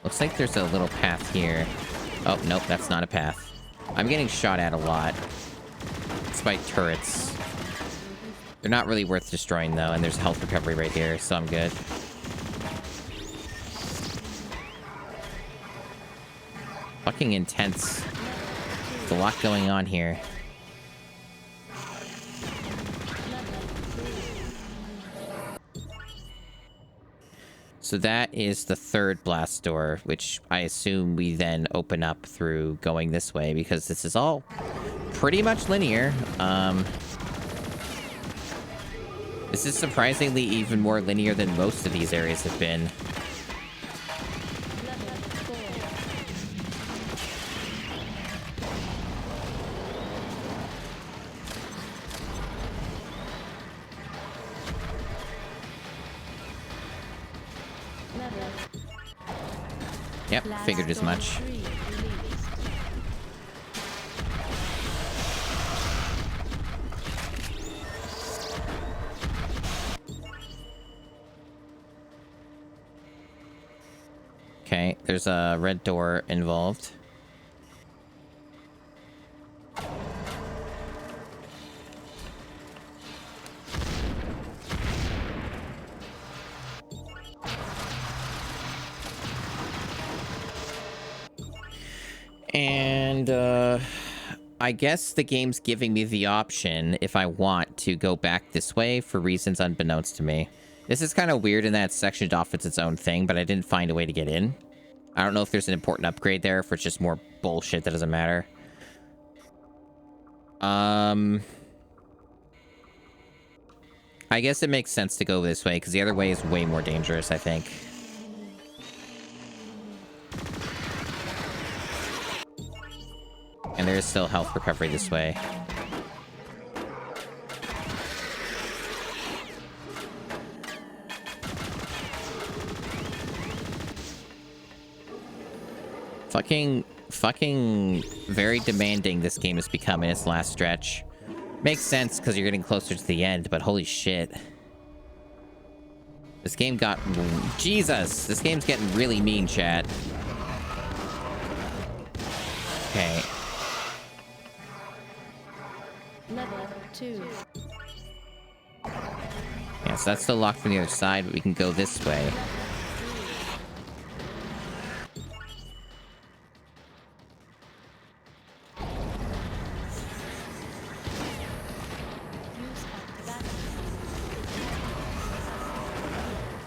Looks like there's a little path here. Oh, nope, that's not a path. I'm getting shot at a lot. It's by turrets. They're not really worth destroying, though, and there's health recovery right here, so I'm good. Fucking intense. There's a lot going on here. So that is the third blast door, which I assume we then open up through going this way, because this is all pretty much linear. This is surprisingly even more linear than most of these areas have been. Yep, figured as much. Okay, there's a red door involved. And, I guess the game's giving me the option, if I want, to go back this way for reasons unbeknownst to me. This is kind of weird in that it's sectioned off as its own thing, but I didn't find a way to get in. I don't know if there's an important upgrade there, if it's just more bullshit that doesn't matter. I guess it makes sense to go this way, because the other way is way more dangerous, I think. And there is still health recovery this way. Fucking very demanding this game has become in its last stretch. Makes sense because you're getting closer to the end, but holy shit. This game got... Jesus! This game's getting really mean, chat. Okay. Level 2. Yeah, so that's still locked from the other side, but we can go this way.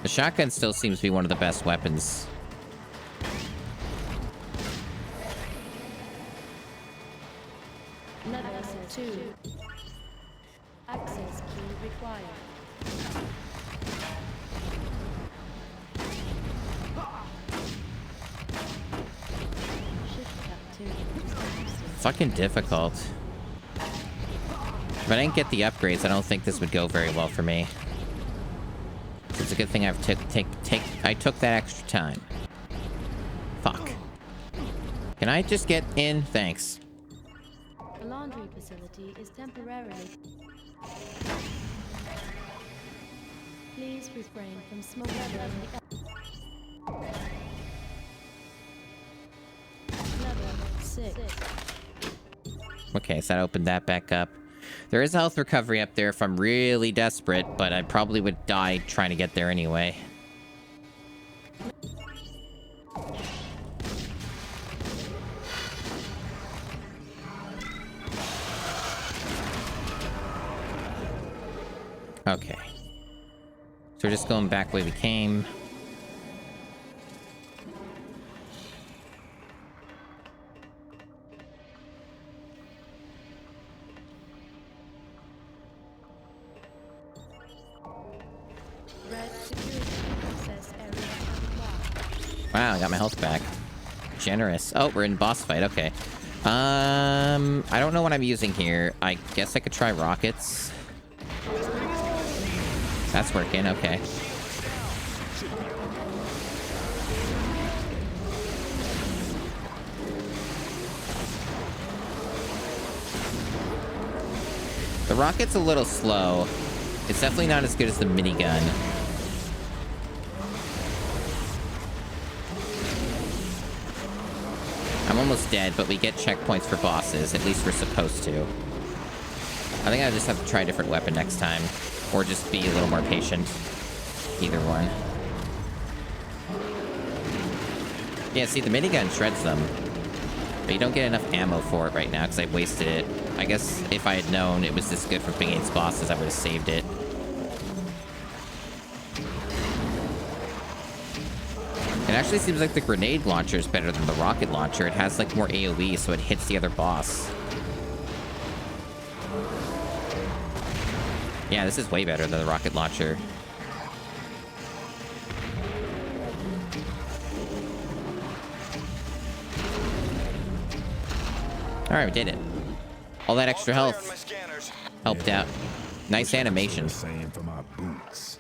The shotgun still seems to be one of the best weapons. Level 2. Access key required. Shift tab 2. Fucking difficult. If I didn't get the upgrades, I don't think this would go very well for me. It's a good thing I took that extra time. Fuck. Can I just get in? Thanks. The laundry facility is temporarily. Please refrain from smoking Level 6. Okay, so that opened that back up. There is health recovery up there if I'm really desperate, but I probably would die trying to get there anyway. Okay. So we're just going back the way we came. Red security access area unlocked. Wow, I got my health back. Generous. Oh, we're in boss fight. Okay. I don't know what I'm using here. I guess I could try rockets. That's working. Okay. The rocket's a little slow. It's definitely not as good as the minigun. I'm almost dead, but we get checkpoints for bosses. At least we're supposed to. I think I just have to try a different weapon next time. Or just be a little more patient. Either one. Yeah, see, the minigun shreds them. But you don't get enough ammo for it right now, because I wasted it. I guess if I had known it was this good for being against bosses, I would have saved it. It actually seems like the grenade launcher is better than the rocket launcher. It has, like, more AoE, so it hits the other boss. Yeah, this is way better than the rocket launcher. Alright, we did it. All that extra health helped out. Nice animation. Same for my boots.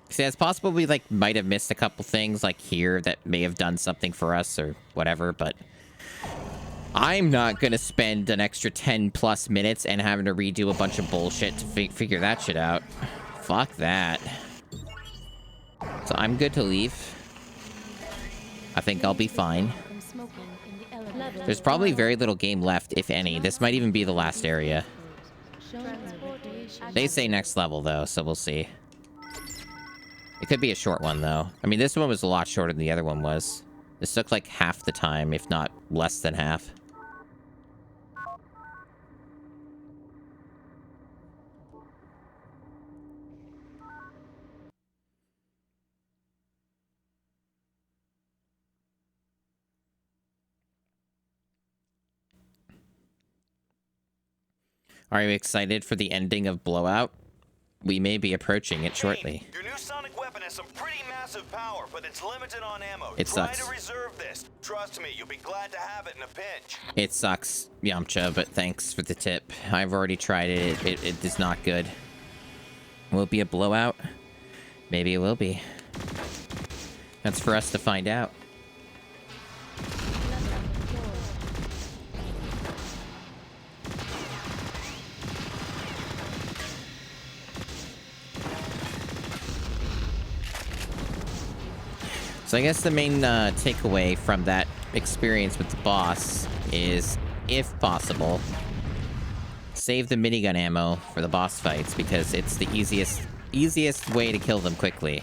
See, it's possible we, like, might have missed a couple things, like, here that may have done something for us or whatever, but I'm not gonna spend an extra 10+ minutes and having to redo a bunch of bullshit to figure that shit out. Fuck that. So I'm good to leave. I think I'll be fine. There's probably very little game left, if any. This might even be the last area. They say next level, though, so we'll see. It could be a short one, though. I mean, this one was a lot shorter than the other one was. This took, like, half the time, if not less than half. Are you excited for the ending of Blowout? We may be approaching it shortly. Your new sonic weapon has some pretty massive power, but it's limited on ammo. It sucks. Try to reserve this. Trust me, you'll be glad to have it in a pinch. It sucks, Yamcha, but thanks for the tip. I've already tried it. It is not good. Will it be a blowout? Maybe it will be. That's for us to find out. So I guess the main takeaway from that experience with the boss is, if possible, save the minigun ammo for the boss fights, because it's the easiest way to kill them quickly.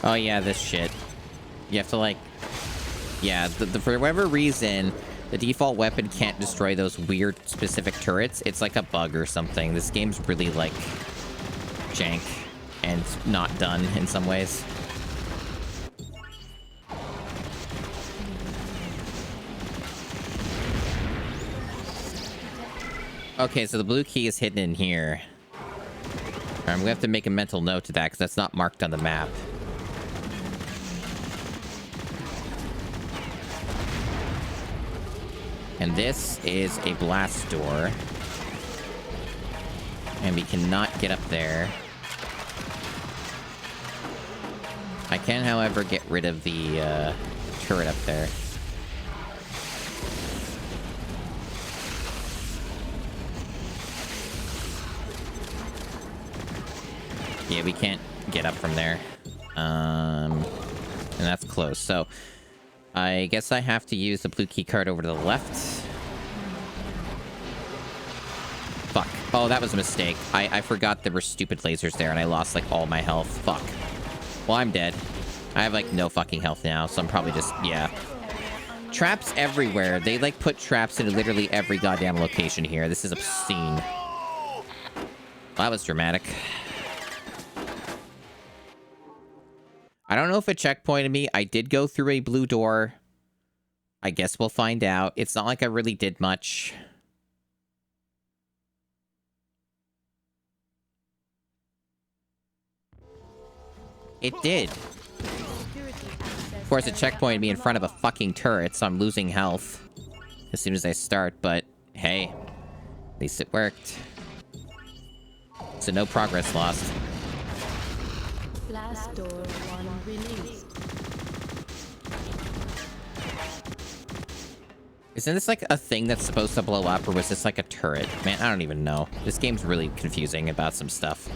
Oh yeah, this shit. You have to, like... Yeah, for whatever reason, the default weapon can't destroy those weird specific turrets. It's like a bug or something. This game's really, like, jank and not done in some ways. Okay, so the blue key is hidden in here. I'm gonna have to make a mental note to that, because that's not marked on the map. And this is a blast door. And we cannot get up there. I can, however, get rid of the turret up there. Yeah, we can't get up from there. And that's close. So I guess I have to use the blue key card over to the left. Fuck. Oh, that was a mistake. I forgot there were stupid lasers there, and I lost, like, all my health. Fuck. Well, I'm dead. I have, like, no fucking health now, so I'm probably just... Yeah. Traps everywhere. They, like, put traps in literally every goddamn location here. This is obscene. Well, that was dramatic. I don't know if it checkpointed me. I did go through a blue door. I guess we'll find out. It's not like I really did much. It did. Of course, a checkpoint me in front of a fucking turret, so I'm losing health as soon as I start, but hey, at least it worked. So no progress lost. Blast door 1 released. Isn't this like a thing that's supposed to blow up, or was this like a turret? Man, I don't even know. This game's really confusing about some stuff.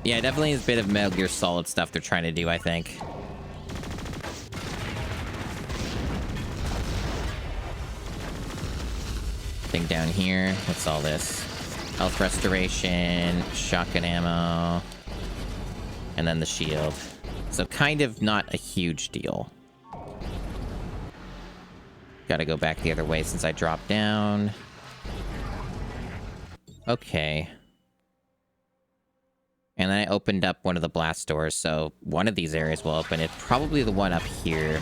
Yeah, definitely is a bit of Metal Gear Solid stuff they're trying to do, I think. Thing down here. What's all this? Health restoration, shotgun ammo, and then the shield. So kind of not a huge deal. Gotta go back the other way since I dropped down. Okay. And then I opened up one of the blast doors, so one of these areas will open. It's probably the one up here.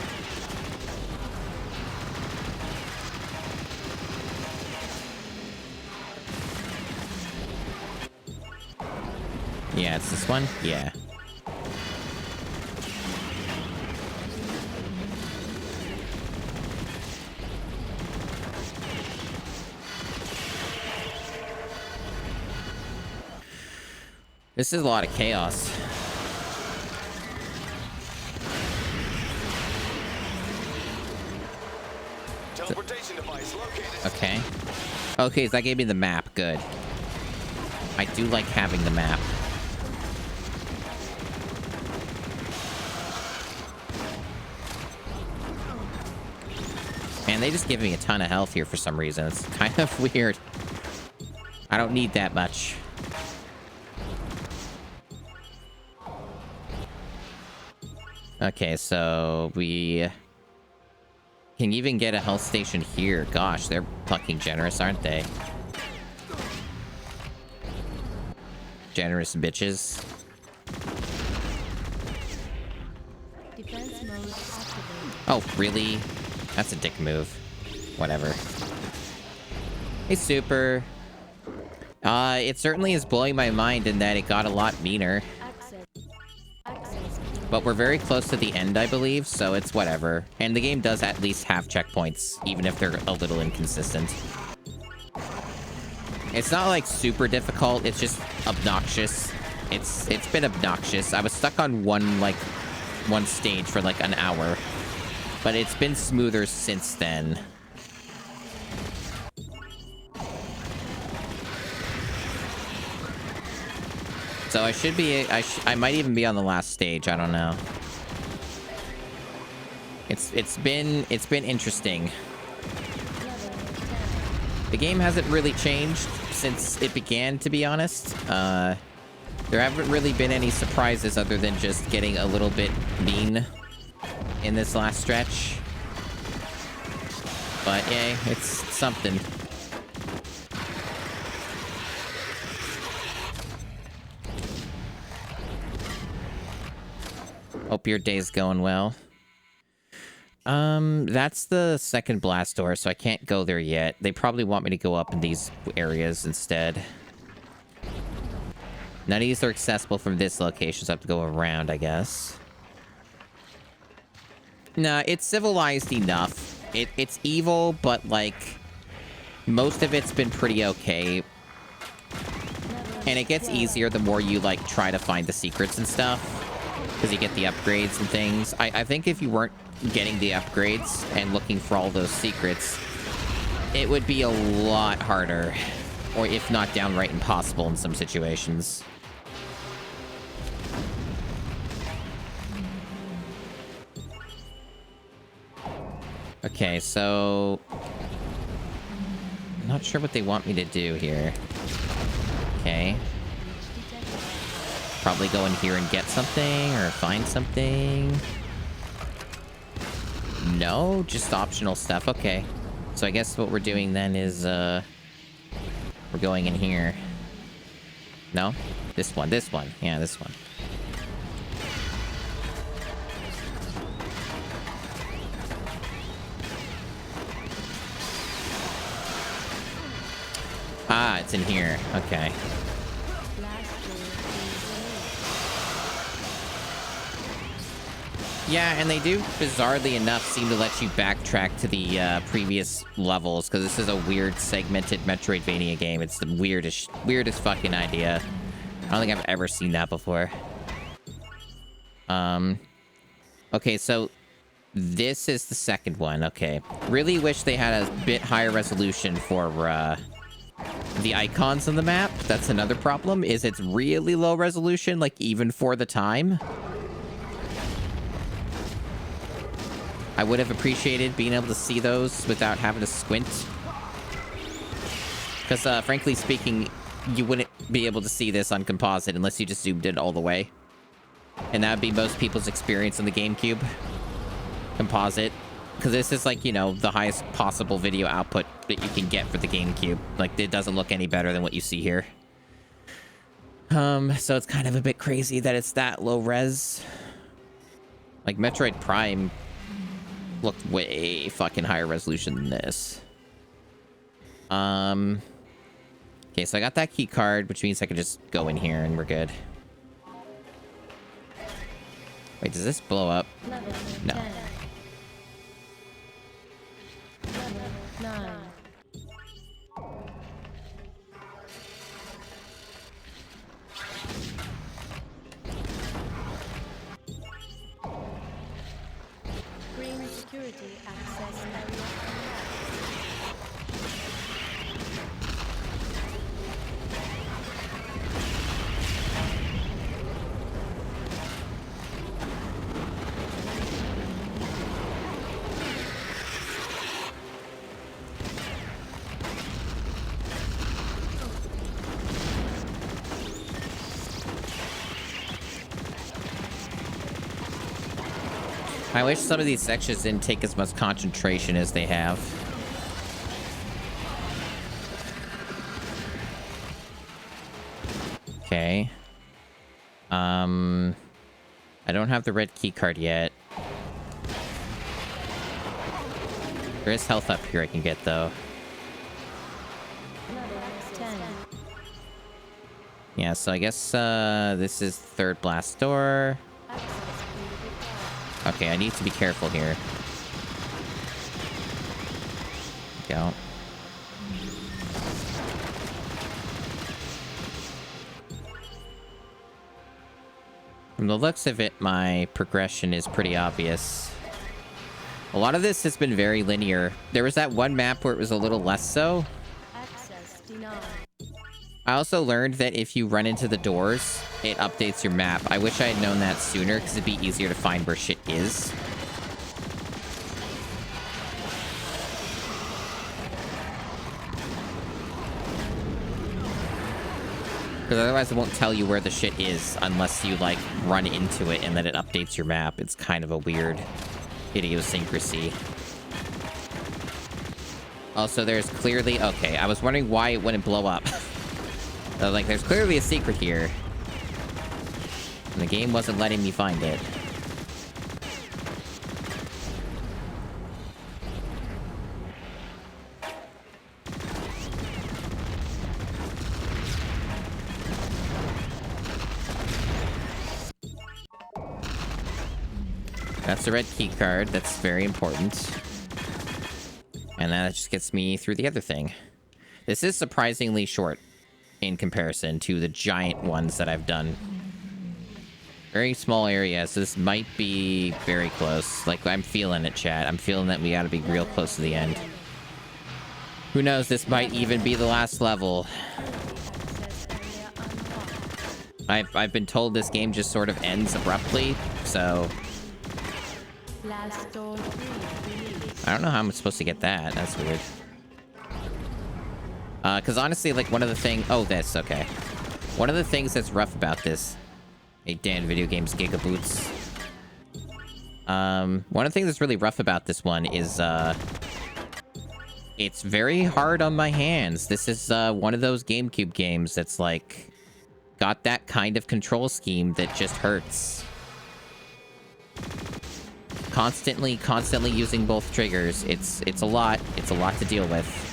Yeah, it's this one? Yeah. This is a lot of chaos. Teleportation device located. Okay. Okay, so that gave me the map. Good. I do like having the map. Man, they just give me a ton of health here for some reason. It's kind of weird. I don't need that much. Okay, so we can even get a health station here. Gosh, they're fucking generous, aren't they? Generous bitches. Defense mode activated. Oh, really? That's a dick move. Whatever. Hey, Super. It certainly is blowing my mind in that it got a lot meaner. Access key. But we're very close to the end, I believe, so it's whatever. And the game does at least have checkpoints, even if they're a little inconsistent. It's not, like, super difficult, it's just obnoxious. It's been obnoxious. I was stuck on one stage for, like, an hour. But it's been smoother since then. So I should be, I might even be on the last stage, I don't know. It's been interesting. The game hasn't really changed since it began, to be honest. There haven't really been any surprises other than just getting a little bit mean in this last stretch. But yeah, it's something. Hope your day's going well. That's the second blast door, so I can't go there yet. They probably want me to go up in these areas instead. None of these are accessible from this location, so I have to go around, I guess. Nah, it's civilized enough. It's evil, but, like, most of it's been pretty okay. And it gets easier the more you, like, try to find the secrets and stuff. Because you get the upgrades and things. I think if you weren't getting the upgrades and looking for all those secrets, it would be a lot harder. Or if not downright impossible in some situations. Okay, so... I'm not sure what they want me to do here. Okay. Probably go in here and get something, or find something. No, just optional stuff. Okay. So I guess what we're doing then is, we're going in here. No? This one. Yeah, this one. Ah, it's in here. Okay. Blast door is Yeah, and they do, bizarrely enough, seem to let you backtrack to the previous levels, because this is a weird segmented Metroidvania game. It's the weirdest fucking idea. I don't think I've ever seen that before. Okay, so this is the second one. Okay. Really wish they had a bit higher resolution for the icons on the map. That's another problem, is it's really low resolution, like even for the time. I would have appreciated being able to see those without having to squint. Because, frankly speaking, you wouldn't be able to see this on composite unless you just zoomed in all the way. And that would be most people's experience on the GameCube. Composite. Because this is, like, you know, the highest possible video output that you can get for the GameCube. Like, it doesn't look any better than what you see here. So it's kind of a bit crazy that it's that low res. Like, Metroid Prime looked way fucking higher resolution than this. Okay, so I got that key card, which means I can just go in here and we're good. Wait, does this blow up? level No. 10. Level 9. Green security access area unlocked. I wish some of these sections didn't take as much concentration as they have. Okay. I don't have the red key card yet. There is health up here I can get, though. Level 10. Yeah, so I guess this is third blast door. Access key required. Okay, I need to be careful here. Go. From the looks of it, my progression is pretty obvious. A lot of this has been very linear. There was that one map where it was a little less so. Access denied. I also learned that if you run into the doors, it updates your map. I wish I had known that sooner, because it'd be easier to find where shit is. Because otherwise it won't tell you where the shit is unless you, like, run into it and then it updates your map. It's kind of a weird idiosyncrasy. Also, there's clearly... Okay, I was wondering why it wouldn't blow up. I was like, there's clearly a secret here. And the game wasn't letting me find it. That's the red key card. That's very important. And that just gets me through the other thing. This is surprisingly short in comparison to the giant ones that I've done. Very small area, so this might be very close. Like, I'm feeling it, chat. I'm feeling that we gotta be real close to the end. Who knows, this might even be the last level. Access area unlocked. I've been told this game just sort of ends abruptly, so... Blast door 3 released. I don't know how I'm supposed to get that. That's weird. Because honestly, like, one of the things... Oh, this, okay. One of the things that's rough about this... Hey, Dan, Video Games Gigaboots. One of the things that's really rough about this one is, it's very hard on my hands. This is, one of those GameCube games that's, like, got that kind of control scheme that just hurts. Constantly using both triggers. It's a lot. It's a lot to deal with.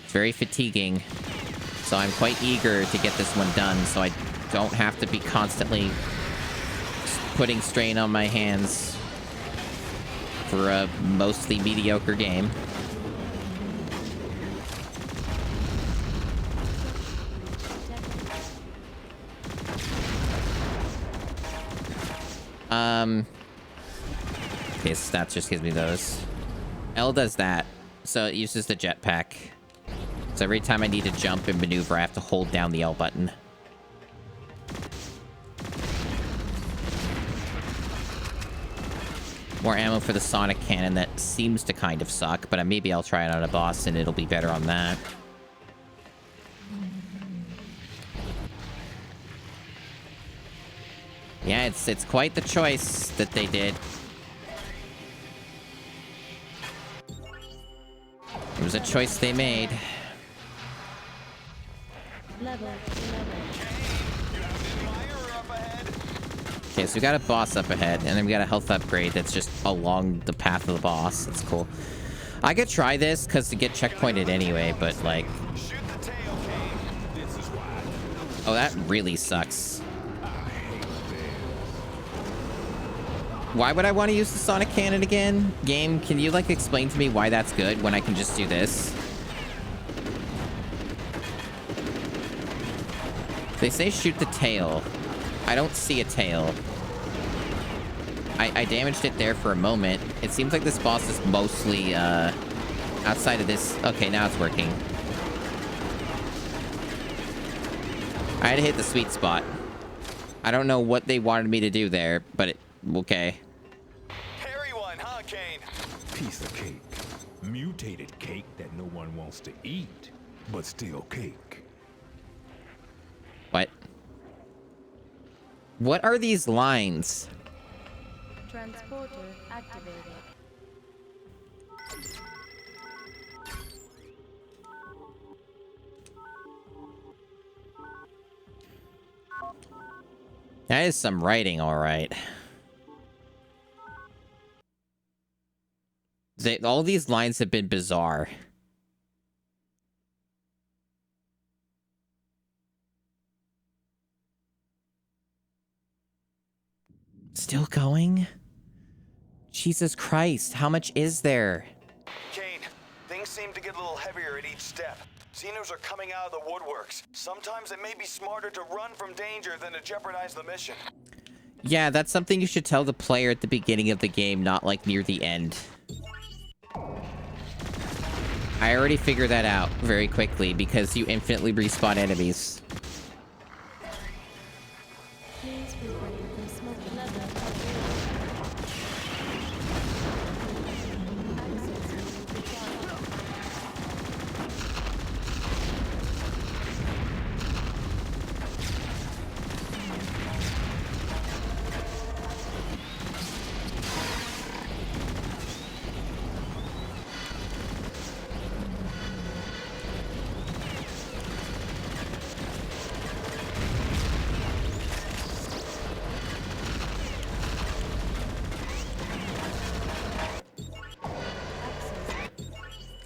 It's very fatiguing. So I'm quite eager to get this one done so I don't have to be constantly putting strain on my hands for a mostly mediocre game. Okay, stats just gives me those. L does that, so it uses the jetpack. So every time I need to jump and maneuver, I have to hold down the L button. More ammo for the sonic cannon that seems to kind of suck, but maybe I'll try it on a boss and it'll be better on that. Yeah, it's quite the choice that they did. It was a choice they made. Level 11. Okay, so we got a boss up ahead, and then we got a health upgrade that's just along the path of the boss. That's cool. I could try this, because to get checkpointed anyway, but, like... Oh, that really sucks. Why would I want to use the sonic cannon again? Game, can you, like, explain to me why that's good when I can just do this? They say shoot the tail. I don't see a tail. I damaged it there for a moment. It seems like this boss is mostly, outside of this... Okay, now it's working. I had to hit the sweet spot. I don't know what they wanted me to do there, but it... Okay. Hairy one, huh, Kane? Piece of cake. Mutated cake that no one wants to eat, but still cake. What? What are these lines? Transporter activated. That is some writing, all right. All these lines have been bizarre. Still going? Jesus Christ, how much is there? Kane, things seem to get a little heavier at each step. Xenos are coming out of the woodworks. Sometimes it may be smarter to run from danger than to jeopardize the mission. Yeah, that's something you should tell the player at the beginning of the game, not like near the end. I already figured that out very quickly because you infinitely respawn enemies. Please refrain from smoking. Level upgraded. Access required.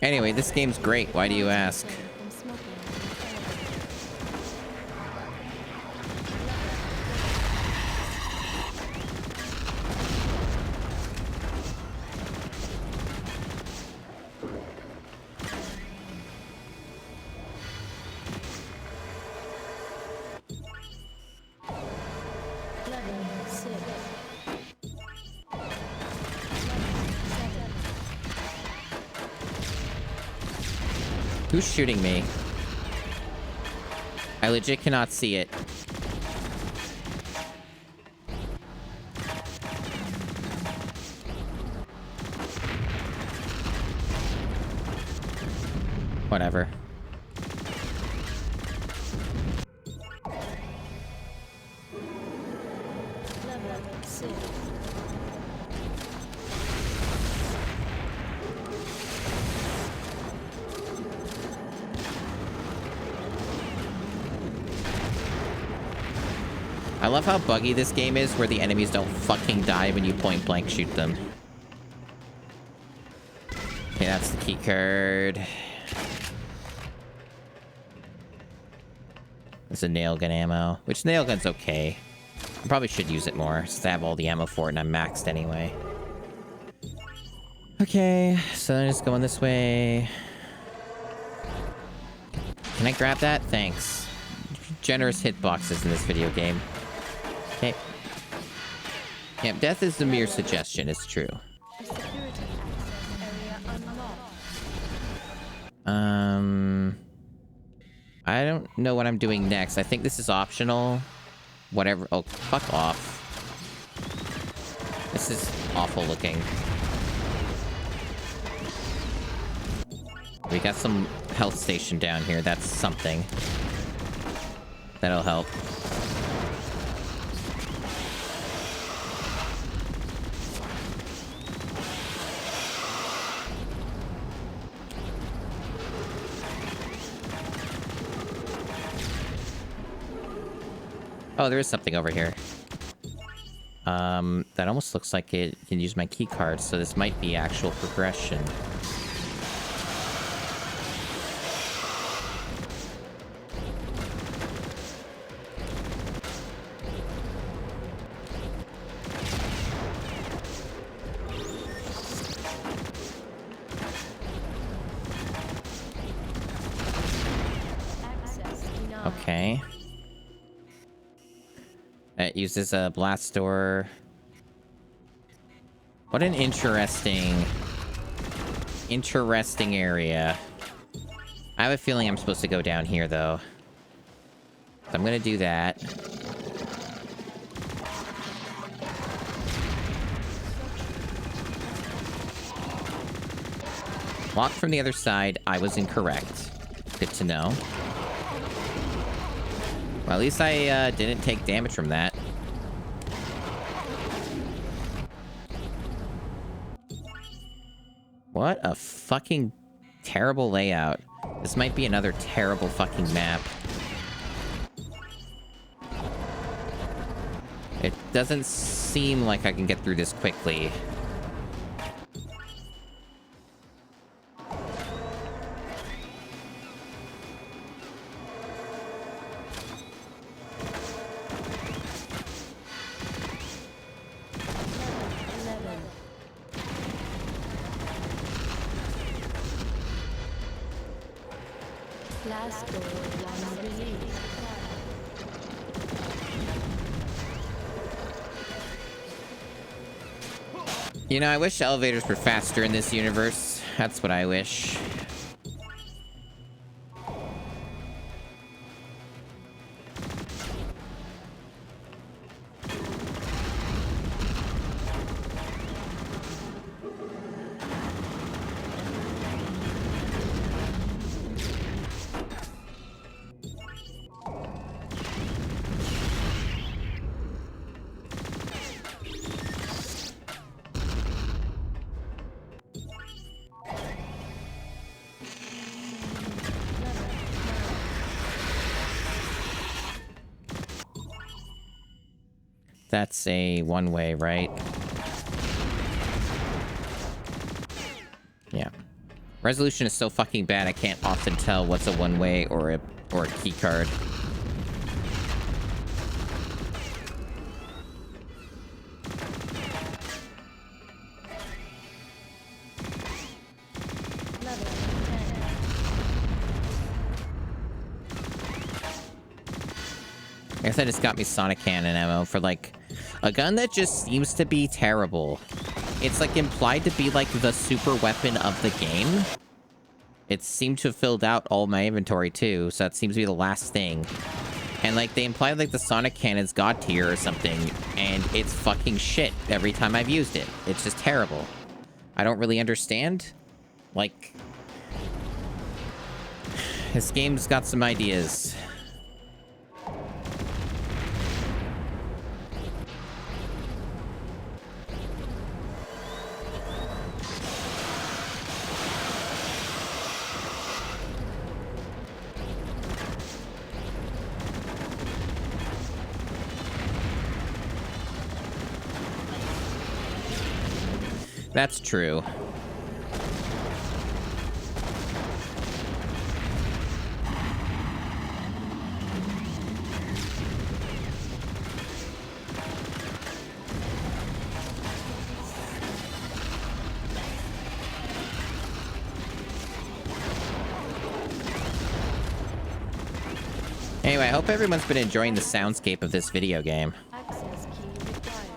Anyway, this game's great. Why do you ask? From smoking. Level 6. Who's shooting me? I legit cannot see it. Whatever. Level 6. I love how buggy this game is, where the enemies don't fucking die when you point blank shoot them. Okay, that's the key card. tons of nail gun ammo, which nail gun's okay. I probably should use it more, since I have all the ammo for it and I'm maxed anyway. Okay, so then just going this way. Can I grab that? Thanks. Generous hitboxes in this video game. Okay. Yep, death is a mere suggestion, it's true. A security access area unlocked. I don't know what I'm doing next. I think this is optional. Whatever. Oh, fuck off. This is awful looking. We got some health station down here. That's something. That'll help. Oh, there is something over here. That almost looks like it can use my key card, so this might be actual progression. Access denied. Okay. It uses a blast door. What an interesting area. I have a feeling I'm supposed to go down here, though. So I'm gonna do that. Locked from the other side. I was incorrect. Good to know. Well, at least I didn't take damage from that. What a fucking terrible layout. This might be another terrible fucking map. It doesn't seem like I can get through this quickly. Last door one released. You know, I wish elevators were faster in this universe. That's what I wish. That's a one-way, right? Yeah. Resolution is so fucking bad, I can't often tell what's a one-way or a key card. Level 10. I guess I just got me Sonic Cannon ammo for, like, a gun that just seems to be terrible. It's, like, implied to be, like, the super weapon of the game. It seemed to have filled out all my inventory, too, so that seems to be the last thing. And, like, they implied, like, the Sonic Cannon's god tier or something, and it's fucking shit every time I've used it. It's just terrible. I don't really understand. Like, this game's got some ideas. That's true. Anyway, I hope everyone's been enjoying the soundscape of this video game. Access key required.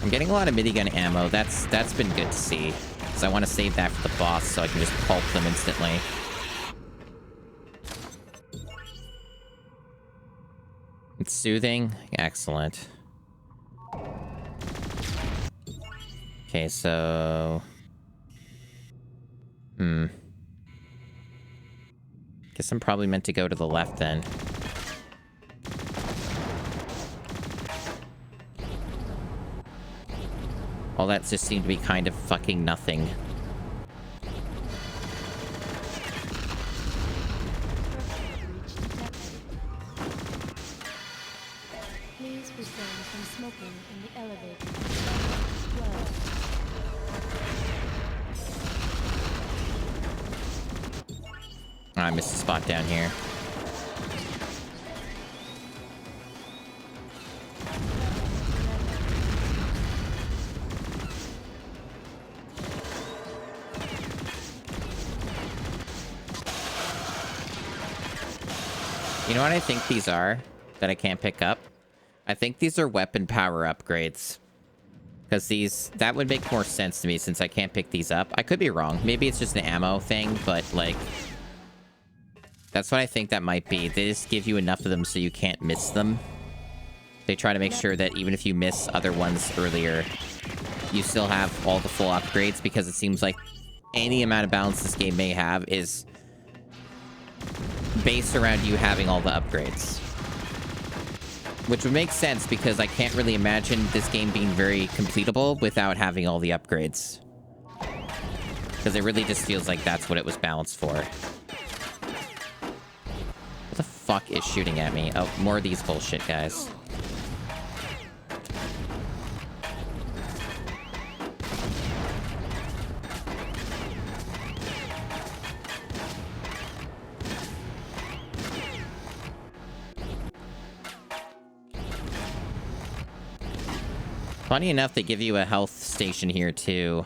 I'm getting a lot of minigun ammo. That's been good to see. So I want to save that for the boss so I can just pulp them instantly. It's soothing. Excellent. Okay, so... Guess I'm probably meant to go to the left then. All that just seemed to be kind of fucking nothing. Please refrain from smoking in the elevator. 12. I missed a spot down here. You know what I think these are that I can't pick up? I think these are weapon power upgrades. Because that would make more sense to me since I can't pick these up. I could be wrong. Maybe it's just an ammo thing, but like... That's what I think that might be. They just give you enough of them so you can't miss them. They try to make sure that even if you miss other ones earlier, you still have all the full upgrades, because it seems like any amount of balance this game may have is based around you having all the upgrades. Which would make sense, because I can't really imagine this game being very completable without having all the upgrades. Because it really just feels like that's what it was balanced for. What the fuck is shooting at me? Oh, more of these bullshit guys. Funny enough, they give you a health station here, too.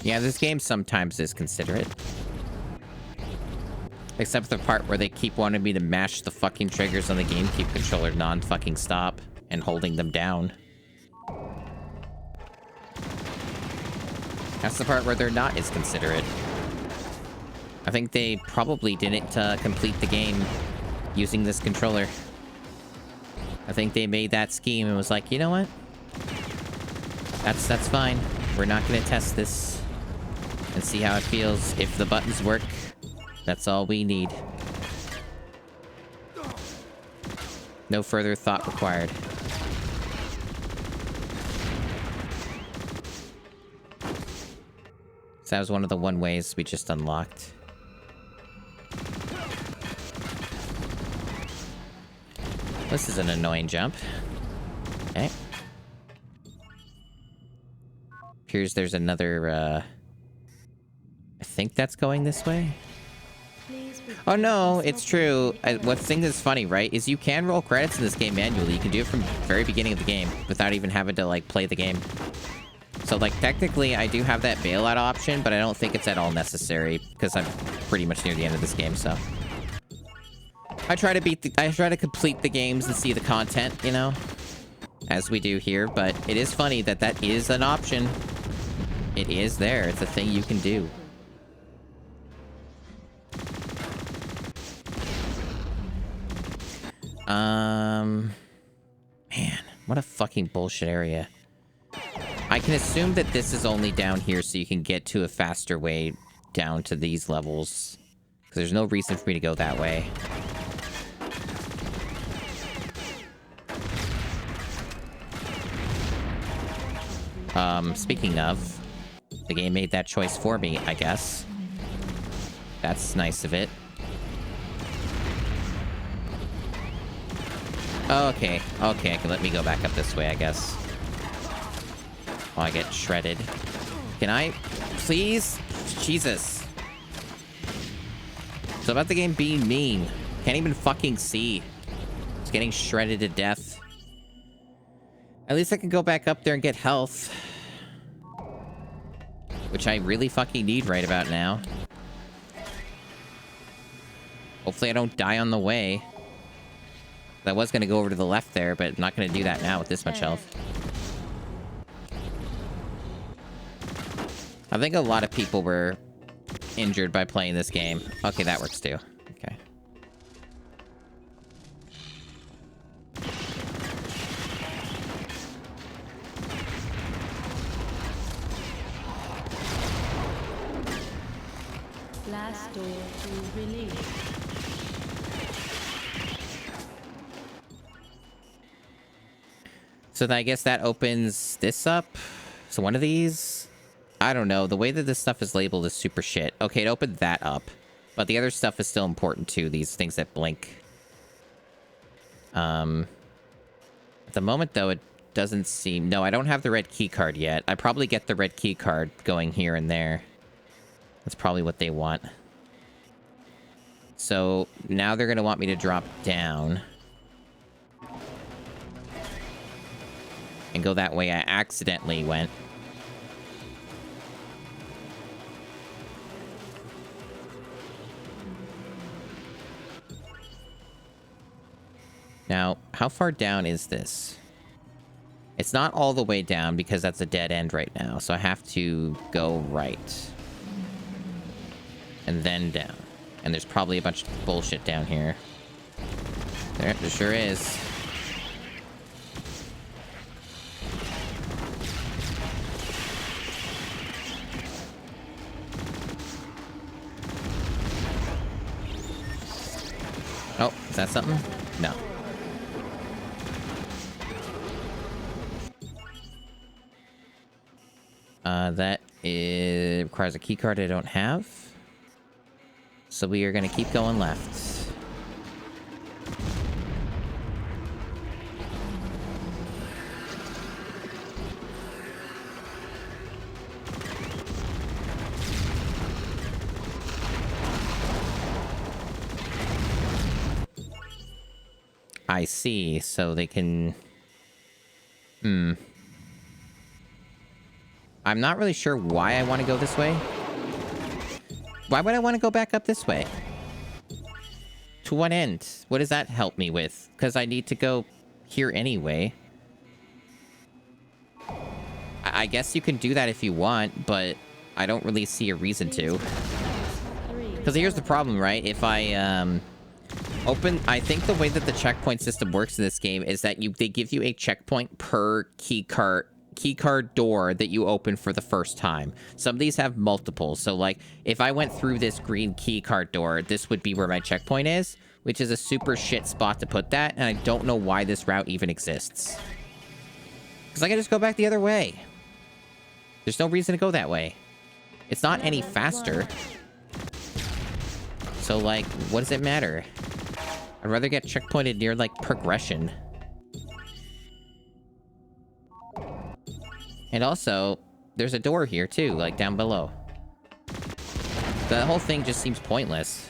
Yeah, this game sometimes is considerate. Except for the part where they keep wanting me to mash the fucking triggers on the GameCube controller non-fucking stop and holding them down. That's the part where they're not as considerate. I think they probably didn't complete the game using this controller. I think they made that scheme and was like, you know what? That's fine. We're not gonna test this and see how it feels. If the buttons work, that's all we need. No further thought required. So that was one of the ways we just unlocked. This is an annoying jump. Okay. Appears there's another, I think that's going this way. Oh no, it's true. What thing that's funny, right, is you can roll credits in this game manually. You can do it from the very beginning of the game without even having to, like, play the game. So, like, technically, I do have that bailout option, but I don't think it's at all necessary, because I'm pretty much near the end of this game, so... I try to complete the games and see the content, you know, as we do here, but it is funny that that is an option. It is there. It's a thing you can do. Man, what a fucking bullshit area. I can assume that this is only down here so you can get to a faster way down to these levels, because there's no reason for me to go that way. Speaking of, the game made that choice for me, I guess. That's nice of it. Okay, let me go back up this way, I guess. Oh, I get shredded. Can I? Please? Jesus. So about the game being mean. Can't even fucking see. It's getting shredded to death. At least I can go back up there and get health. Which I really fucking need right about now. Hopefully I don't die on the way. I was going to go over to the left there, but I'm not going to do that now with this much health. I think a lot of people were injured by playing this game. Okay, that works too. Okay. Last door to release. So then I guess that opens this up. So one of these... I don't know. The way that this stuff is labeled is super shit. Okay, it opened that up. But the other stuff is still important too. These things that blink. At the moment, though, it doesn't seem... No, I don't have the red key card yet. I probably get the red key card going here and there. That's probably what they want. So now they're going to want me to drop down. And go that way I accidentally went. Now, how far down is this? It's not all the way down because that's a dead end right now. So I have to go right. And then down. And there's probably a bunch of bullshit down here. There sure is. Oh, is that something? No. That requires a key card I don't have. So we are going to keep going left. I see. So they can... I'm not really sure why I want to go this way. Why would I want to go back up this way? To what end? What does that help me with? Because I need to go here anyway. I guess you can do that if you want, but I don't really see a reason to. Because here's the problem, right? If I, I think the way that the checkpoint system works in this game is that they give you a checkpoint per keycard door that you open for the first time. Some of these have multiple. So like if I went through this green keycard door, this would be where my checkpoint is, which is a super shit spot to put that. And I don't know why this route even exists. Because I can just go back the other way. There's no reason to go that way. It's not any faster. So like, what does it matter? I'd rather get checkpointed near like progression. And also, there's a door here, too, like, down below. The whole thing just seems pointless.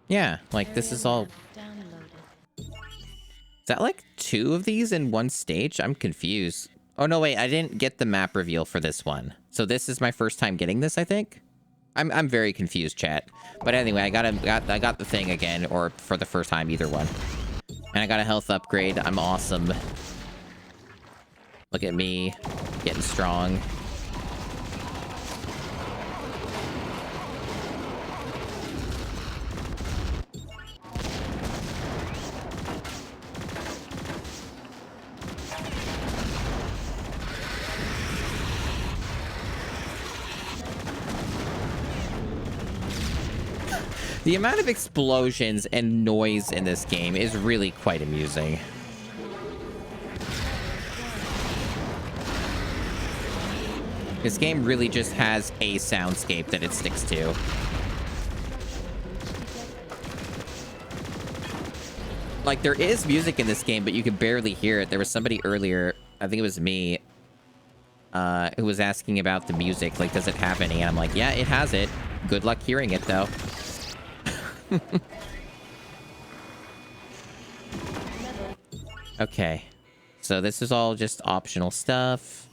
Yeah, like, this is all... Is that, like, 2 of these in one stage? I'm confused. Oh, no, wait, I didn't get the map reveal for this one. So this is my first time getting this, I think? I'm very confused, chat. But anyway, I got the thing again, or for the first time, either one. And I got a health upgrade. I'm awesome. Look at me, getting strong. The amount of explosions and noise in this game is really quite amusing. This game really just has a soundscape that it sticks to. Like, there is music in this game, but you can barely hear it. There was somebody earlier, I think it was me, who was asking about the music. Like, does it have any? And I'm like, yeah, it has it. Good luck hearing it, though. Okay. So this is all just optional stuff.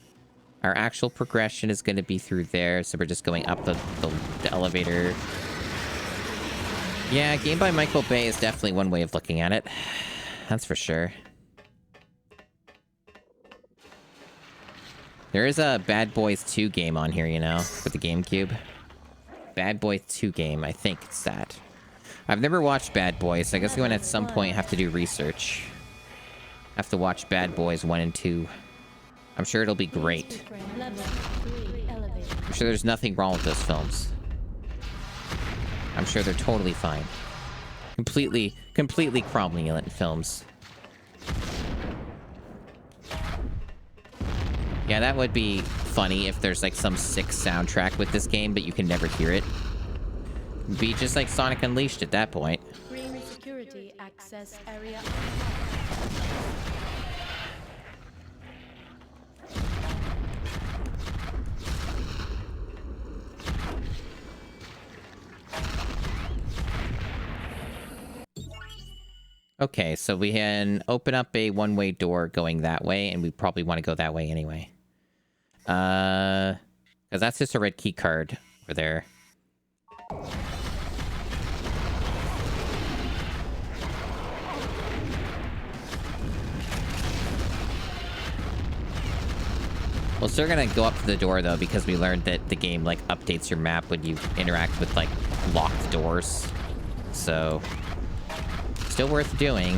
Our actual progression is going to be through there, so we're just going up the elevator. Yeah, Game by Michael Bay is definitely one way of looking at it. That's for sure. There is a Bad Boys 2 game on here, you know, with the GameCube. Bad Boys 2 game, I think it's that. I've never watched Bad Boys, so I guess I'm going to at some point have to do research. Have to watch Bad Boys 1 and 2. I'm sure it'll be great. I'm sure there's nothing wrong with those films. I'm sure they're totally fine. Completely cromulent films. Yeah, that would be funny if there's like some sick soundtrack with this game, but you can never hear it. It'd be just like Sonic Unleashed at that point. Green security access area. Okay, so we can open up a one-way door going that way, and we probably want to go that way anyway. Because that's just a red key card over there. We're still gonna go up to the door, though, because we learned that the game, like, updates your map when you interact with, like, locked doors. So... still worth doing.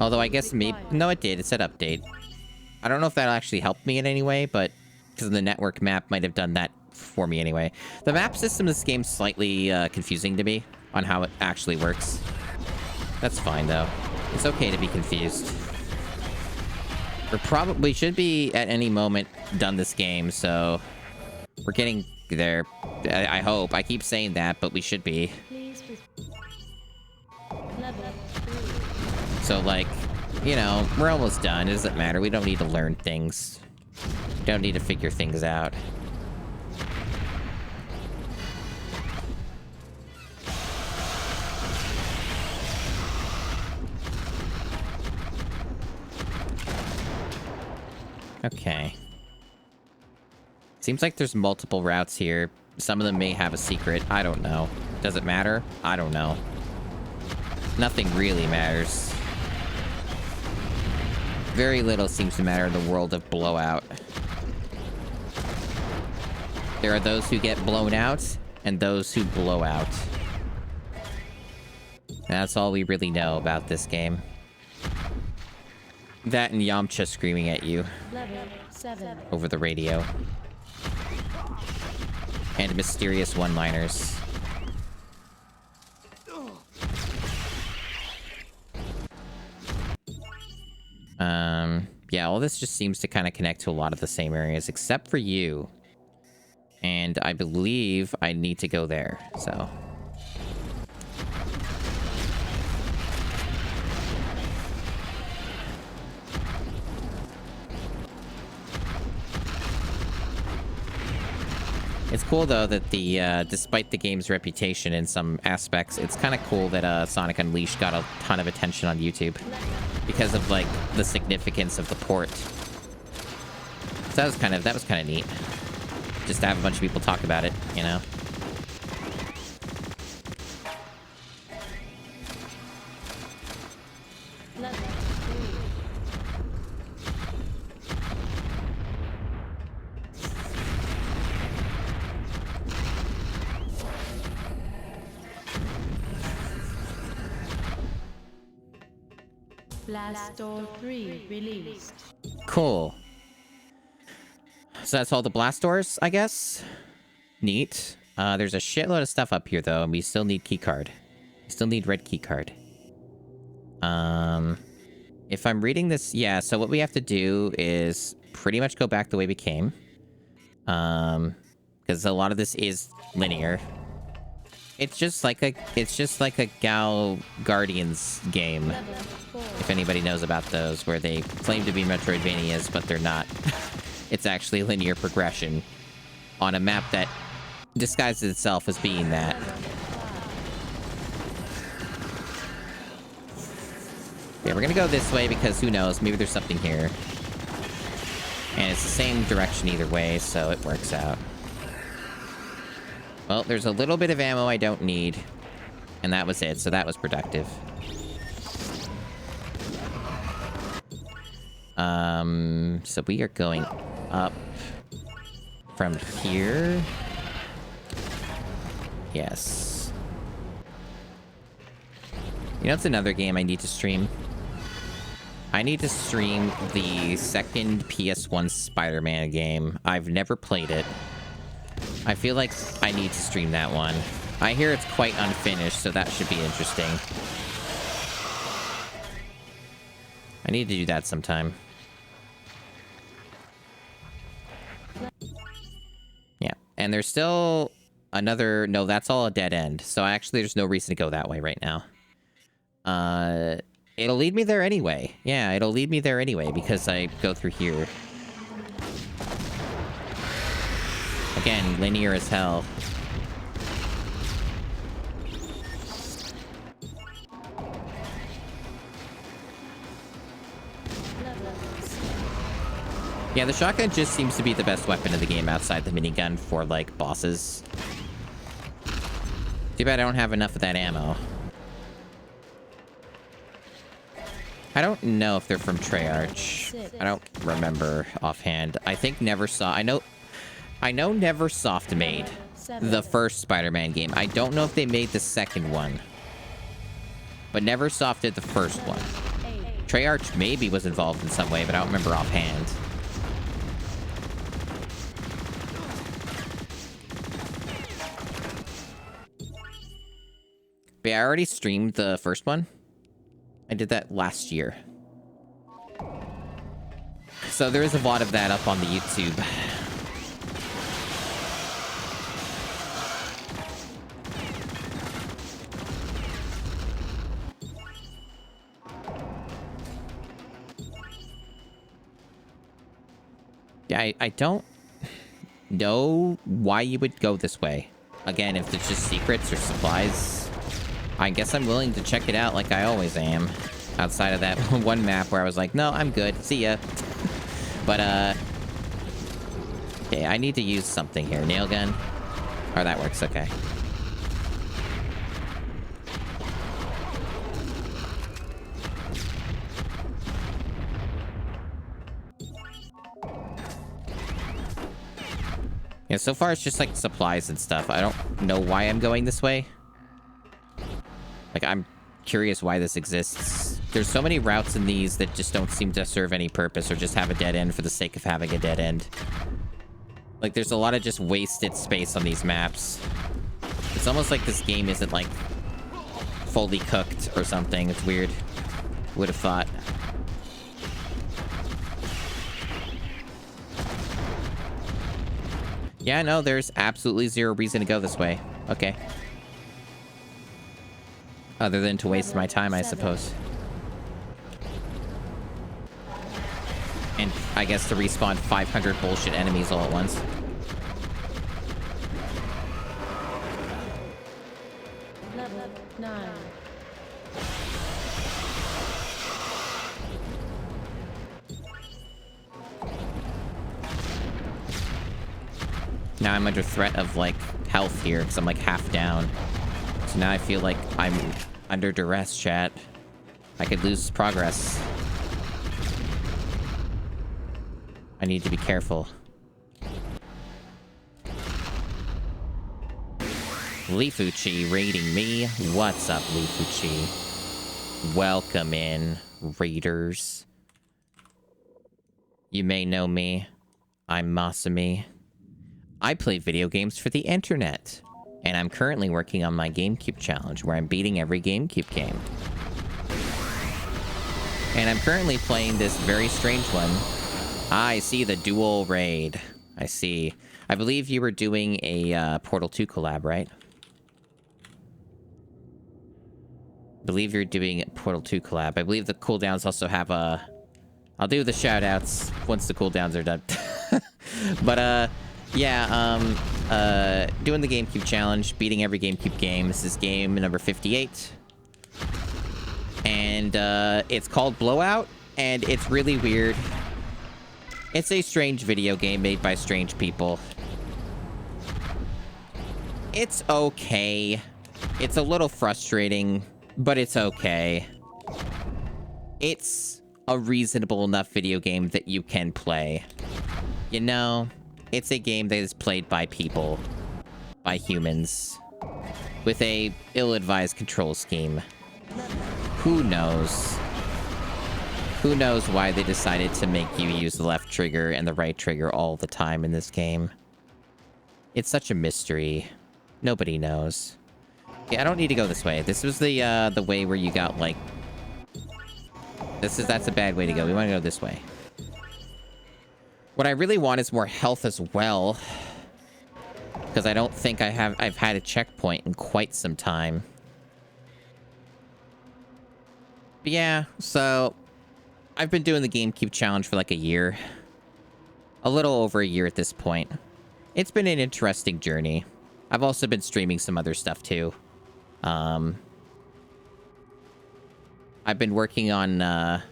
Although I guess maybe... no, it did. It said update. I don't know if that'll actually help me in any way, but... because the network map might have done that for me anyway. The map system in this game's slightly confusing to me on how it actually works. That's fine, though. It's okay to be confused. We should be at any moment done this game, so we're getting there. I hope. I keep saying that, but we should be. So, like, you know, we're almost done. It doesn't matter. We don't need to learn things. We don't need to figure things out. Okay. Seems like there's multiple routes here. Some of them may have a secret. I don't know. Does it matter? I don't know. Nothing really matters. Very little seems to matter in the world of Blowout. There are those who get blown out, and those who blow out. That's all we really know about this game. That and Yamcha screaming at you. Level 7. Over the radio. And mysterious one-liners. Yeah, all this just seems to kind of connect to a lot of the same areas, except for you. And I believe I need to go there, so... It's cool, though, that the, despite the game's reputation in some aspects, it's kind of cool that, Sonic Unleashed got a ton of attention on YouTube. Because of, like, the significance of the port. So that was kind of neat. Just to have a bunch of people talk about it, you know? Blast Door 3 released. Cool. So that's all the blast doors, I guess? Neat. There's a shitload of stuff up here, though, and we still need keycard. We still need red keycard. If I'm reading this... yeah, so what we have to do is pretty much go back the way we came. Because a lot of this is linear. It's just like a Gal Guardians game, Level 4. if anybody knows about those, where they claim to be Metroidvanias, but they're not. It's actually linear progression on a map that disguises itself as being that. Yeah, we're gonna go this way because who knows, maybe there's something here. And it's the same direction either way, so it works out. Well, there's a little bit of ammo I don't need. And that was it, so that was productive. So we are going up from here. Yes. You know, it's another game I need to stream. I need to stream the second PS1 Spider-Man game. I've never played it. I feel like I need to stream that one. I hear it's quite unfinished, so that should be interesting. I need to do that sometime. Yeah, and there's still another... No, that's all a dead end. So actually, there's no reason to go that way right now. It'll lead me there anyway. Yeah, it'll lead me there anyway, because I go through here. Again, linear as hell. Yeah, the shotgun just seems to be the best weapon in the game outside the minigun for, like, bosses. Too bad I don't have enough of that ammo. I don't know if they're from Treyarch. I don't remember offhand. I think Neversoft... I know Neversoft made the first Spider-Man game. I don't know if they made the second one. But Neversoft did the first one. Treyarch maybe was involved in some way, but I don't remember offhand. But yeah, I already streamed the first one. I did that last year. So there is a VOD of that up on the YouTube. Yeah, I don't know why you would go this way. Again, if it's just secrets or supplies, I guess I'm willing to check it out like I always am. Outside of that one map where I was like, no, I'm good. See ya. But, okay, I need to use something here. Nail gun? Oh, that works. Okay. Yeah, so far it's just like supplies and stuff. I don't know why I'm going this way. Like, I'm curious why this exists. There's so many routes in these that just don't seem to serve any purpose or just have a dead end for the sake of having a dead end. Like, there's a lot of just wasted space on these maps. It's almost like this game isn't, like, fully cooked or something. It's weird. Would have thought. Yeah, no, there's absolutely zero reason to go this way. Okay. Other than to waste my time, I suppose. And I guess to respawn 500 bullshit enemies all at once. Level 9. Now I'm under threat of, like, health here, because I'm, like, half down. So now I feel like I'm under duress, chat. I could lose progress. I need to be careful. Leafuchi raiding me. What's up, Leafuchi? Welcome in, raiders. You may know me. I'm Masami. I play video games for the internet. And I'm currently working on my GameCube challenge, where I'm beating every GameCube game. And I'm currently playing this very strange one. I see the dual raid. I see. I believe you were doing a Portal 2 collab, right? I believe you're doing a Portal 2 collab. I believe the cooldowns also have a... I'll do the shoutouts once the cooldowns are done. But, yeah, doing the GameCube challenge, beating every GameCube game. This is game number 58. And, it's called Blowout, and it's really weird. It's a strange video game made by strange people. It's okay. It's a little frustrating, but it's okay. It's a reasonable enough video game that you can play. You know, it's a game that is played by people, by humans, with a ill-advised control scheme. Who knows? Who knows why they decided to make you use the left trigger and the right trigger all the time in this game? It's such a mystery. Nobody knows. Yeah, I don't need to go this way. This was the way where you got, like... That's a bad way to go. We want to go this way. What I really want is more health as well. Because I don't think I've had a checkpoint in quite some time. But yeah, so... I've been doing the GameCube challenge for like a year. A little over a year at this point. It's been an interesting journey. I've also been streaming some other stuff too. I've been working on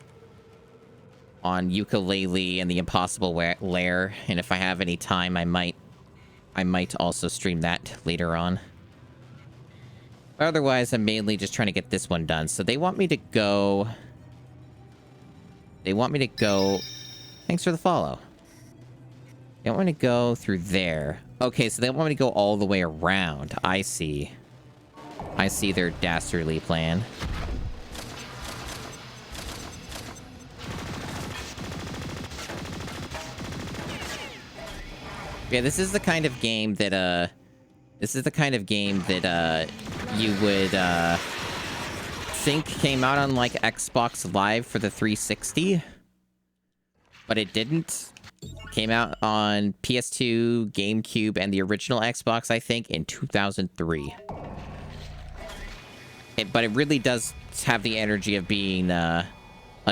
Ukulele and the Impossible Lair, and if I have any time, I might also stream that later on. But otherwise, I'm mainly just trying to get this one done. So they want me to go... Thanks for the follow. They want me to go through there. Okay, so they want me to go all the way around. I see. I see their dastardly plan. Yeah, this is the kind of game that, you would, think came out on, like, Xbox Live for the 360. But it didn't. It came out on PS2, GameCube, and the original Xbox, I think, in 2003. But it really does have the energy of being, a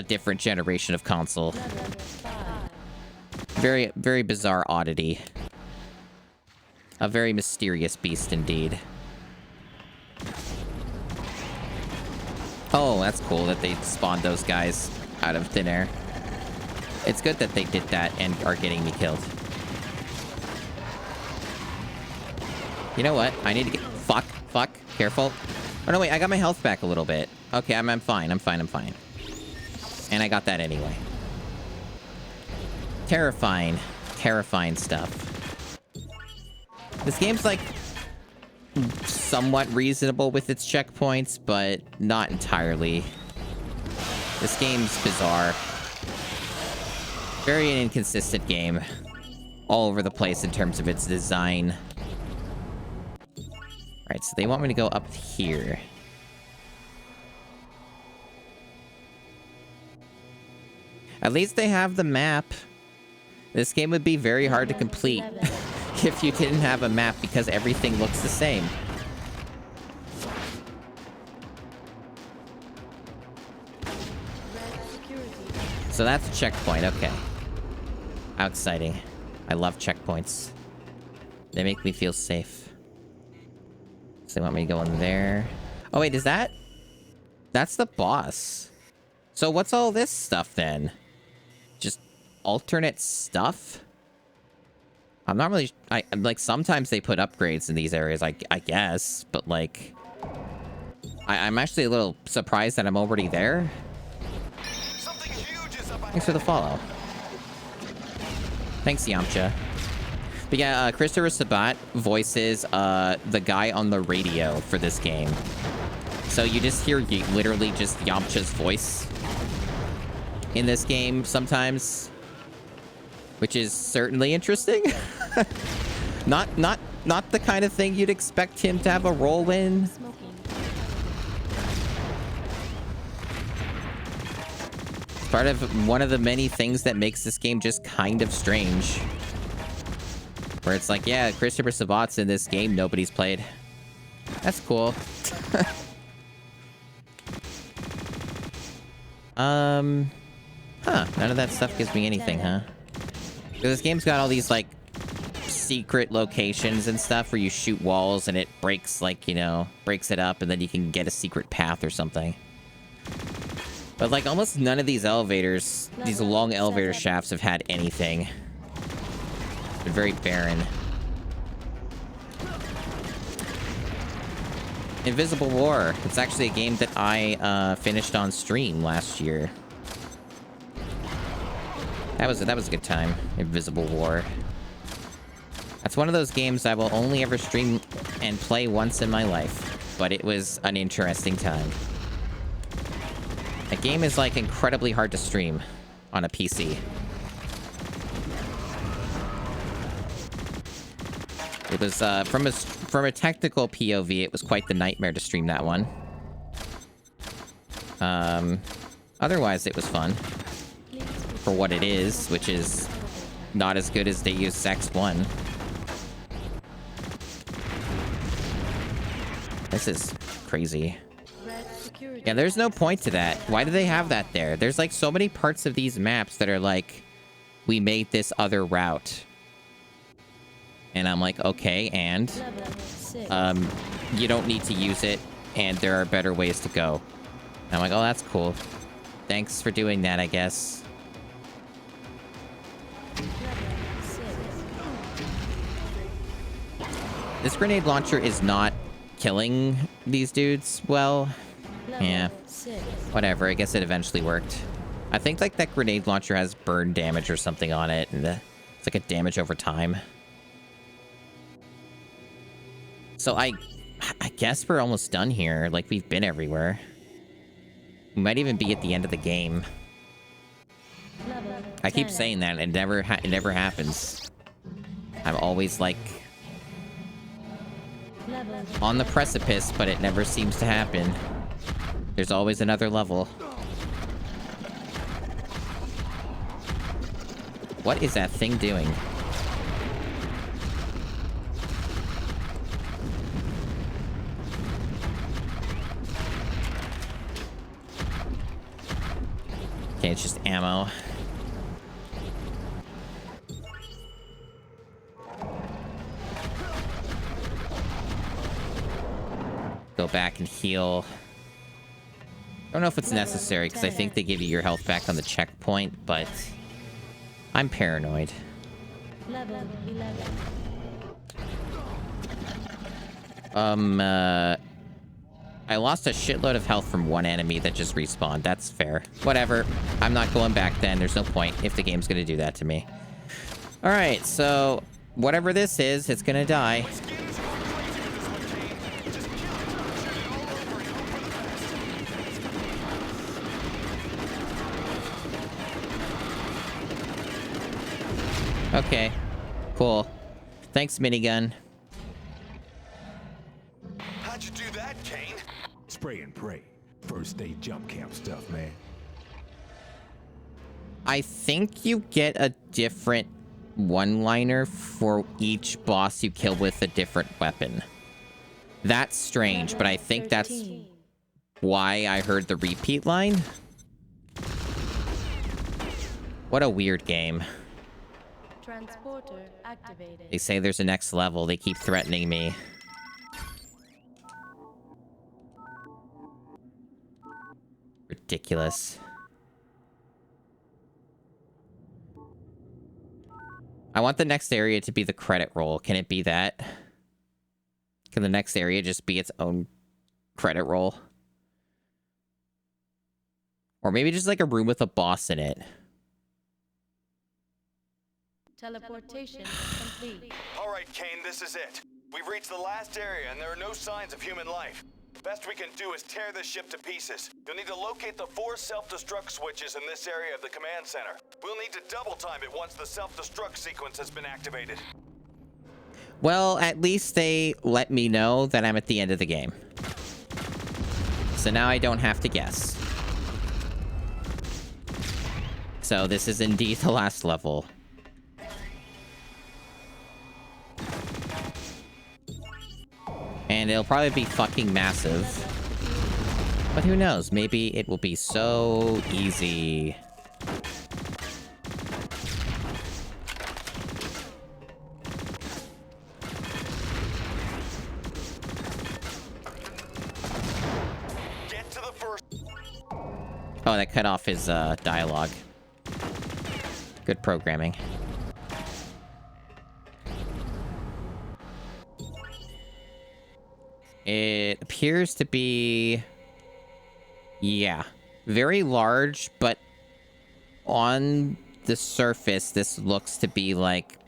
different generation of console. Very, very bizarre oddity. A very mysterious beast indeed. Oh, that's cool that they spawned those guys out of thin air. It's good that they did that and are getting me killed. You know what? I need to get... Fuck. Careful. Oh, no, wait. I got my health back a little bit. Okay, I'm fine. I'm fine. And I got that anyway. Terrifying stuff. This game's, like... somewhat reasonable with its checkpoints, but not entirely. This game's bizarre. Very inconsistent game. All over the place in terms of its design. Alright, so they want me to go up here. At least they have the map. This game would be very hard to complete if you didn't have a map because everything looks the same. So that's a checkpoint, okay. How exciting. I love checkpoints. They make me feel safe. So they want me to go in there. Oh wait, is that... That's the boss. So what's all this stuff then? Just alternate stuff? I'm not really... like, sometimes they put upgrades in these areas, I guess. But, like... I'm actually a little surprised that I'm already there. Thanks for the follow. Thanks, Yamcha. But yeah, Christopher Sabat voices the guy on the radio for this game. So you just hear literally just Yamcha's voice in this game sometimes. Which is certainly interesting. Not the kind of thing you'd expect him to have a role in. It's part of one of the many things that makes this game just kind of strange. Where it's like, yeah, Christopher Sabat's in this game nobody's played. That's cool. Huh. None of that stuff gives me anything, huh? Because this game's got all these, like, secret locations and stuff where you shoot walls and it breaks, like, you know, breaks it up and then you can get a secret path or something. But, like, almost none of these elevators, these long elevator shafts have had anything. It's been very barren. Invisible War. It's actually a game that I finished on stream last year. That was a good time. Invisible War. That's one of those games I will only ever stream and play once in my life, but it was an interesting time. That game is like incredibly hard to stream on a PC. It was from a technical POV, it was quite the nightmare to stream that one. Otherwise, it was fun. For what it is, which is not as good as Deus Ex 1. This is crazy. Yeah, there's no point to that. Why do they have that there? There's like so many parts of these maps that are like, we made this other route. And I'm like, okay, and you don't need to use it, and there are better ways to go. And I'm like, oh, that's cool. Thanks for doing that, I guess. This grenade launcher is not killing these dudes well. Yeah. Whatever, I guess it eventually worked. I think like that grenade launcher has burn damage or something on it, and it's like a damage over time. So I guess we're almost done here. Like, we've been everywhere. We might even be at the end of the game. I keep saying that, and it never happens. I'm always like on the precipice, but it never seems to happen. There's always another level. What is that thing doing? Okay, it's just ammo. Go back and heal. Don't know if it's necessary, because I think they give you your health back on the checkpoint, but I'm paranoid. Level 11. I lost a shitload of health from one enemy that just respawned. That's fair. Whatever. I'm not going back then. There's no point if the game's gonna do that to me. Alright, so whatever this is, it's gonna die. Okay. Cool. Thanks, minigun. How'd you do that, Kane? Spray and pray. First day jump camp stuff, man. I think you get a different one-liner for each boss you kill with a different weapon. That's strange, but I think that's why I heard the repeat line. What a weird game. Transporter activated. They say there's a next level. They keep threatening me. Ridiculous. I want the next area to be the credit roll. Can it be that? Can the next area just be its own credit roll? Or maybe just like a room with a boss in it. Teleportation complete. All right, Kane, this is it. We've reached the last area, and there are no signs of human life. Best we can do is tear this ship to pieces. You'll need to locate the 4 self-destruct switches in this area of the command center. We'll need to double time it once the self-destruct sequence has been activated. Well, at least they let me know that I'm at the end of the game. So now I don't have to guess. So this is indeed the last level. And it'll probably be fucking massive. But who knows? Maybe it will be so easy. Get to the first. Oh, that cut off his dialogue. Good programming. It appears to be... yeah. Very large, but on the surface, this looks to be, like,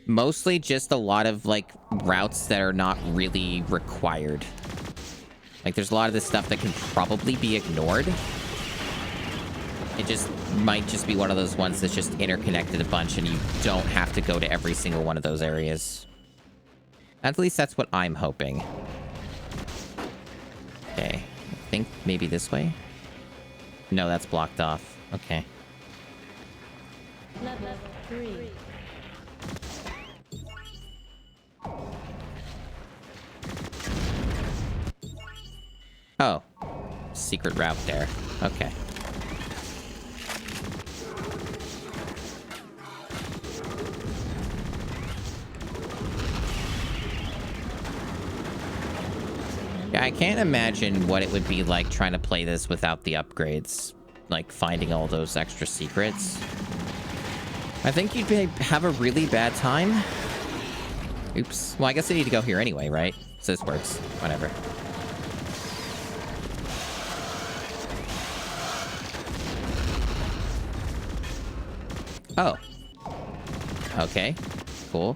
mostly just a lot of, like, routes that are not really required. Like, there's a lot of this stuff that can probably be ignored. It just might just be one of those ones that's just interconnected a bunch and you don't have to go to every single one of those areas. At least that's what I'm hoping. Okay, I think maybe this way? No, that's blocked off. Okay. Level 3. Oh. Secret route there. Okay. Yeah, I can't imagine what it would be like trying to play this without the upgrades. Like, finding all those extra secrets. I think you'd have a really bad time. Oops. Well, I guess I need to go here anyway, right? So this works. Whatever. Oh. Okay. Cool.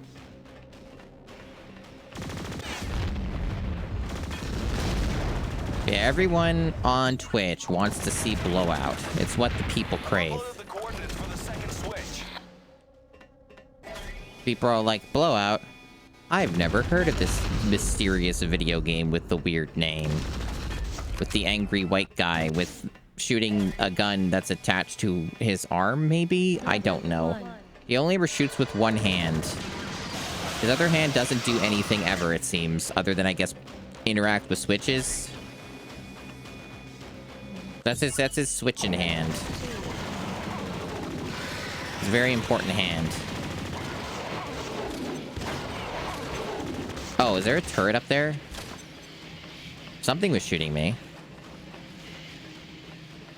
Yeah, everyone on Twitch wants to see Blowout. It's what the people crave. Uploaded the coordinates for the second switch. People are like, Blowout? I've never heard of this mysterious video game with the weird name. With the angry white guy with shooting a gun that's attached to his arm, maybe? I don't know. He only ever shoots with one hand. His other hand doesn't do anything ever, it seems, other than, I guess, interact with switches. That's his switching hand. It's a very important hand. Oh, is there a turret up there? Something was shooting me.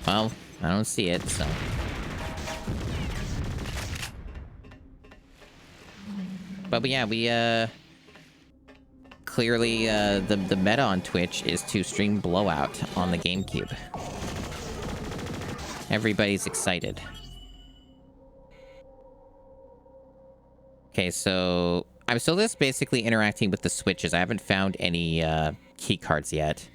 Well, I don't see it, so... But yeah, we, clearly, the meta on Twitch is to stream Blowout on the GameCube. Everybody's excited. Okay, so... I'm still just basically interacting with the switches. I haven't found any, key cards yet.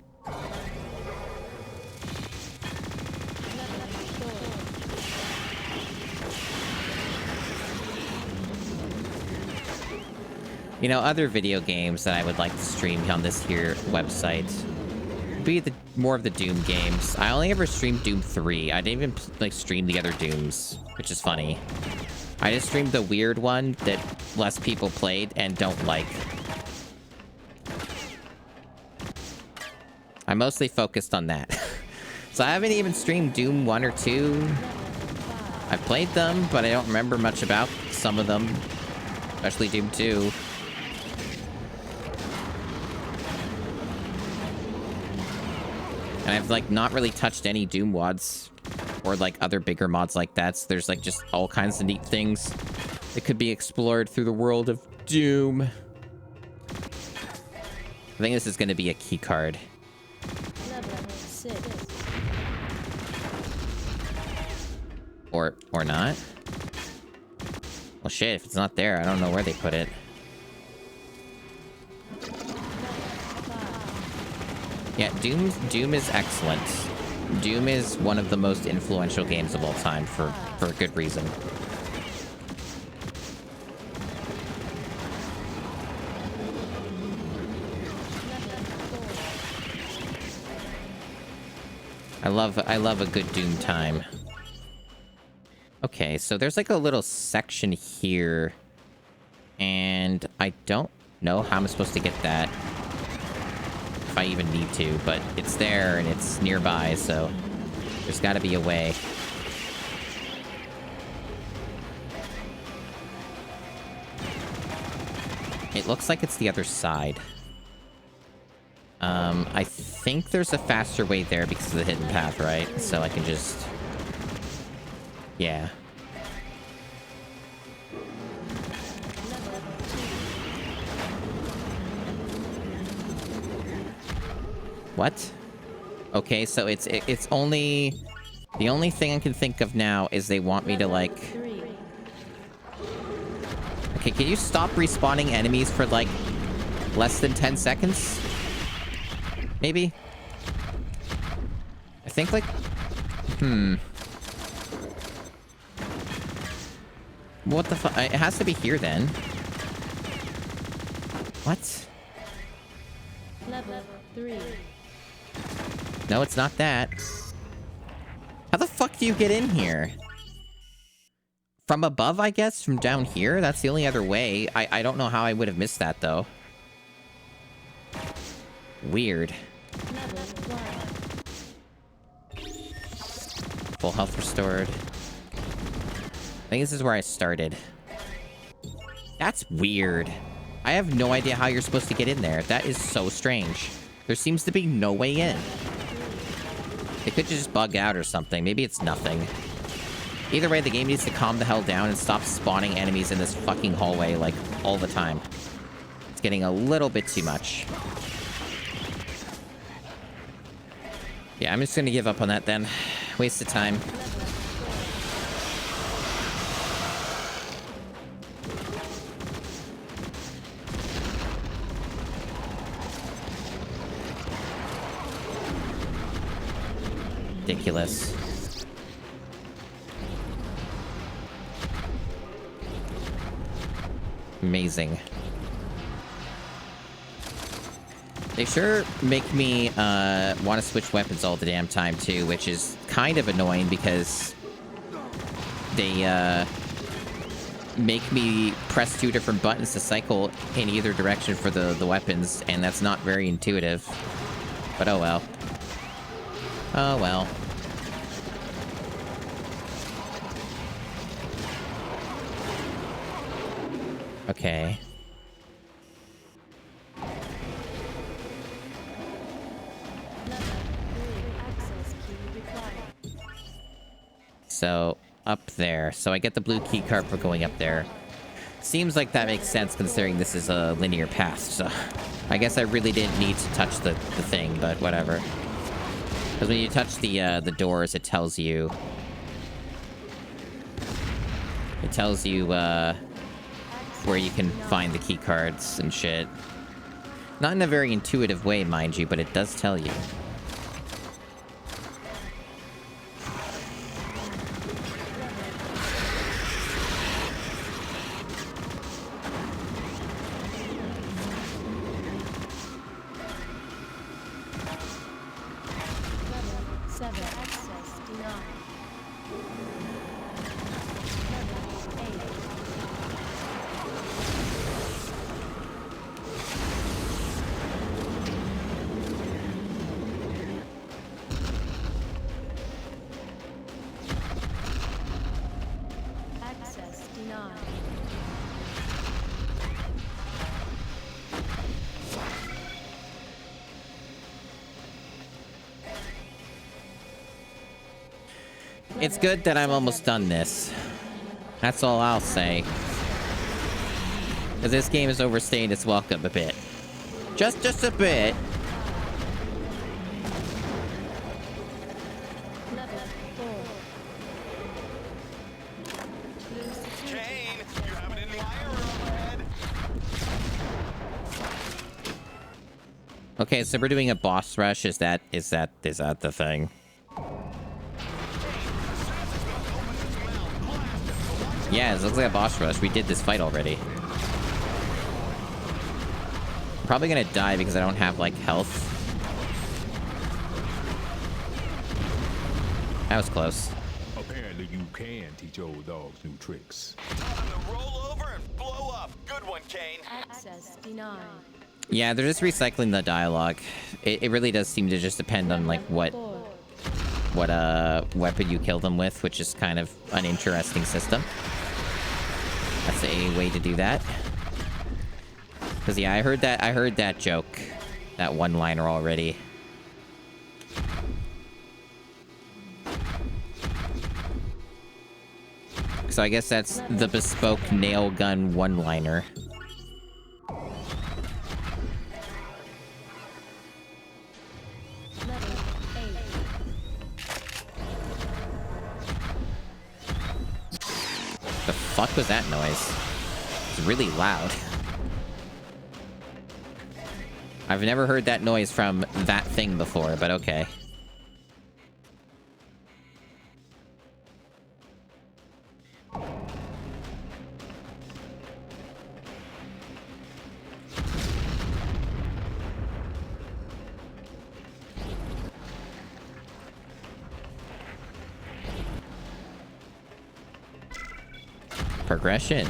You know, other video games that I would like to stream on this here website would be more of the Doom games. I only ever streamed Doom 3. I didn't even, like, stream the other Dooms, which is funny. I just streamed the weird one that less people played and don't like. I mostly focused on that. So I haven't even streamed Doom 1 or 2. I played them, but I don't remember much about some of them. Especially Doom 2. And I've, like, not really touched any Doom WODs. Or, like, other bigger mods like that. So there's, like, just all kinds of neat things that could be explored through the world of Doom. I think this is going to be a key card. Level 6. Or not. Well, shit, if it's not there, I don't know where they put it. Yeah, Doom is excellent. Doom is one of the most influential games of all time for a good reason. I love a good Doom time. Okay, so there's like a little section here. And I don't know how I'm supposed to get that. if I even need to, but it's there and it's nearby, so there's got to be a way. It looks like it's the other side. I think there's a faster way there because of the hidden path, right? So I can just... Yeah. What? Okay, so it's only... The only thing I can think of now is they want me to, like... Okay, can you stop respawning enemies for, like, less than 10 seconds? Maybe? I think, like... What the fuck? It has to be here, then. What? Level 3. No, it's not that. How the fuck do you get in here? From above, I guess? From down here? That's the only other way. I don't know how I would have missed that, though. Weird. Level 1. Full health restored. I think this is where I started. That's weird. I have no idea how you're supposed to get in there. That is so strange. There seems to be no way in. It could just bug out or something. Maybe it's nothing. Either way, the game needs to calm the hell down and stop spawning enemies in this fucking hallway, like, all the time. It's getting a little bit too much. Yeah, I'm just gonna give up on that then. Waste of time. Ridiculous. Amazing. They sure make me want to switch weapons all the damn time too, which is kind of annoying because they make me press 2 different buttons to cycle in either direction for the weapons, and that's not very intuitive. But oh well. Oh well. Okay. So, up there. So I get the blue key card for going up there. Seems like that makes sense considering this is a linear path, so... I guess I really didn't need to touch the thing, but whatever. Because when you touch the doors, it tells you... It tells you, where you can find the key cards and shit. Not in a very intuitive way, mind you, but it does tell you. It's good that I'm almost done this. That's all I'll say. Because this game is overstaying its welcome a bit. Just a bit. Kane, you have an admirer up ahead. Okay, so we're doing a boss rush. Is that the thing? Yeah, it looks like a boss rush. We did this fight already. I'm probably gonna die because I don't have, like, health. That was close. Apparently you can teach old dogs new tricks. Time to roll over and blow up. Good one, Kane. Access denied. Yeah, they're just recycling the dialogue. It really does seem to just depend on like what weapon you kill them with, which is kind of an interesting system. That's a way to do that. Cause yeah, I heard that joke, that one-liner already. So I guess that's the bespoke nail gun one-liner. The fuck was that noise? It's really loud. I've never heard that noise from that thing before, but okay. Progression.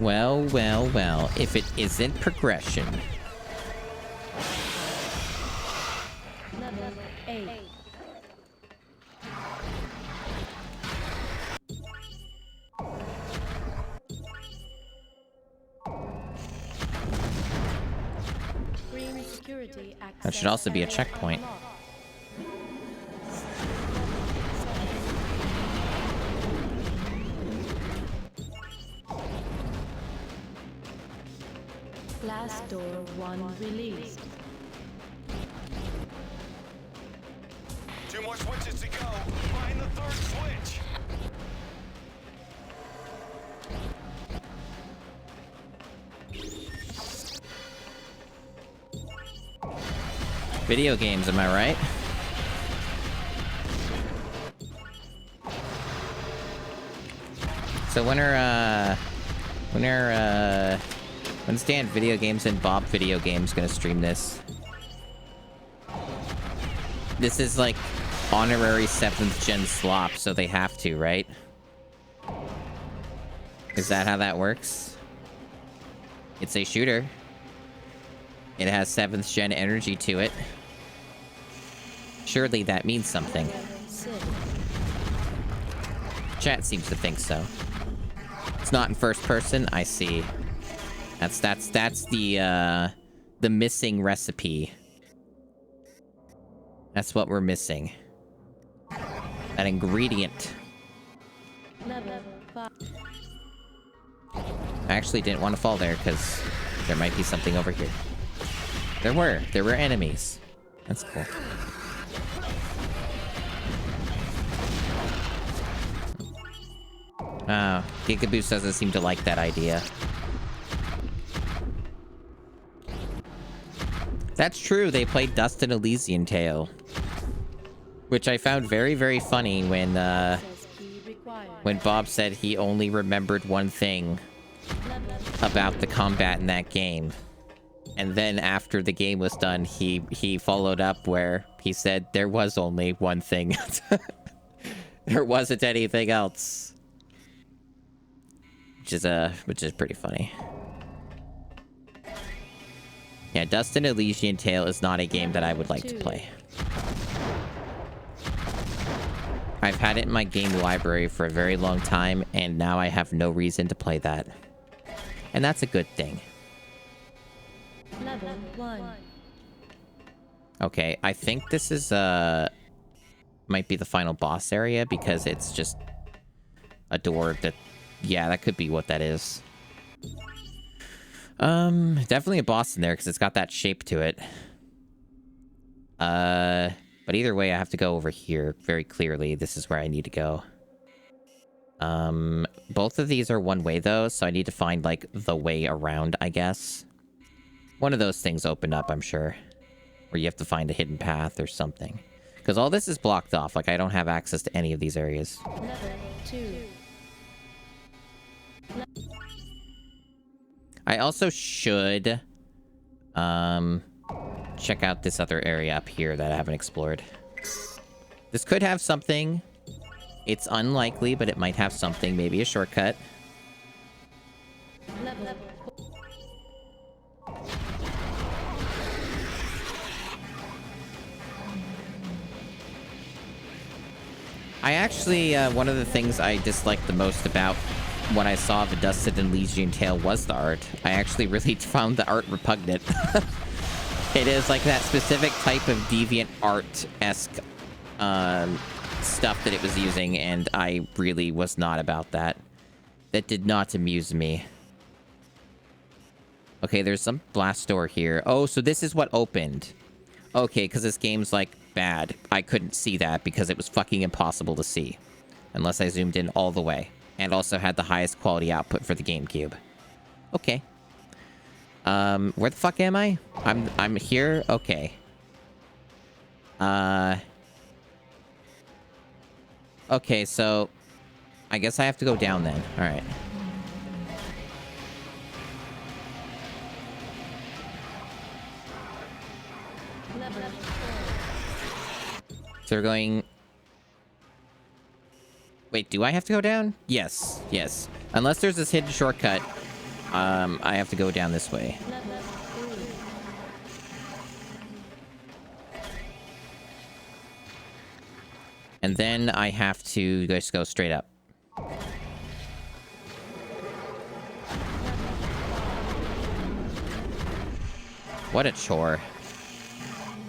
Well, well, well. If it isn't progression. Level 8. Green security access. That should also be a checkpoint. Last door 1 released. 2 more switches to go. Find the 3rd switch. Video games, am I right? So when's Dan Video Games and Bob Video Games gonna stream this? This is like honorary 7th gen slop, so they have to, right? Is that how that works? It's a shooter. It has 7th gen energy to it. Surely that means something. Chat seems to think so. It's not in first person. I see. That's the missing recipe. That's what we're missing. That ingredient. Level 5. I actually didn't want to fall there because there might be something over here. There were enemies. That's cool. Gigaboos doesn't seem to like that idea. That's true, they played Dust and Elysian Tale. Which I found very, very funny when Bob said he only remembered one thing about the combat in that game. And then after the game was done, he followed up where he said there was only one thing. There wasn't anything else. Which is pretty funny. Yeah, Dust and Elysian Tale is not a game that I would like to play. I've had it in my game library for a very long time, and now I have no reason to play that. And that's a good thing. Level 1. Okay, I think this is, might be the final boss area, because it's just a door that... Yeah, that could be what that is. Definitely a boss in there, because it's got that shape to it. But either way, I have to go over here very clearly. This is where I need to go. Both of these are one way, though, so I need to find, like, the way around, I guess. One of those things opened up, I'm sure. Where you have to find a hidden path or something. Because all this is blocked off. Like, I don't have access to any of these areas. Level 2. I also should, check out this other area up here that I haven't explored. This could have something. It's unlikely, but it might have something. Maybe a shortcut. I actually, one of the things I disliked the most about when I saw the Dusted and Legion tale was the art. I actually really found the art repugnant. It is like that specific type of deviant art-esque stuff that it was using, and I really was not about that. That did not amuse me. Okay, there's some blast door here. Oh, so this is what opened. Okay, because this game's, like, bad. I couldn't see that because it was fucking impossible to see. Unless I zoomed in all the way. And also had the highest quality output for the GameCube. Okay. Where the fuck am I? I'm here? Okay. Okay, so... I guess I have to go down then. Alright. So we're going... Wait, do I have to go down? Yes, yes. Unless there's this hidden shortcut, I have to go down this way. And then I have to just go straight up. What a chore.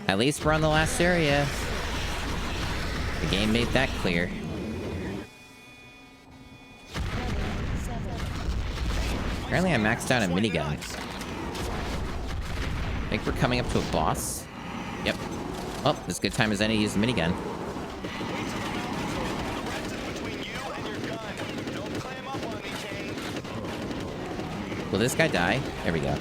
At least we're on the last area. The game made that clear. Apparently I maxed out a minigun. I think we're coming up to a boss. Yep. Oh, this good time as any to use the minigun. Will this guy die? There we go.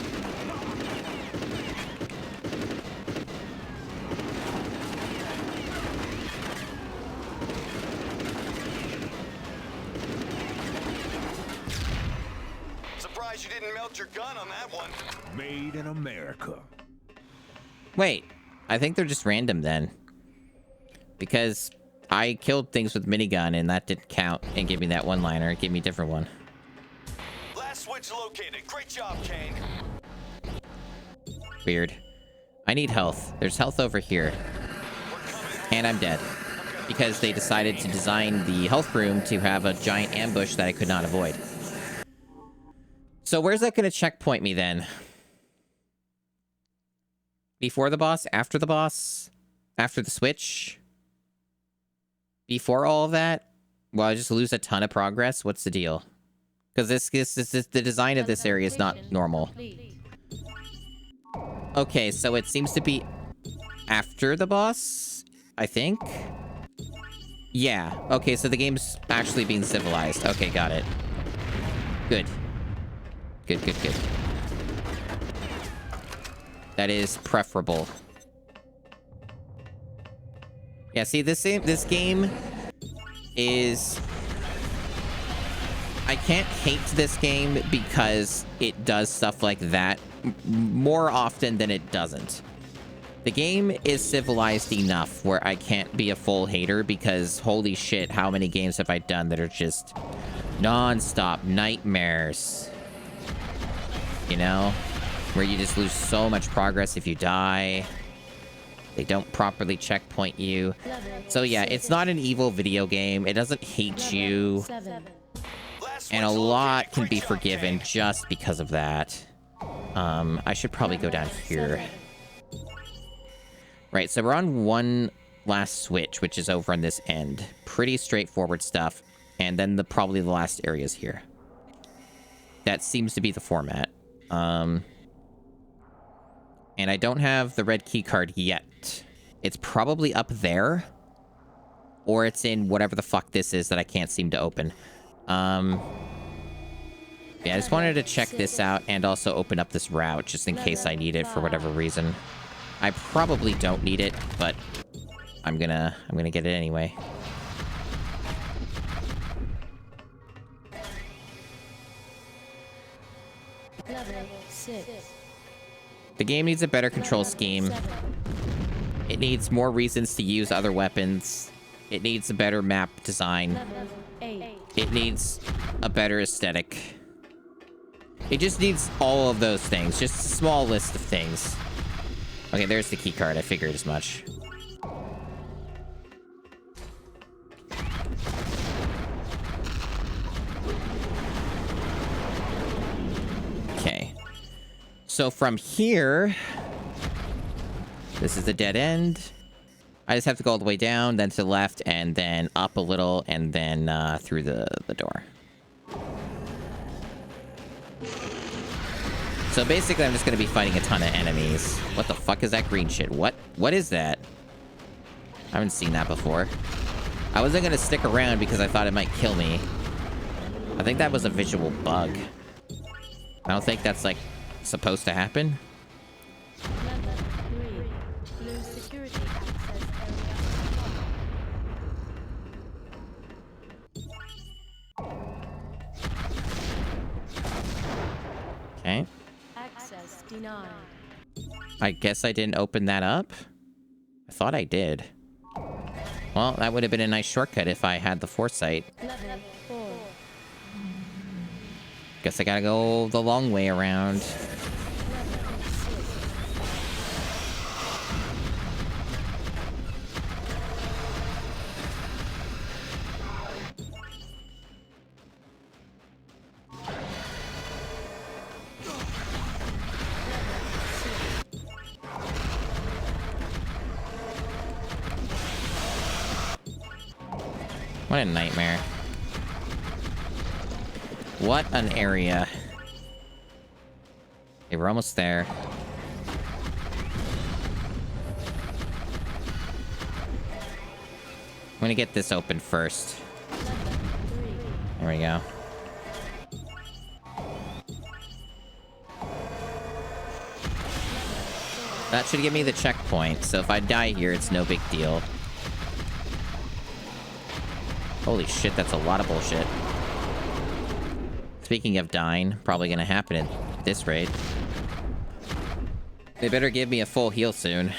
Surprised you didn't melt your gun on that one. Made in America. Wait, I think they're just random then. Because I killed things with minigun and that didn't count and give me that one-liner. It gave me a different one. Last switch located. Great job, Kane. Weird. I need health. There's health over here. And I'm dead. Because they decided to design the health room to have a giant ambush that I could not avoid. So where's that going to checkpoint me then? Before the boss? After the boss? After the switch? Before all of that? Will I just lose a ton of progress? What's the deal? Because the design of this area is not normal. Okay, so it seems to be after the boss, I think? Yeah, okay, so the game's actually being civilized. Okay, got it. Good. Good, good, good. That is preferable. Yeah, see, this game is... I can't hate this game because it does stuff like that more often than it doesn't. The game is civilized enough where I can't be a full hater because holy shit, how many games have I done that are just non-stop nightmares? You know? Where you just lose so much progress if you die. They don't properly checkpoint you. So yeah, it's not an evil video game. It doesn't hate you. And a lot can be forgiven just because of that. I should probably go down here. Right, so we're on one last switch, which is over on this end. Pretty straightforward stuff. And then probably the last areas here. That seems to be the format. And I don't have the red key card yet. It's probably up there. Or it's in whatever the fuck this is that I can't seem to open. Yeah, I just wanted to check this out and also open up this route just in case I need it for whatever reason. I probably don't need it, but I'm gonna get it anyway. The game needs a better control scheme. It needs more reasons to use other weapons. It needs a better map design. It needs a better aesthetic. It just needs all of those things. Just a small list of things. Okay, there's the key card. I figured as much. Okay. So from here, this is the dead end. I just have to go all the way down, then to the left, and then up a little, and then through the door. So basically, I'm just going to be fighting a ton of enemies. What the fuck is that green shit? What is that? I haven't seen that before. I wasn't going to stick around because I thought it might kill me. I think that was a visual bug. I don't think that's, like, supposed to happen. Level 3. Blue security access area. Okay. Access denied. I guess I didn't open that up. I thought I did. Well, that would have been a nice shortcut if I had the foresight. Level 4. Guess I gotta go the long way around. Level 6. What a nightmare. What an area. Okay, we're almost there. I'm gonna get this open first. There we go. That should give me the checkpoint, so if I die here, it's no big deal. Holy shit, that's a lot of bullshit. Speaking of dying, probably gonna happen at this rate. They better give me a full heal soon.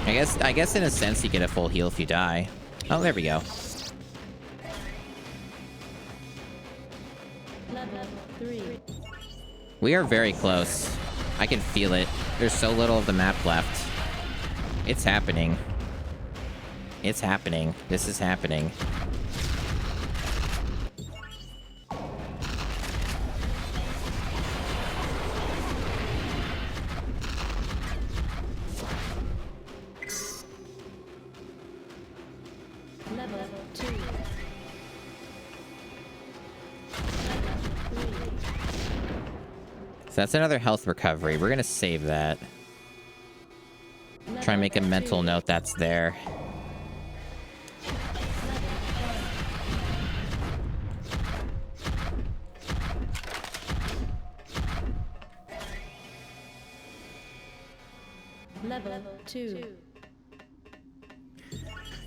I guess in a sense you get a full heal if you die. Oh, there we go. Level 3. We are very close. I can feel it. There's so little of the map left. It's happening. It's happening. This is happening. Level 2. Level 3. So that's another health recovery. We're gonna save that. Try and make a mental note that's there. Level 2.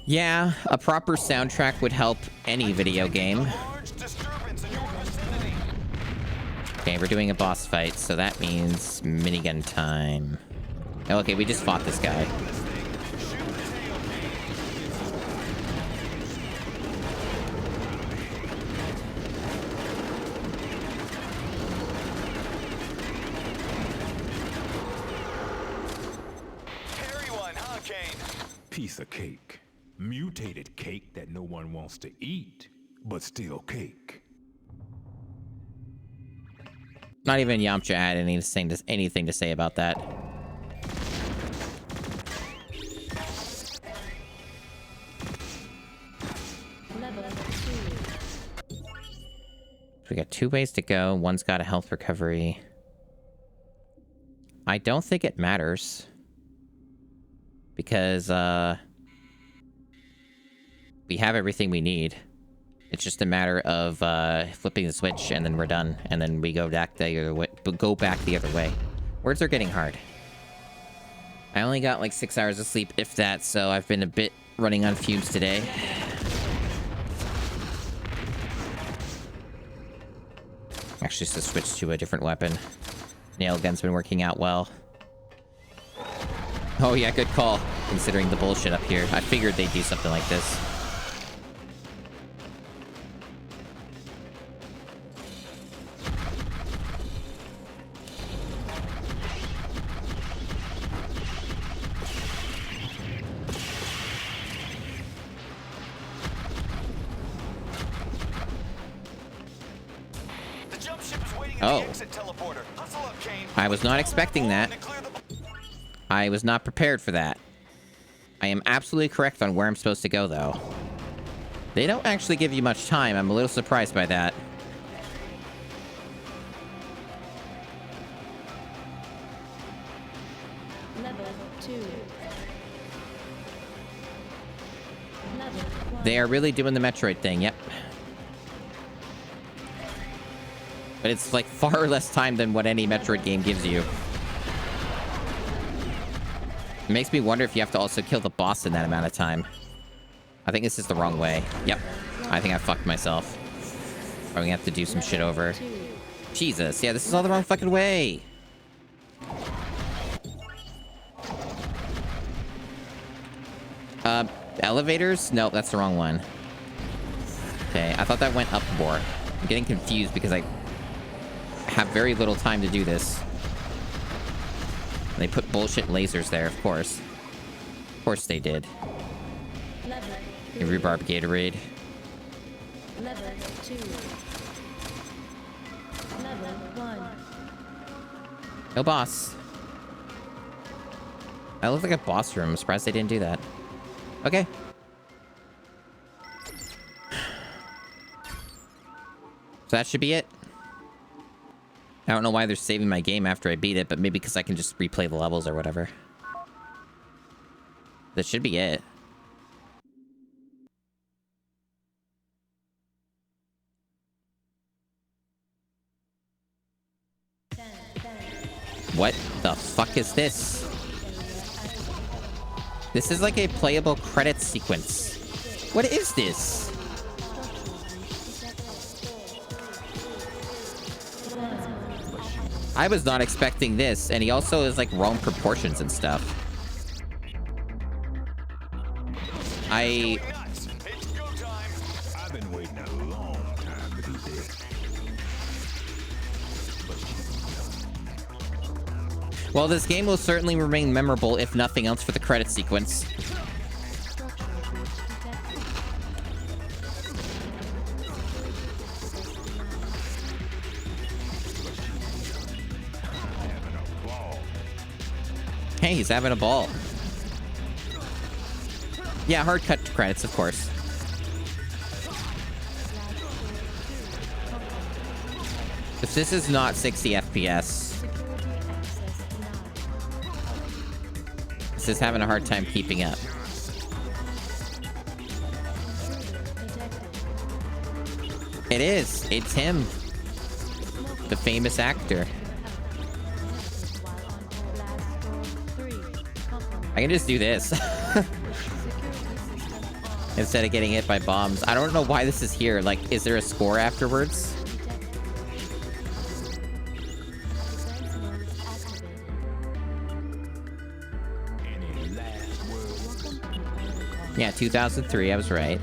Yeah, a proper soundtrack would help any video game. Large disturbance in your vicinity. Okay, we're doing a boss fight, so that means minigun time. Oh, okay, we just fought this guy. Carry one, huh, Kane? Piece of cake. Mutated cake that no one wants to eat, but still cake. Not even Yamcha had anything to say about that. Level 2. We got 2 ways to go. One's got a health recovery. I don't think it matters. Because, we have everything we need. It's just a matter of, flipping the switch, and then we're done. And then we go back the other way. Go back the other way. Words are getting hard. I only got, like, 6 hours of sleep, if that, so I've been a bit running on fumes today. Actually, just to switch to a different weapon. Nail gun's been working out well. Oh yeah, good call, considering the bullshit up here. I figured they'd do something like this. Oh. Exit teleporter. Hustle up, Kane. I was not expecting that. And clear the- I was not prepared for that. I am absolutely correct on where I'm supposed to go, though. They don't actually give you much time. I'm a little surprised by that. Level 2. Level 1. They are really doing the Metroid thing, yep. But it's like far less time than what any Metroid game gives you. It makes me wonder if you have to also kill the boss in that amount of time. I think this is the wrong way. Yep. I think I fucked myself. Probably gonna have to do some shit over. Jesus, yeah, this is all the wrong fucking way. Elevators? No, that's the wrong one. Okay, I thought that went up more. I'm getting confused because I have very little time to do this. They put bullshit lasers there, of course. Of course they did. Level A rhubarb Gatorade. Level 2. Level 1. No boss. That looked like a boss room. I'm surprised they didn't do that. Okay. So that should be it. I don't know why they're saving my game after I beat it, but maybe because I can just replay the levels or whatever. That should be it. What the fuck is this? This is like a playable credits sequence. What is this? I was not expecting this, and he also is like wrong proportions and stuff. Nuts. It's go time. I've been waiting a long time to do this. Well, this game will certainly remain memorable, if nothing else, for the credit sequence. Hey, he's having a ball. Yeah, hard cut to credits, of course. If this is not 60 FPS, this is having a hard time keeping up. It is. It's him. The famous actor. I can just do this. Instead of getting hit by bombs. I don't know why this is here. Like, is there a score afterwards? Yeah, 2003, I was right.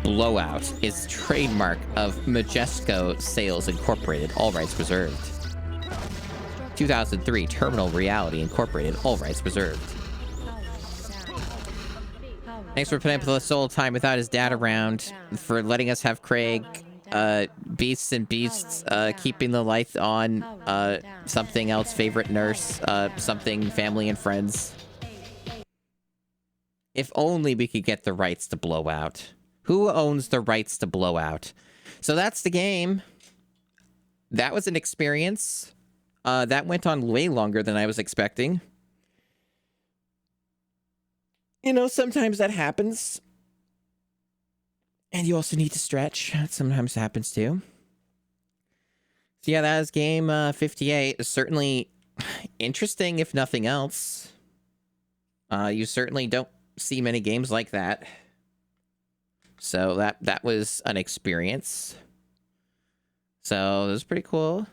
Blowout is trademark of Majesco Sales Incorporated, all rights reserved. 2003, Terminal Reality Incorporated, all rights reserved. Thanks for putting up with us the whole time without his dad around, for letting us have Craig, Beasts and Beasts, keeping the light on, something else, favorite nurse, something family and friends. If only we could get the rights to Blowout. Who owns the rights to Blowout? So that's the game. That was an experience. That went on way longer than I was expecting. You know, sometimes that happens. And you also need to stretch. That sometimes happens too. So yeah, that is game 58. It's certainly interesting, if nothing else. You certainly don't see many games like that. So that was an experience. So it was pretty cool.